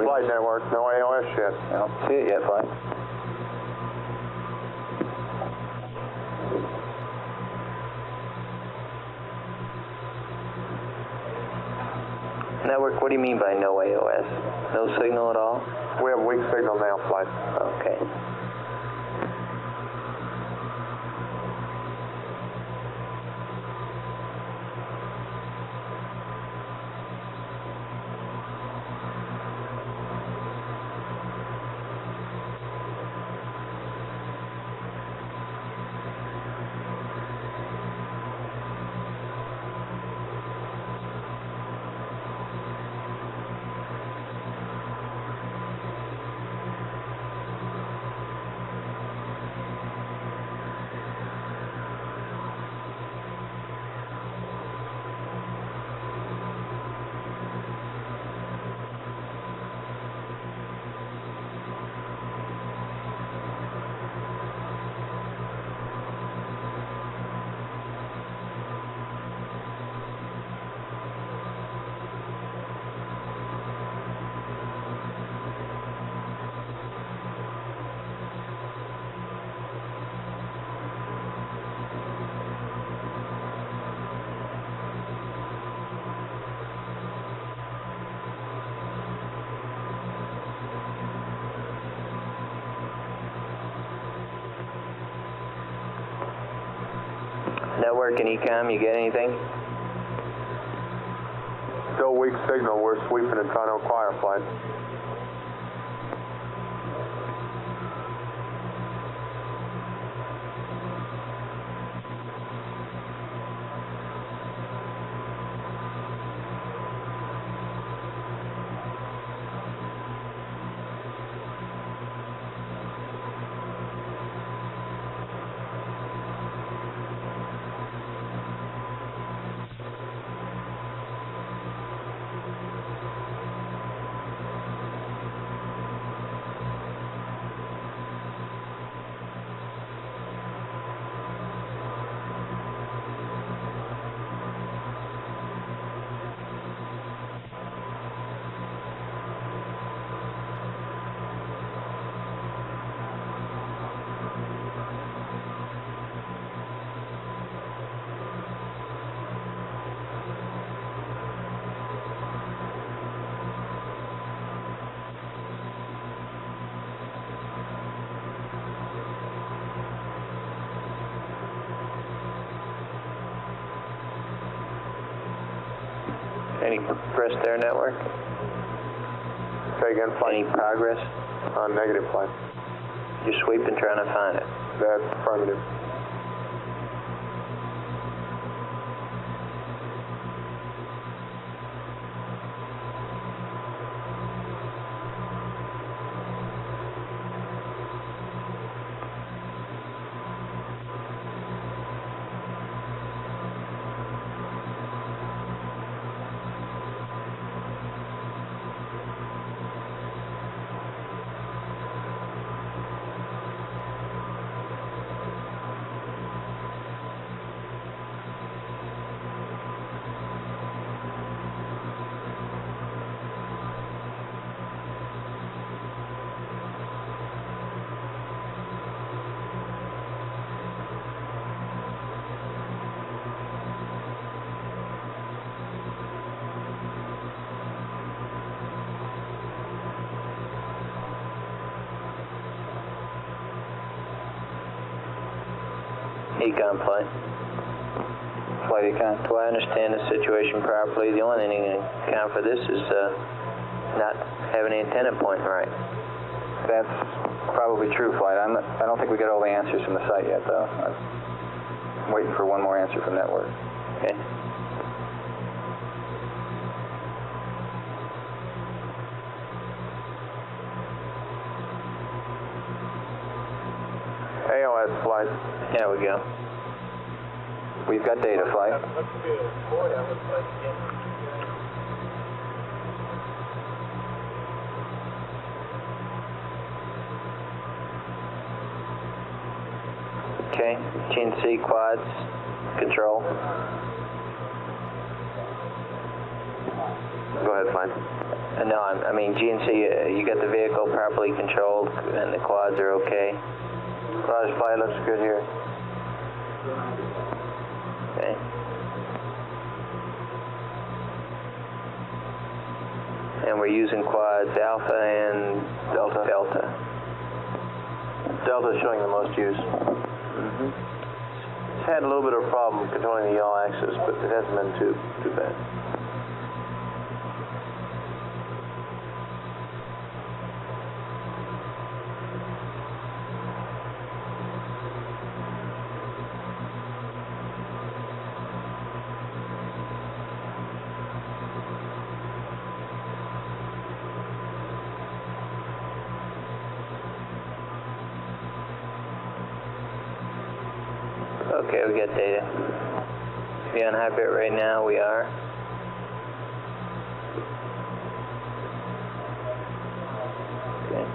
Flight network, no AOS yet. I don't see it yet, Flight. Network, what do you mean by no AOS? No signal at all? We have weak signal now, Flight. Okay. network and ECOM, you get anything? Still weak signal. We're sweeping and trying to acquire flight. Any progress there, network? Say again, flight. Any progress? Negative, flight. You're sweeping, trying to find it. That's affirmative. Econ flight. Flight Econ. Do I understand the situation properly? The only thing that can account for this is not having the antenna pointing right. That's probably true, Flight. I don't think we got all the answers from the site yet, though. I'm waiting for one more answer from network. Okay. AOS flight. There we go. We've got data, Flight. Okay, GNC quads, control. Go ahead, flight. No, I mean GNC, you got the vehicle properly controlled and the quads are okay. Roger, flight looks good here. Okay. And we're using quads Alpha and Delta. Delta is showing the most use. It's had a little bit of a problem controlling the yaw axis, but it hasn't been too bad. Okay, we got data. We on high bit right now, we are. Okay.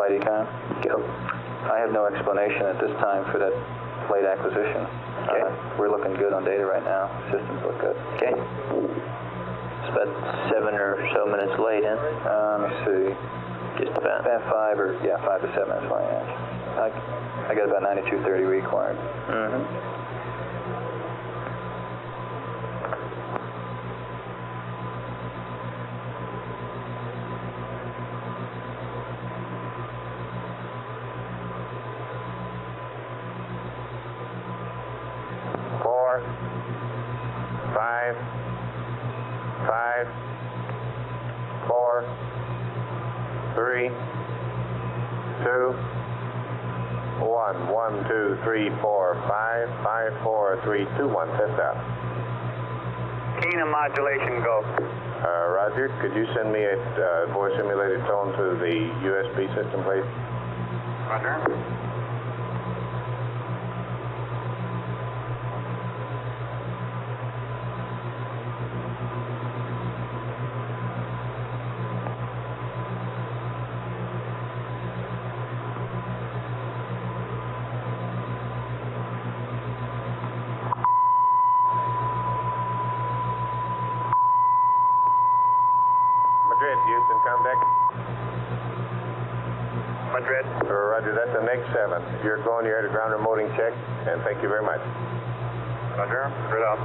Flight Econ. Go. I have no explanation at this time for that late acquisition. Okay. We're looking good on data right now. Systems look good. Okay. It's about 7 or so minutes late, huh? Let me see. Just about. About 5 or, yeah, 5 to 7 minutes late, yeah. I got about 9230 required. Mm-hmm. Test out. Keenum modulation, go. Roger, could you send me a voice simulated tone to the USB system, please? Roger. Houston, contact. Madrid. Roger, that's the next 7. If you're going, you're at a ground remoting check, and thank you very much. Roger, Madrid up.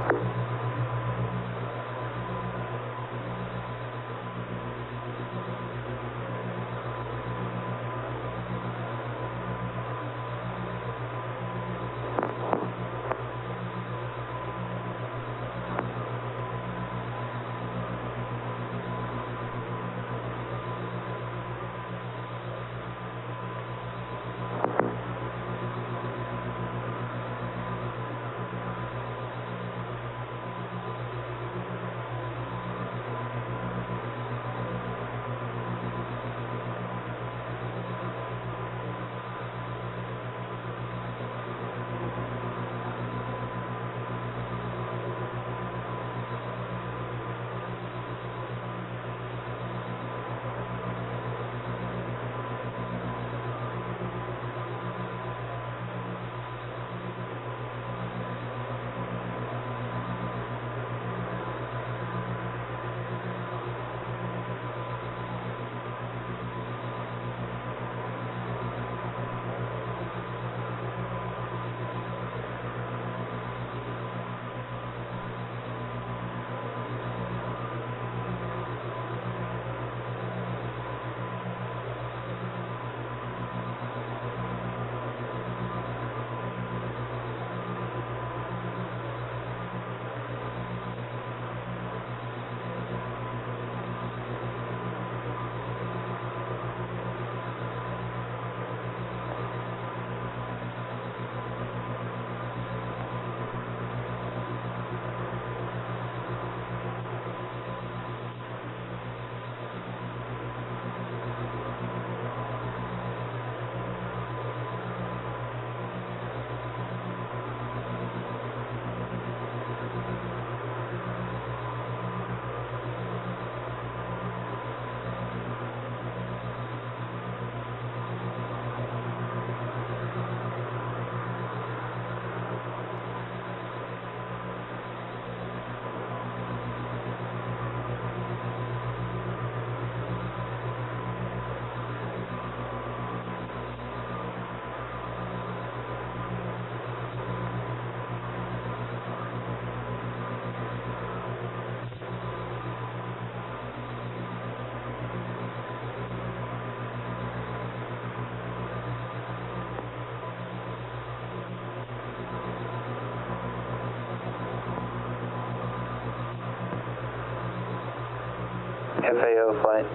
FAO flight.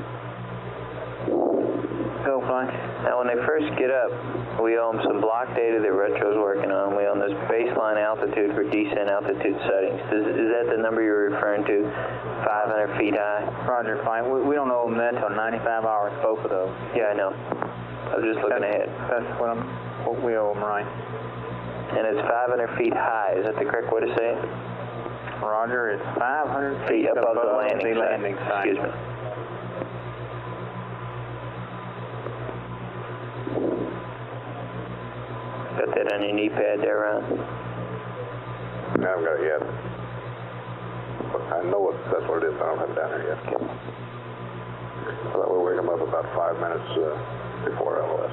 Go flight. Now, when they first get up, we owe them some block data that Retro's working on. We owe them this baseline altitude for descent altitude settings. Is that the number you're referring to, 500 feet high? Roger, flight. We don't owe them that until 95 hours, both of those. Yeah, I know. I was just looking ahead. That's what we owe them, right. And it's 500 feet high. Is that the correct way to say it? Roger, it's 500 feet above the landing site. Excuse me. Got that on your knee pad there, Ron? I haven't got it yet. But I know that's what it is, but I don't have it down there yet. So that will wake them up about 5 minutes before LOS.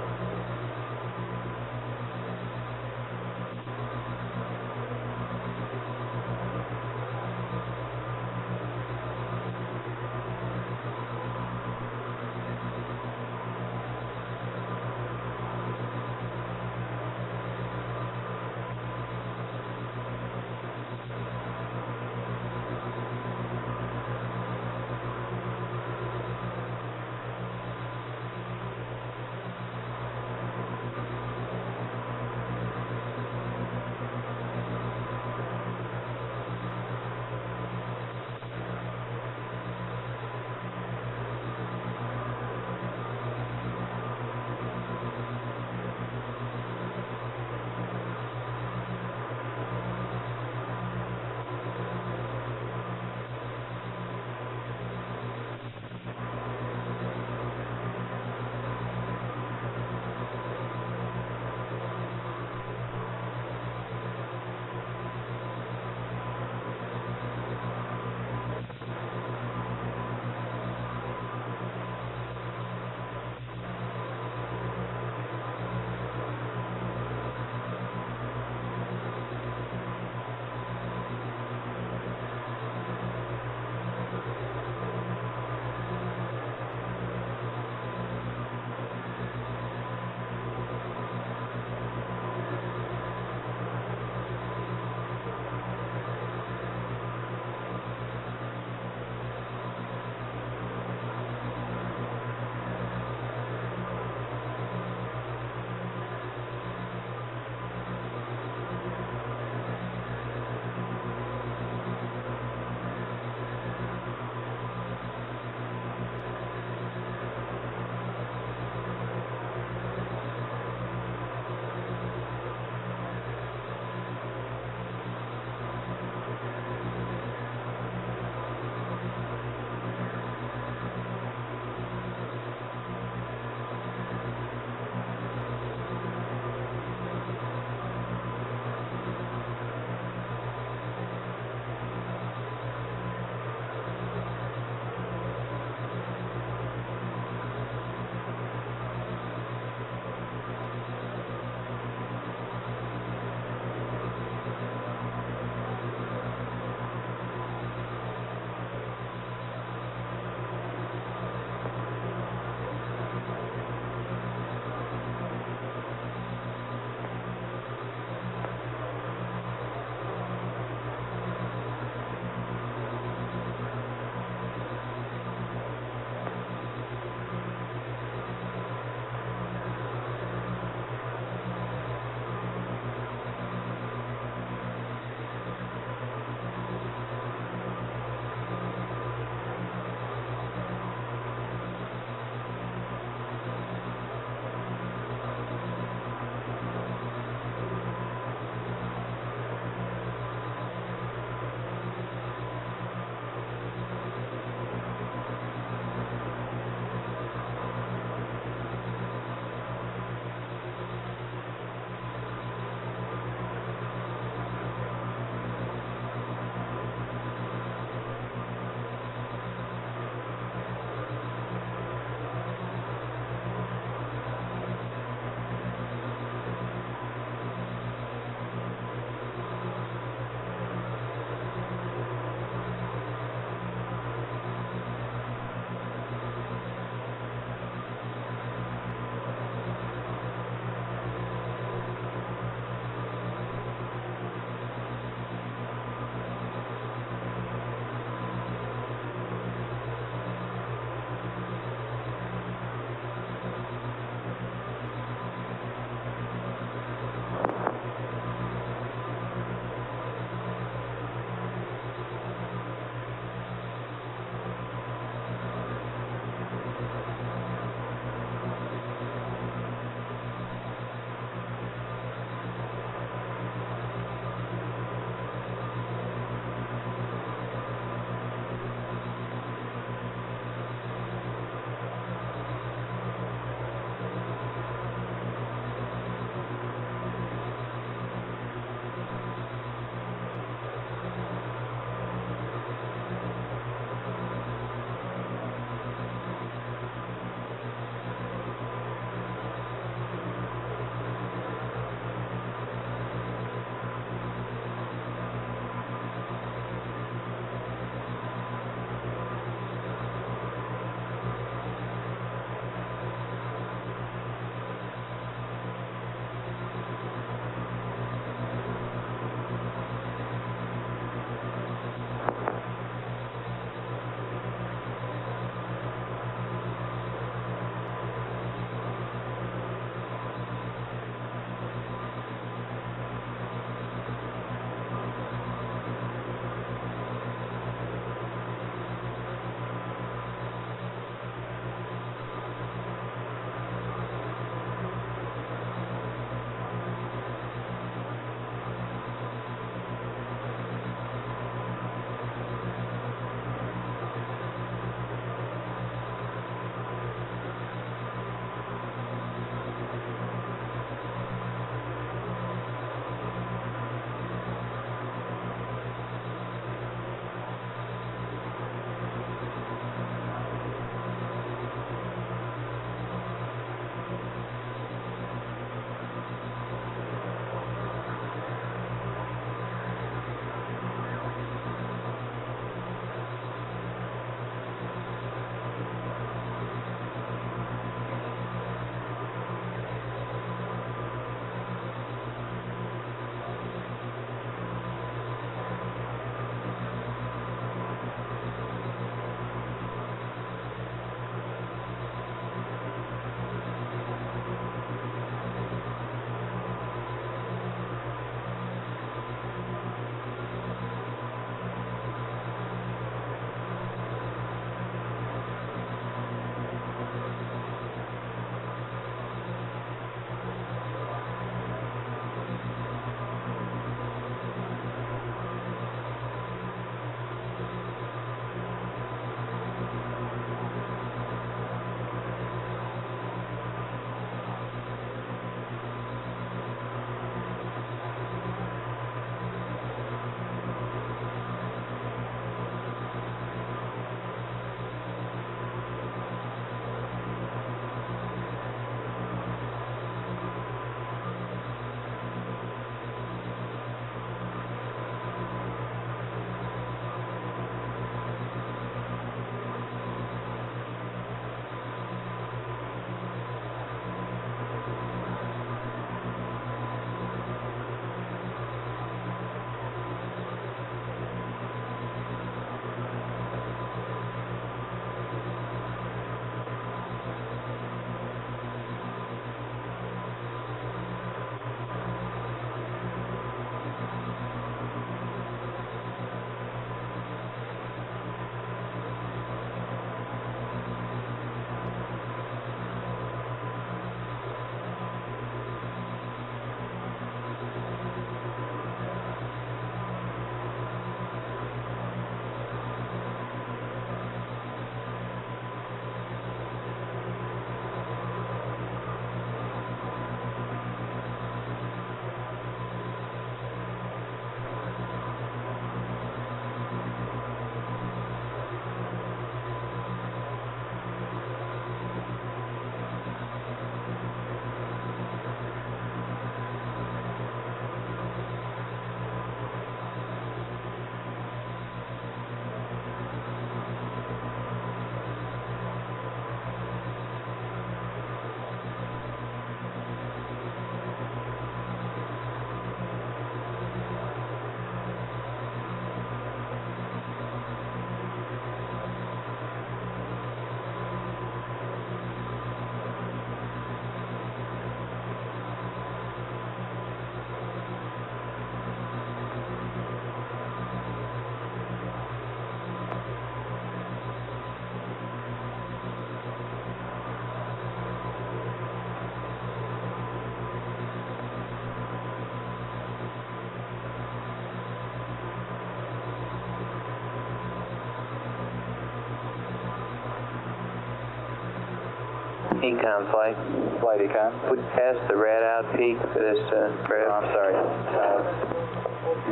Econ flight. Flight Econ. We passed the red out peak for this, Brad. I'm sorry.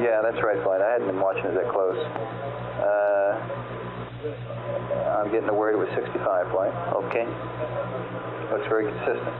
Yeah, that's right, Flight. I hadn't been watching it that close. I'm getting the word it was 65, Flight. Okay. Looks very consistent.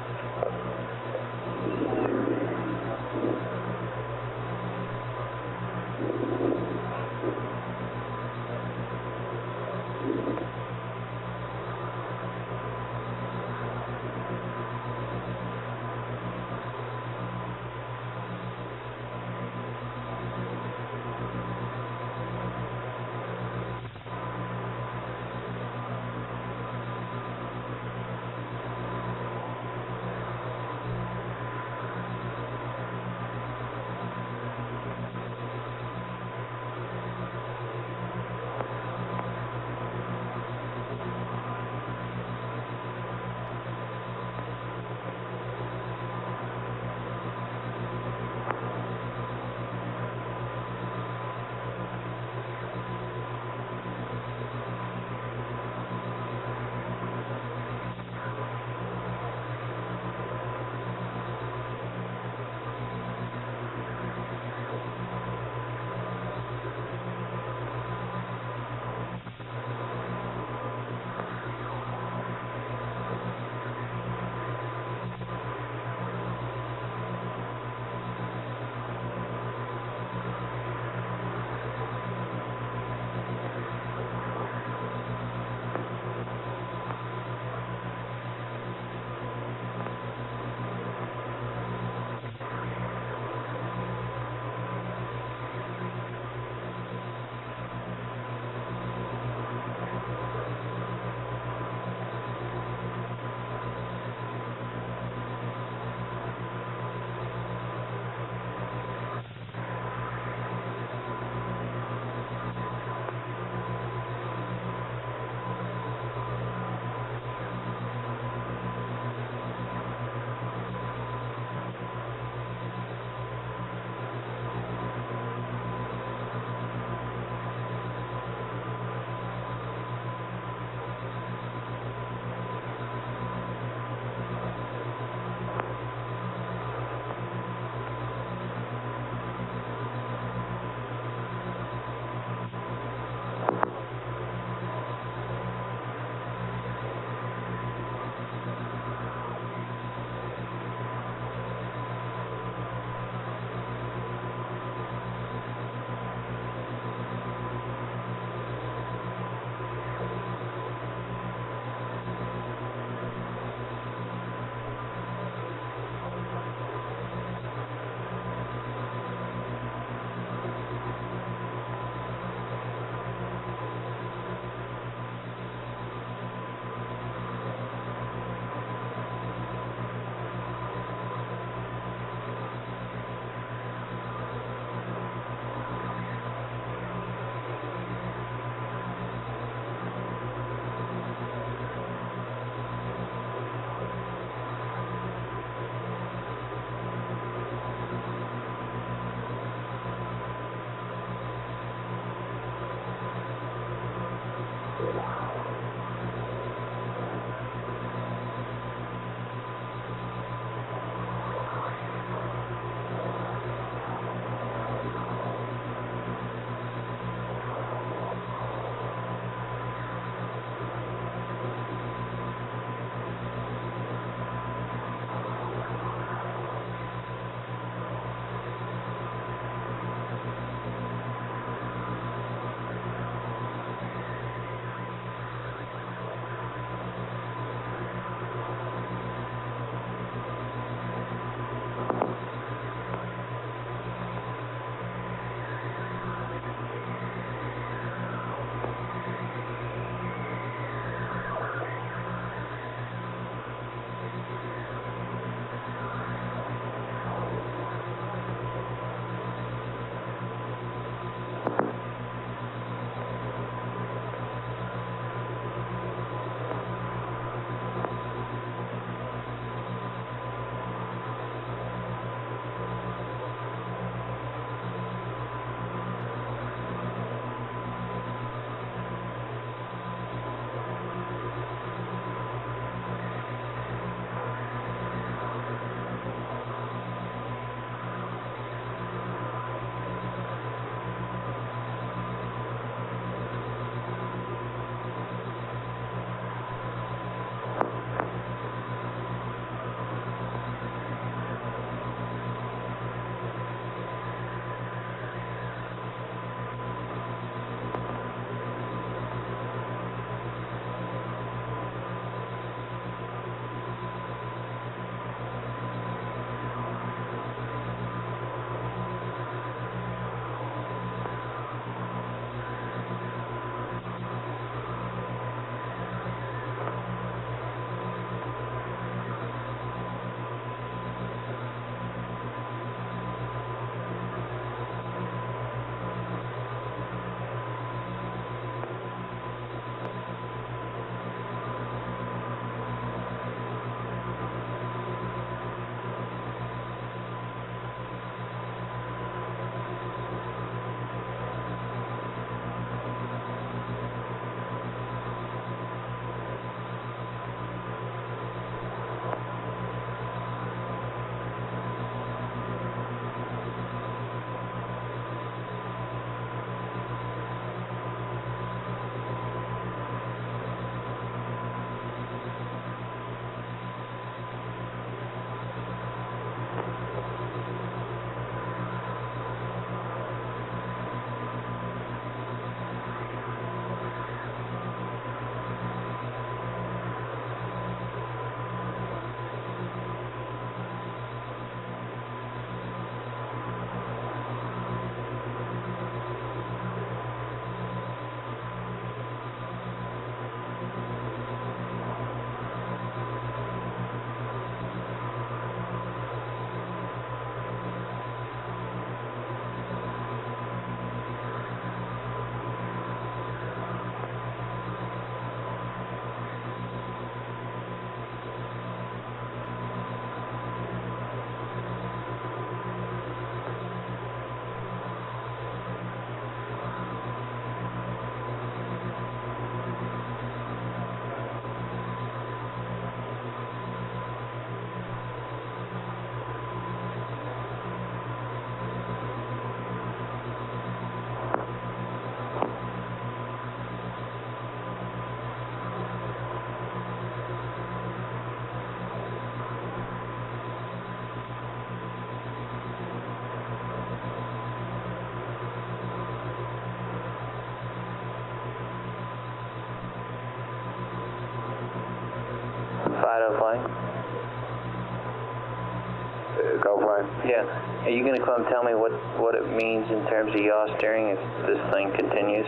Flight. Yeah. Are you going to come tell me what it means in terms of yaw steering if this thing continues?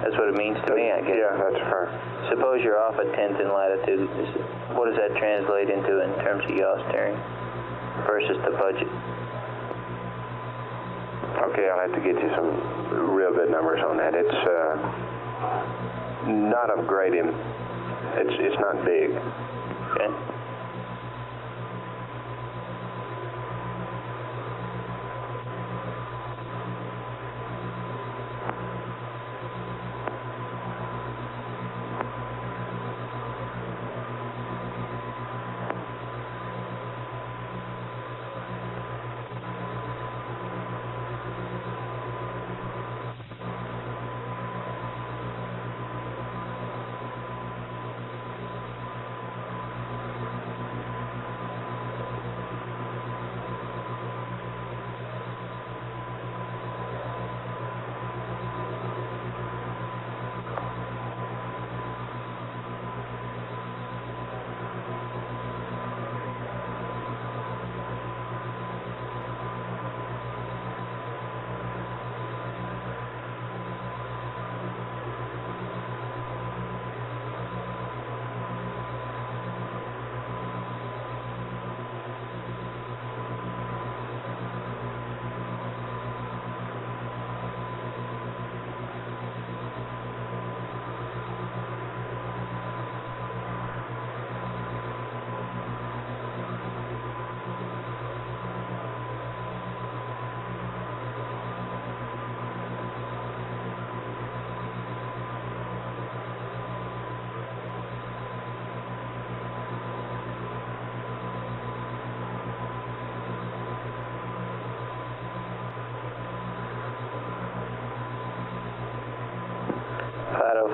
That's what it means to me, I guess. Yeah, that's fair. Suppose you're off a tenth in latitude. What does that translate into in terms of yaw steering versus the budget? Okay, I'll have to get you some real good numbers on that. It's not of great it's not big. Okay.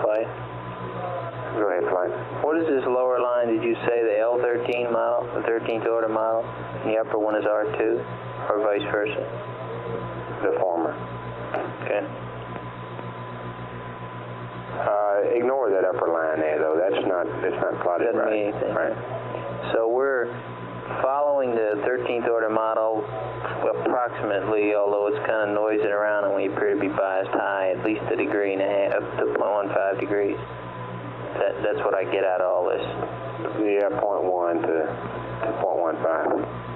Flight. Go ahead, Flight. What is this lower line? Did you say the L13 model, the 13th order model, and the upper one is R2, or vice versa? The former. Okay. Ignore that upper line there, though. It's not plotted Doesn't right. mean anything. Right. So we're following the 13th order model approximately, although it's kind of noising around and we appear to be biased high, at least a degree and a half, up to 0.15 degrees. That's what I get out of all this. Yeah, 0.1 to 0.15.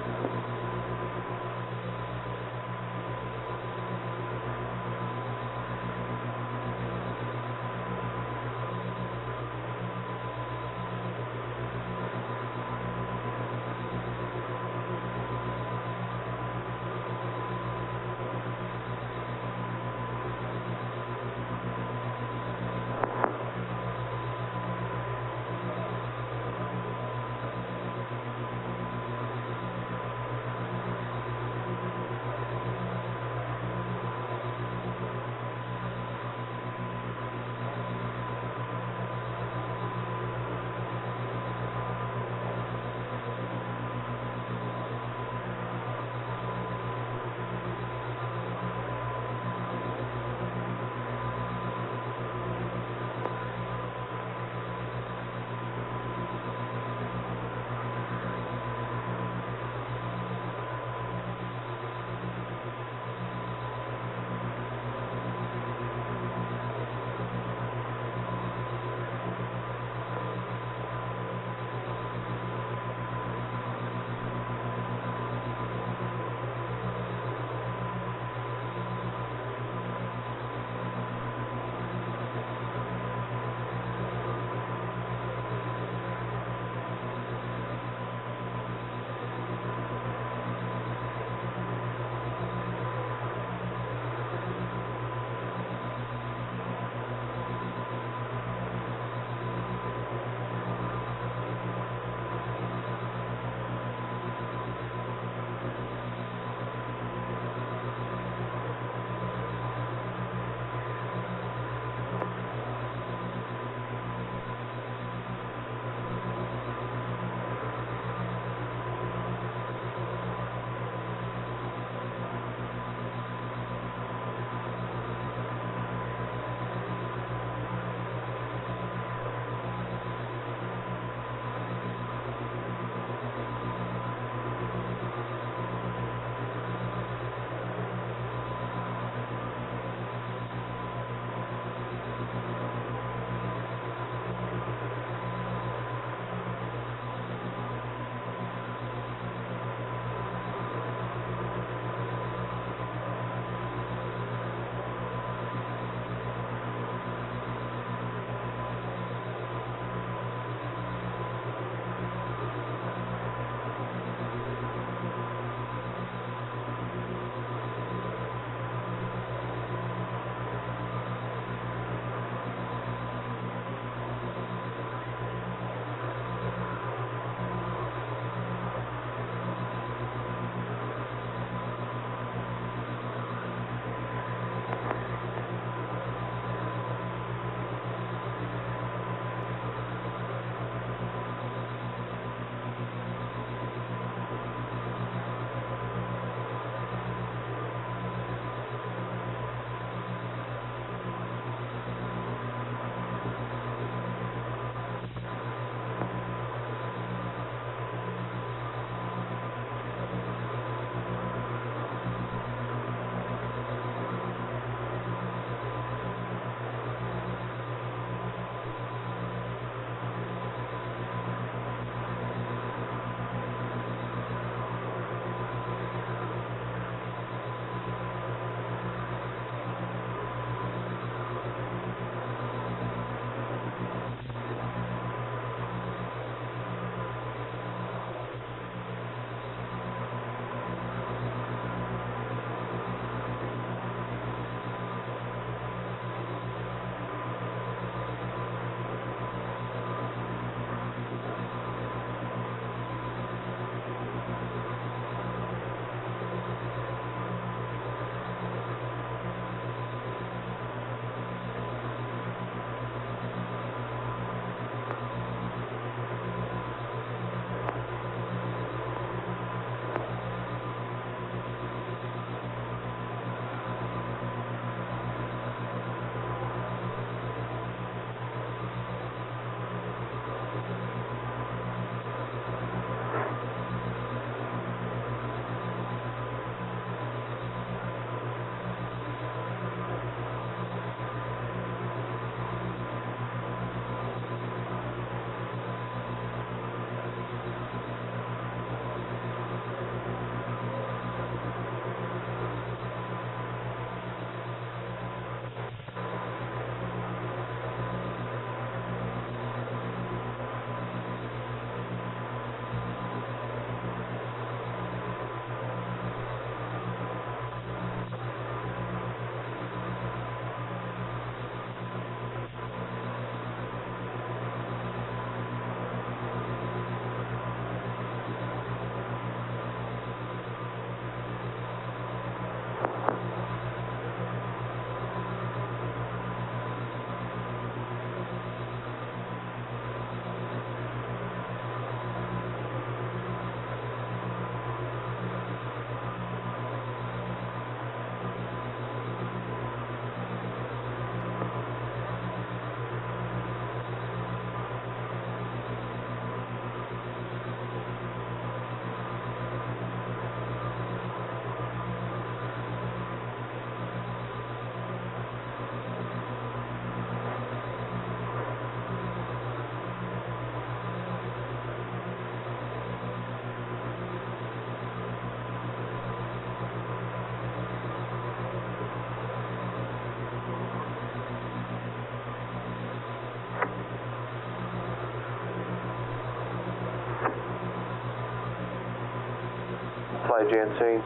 Charlie GNC.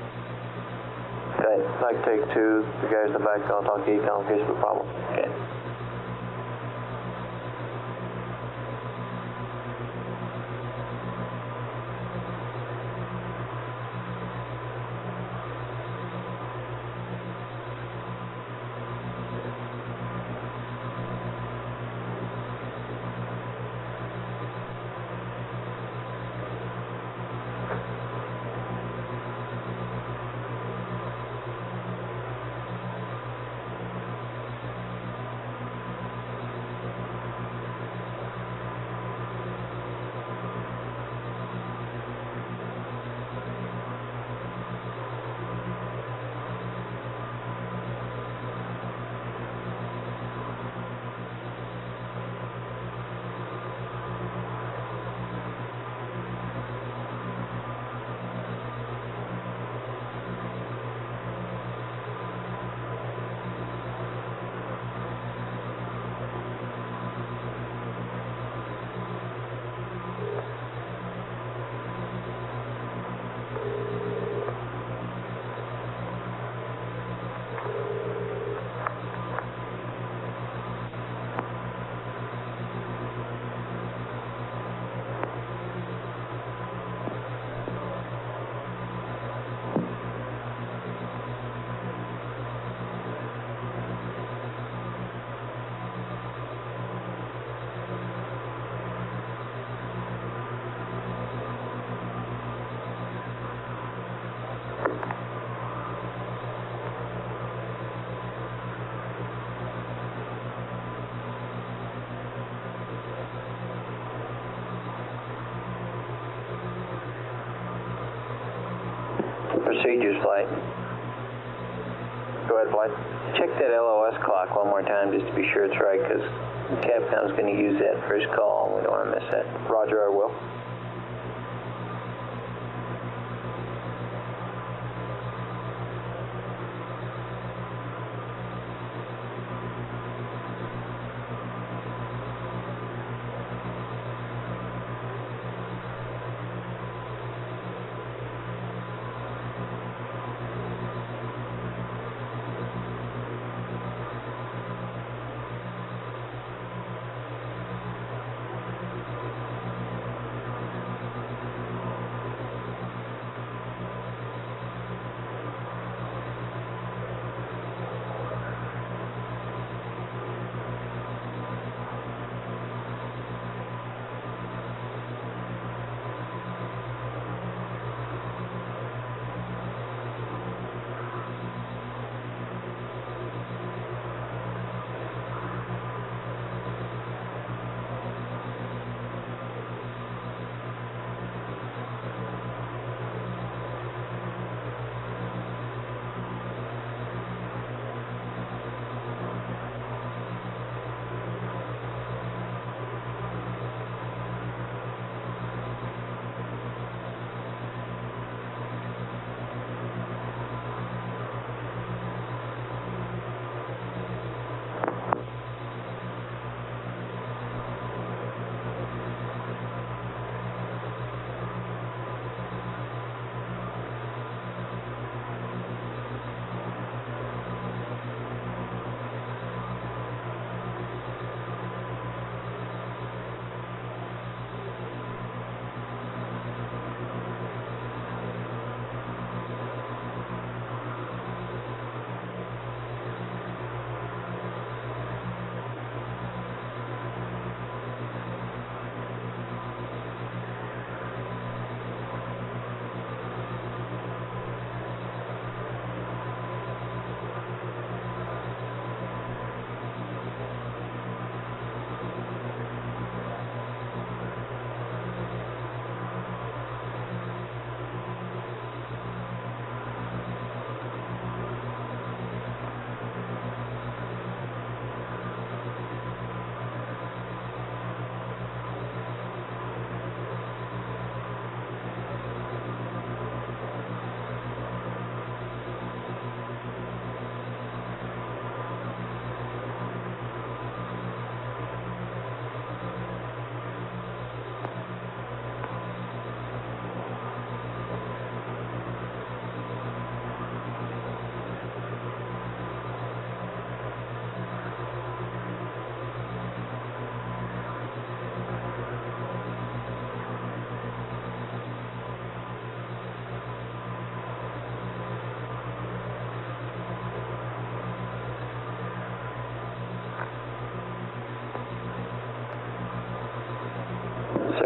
Good. Like take 2, the guys in the back, I'll talk to Econ in case of a problem. Okay. Procedures, Flight. Go ahead, Flight. Check that LOS clock one more time just to be sure it's right, because Capcom's going to use that first call, and we don't want to miss that. Roger, I will.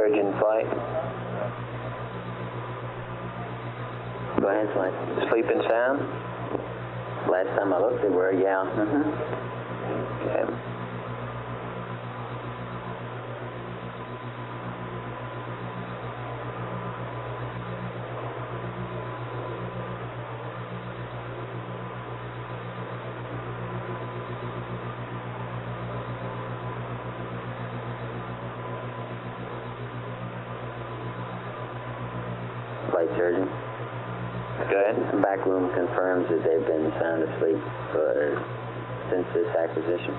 Surgeon Flight. Go ahead, Flight. Sleeping sound? Last time I looked, they were, yeah. Okay. Flight surgeon. Go ahead. The back room confirms that they've been sound asleep since this acquisition.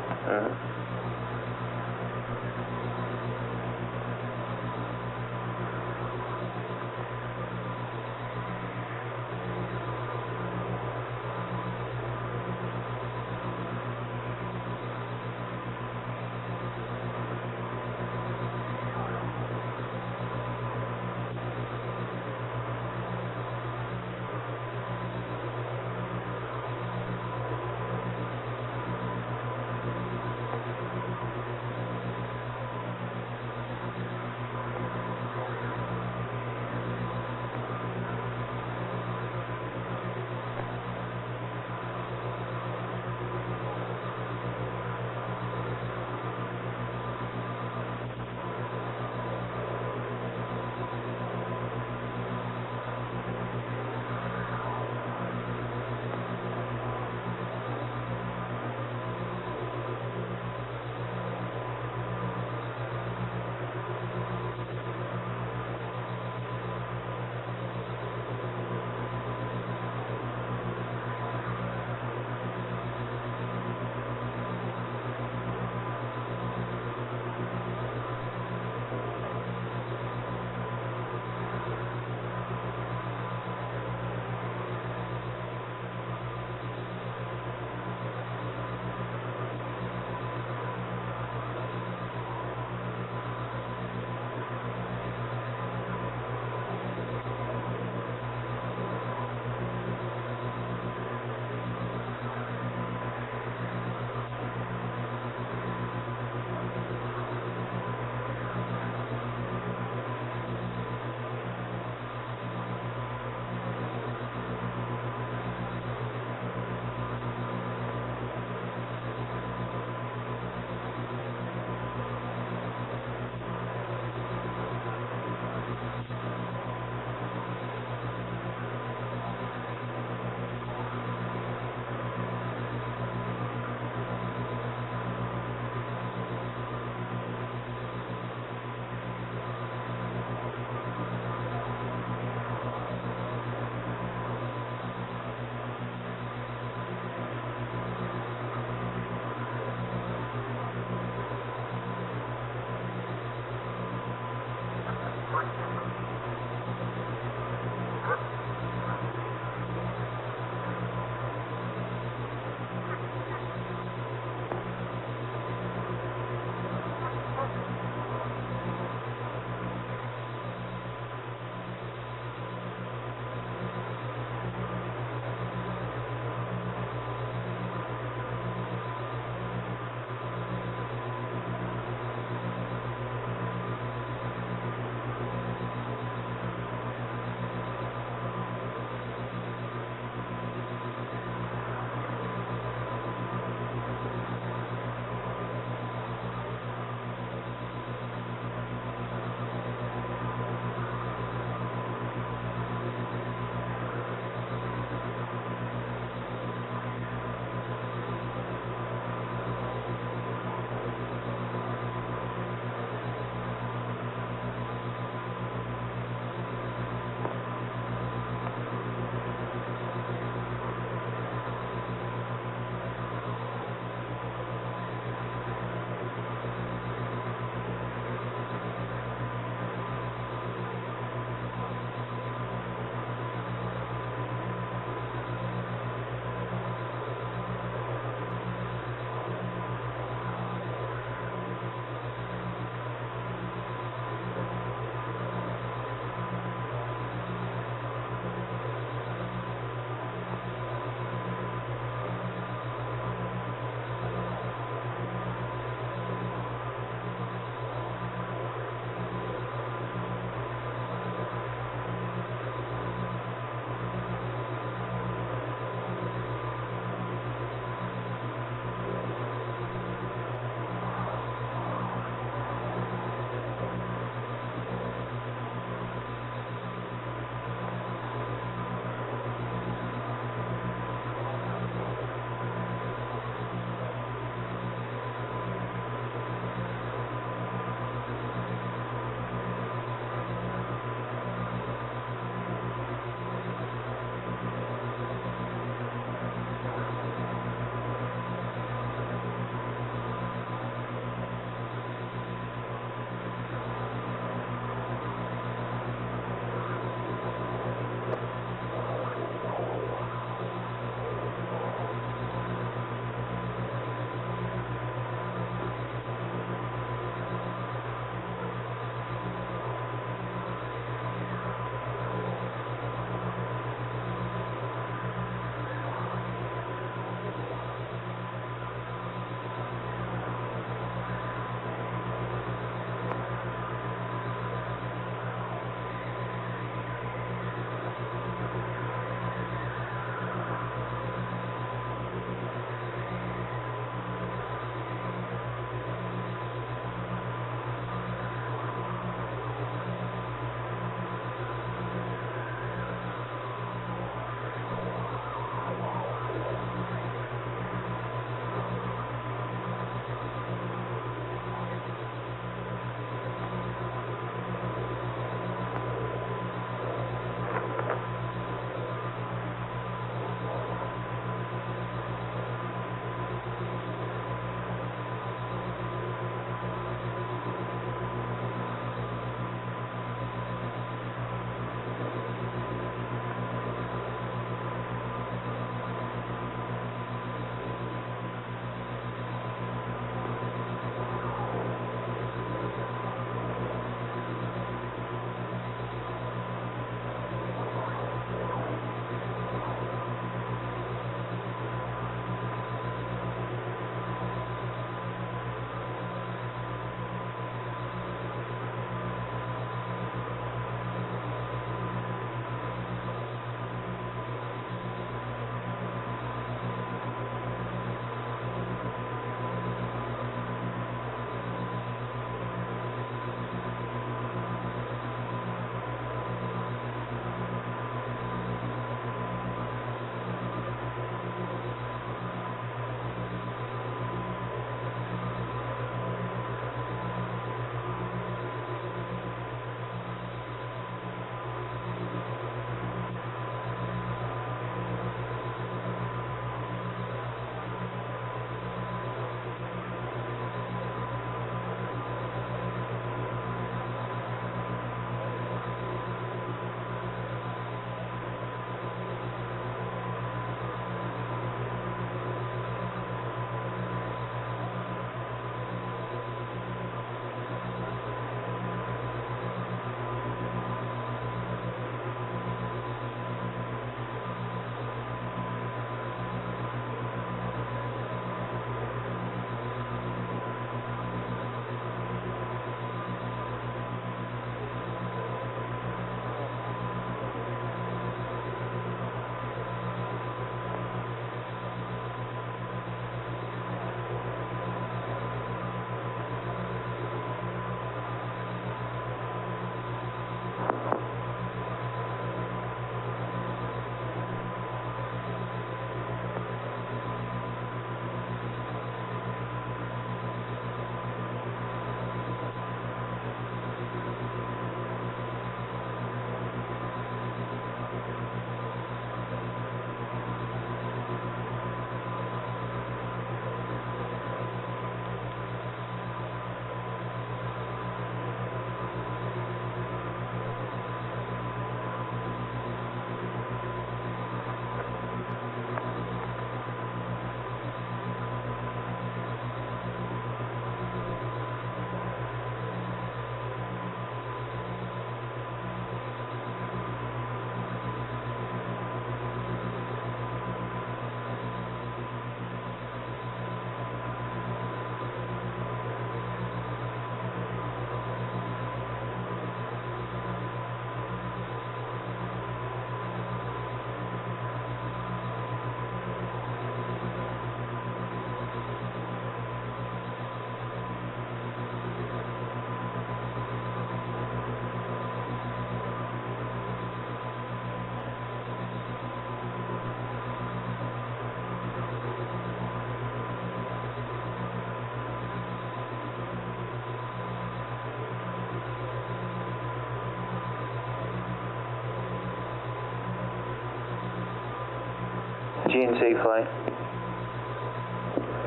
C flight.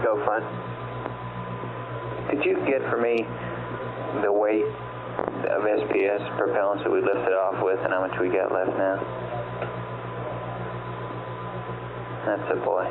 Go front. Could you get for me the weight of SPS propellants that we lifted off with and how much we got left now? That's a boy.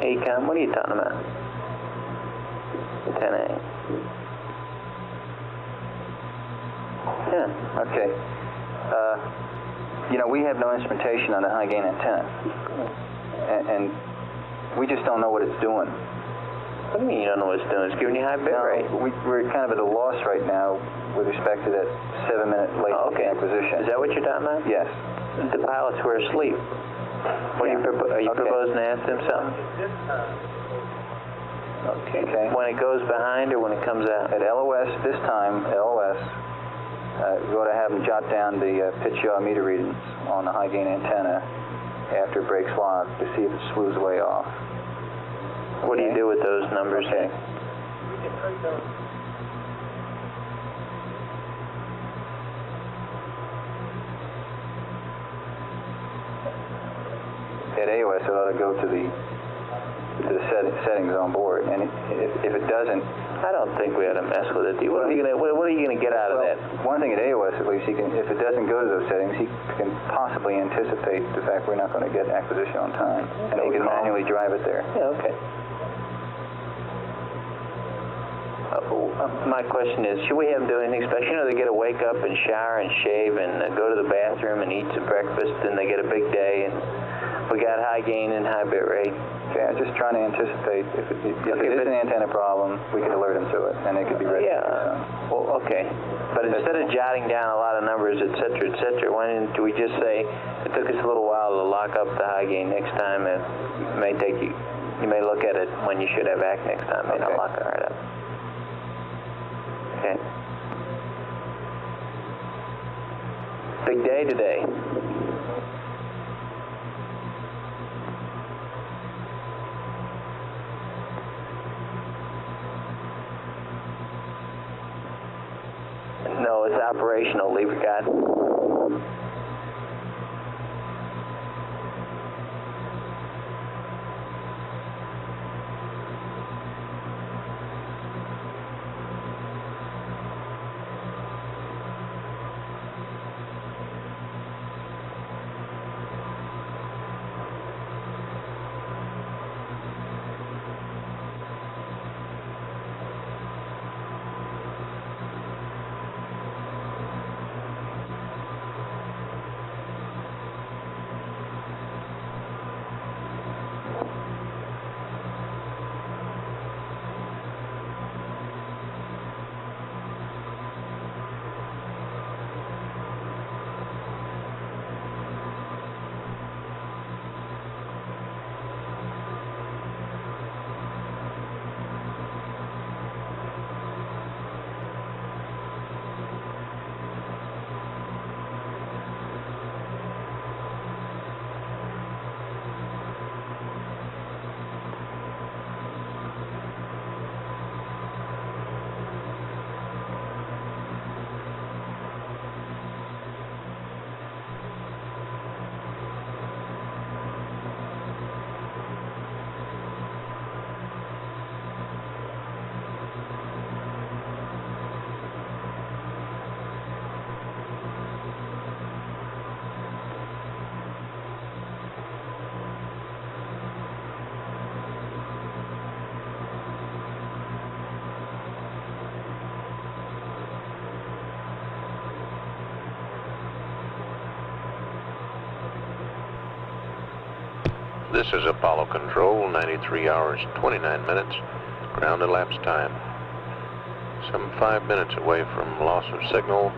ACOM, what are you talking about? 10A. Yeah. Okay. You know, we have no instrumentation on the high gain antenna, and we just don't know what it's doing. What do you mean you don't know what it's doing? It's giving you high bit rate. We're kind of at a loss right now with respect to that 7-minute late acquisition. Is that what you're talking about? Yes. The pilots were asleep. What are you proposing to ask them something? Okay. When it goes behind or when it comes out? At LOS, this time, LOS, we ought to have them jot down the pitch yaw meter readings on the high gain antenna after it breaks lock to see if it smooths way off. What do you do with those numbers? Okay. At AOS, it ought to go to the settings on board, and if it doesn't, I don't think we ought to mess with it. What are you gonna get out of that? One thing at AOS, at least, if it doesn't go to those settings, he can possibly anticipate the fact we're not going to get acquisition on time, and he can manually drive it there. Yeah, okay. My question is, should we have them do anything special? You know, they get to wake up and shower and shave and go to the bathroom and eat some breakfast, and they get a big day, and we got high gain and high bit rate. Okay, I'm just trying to anticipate if it is an antenna problem, we could alert them to it, and they could be ready. Yeah. Well, okay. But instead of jotting down a lot of numbers, et cetera, why didn't we just say it took us a little while to lock up the high gain? Next time it may take you may look at it when you should have ACK next time. May not lock it right up. Okay. Big day today. No, it's operational, leave it God. This is Apollo Control, 93 hours, 29 minutes, ground elapsed time. Some 5 minutes away from loss of signal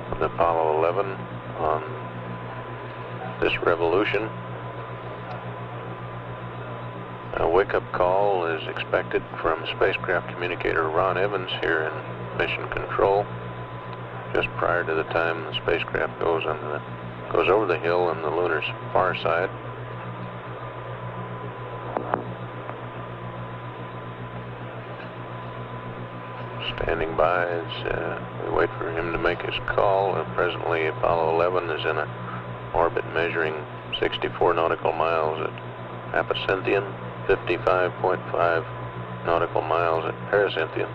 with Apollo 11 on this revolution. A wake-up call is expected from spacecraft communicator Ron Evans here in Mission Control, just prior to the time the spacecraft goes over the hill on the lunar far side. Standing by as we wait for him to make his call. Presently, Apollo 11 is in an orbit measuring 64 nautical miles at Apocynthion, 55.5 nautical miles at Pericynthion.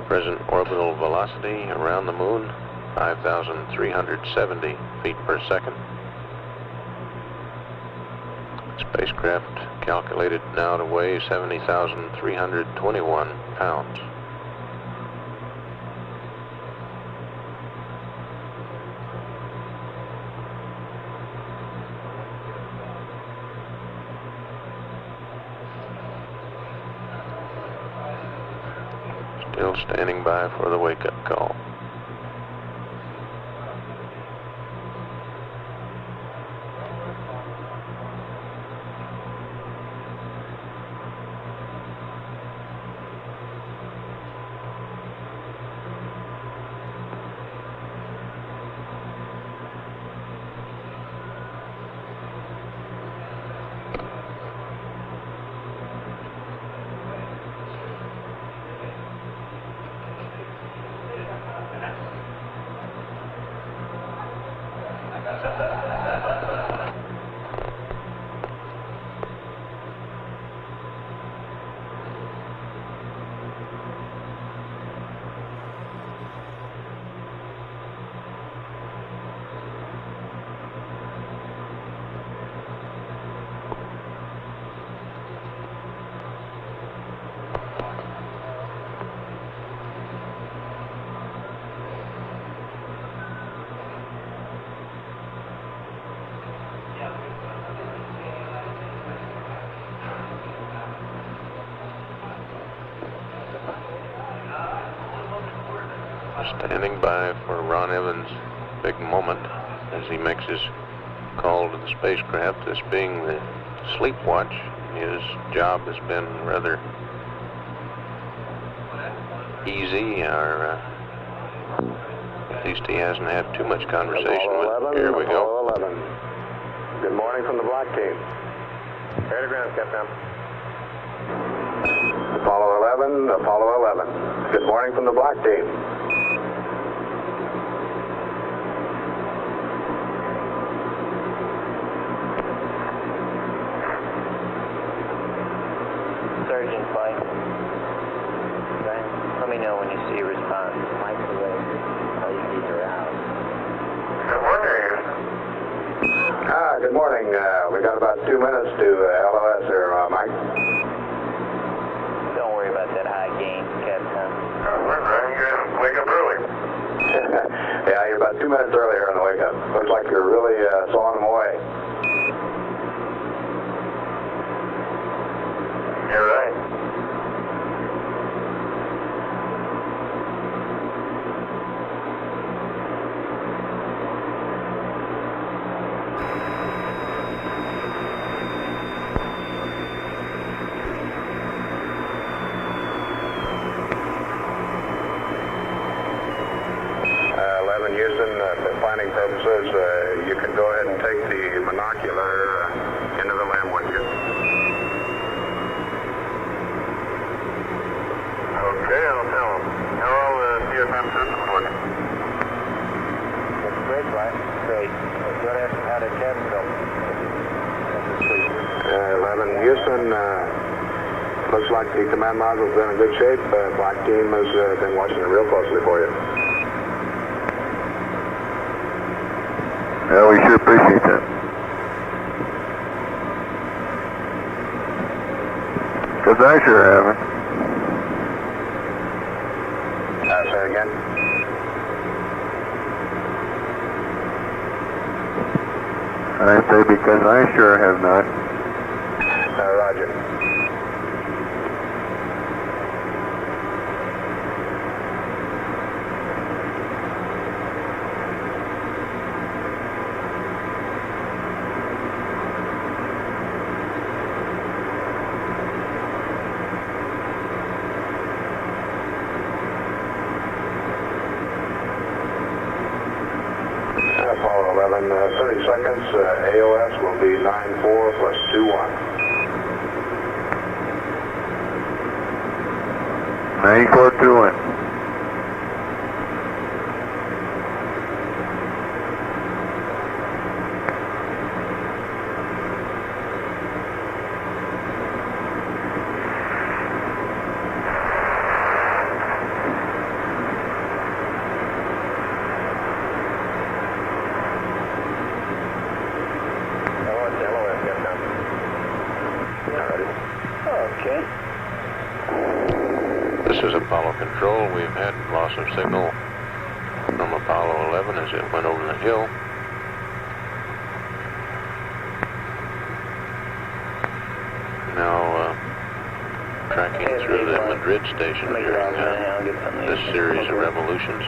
Present orbital velocity around the moon, 5,370 feet per second. Spacecraft calculated now to weigh 70,321 pounds. Still standing by for the wake-up call. Standing by for Ron Evans' big moment as he makes his call to the spacecraft. This being the sleep watch, his job has been rather easy, or at least he hasn't had too much conversation with. Here we go. Apollo 11. Good morning from the Black Team. Ready to ground, Captain. Apollo 11, Apollo 11. Good morning from the Black Team. Surgeon flight. Let me know when you see a response. Microwave. All you need are out. Good morning. Good morning. We got about 2 minutes to LOS here, Mike. Don't worry about that high gain, Captain. Wake up early. Yeah, you're about 2 minutes earlier on the wake up. Looks like you're really sawing them away. You're right. Houston, for planning purposes, you can go ahead and take the monocular into the LAM with you. Okay, I'll tell them. How are all the CFM systems working? Great, right? Great. Go ahead and have a cabin built. 11 Houston, looks like the command module's been in good shape. Black Team has been watching it real closely for you. Yeah, we sure appreciate that. Because I sure haven't. Say it again. I say because I sure have not. Roger. Apollo 11, 30 seconds. AOS will be 9-4 plus 2-1. 9421. Okay. This is Apollo Control. We've had loss of signal from Apollo 11 as it went over the hill. Now tracking through the Madrid station during this series of revolutions.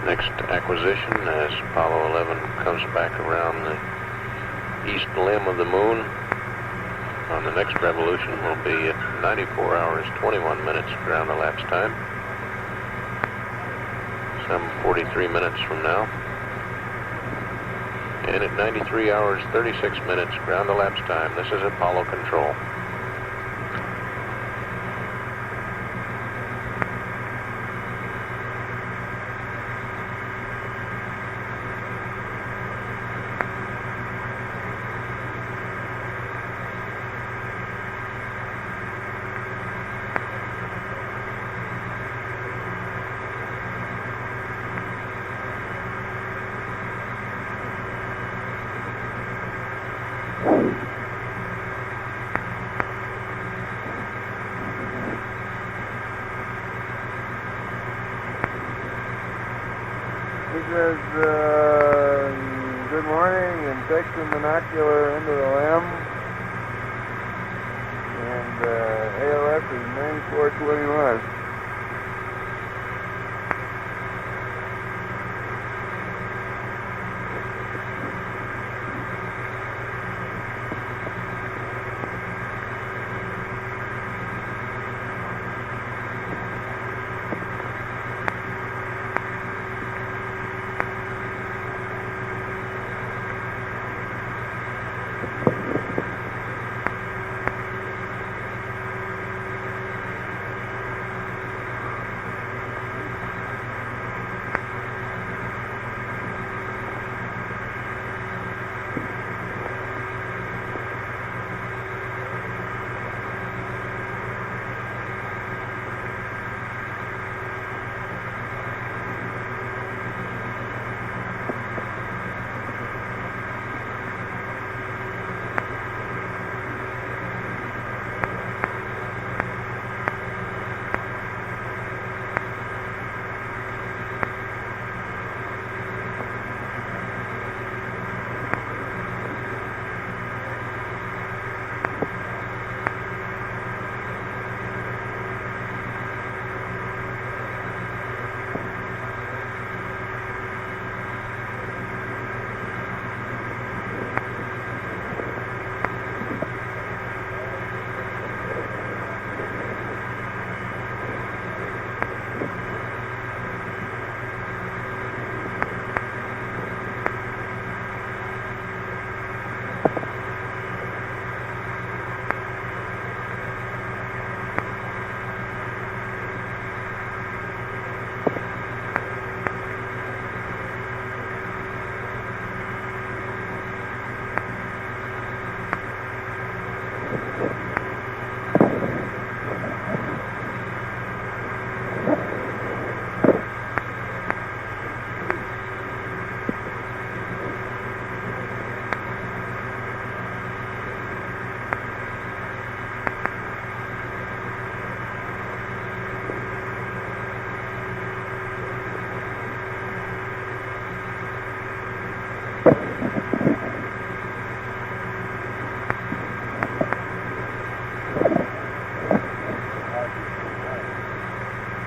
Next acquisition as Apollo 11 comes back around the east limb of the moon. On the next revolution will be at 94 hours, 21 minutes ground elapsed time. Some 43 minutes from now. And at 93 hours, 36 minutes ground elapsed time, this is Apollo Control. He says, good morning, and takes the binocular into the limb. And ALS is 9421.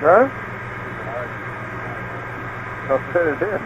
Huh? I'll fit it in.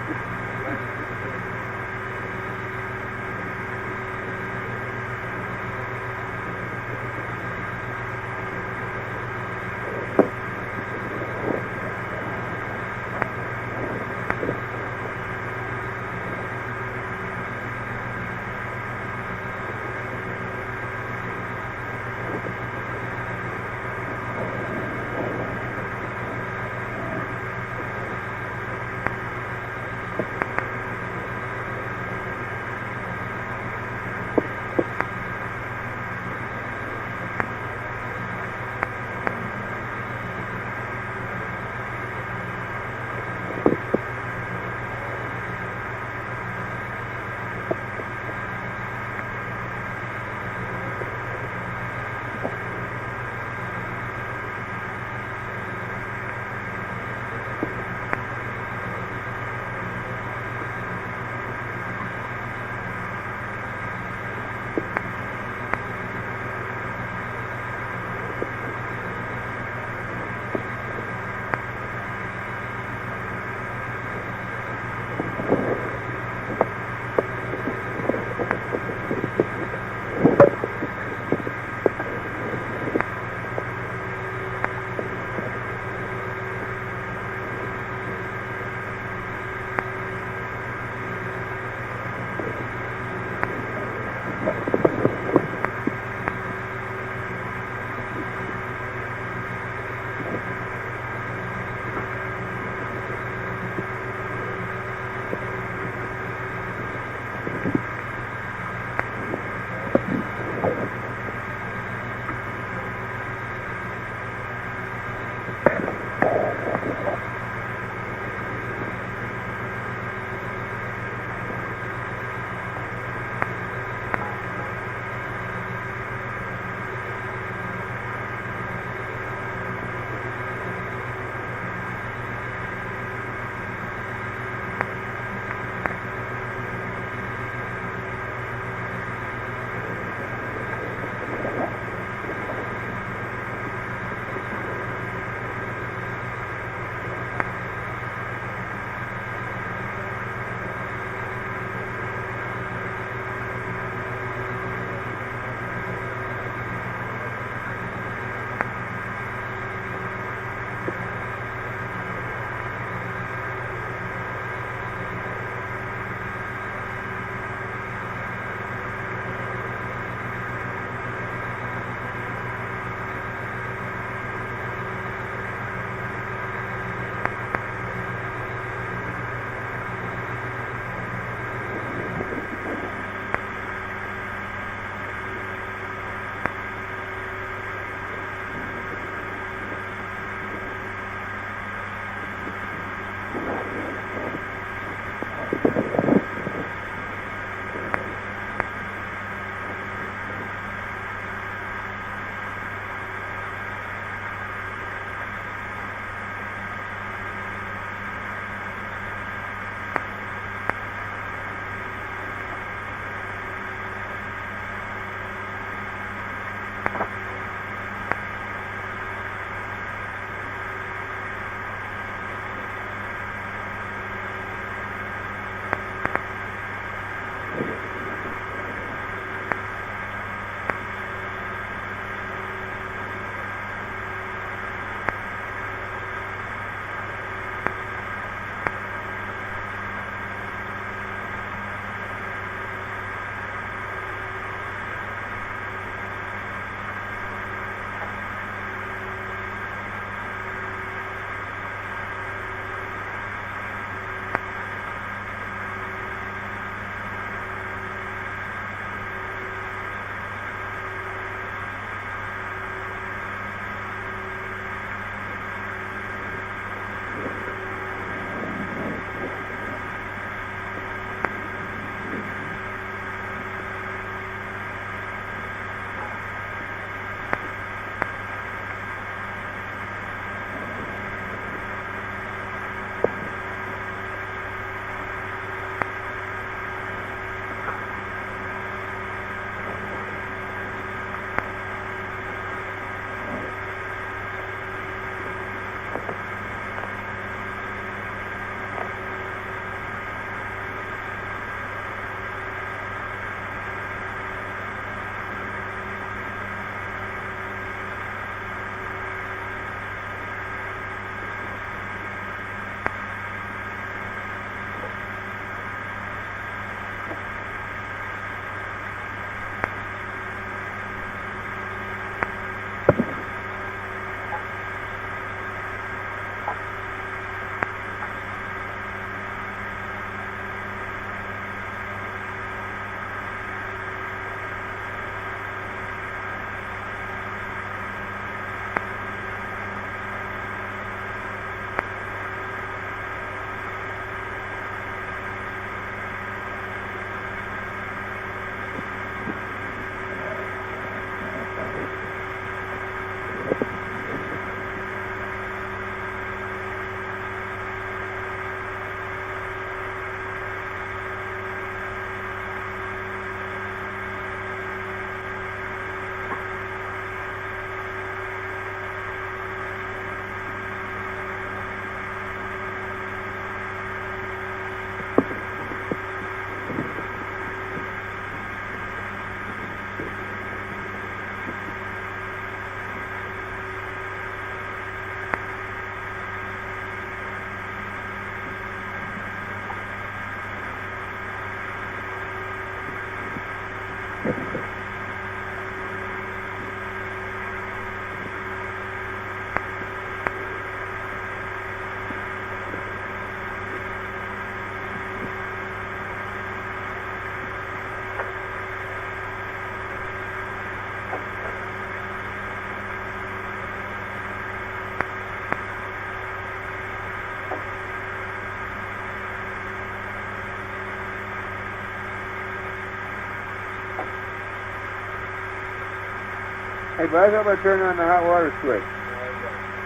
Hey, Buzz, how about turning on the hot water switch?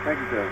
Thank you, sir.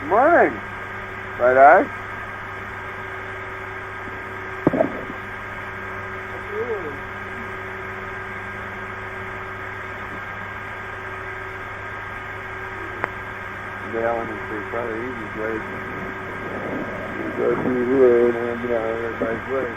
Morning. Right eye. Gallon is probably the easiest way to go through the road and get out of everybody's way.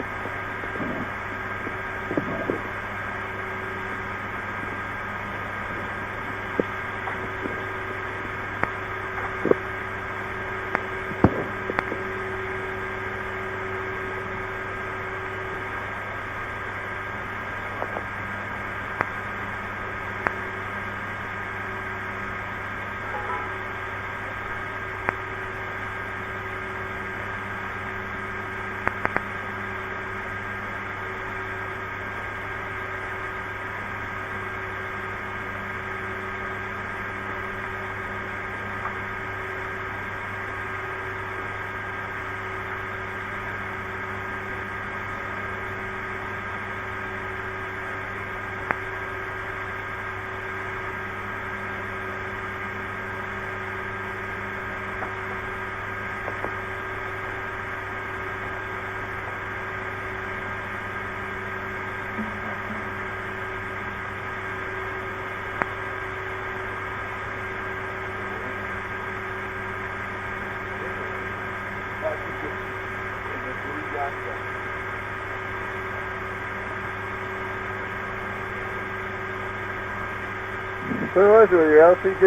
Where was it with your LCD?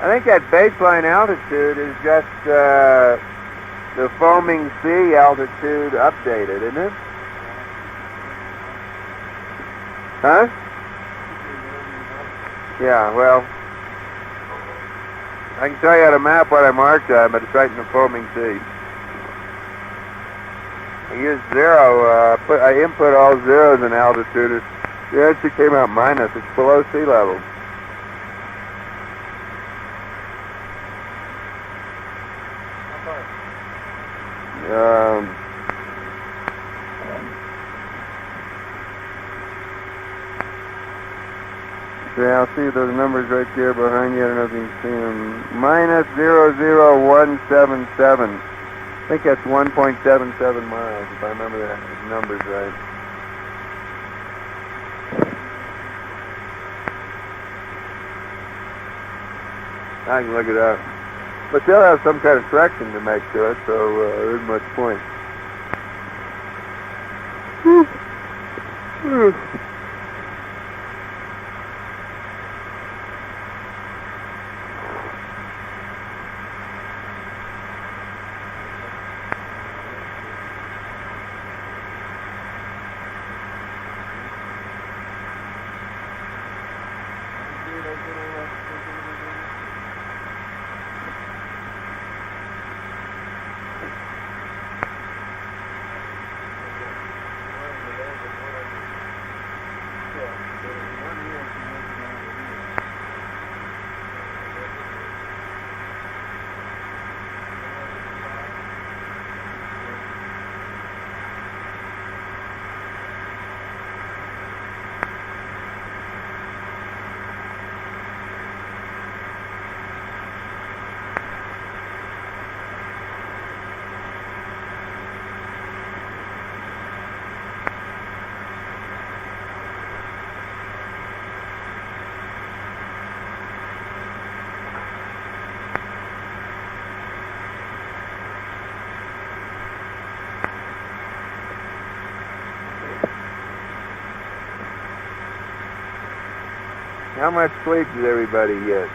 I think that baseline altitude is just the foaming sea altitude updated, isn't it? Huh? Yeah, well, I can tell you on a map what I marked on, but it's right in the foaming sea. I used zero, I input all zeros in altitude. It actually came out minus. It's below sea level. Yeah, I'll see those numbers right there behind you. I don't know if you can see them. Minus 00177. I think that's 1.77 miles, if I remember the numbers right. I can look it up. But they'll have some kind of correction to make to it, so there isn't much point. How much sleep did everybody get?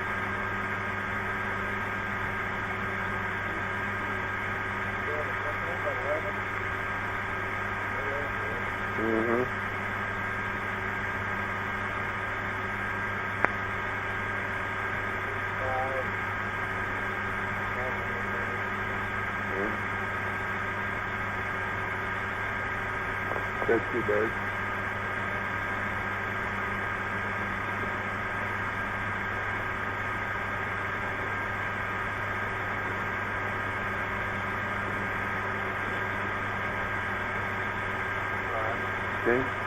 That's too bad. Okay.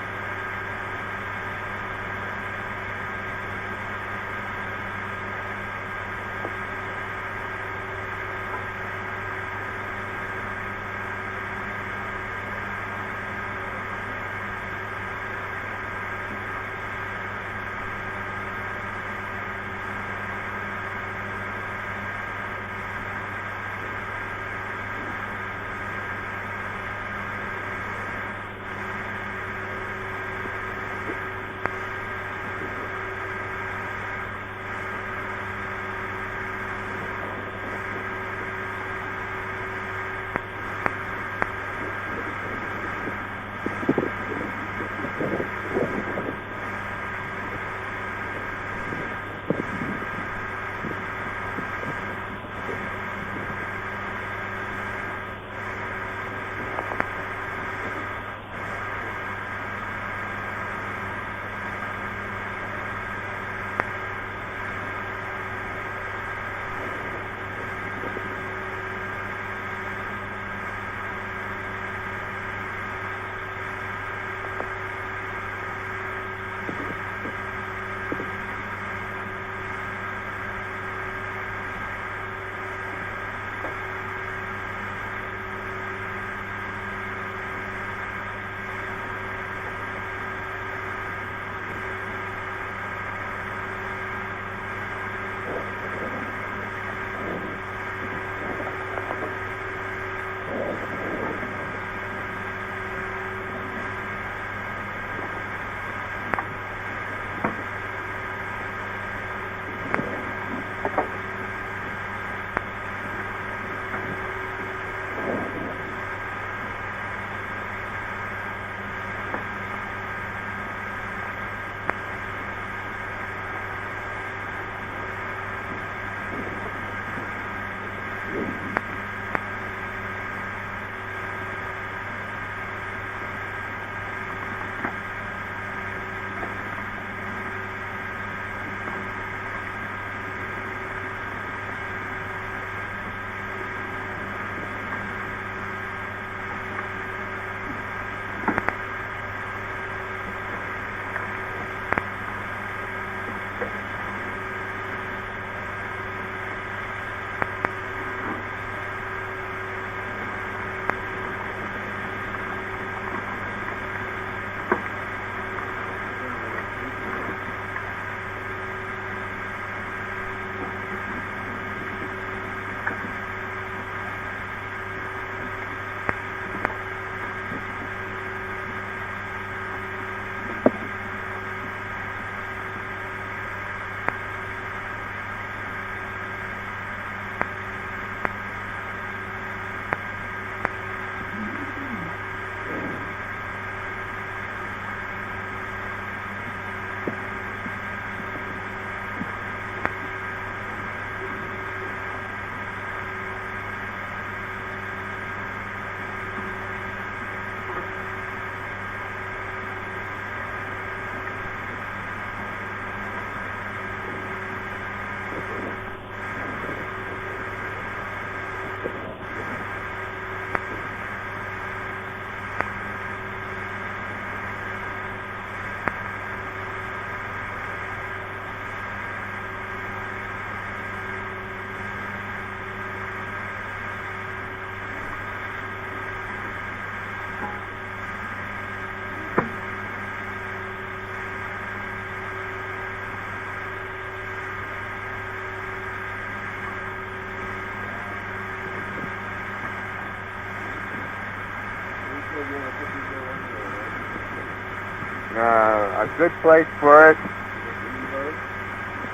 A good place for it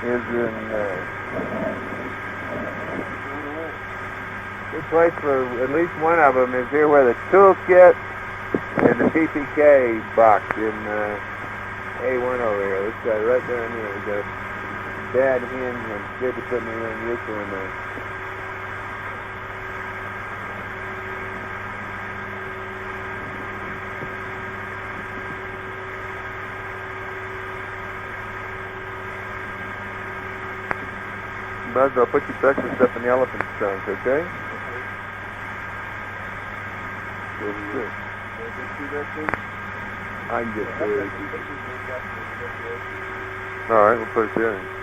is in good place for at least one of them is here where the toolkit and the PPK box in A1 over here. This guy right down here. We got a bad hinge and I'm scared to put anything useful in there. Buzz, I'll put your breakfast up in the elephant trunk, okay? Good. I can get to it. All right, we'll put it there.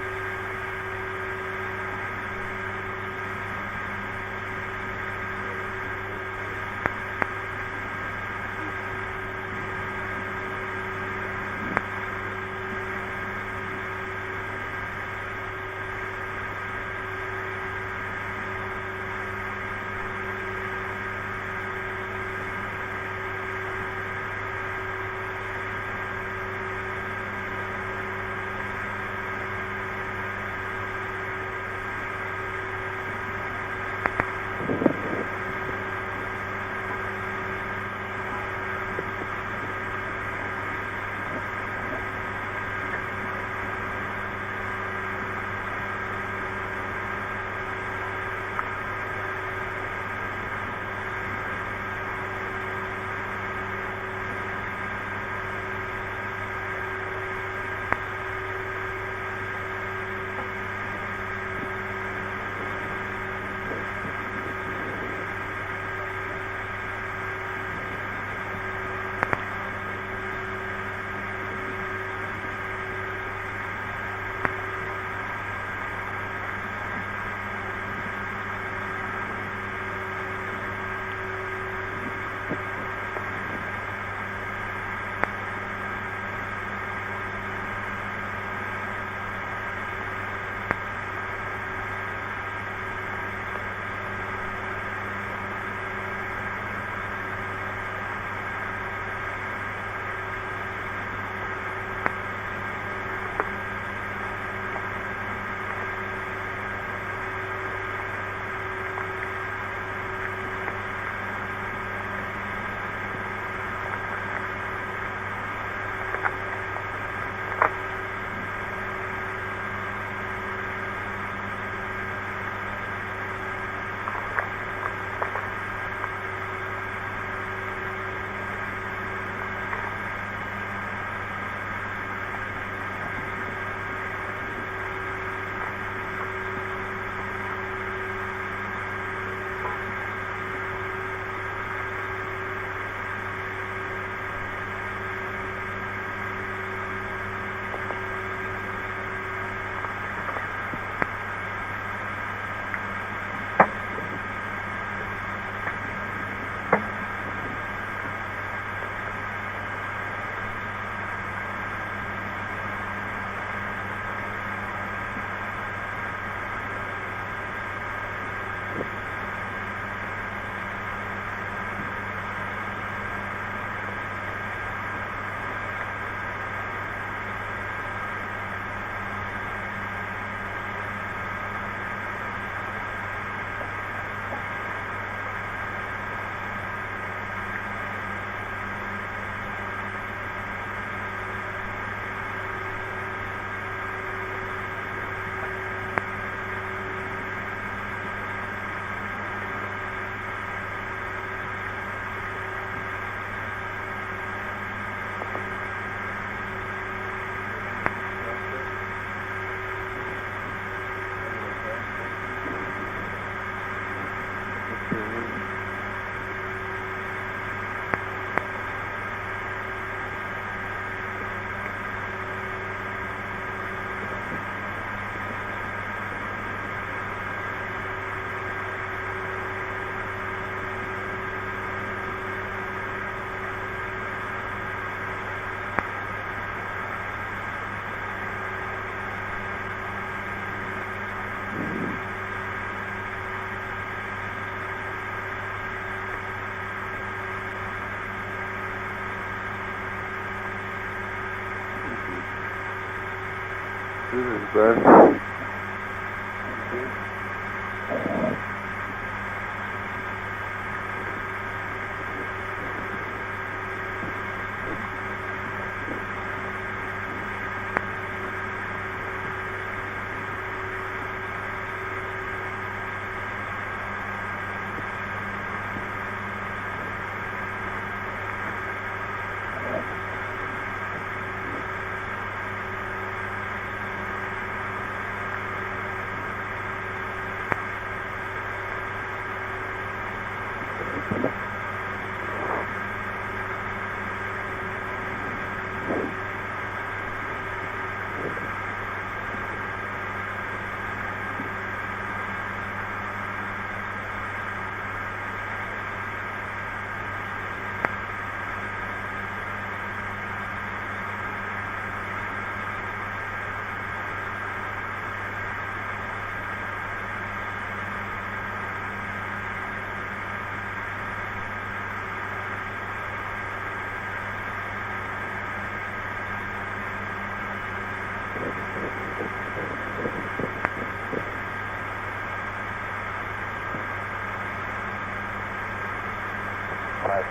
This is Bud.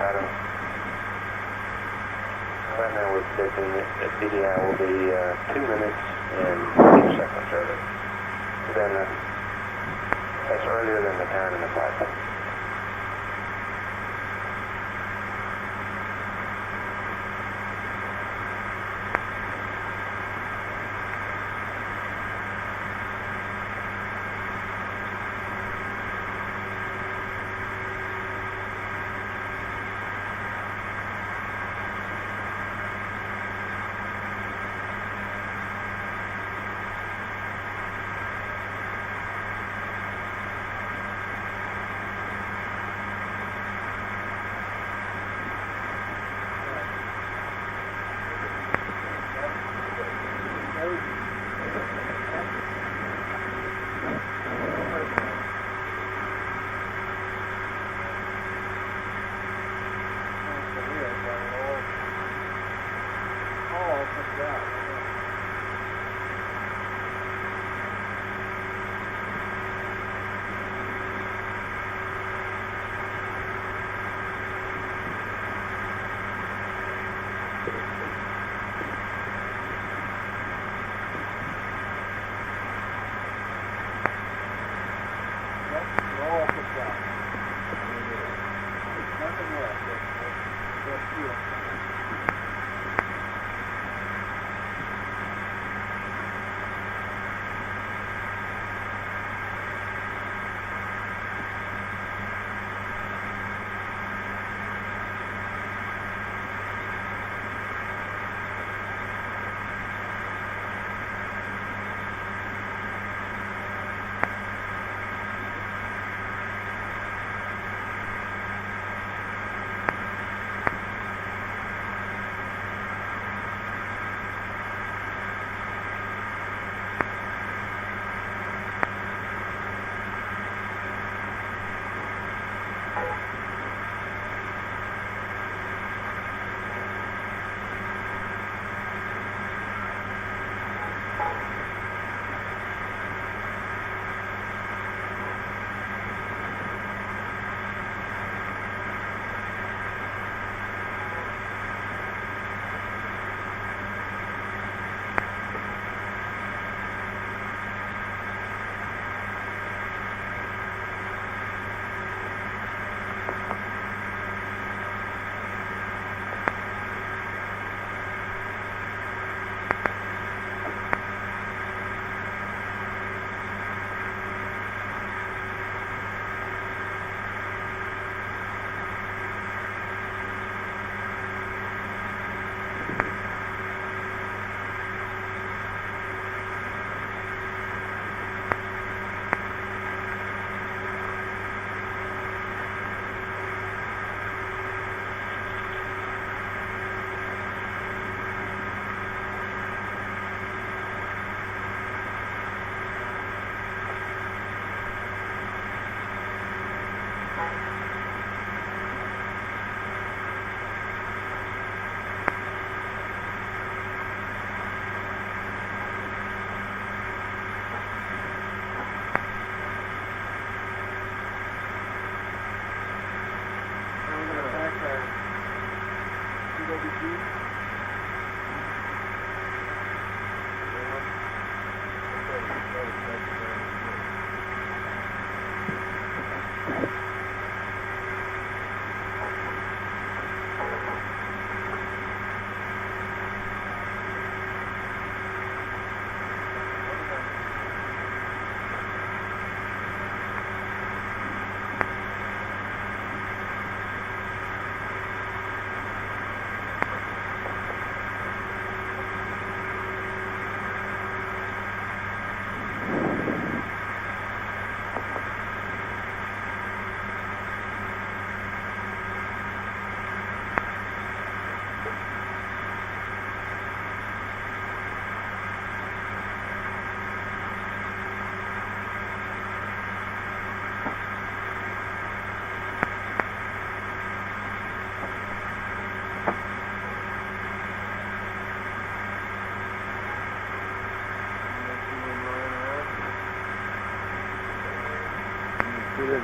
Adam. Right now we're predicting that DDI will be 2 minutes and 8 seconds early. That's earlier than the time in the flight.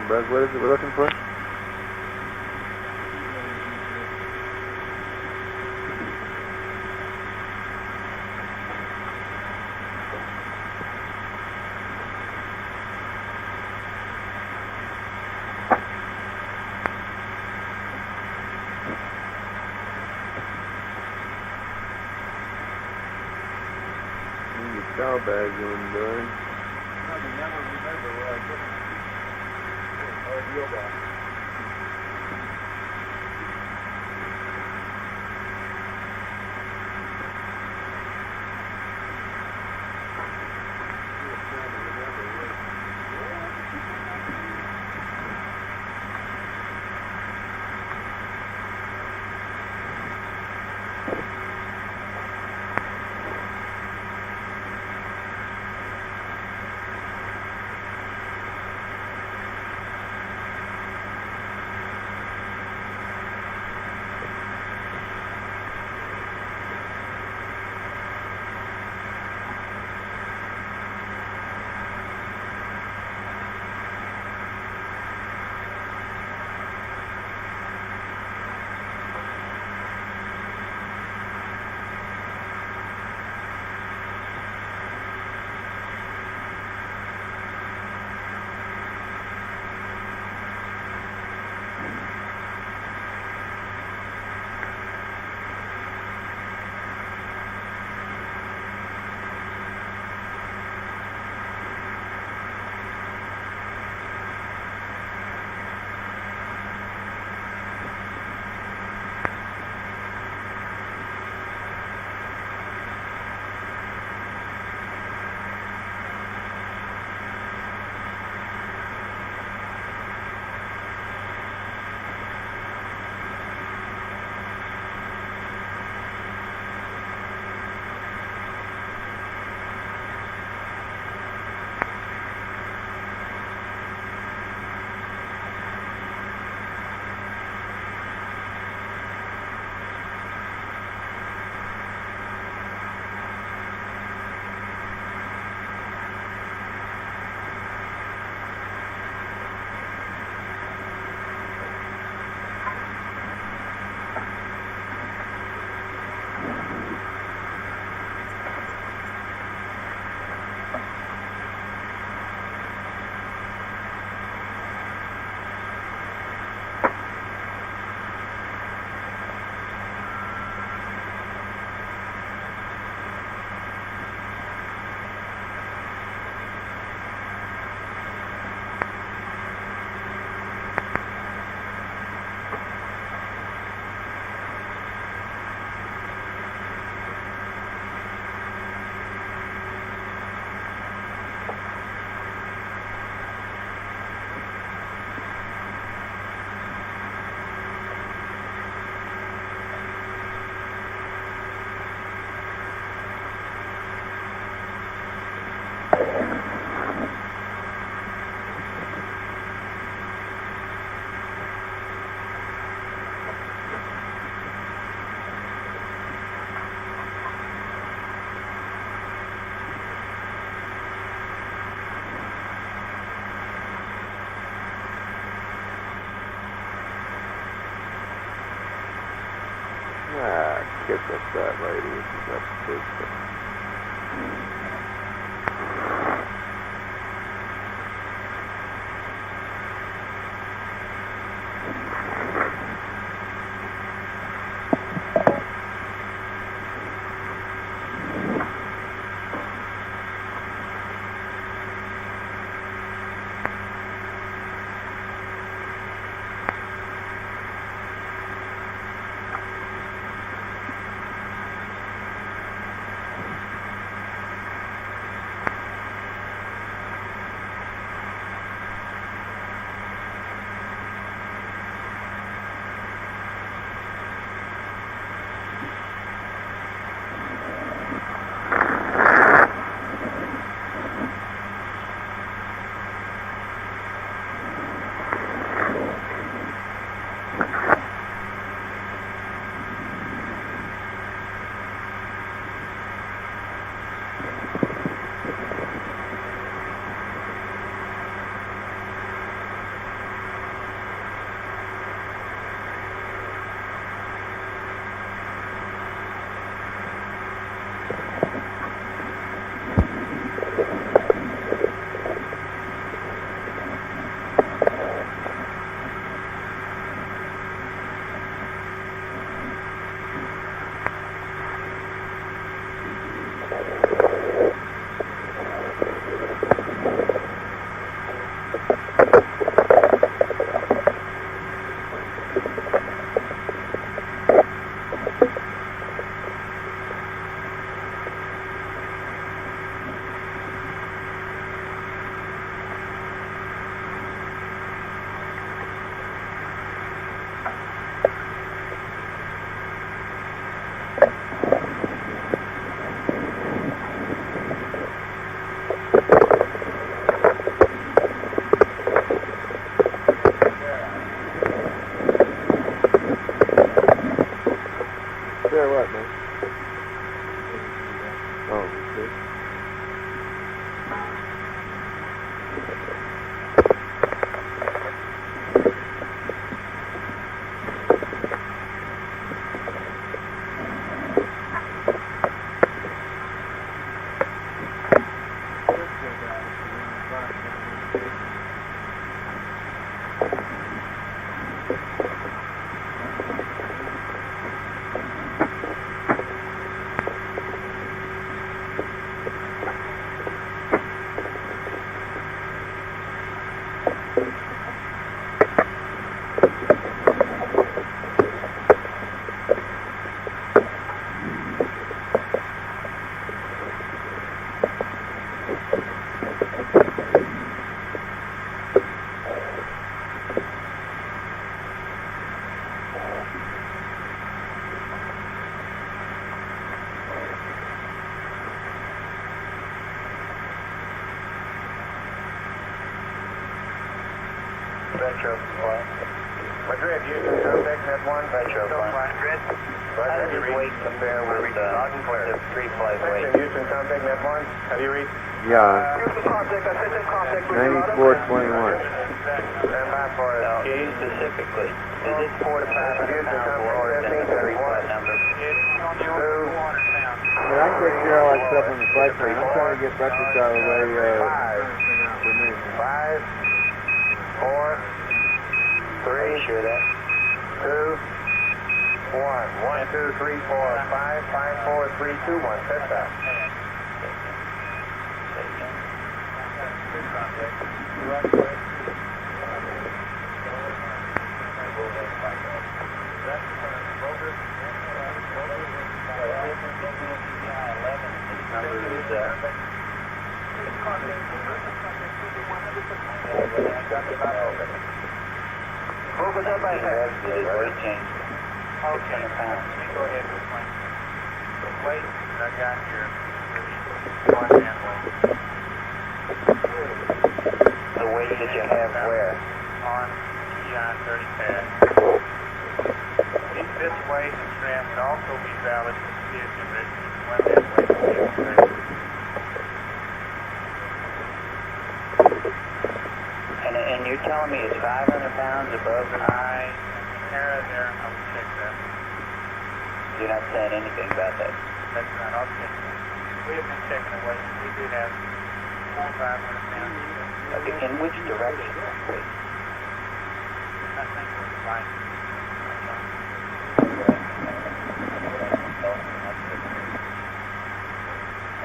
Buzz, what is it we're looking for? Saddlebag going doing. I can never remember where I put it. Oh, deal box. Kiss up that lady if she's up to this. Metro flight. Madrid, Houston, contact net 1. Metro flight. Madrid. How does your weight compare with the pre-flight weight? Houston, contact net 1. Have you reached? Yeah. Houston, contact. I sent a contact with 9421. Stand by for it. No, you specifically. Is it 4 to 500 pounds lower than the pre-flight number? But I can take care of all that stuff on the flight plan. I'm trying to get breakfast out of the way for me. 5, 4, 3, sure that? 2, 1. 1, 2, 3, 4, 5, 5, 4, 3, 2, 1. Set that. Focus up by half. Weight change. Okay. Let me go ahead with my weight that I got here. One hand weight. The weight that you have where? On TI 30 pad. This weight and trim would also be valid for vehicle that when that weight is correct. And you're telling me it's 500 pounds above the... I will check that. You're not saying anything about that. That's not our business. We have been checking the weight. We do have 400 or 500 pounds. Okay, in which direction, please? I think we're fine.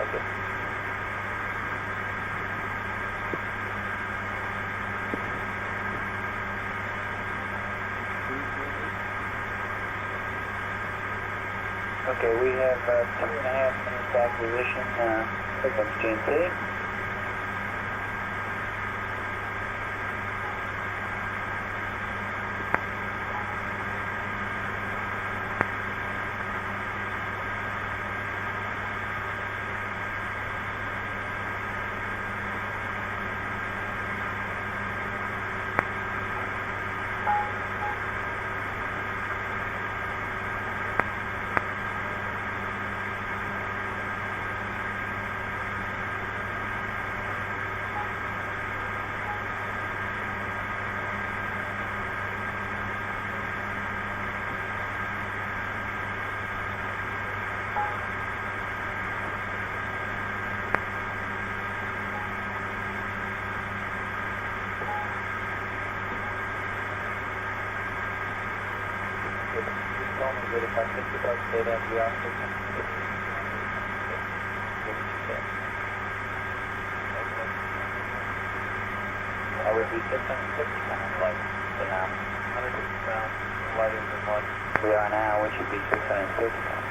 Okay. Okay, we have 2.5 minutes acquisition. Here comes GNC. If I pick it up, they'd have the office. I would be 650 pounds light for now. 150 pounds lighter than what we are now, which should be 650 pounds.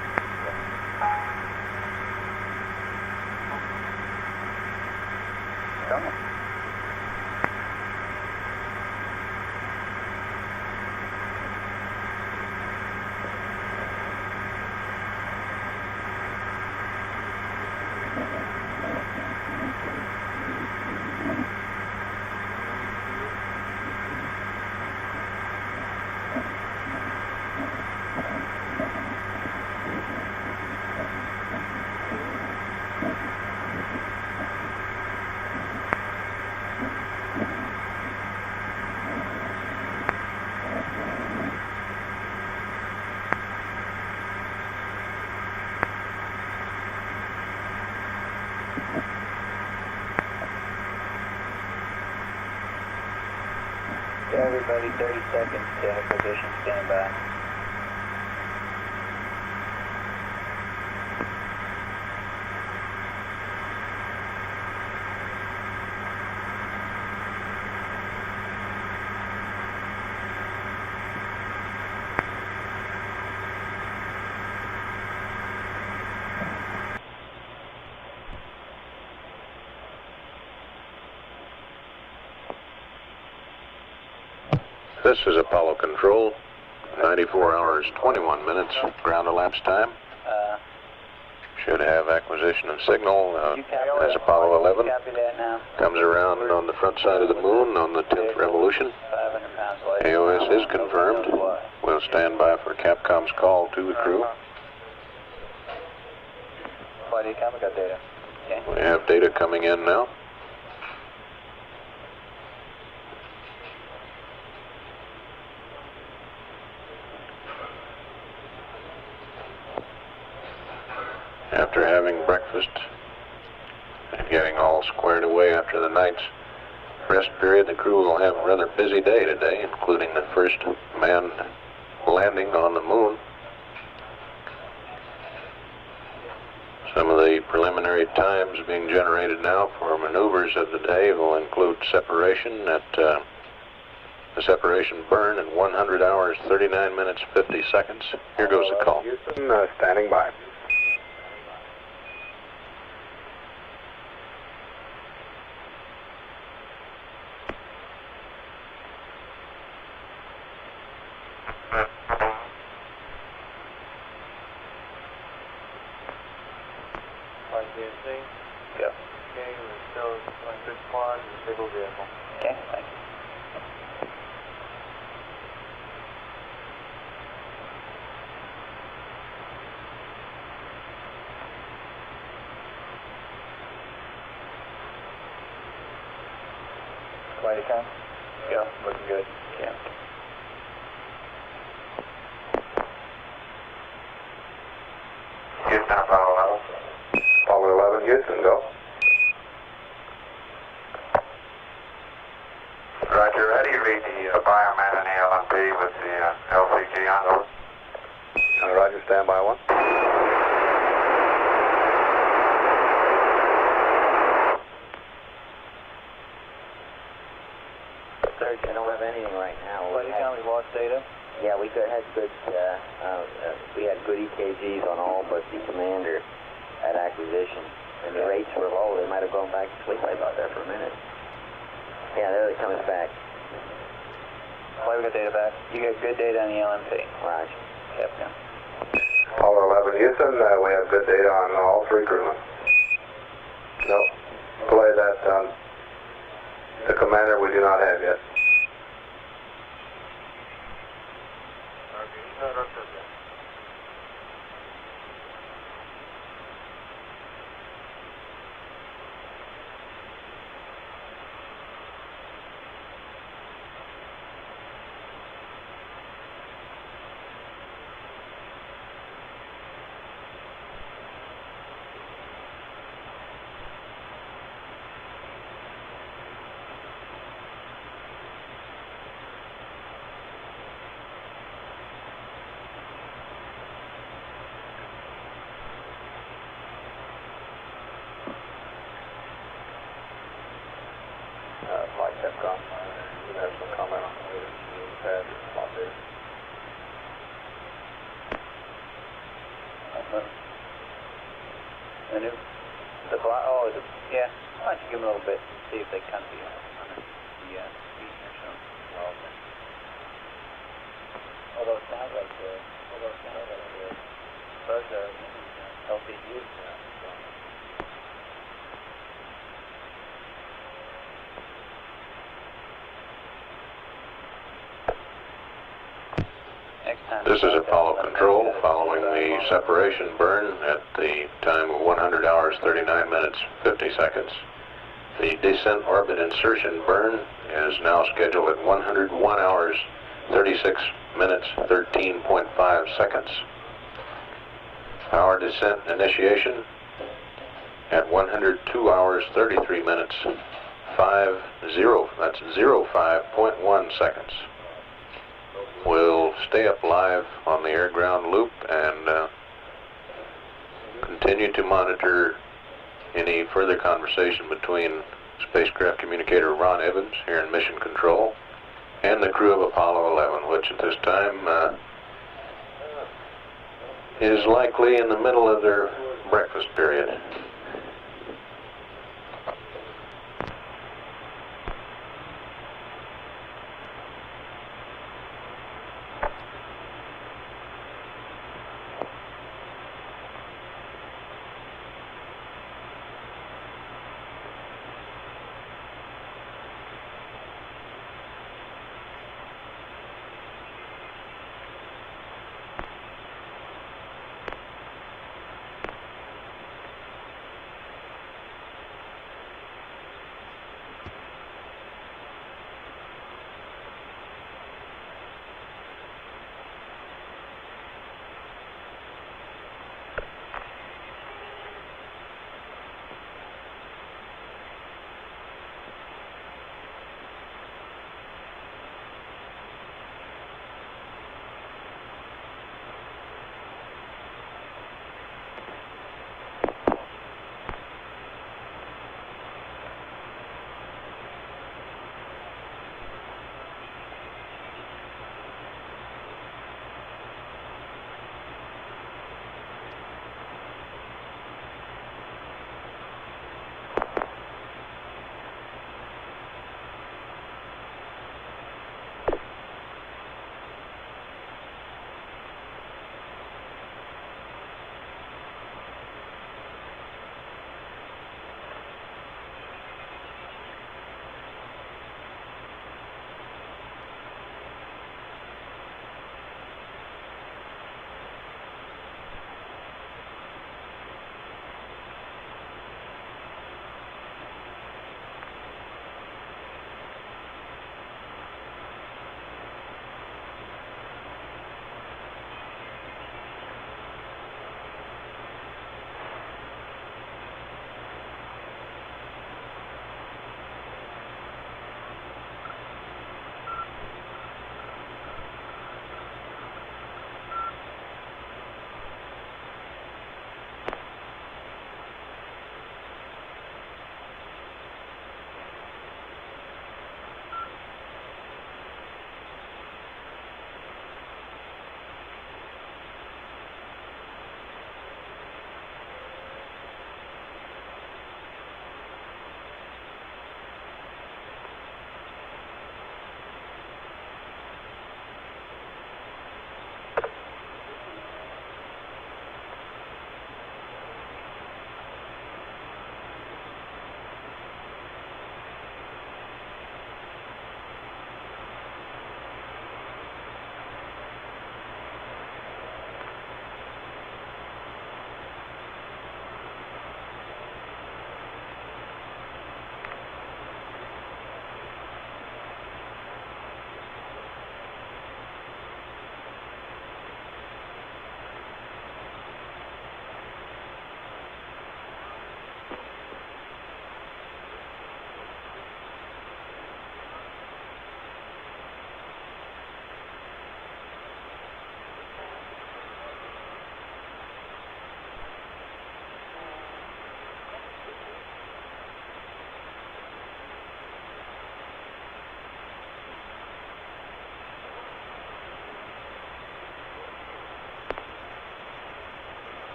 Come on. Everybody 30 seconds to acquisition, stand by. This is Apollo Control, 94 hours, 21 minutes, ground elapsed time. Should have acquisition and signal as Apollo 11. Comes around on the front side of the moon on the 10th revolution. AOS is confirmed. We'll stand by for Capcom's call to the crew. We have data coming in now. After having breakfast and getting all squared away after the night's rest period, the crew will have a rather busy day today, including the first manned landing on the moon. Some of the preliminary times being generated now for maneuvers of the day will include separation at the separation burn in 100 hours, 39 minutes, 50 seconds. Here goes the call. Houston, standing by. Go. Okay, we're still electric quad and single vehicle. Okay, thank you. Way to come? Yeah, looking good. Yeah. fireman in the LMP with the LCG on over. Roger, standby 1. Search, I don't have anything right now. What did you tell me, lost data? Yeah, we had good EKGs on all but the commander at acquisition. And the rates were low. They might have gone back to sleep. I thought there for a minute. Yeah, there it comes back. Why we got data back? You got good data on the LMP. Roger. Captain. Apollo 11 Houston, we have good data on all 3 crewmen. No, play that on the commander we do not have yet. Flight TEPCOM, you have some comment on the pad spot there. Yeah, why don't you give them a little bit, see if they come to you on the speed or something. Although it sounds like those are LCGs. This is Apollo Control following the separation burn at the time of 100 hours, 39 minutes, 50 seconds. The descent orbit insertion burn is now scheduled at 101 hours, 36 minutes, 13.5 seconds. Our descent initiation at 102 hours, 33 minutes, 05.1 seconds. We'll stay up live on the air-ground loop and continue to monitor any further conversation between spacecraft communicator Ron Evans here in Mission Control and the crew of Apollo 11, which at this time is likely in the middle of their breakfast period.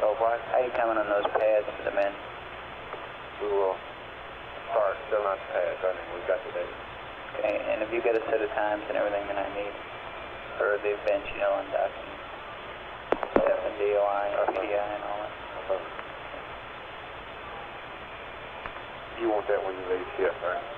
Oh, what? How you coming on those pads for the men? We will start filling out the pads. I mean, we've got the date. Okay, and have you got a set of times and everything that I need for the bench, you know, and duck and step and DOI and PDI and all that? You want that when you leave shift, right?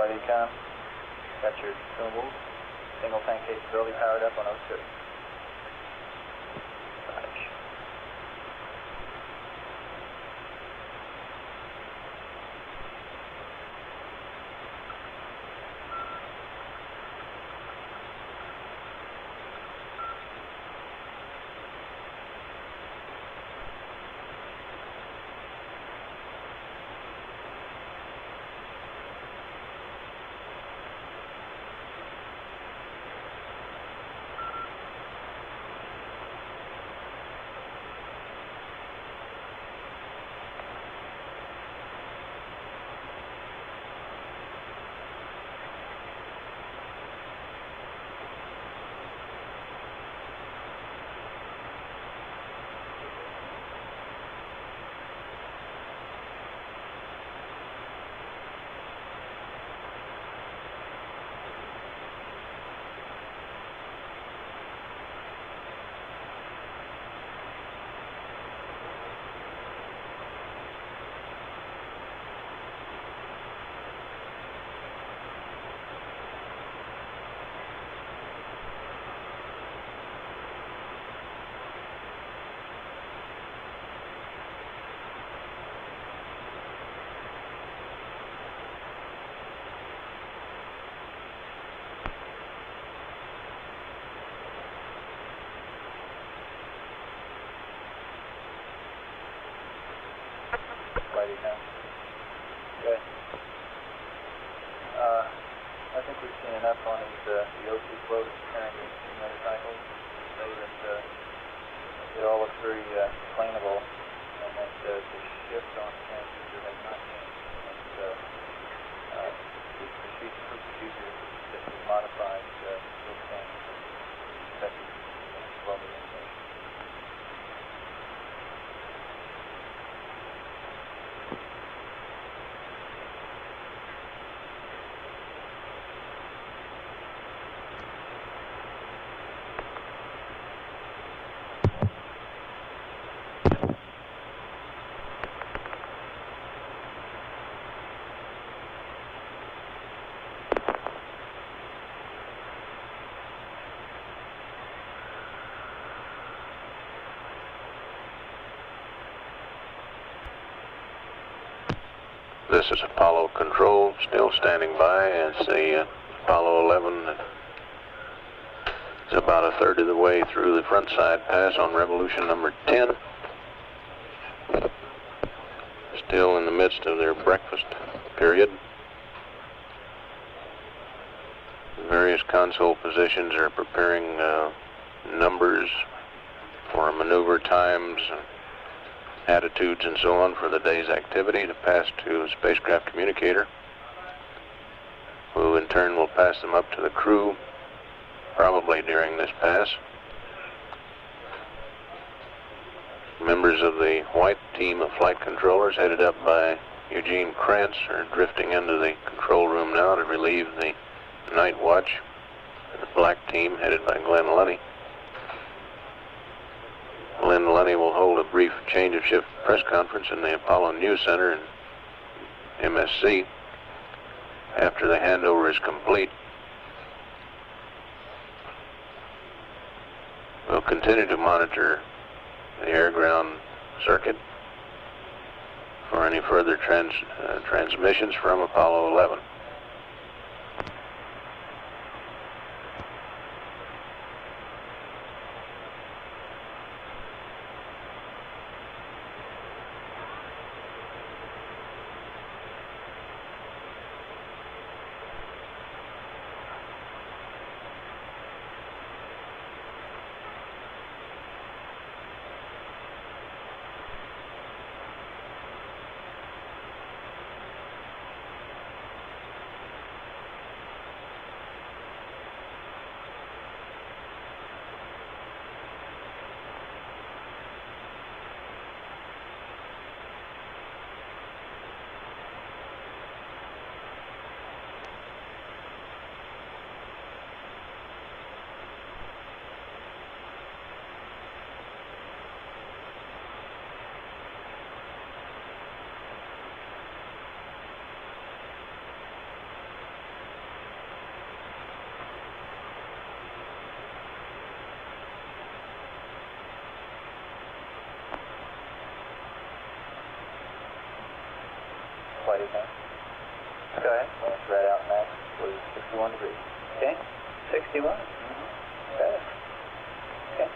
Flight Econ. Got your single tank capability powered up on 02. Okay. I think we've seen enough on the O2 flow that's carrying the motorcycles to say that it all looks very explainable, and that the shift on the transducer has not changed. And the procedure that was modified will change. Expected flow orientation. This is Apollo Control, still standing by as the Apollo 11 is about a third of the way through the front side pass on revolution number 10. Still in the midst of their breakfast period. Various console positions are preparing numbers for maneuver times, attitudes and so on for the day's activity to pass to a spacecraft communicator, who in turn will pass them up to the crew, probably during this pass. Members of the white team of flight controllers, headed up by Eugene Krantz, are drifting into the control room now to relieve the night watch. The black team, headed by Glenn Lunny. Glenn Lunny will hold a brief change of shift press conference in the Apollo News Center in MSC after the handover is complete. We'll continue to monitor the air-ground circuit for any further transmissions from Apollo 11. flight again. Go ahead. Red out max was 61 degrees. Okay. 61. Better. Okay.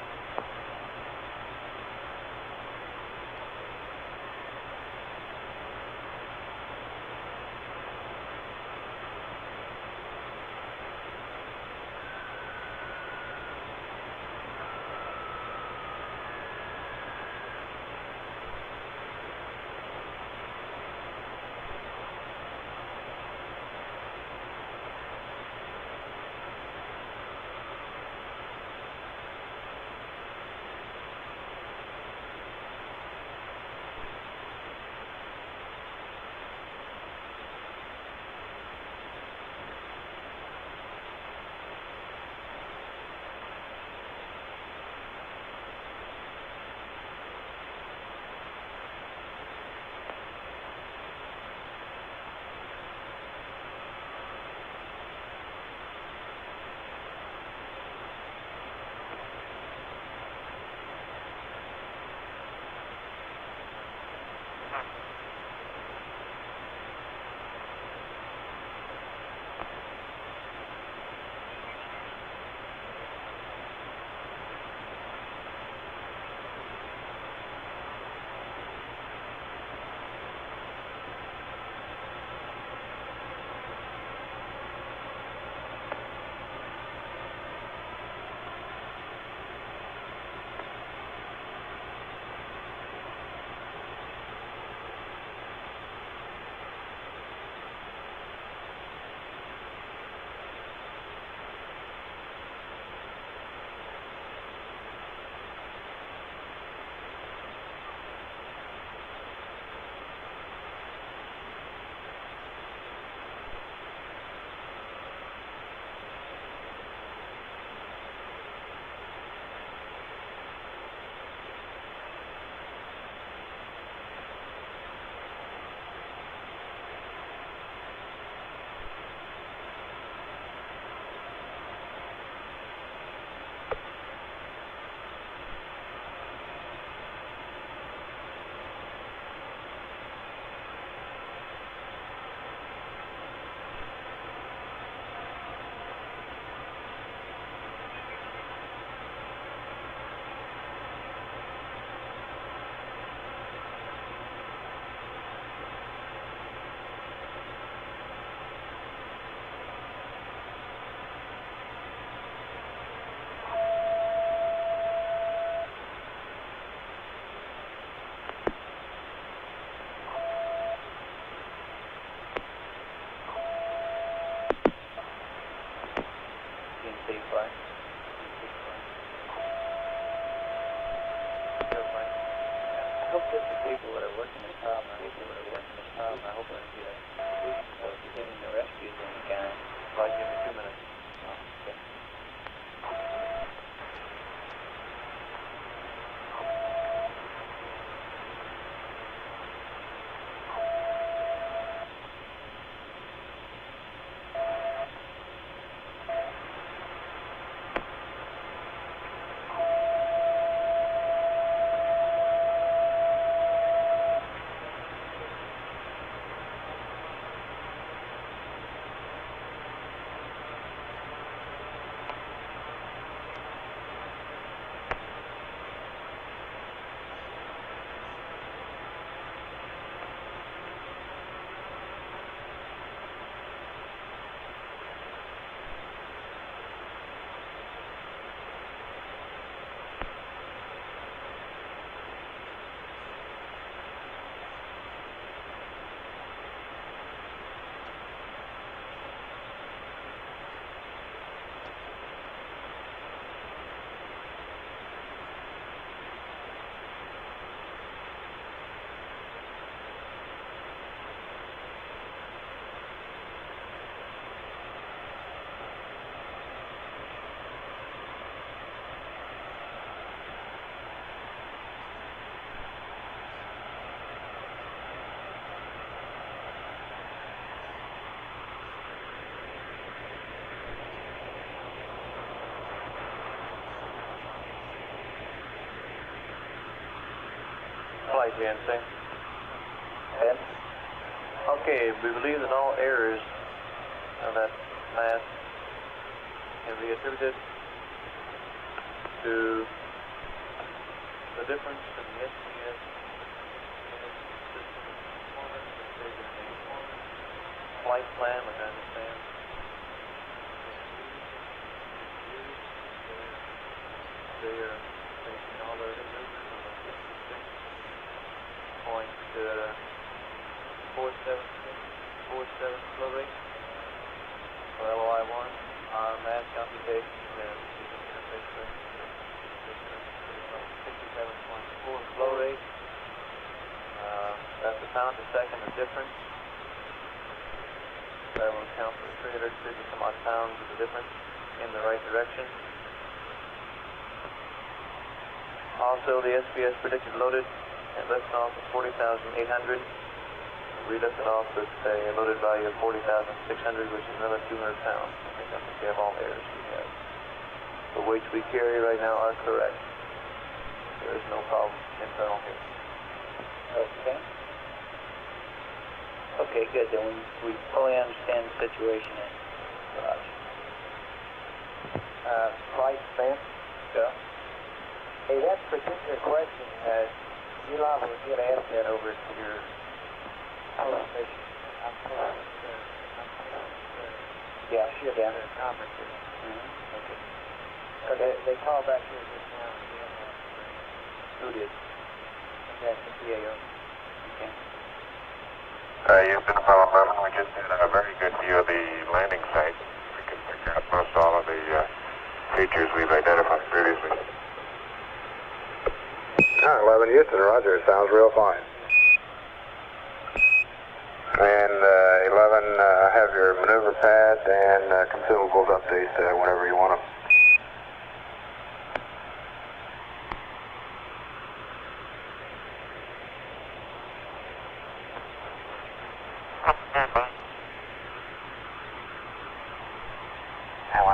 Flight GNC. Ed? Okay. Okay, we believe that all errors of that mass can be attributed to the difference in the SPS system performance and flight plan, which I understand. They are making all their maneuvers on the 56.47 flow rate for LOI 1. Our mass computations and interface rate is 67.4 flow rate. That's a pound per second of difference. That will account for 350 some odd pounds of the difference in the right direction. Also, the SPS predicted loaded and lifted off at 40,800. We lifted off with a loaded value of 40,600, which is another 200 pounds. I think we have all the errors we have. The weights we carry right now are correct. There is no problem internal here. Okay. Okay, good. Then we fully understand the situation in Roger. Flight Spence? Yeah. Hey, that particular question, you liable to get asked that over to your post-mission. I'm Yeah, sure, down at conferences. Okay. So they call back here just now and again. Who did? That's the PAO. Okay. Houston, Apollo 11, we just did a very good view of the landing site. We can pick out most all of the features we've identified previously. 11 Houston, roger, sounds real fine. And 11, have your maneuver pad and consumables update whenever you want them.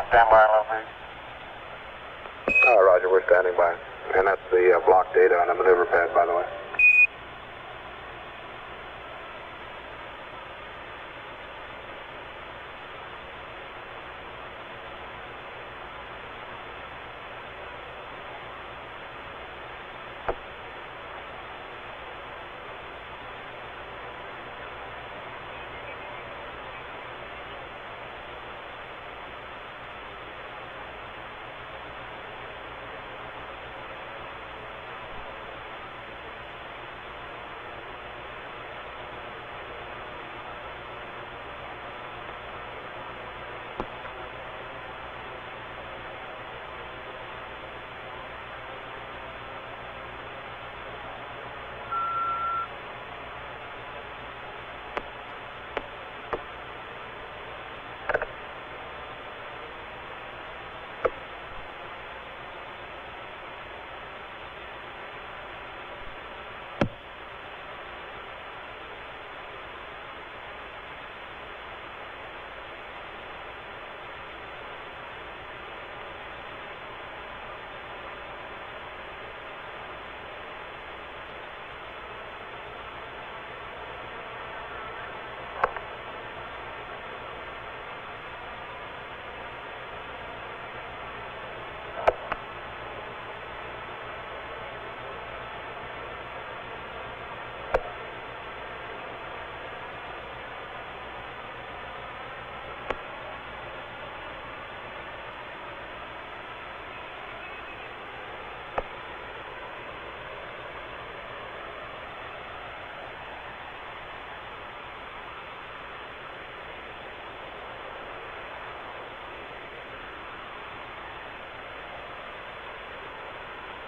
Stand by, 11. Roger, we're standing by. And that's the block data on the maneuver pad, by the way.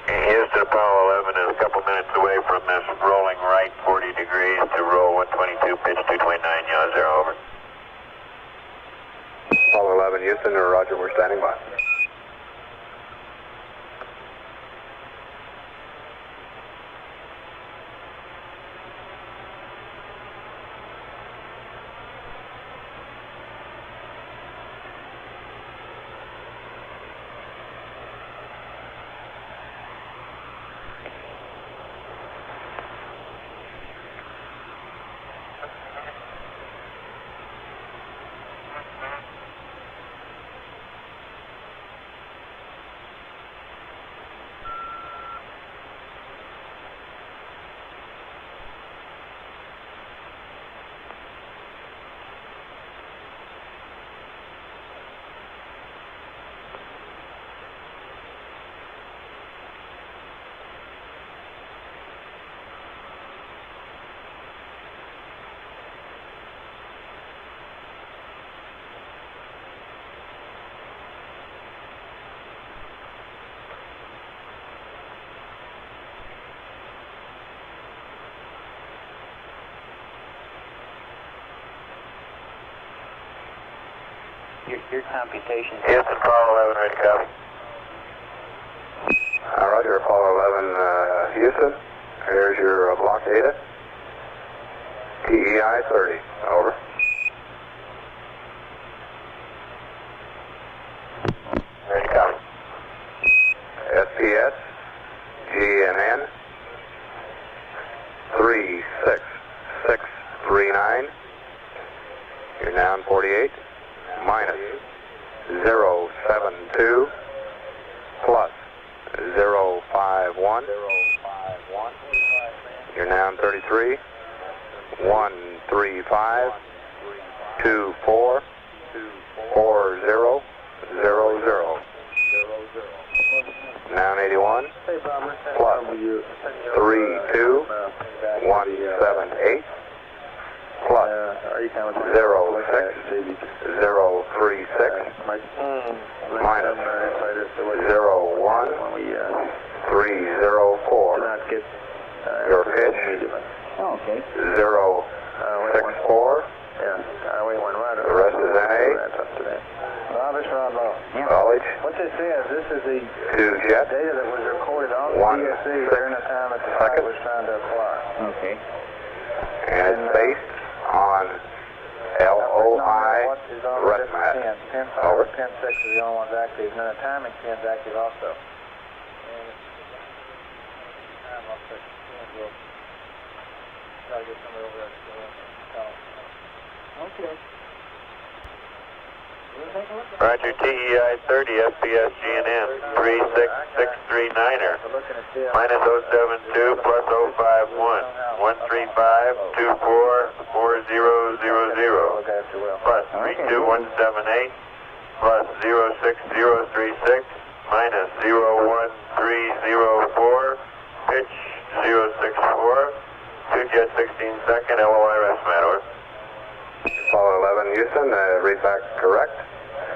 Houston, Apollo 11 is a couple minutes away from this rolling right 40 degrees to roll 122, pitch 229, yaw 0, over. Apollo 11 Houston, roger, we're standing by. your computations. Houston, Apollo 11, ready to copy. Roger, Apollo 11, Houston. Here's your block data. TEI 30, over. Ready to copy. SPS, GNN, 36639. You're now in 48, minus 072, plus 051. You're now in 33, 135, 24, 4000. Now in 81, plus 32178, plus 06036, minus 01304. Your pitch, 064. The rest is NA. College. What this is the 2 jet. data that was recorded on the 1 DSC during the time that the flight was trying to apply. Okay. And it's based on LOI ResMat. Pin 5 Over. and Pin 6 are the only ones active, and then the timing pin's active also. Try to get somebody over there to okay. Roger, TEI 30, FPS GNM 36639er, minus 072 plus 051, 135 24 4000, plus 32178, plus 06036, minus 01304, pitch 064, 2 jet 16 second, LOI ResMat, over. Apollo 11 Houston, read back correct.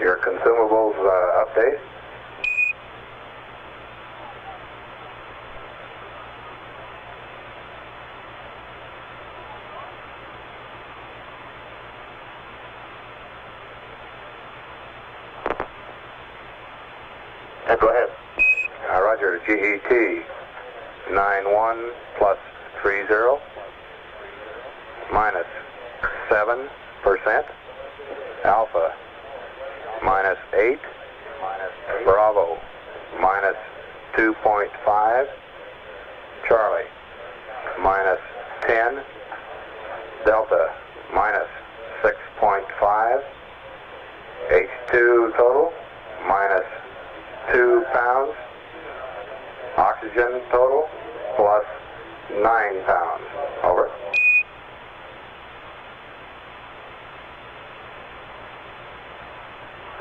Your consumables update. Go ahead. Roger, GET 91 plus 30 minus 7%, Alpha minus 8, Bravo minus 2.5, Charlie minus 10, Delta minus 6.5, H2 total minus 2 pounds, oxygen total plus 9 pounds, over.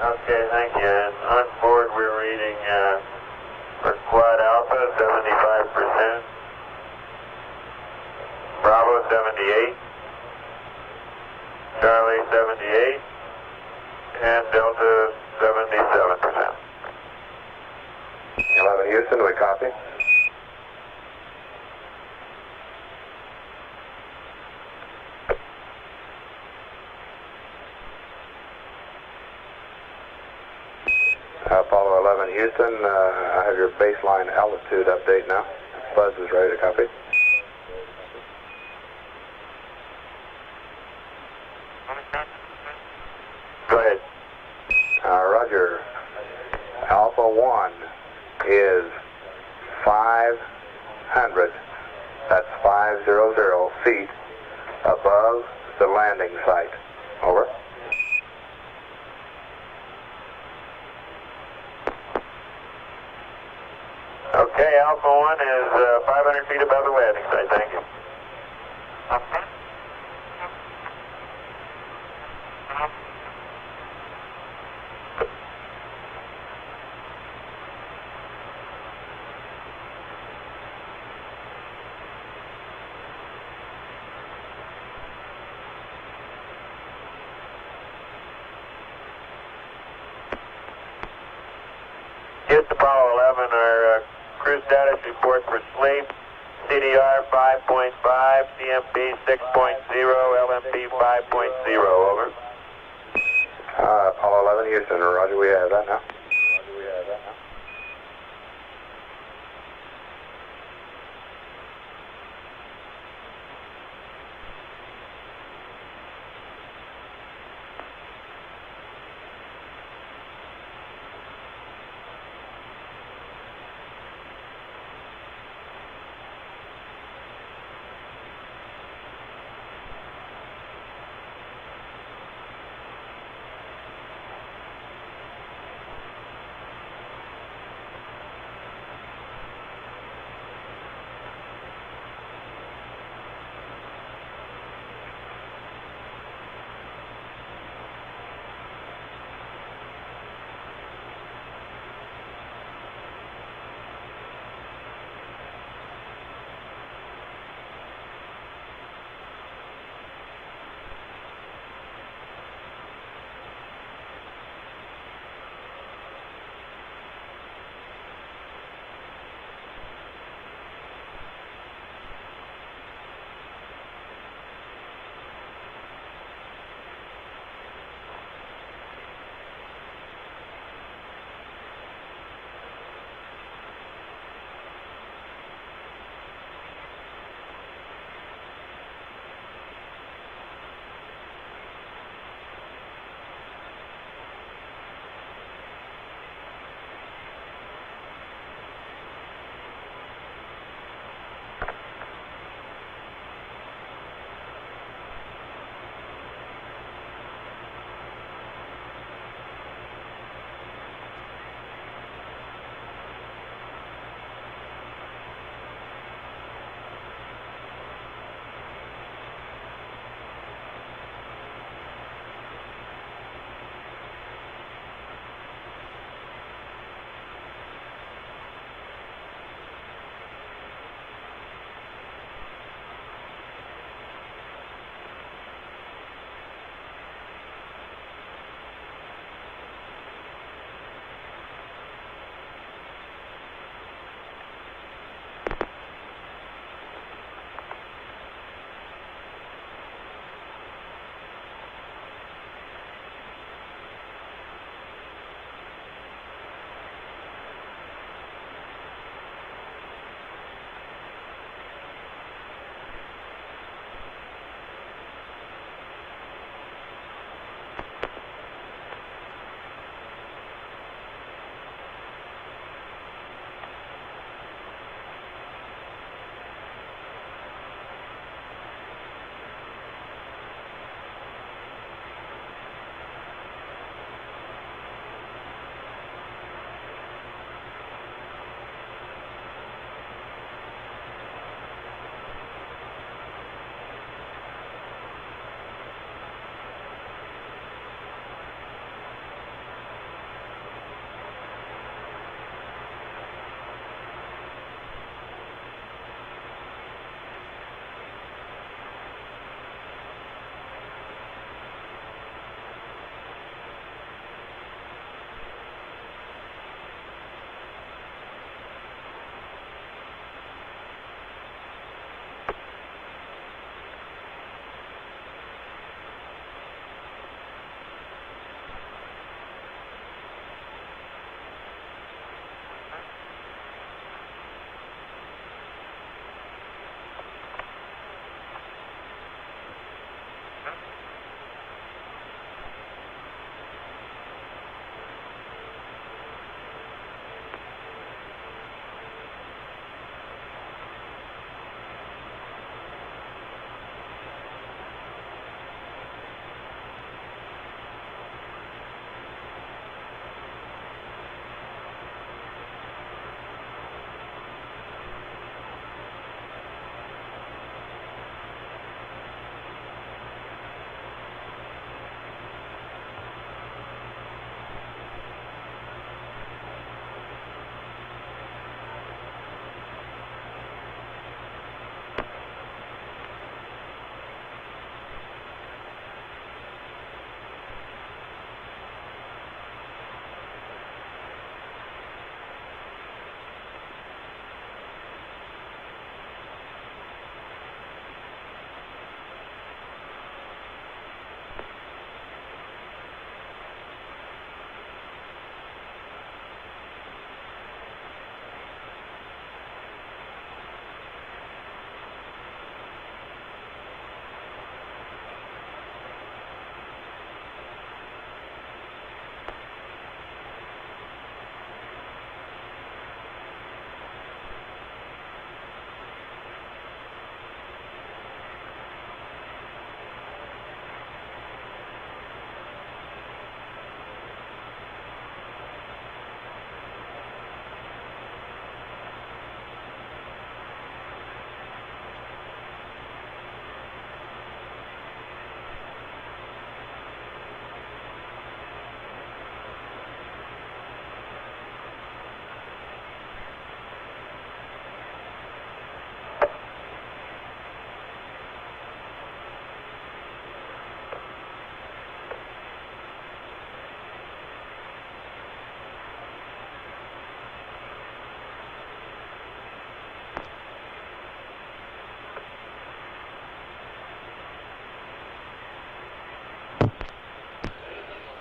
Okay, thank you. And on board, we're reading for Quad Alpha 75%, Bravo 78, Charlie 78, and Delta 77%. 11 Houston, we copy. Apollo 11 Houston, I have your baseline altitude update now. Buzz is ready to copy. Go ahead. Roger. Alpha 1 is 500, that's 500 feet above the landing site. Over. Okay, Alpha 1 is 500 feet above the landing site. Thank you. Houston, Apollo 11, our cruise status report for sleep, CDR 5.5, CMP 6.0, LMP 5.0, over. Apollo Apollo 11, Houston. Roger, we have that now.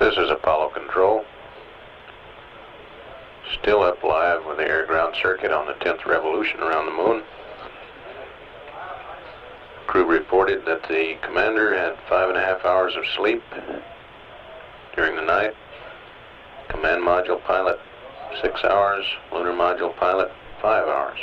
This is Apollo Control. Still up live with the air-ground circuit on the 10th revolution around the moon. Crew reported that the commander had 5.5 hours of sleep during the night. Command module pilot 6 hours, lunar module pilot 5 hours.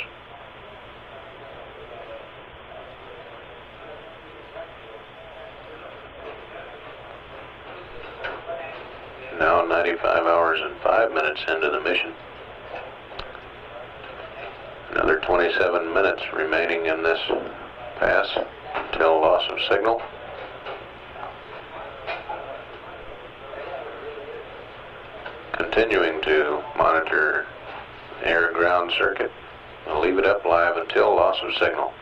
Now 95 hours and 5 minutes into the mission. Another 27 minutes remaining in this pass until loss of signal. Continuing to monitor air-ground circuit. We'll leave it up live until loss of signal.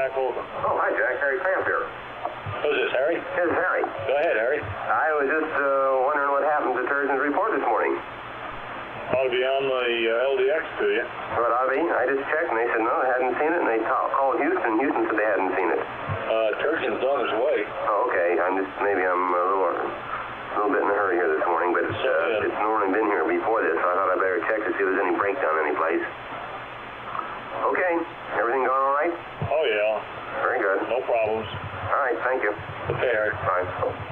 Jack Holcomb. Oh, hi, Jack. Harry Cramp here. Who's this, Harry? This is Harry. Go ahead, Harry. I was just wondering what happened to Turgeon's report this morning. Ought to be on the LDX to you. Well, I just checked, and they said no, they hadn't seen it, and they called Houston. Houston said they hadn't seen it. Turgeon's on his way. Oh, okay. Maybe I'm a little bit in a hurry here this morning, but it's normally been here before this, so I thought I'd better check to see if there's any breakdown any place. Okay. Everything going all right? Oh, yeah. Very good. No problems. All right. Thank you. Okay, Harry. Bye.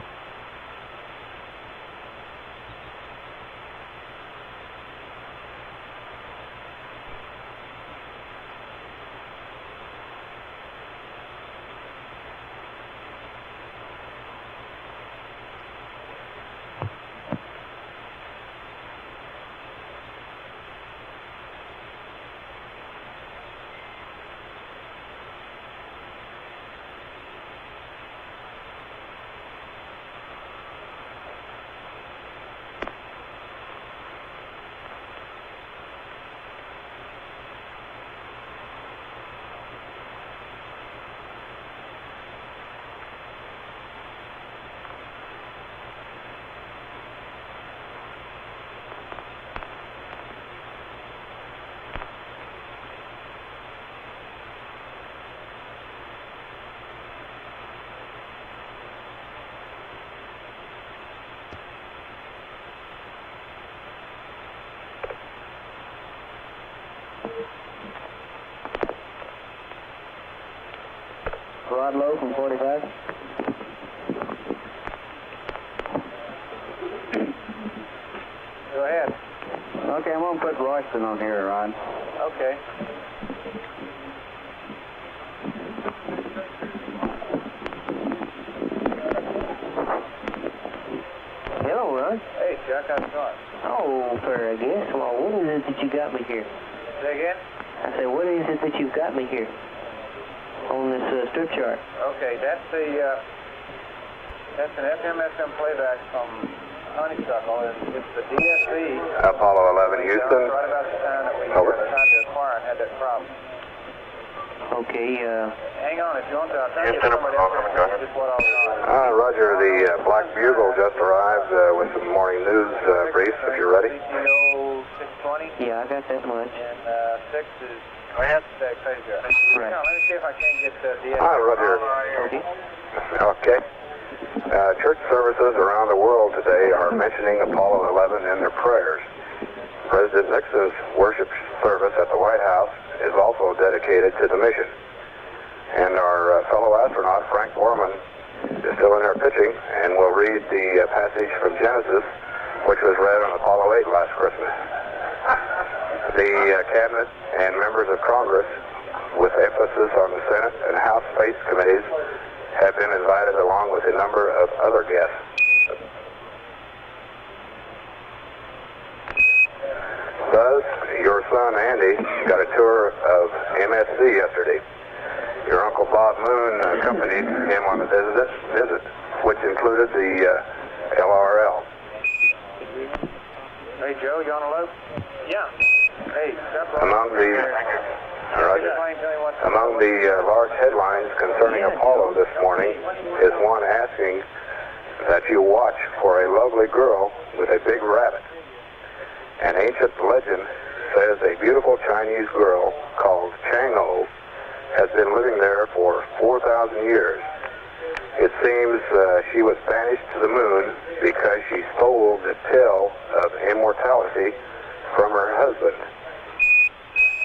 Rod Lowe from 45. Go ahead. Okay, I'm going to put Royston on here, Rod. Okay. Hello, Rod. Hey, Chuck, how's it going? Oh, fair, I guess. Well, what is it that you got me here? Say again? I said, what is it that you've got me here on this strip chart? Okay, that's an FM/FM playback from Honeysuckle. It's the DSC. Apollo 11, Houston. Right about the time that we Over. tried to acquire and had that problem. Okay, Hang on if you want to. I'll try to get Houston, somebody else Apollo, to go ahead. just what I'll Roger, the Black Bugle just arrived with some morning news briefs, if you're ready. CTO 620. yeah, I got that much. And 6 is... Go ahead. Right. Now, let me see if I can't get DSC. Hi, Roger. Okay. Okay. Church services around the world today are mentioning Apollo 11 in their prayers. President Nixon's worship service at the White House is also dedicated to the mission. And our fellow astronaut, Frank Borman, is still in there pitching, and will read the passage from Genesis, which was read on Apollo 8 last Christmas. The Cabinet and members of Congress, with emphasis on the Senate and House Space Committees, have been invited along with a number of other guests. Buzz, your son Andy got a tour of MSC yesterday. Your Uncle Bob Moon accompanied him on the visit, which included the LRL. Hey, Joe, you on the loop? Yeah. Hey, Among the large headlines concerning Apollo this morning is one asking that you watch for a lovely girl with a big rabbit. An ancient legend says a beautiful Chinese girl called Chang'o has been living there for 4,000 years. It seems she was banished to the moon because she stole the pill of immortality from her husband.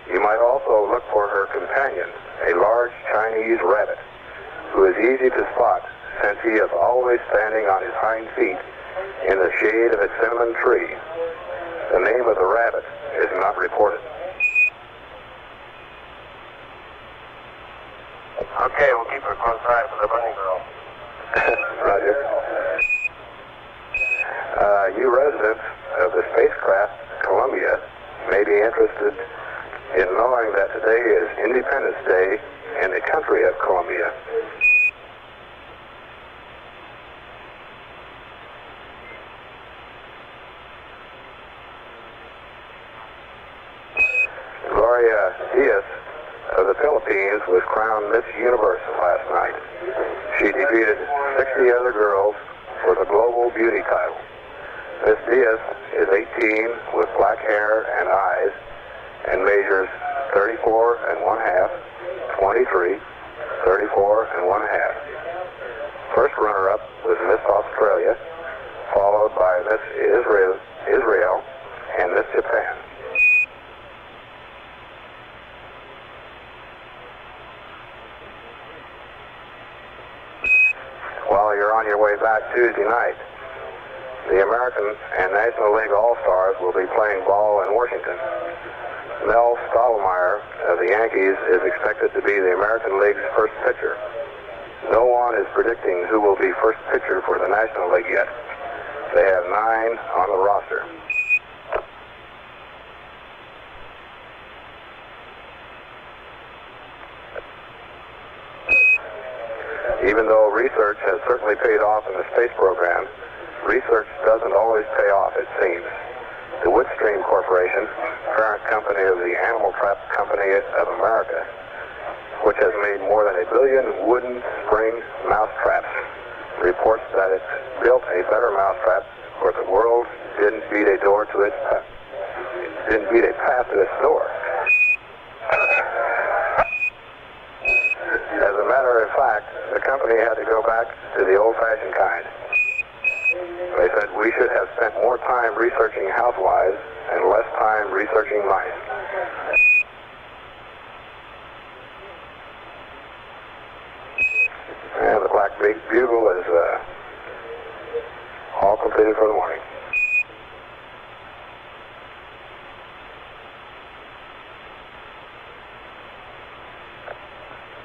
You might also look for her companion, a large Chinese rabbit, who is easy to spot since he is always standing on his hind feet in the shade of a cinnamon tree. The name of the rabbit is not reported. Okay, we'll keep a close eye for the bunny girl. Roger. You residents of the spacecraft Columbia may be interested in knowing that today is Independence Day in the country of Colombia. Gloria Diaz of the Philippines Philippines was crowned Miss Universe last night. She defeated 60 other girls for the global beauty title. Miss Diaz is 18 with black hair and eyes and measures 34 1/2, 23, 34 1/2. First runner-up was Miss Australia, followed by Miss Israel and Miss Japan. While you're on your way back Tuesday night, the American and National League All-Stars will be playing ball in Washington. Mel Stottlemyre of the Yankees is expected to be the American League's first pitcher. No one is predicting who will be first pitcher for the National League yet. They have 9 on the roster. Even though research has certainly paid off in the space program, research doesn't always pay off, it seems. The Woodstream Corporation, parent company of the Animal Trap Company of America, which has made more than 1 billion wooden spring mousetraps, reports that it's built a better mousetrap where the world didn't beat a path to its door. As a matter of fact, the company had to go back to the old-fashioned kind. They said we should have spent more time researching housewives and less time researching mice. And the Black Bugle is all completed for the morning.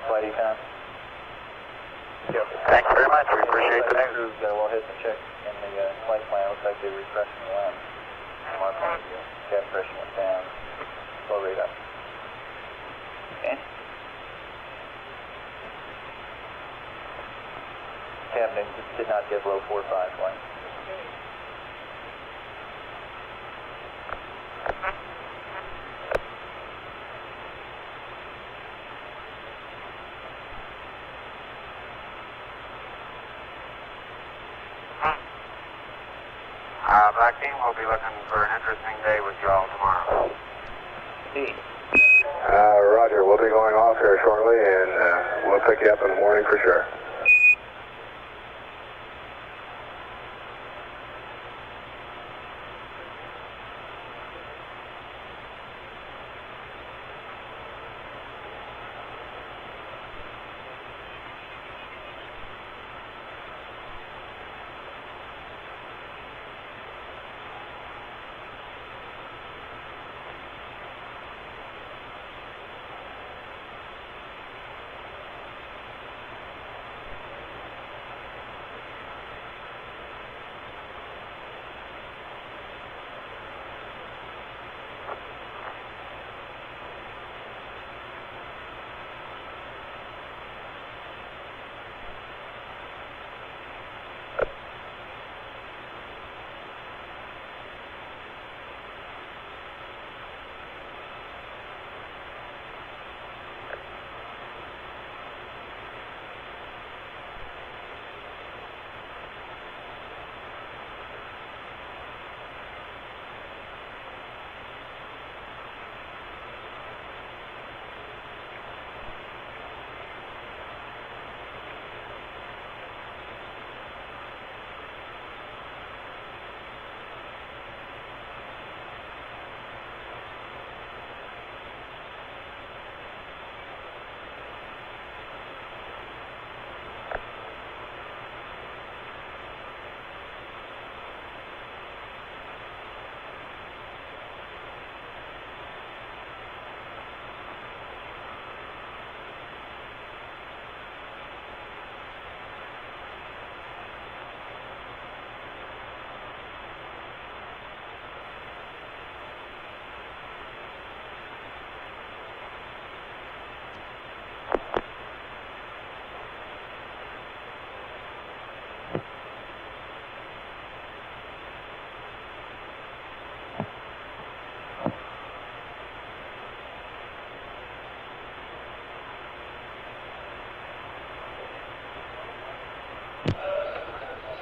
Flight Econ. Yep. Thank you very much. We appreciate the news. Crew's got a well-hit check in the flight plan. Looks like they're refreshing the land. From our point of view, gas pressure went down. Flow rate up. Okay. Cabin did not get below 4.5 flight. Black Team, we'll be looking for an interesting day with you all tomorrow. Roger, we'll be going off here shortly, and we'll pick you up in the morning for sure.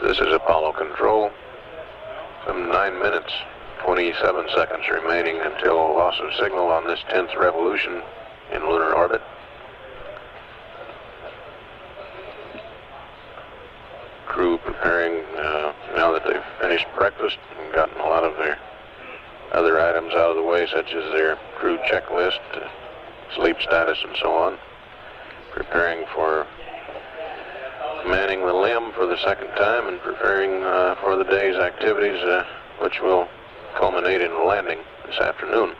This is Apollo Control. Some 9 minutes, 27 seconds remaining until loss of signal on this 10th revolution in lunar orbit. Crew preparing now that they've finished breakfast and gotten a lot of their other items out of the way, such as their crew checklist, sleep status, and so on. Preparing for manning the LEM for the second time and preparing for the day's activities, which will culminate in landing this afternoon.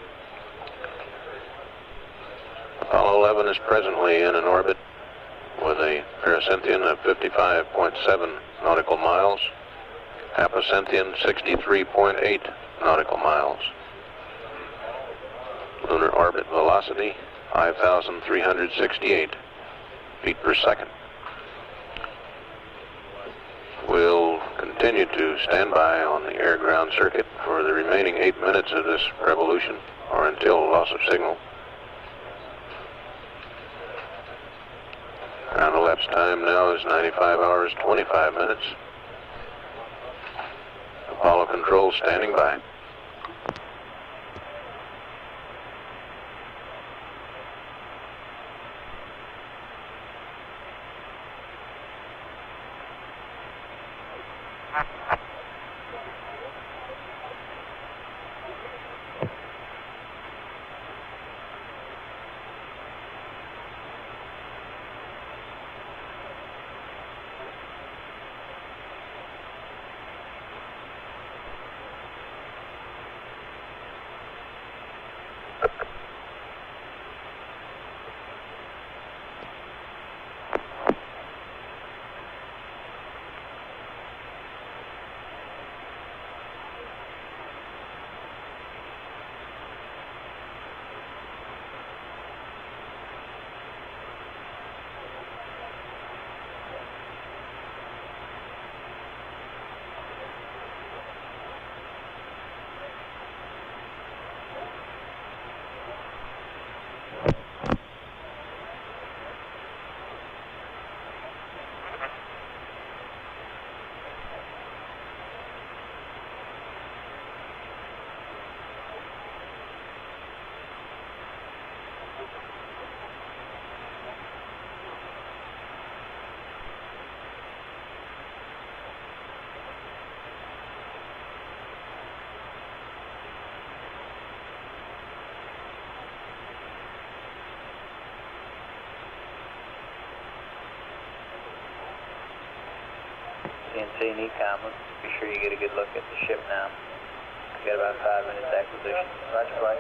Apollo 11 is presently in an orbit with a pericynthion of 55.7 nautical miles, apocynthion 63.8 nautical miles. Lunar orbit velocity 5,368 feet per second. We'll continue to stand by on the air-ground circuit for the remaining 8 minutes of this revolution, or until loss of signal. Ground elapsed time now is 95 hours, 25 minutes. Apollo Control standing by. CNC and ECOM, be sure you get a good look at the ship now. Got about 5 minutes acquisition. Roger, flight.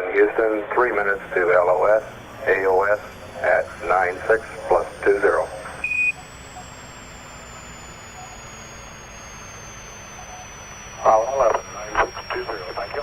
in Houston, 3 minutes to LOS, AOS at 96 plus 20. Apollo 11, 9620, thank you.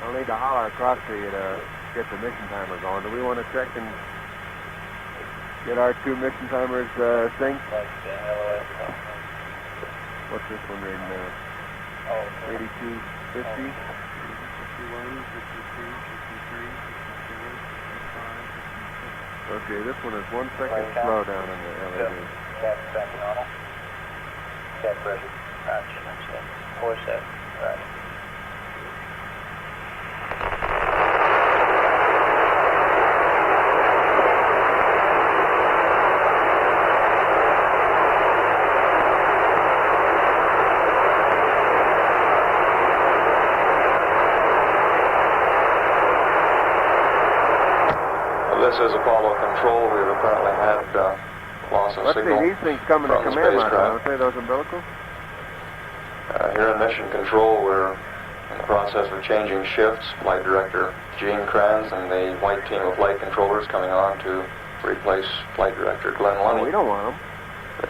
I'll need to holler across to you to get the mission timer going. Do we want to check and get our 2 mission timers synced? What's this one reading now? 8250? 51, 52, 53, 54, 55, 56. Okay, this one is 1 second slow down on the LED. Second auto. Set pressure. Roger, that's it. 47. Roger. This is Apollo Control. We've apparently had loss of signal. Let's see, these things coming to command module, don't they, those umbilicals? Here in Mission Control, we're in the process of changing shifts. Flight Director Gene Kranz and the white team of flight controllers coming on to replace Flight Director Glenn Lunny. We don't want them.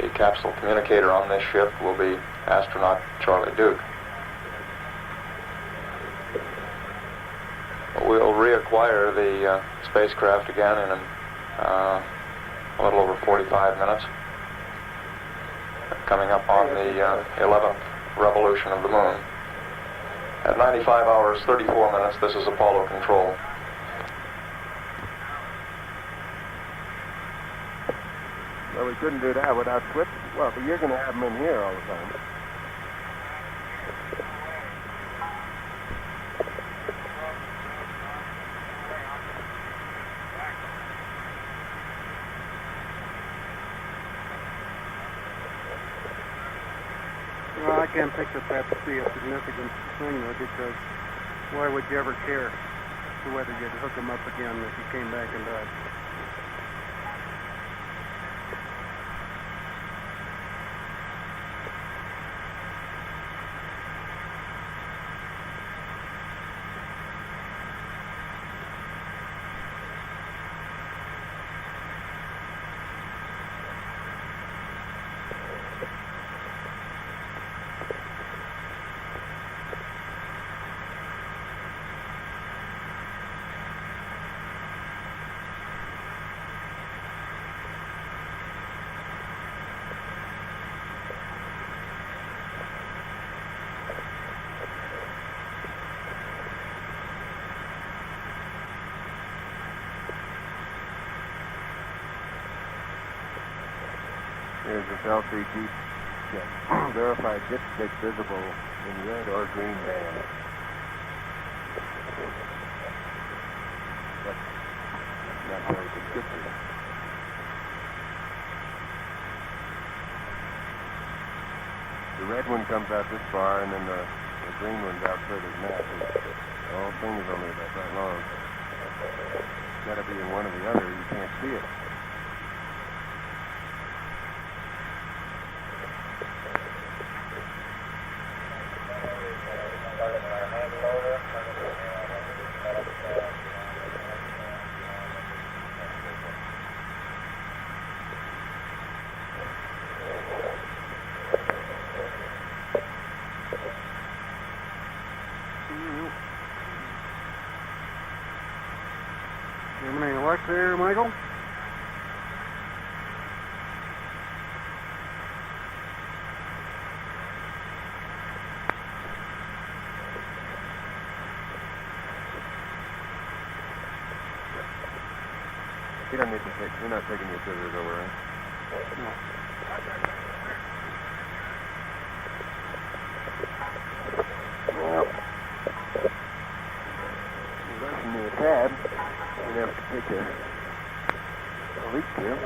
The capsule communicator on this shift will be astronaut Charlie Duke. We'll reacquire the spacecraft again in a little over 45 minutes, coming up on the 11th revolution of the moon. At 95 hours, 34 minutes, this is Apollo Control. Well, we couldn't do that without switch. Well, but you're going to have them in here all the time. Well, I can't think that to be a significant thing, though, because why would you ever care to whether you'd hook them up again if you came back and died? Here's this LCG check. Verify dipstick visible in red or green band. That's not very descriptive. The red one comes out this far, and then the green one's out further than that. The whole thing is only about that long. It's got to be in one or the other. You can't see it. Any luck there, Michael? You don't need to take, you're not taking your scissors over, right? No. Well, listen to a tab. You have to take a leak here.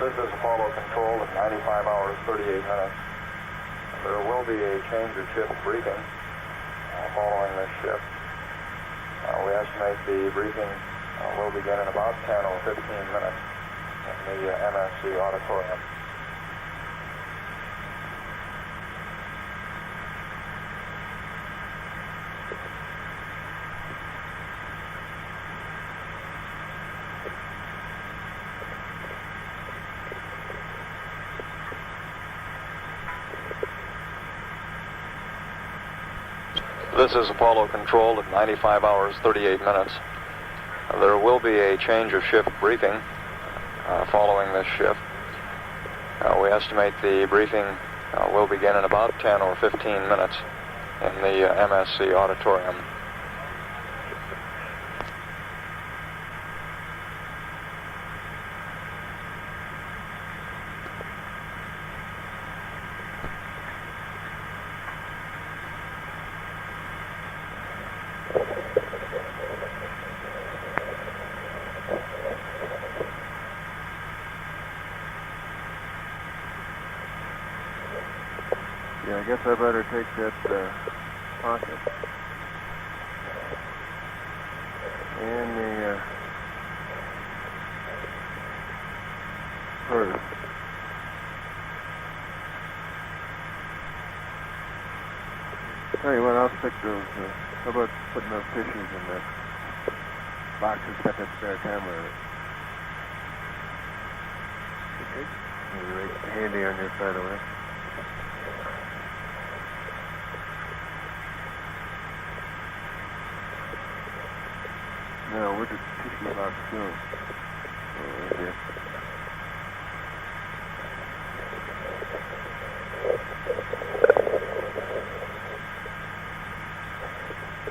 This is Apollo Control at 95 hours, 38 minutes. There will be a change of shift briefing following this shift. We estimate the briefing will begin in about 10 or 15 minutes in the MSC auditorium. This is Apollo Control at 95 hours, 38 minutes. There will be a change of shift briefing following this shift. We estimate the briefing will begin in about 10 or 15 minutes in the MSC auditorium. Yeah, I guess I better take that pocket. And the purse. Tell you what, I'll stick those, how about putting those tissues in that box that's got that spare camera in it? Okay. Maybe right handy on your side of it. No, where'd the tissue box go? Oh, right there.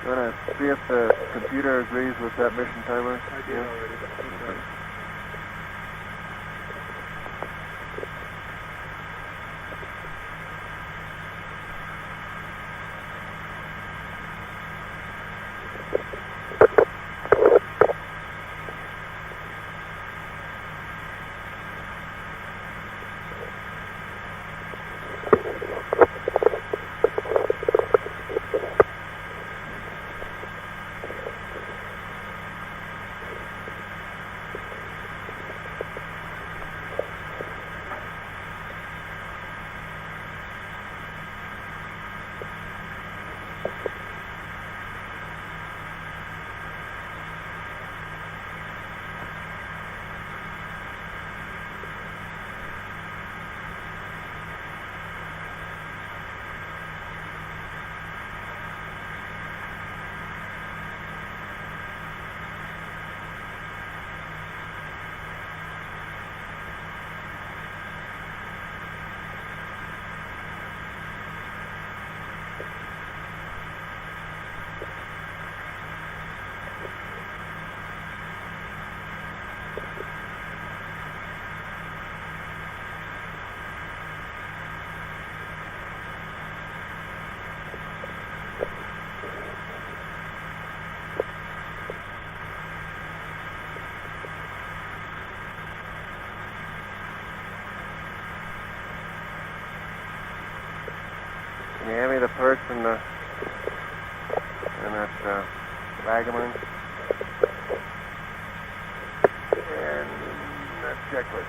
You want to see if the computer agrees with that mission timer? I did already. Okay. Can you hand me the purse and that Wagaman? And that checklist.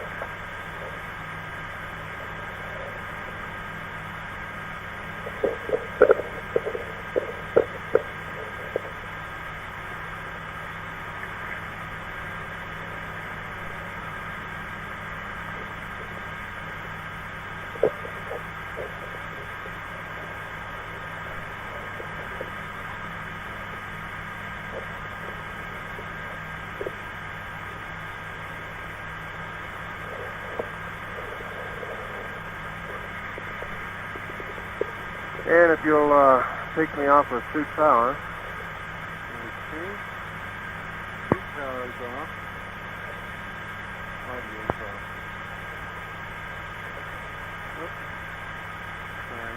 And if you'll take me off with suit power. Okay. Suit power is off. Audio is off. Oops. Sorry.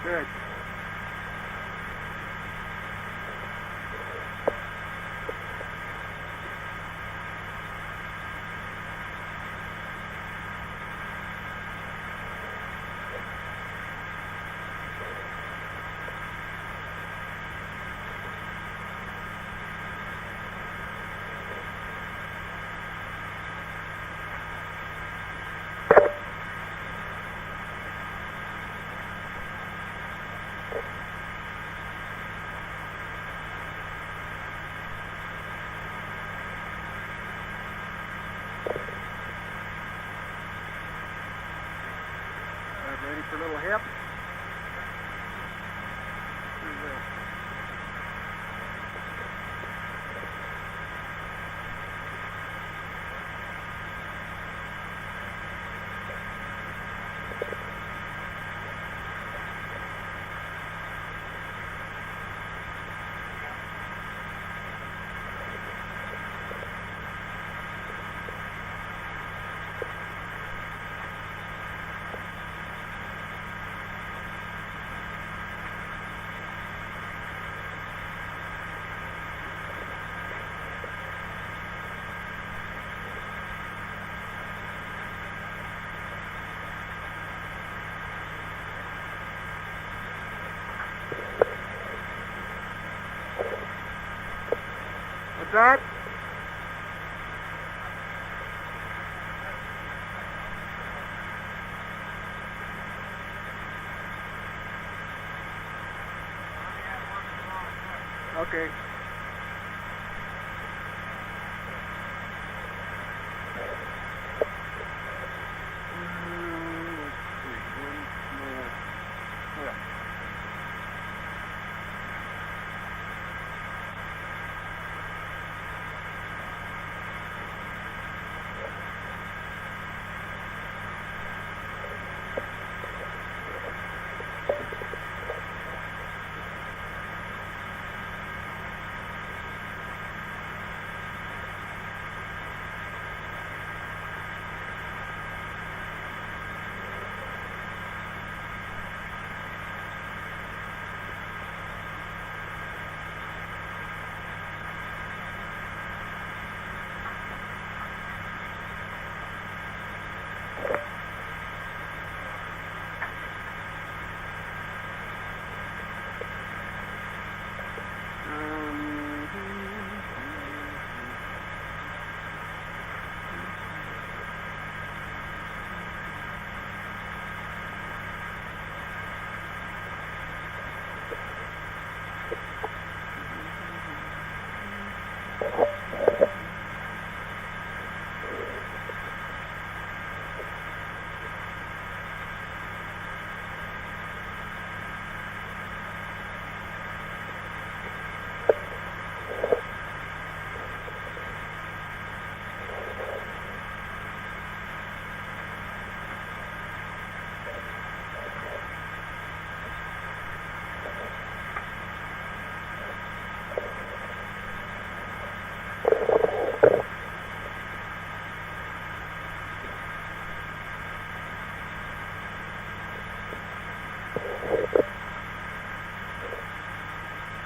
Good. Ready for a little hip? that? Okay.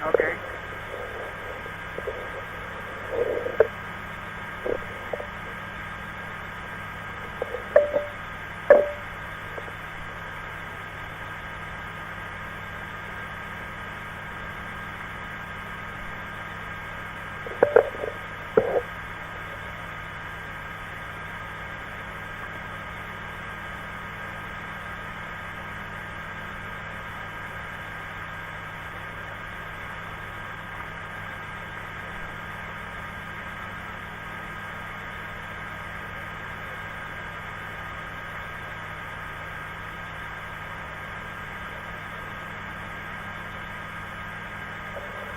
Okay.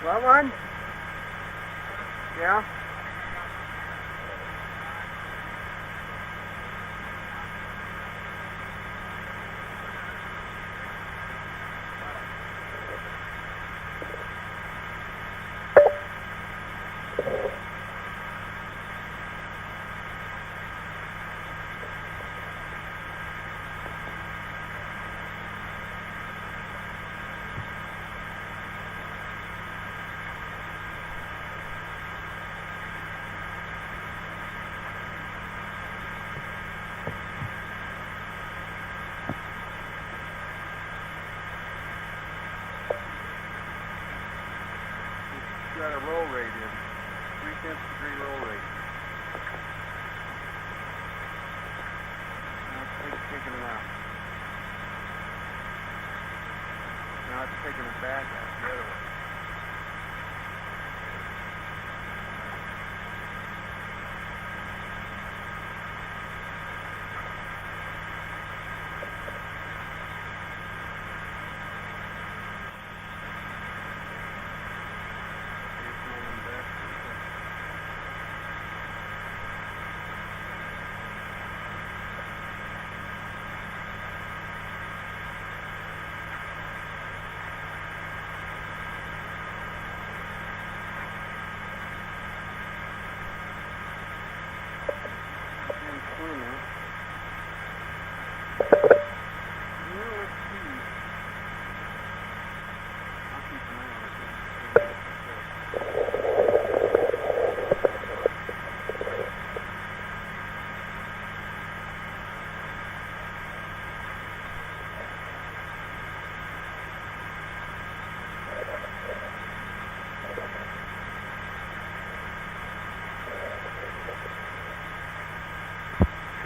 What one? Yeah? Got a roll rate in. 3/10 degree roll rate. Now it's taking it out. Now it's taking it back out the other way.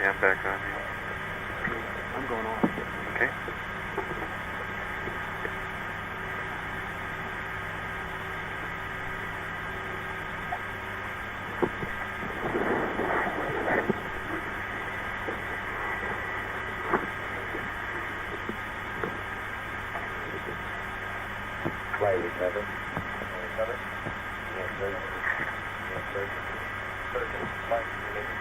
Yeah, I'm back on here. I'm going off. Okay. Flight recover. Recover. Yes, sir. Yes, sir. Flight related.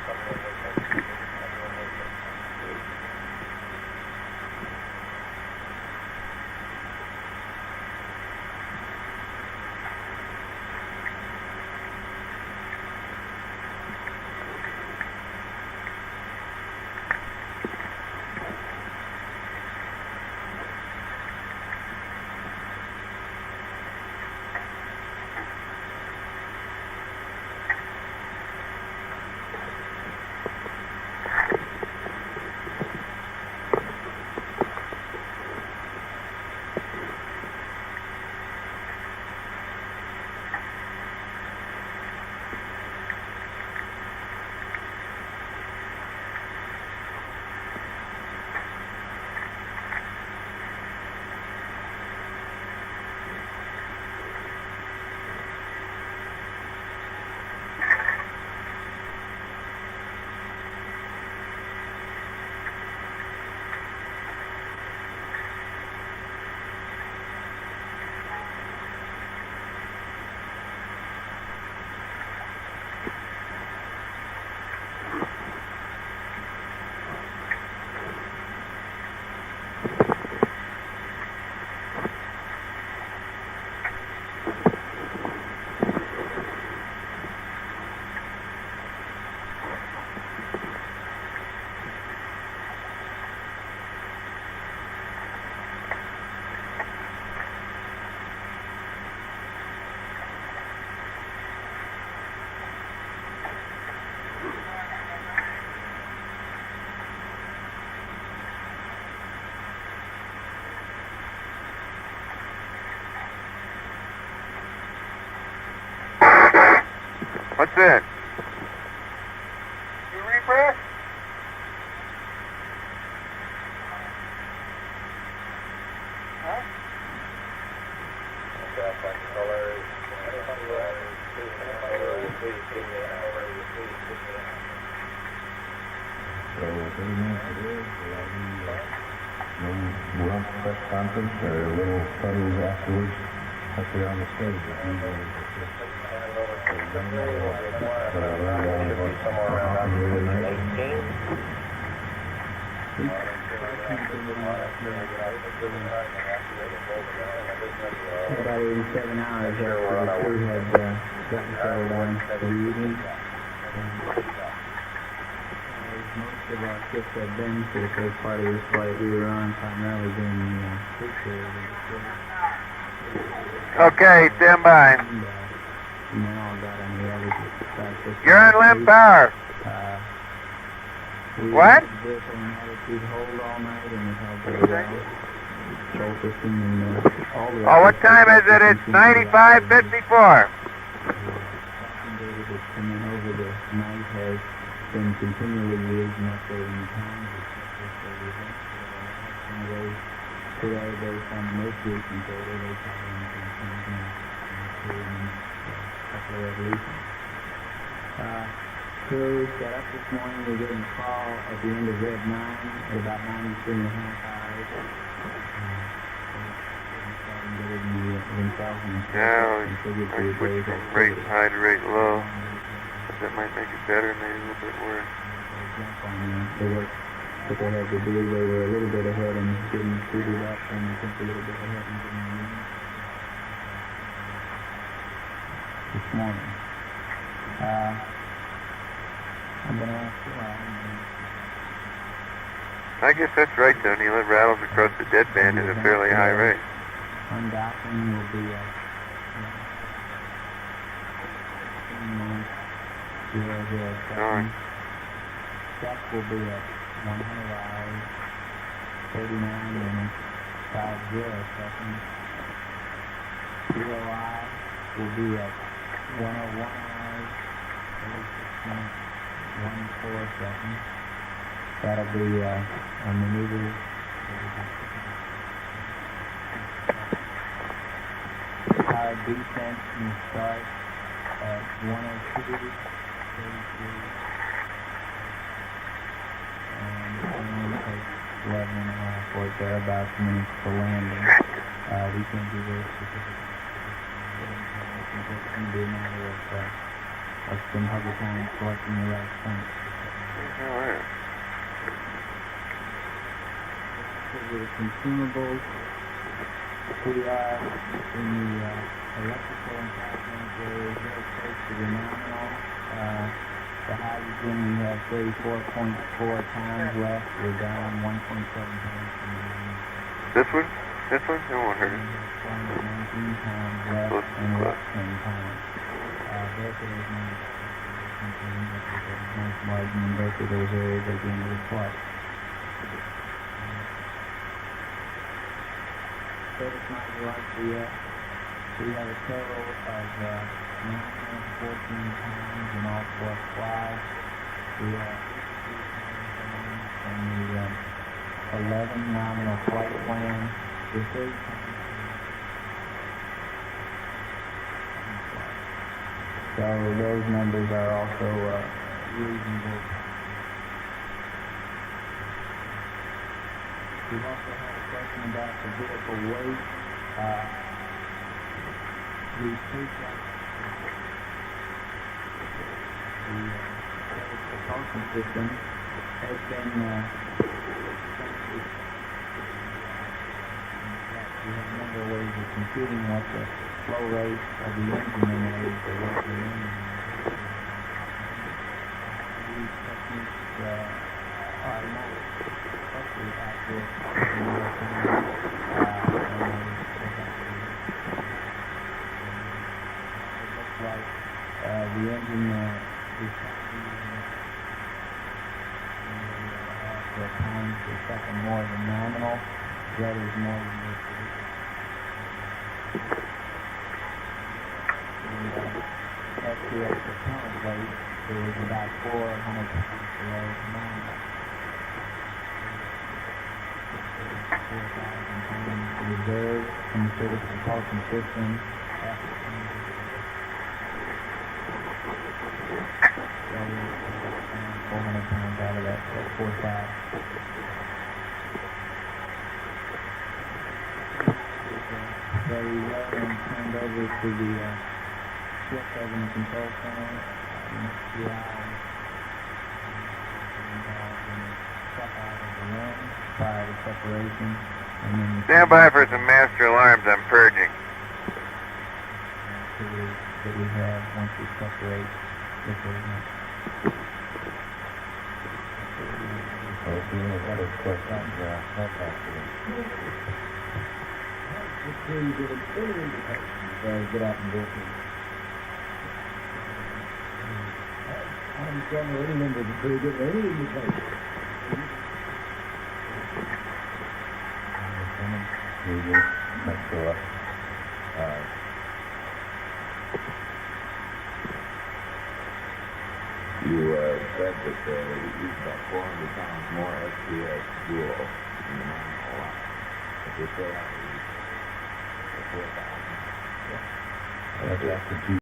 What's that? You refresh? Huh? We'll have a press conference or little photos afterwards up there on the stage. About 87 hours after the crew had gotten settled down for the evening. Most of our ships had been for the first part of this flight. We were on primarily during the crew period of the flight. Okay, stand by. And then all got on the other. You're on limp power. What? Hold all night and it held very well. Control system and all the. Oh, what time is it? It's 95:54. That's come in over the night has been continually used and updating the times. One of those today based on the most recent data, they have a couple of revolutions. Crew got up this morning. We're getting a call at the end of Red 9 at about 93 and a half hours. Yeah, I switched from rate high to rate low. That might make it better, maybe a little bit worse. They worked what they had to do. They were a little bit ahead and getting suited up, and I think a little bit ahead and getting in this morning. I'm going to ask you I guess that's right, Tony. It rattles across the deadband at a fairly high rate. Undocking will be at 007. Step will be at 100 hours, 39 minutes, 50 seconds. COI will be at 101 hours, 36 minutes, 14 seconds. That'll be a maneuver. High descent and start at 102, 33, and it's going to take 11 and a half or thereabouts minutes for landing. We can do this specific. It's going to be a matter of some hover time selecting the right point. All right. The consumables, we are in the electrical entitlement area very close to the nominal. The hydrogen, we have 34.4 times left. We're down 1.7 times from the nominal. This one? This one? It won't hurt. 19 times left and less 10 times. Both of those numbers are nice margin in both of those areas at the end of the flight. Service module RCS, we have a total of 914 times in all 4 flights. We have 53 times from the 11 nominal flight plan. The 30 times. So those numbers are also reasonable. We've also had a question about the vehicle weight. The propulsion system has been we have a number of ways of computing what the flow rate of the engine is or what the engine is. These techniques are not especially accurate in real time. It looks like the engine is times per second more than nominal. That is more than this. STS propellant weight is about 400 pounds below nominal. 4,000 pounds reserved in the service propulsion system. 400 pounds out of that 4,000. So we were turned over to the shift over in the control center in the next few hours. Involved in the step out of the room prior to separation. And then Stand by for some master alarms. I'm purging. That we have once we separate with the that is quick. That's actually. Just so you get a better indication. So get out and do it. I'm trying to remember before you get any indication. Let's go up. You said that you used about 400 pounds more STS fuel in the nominal line. If you're still out of 4,000. Yeah. That's after 2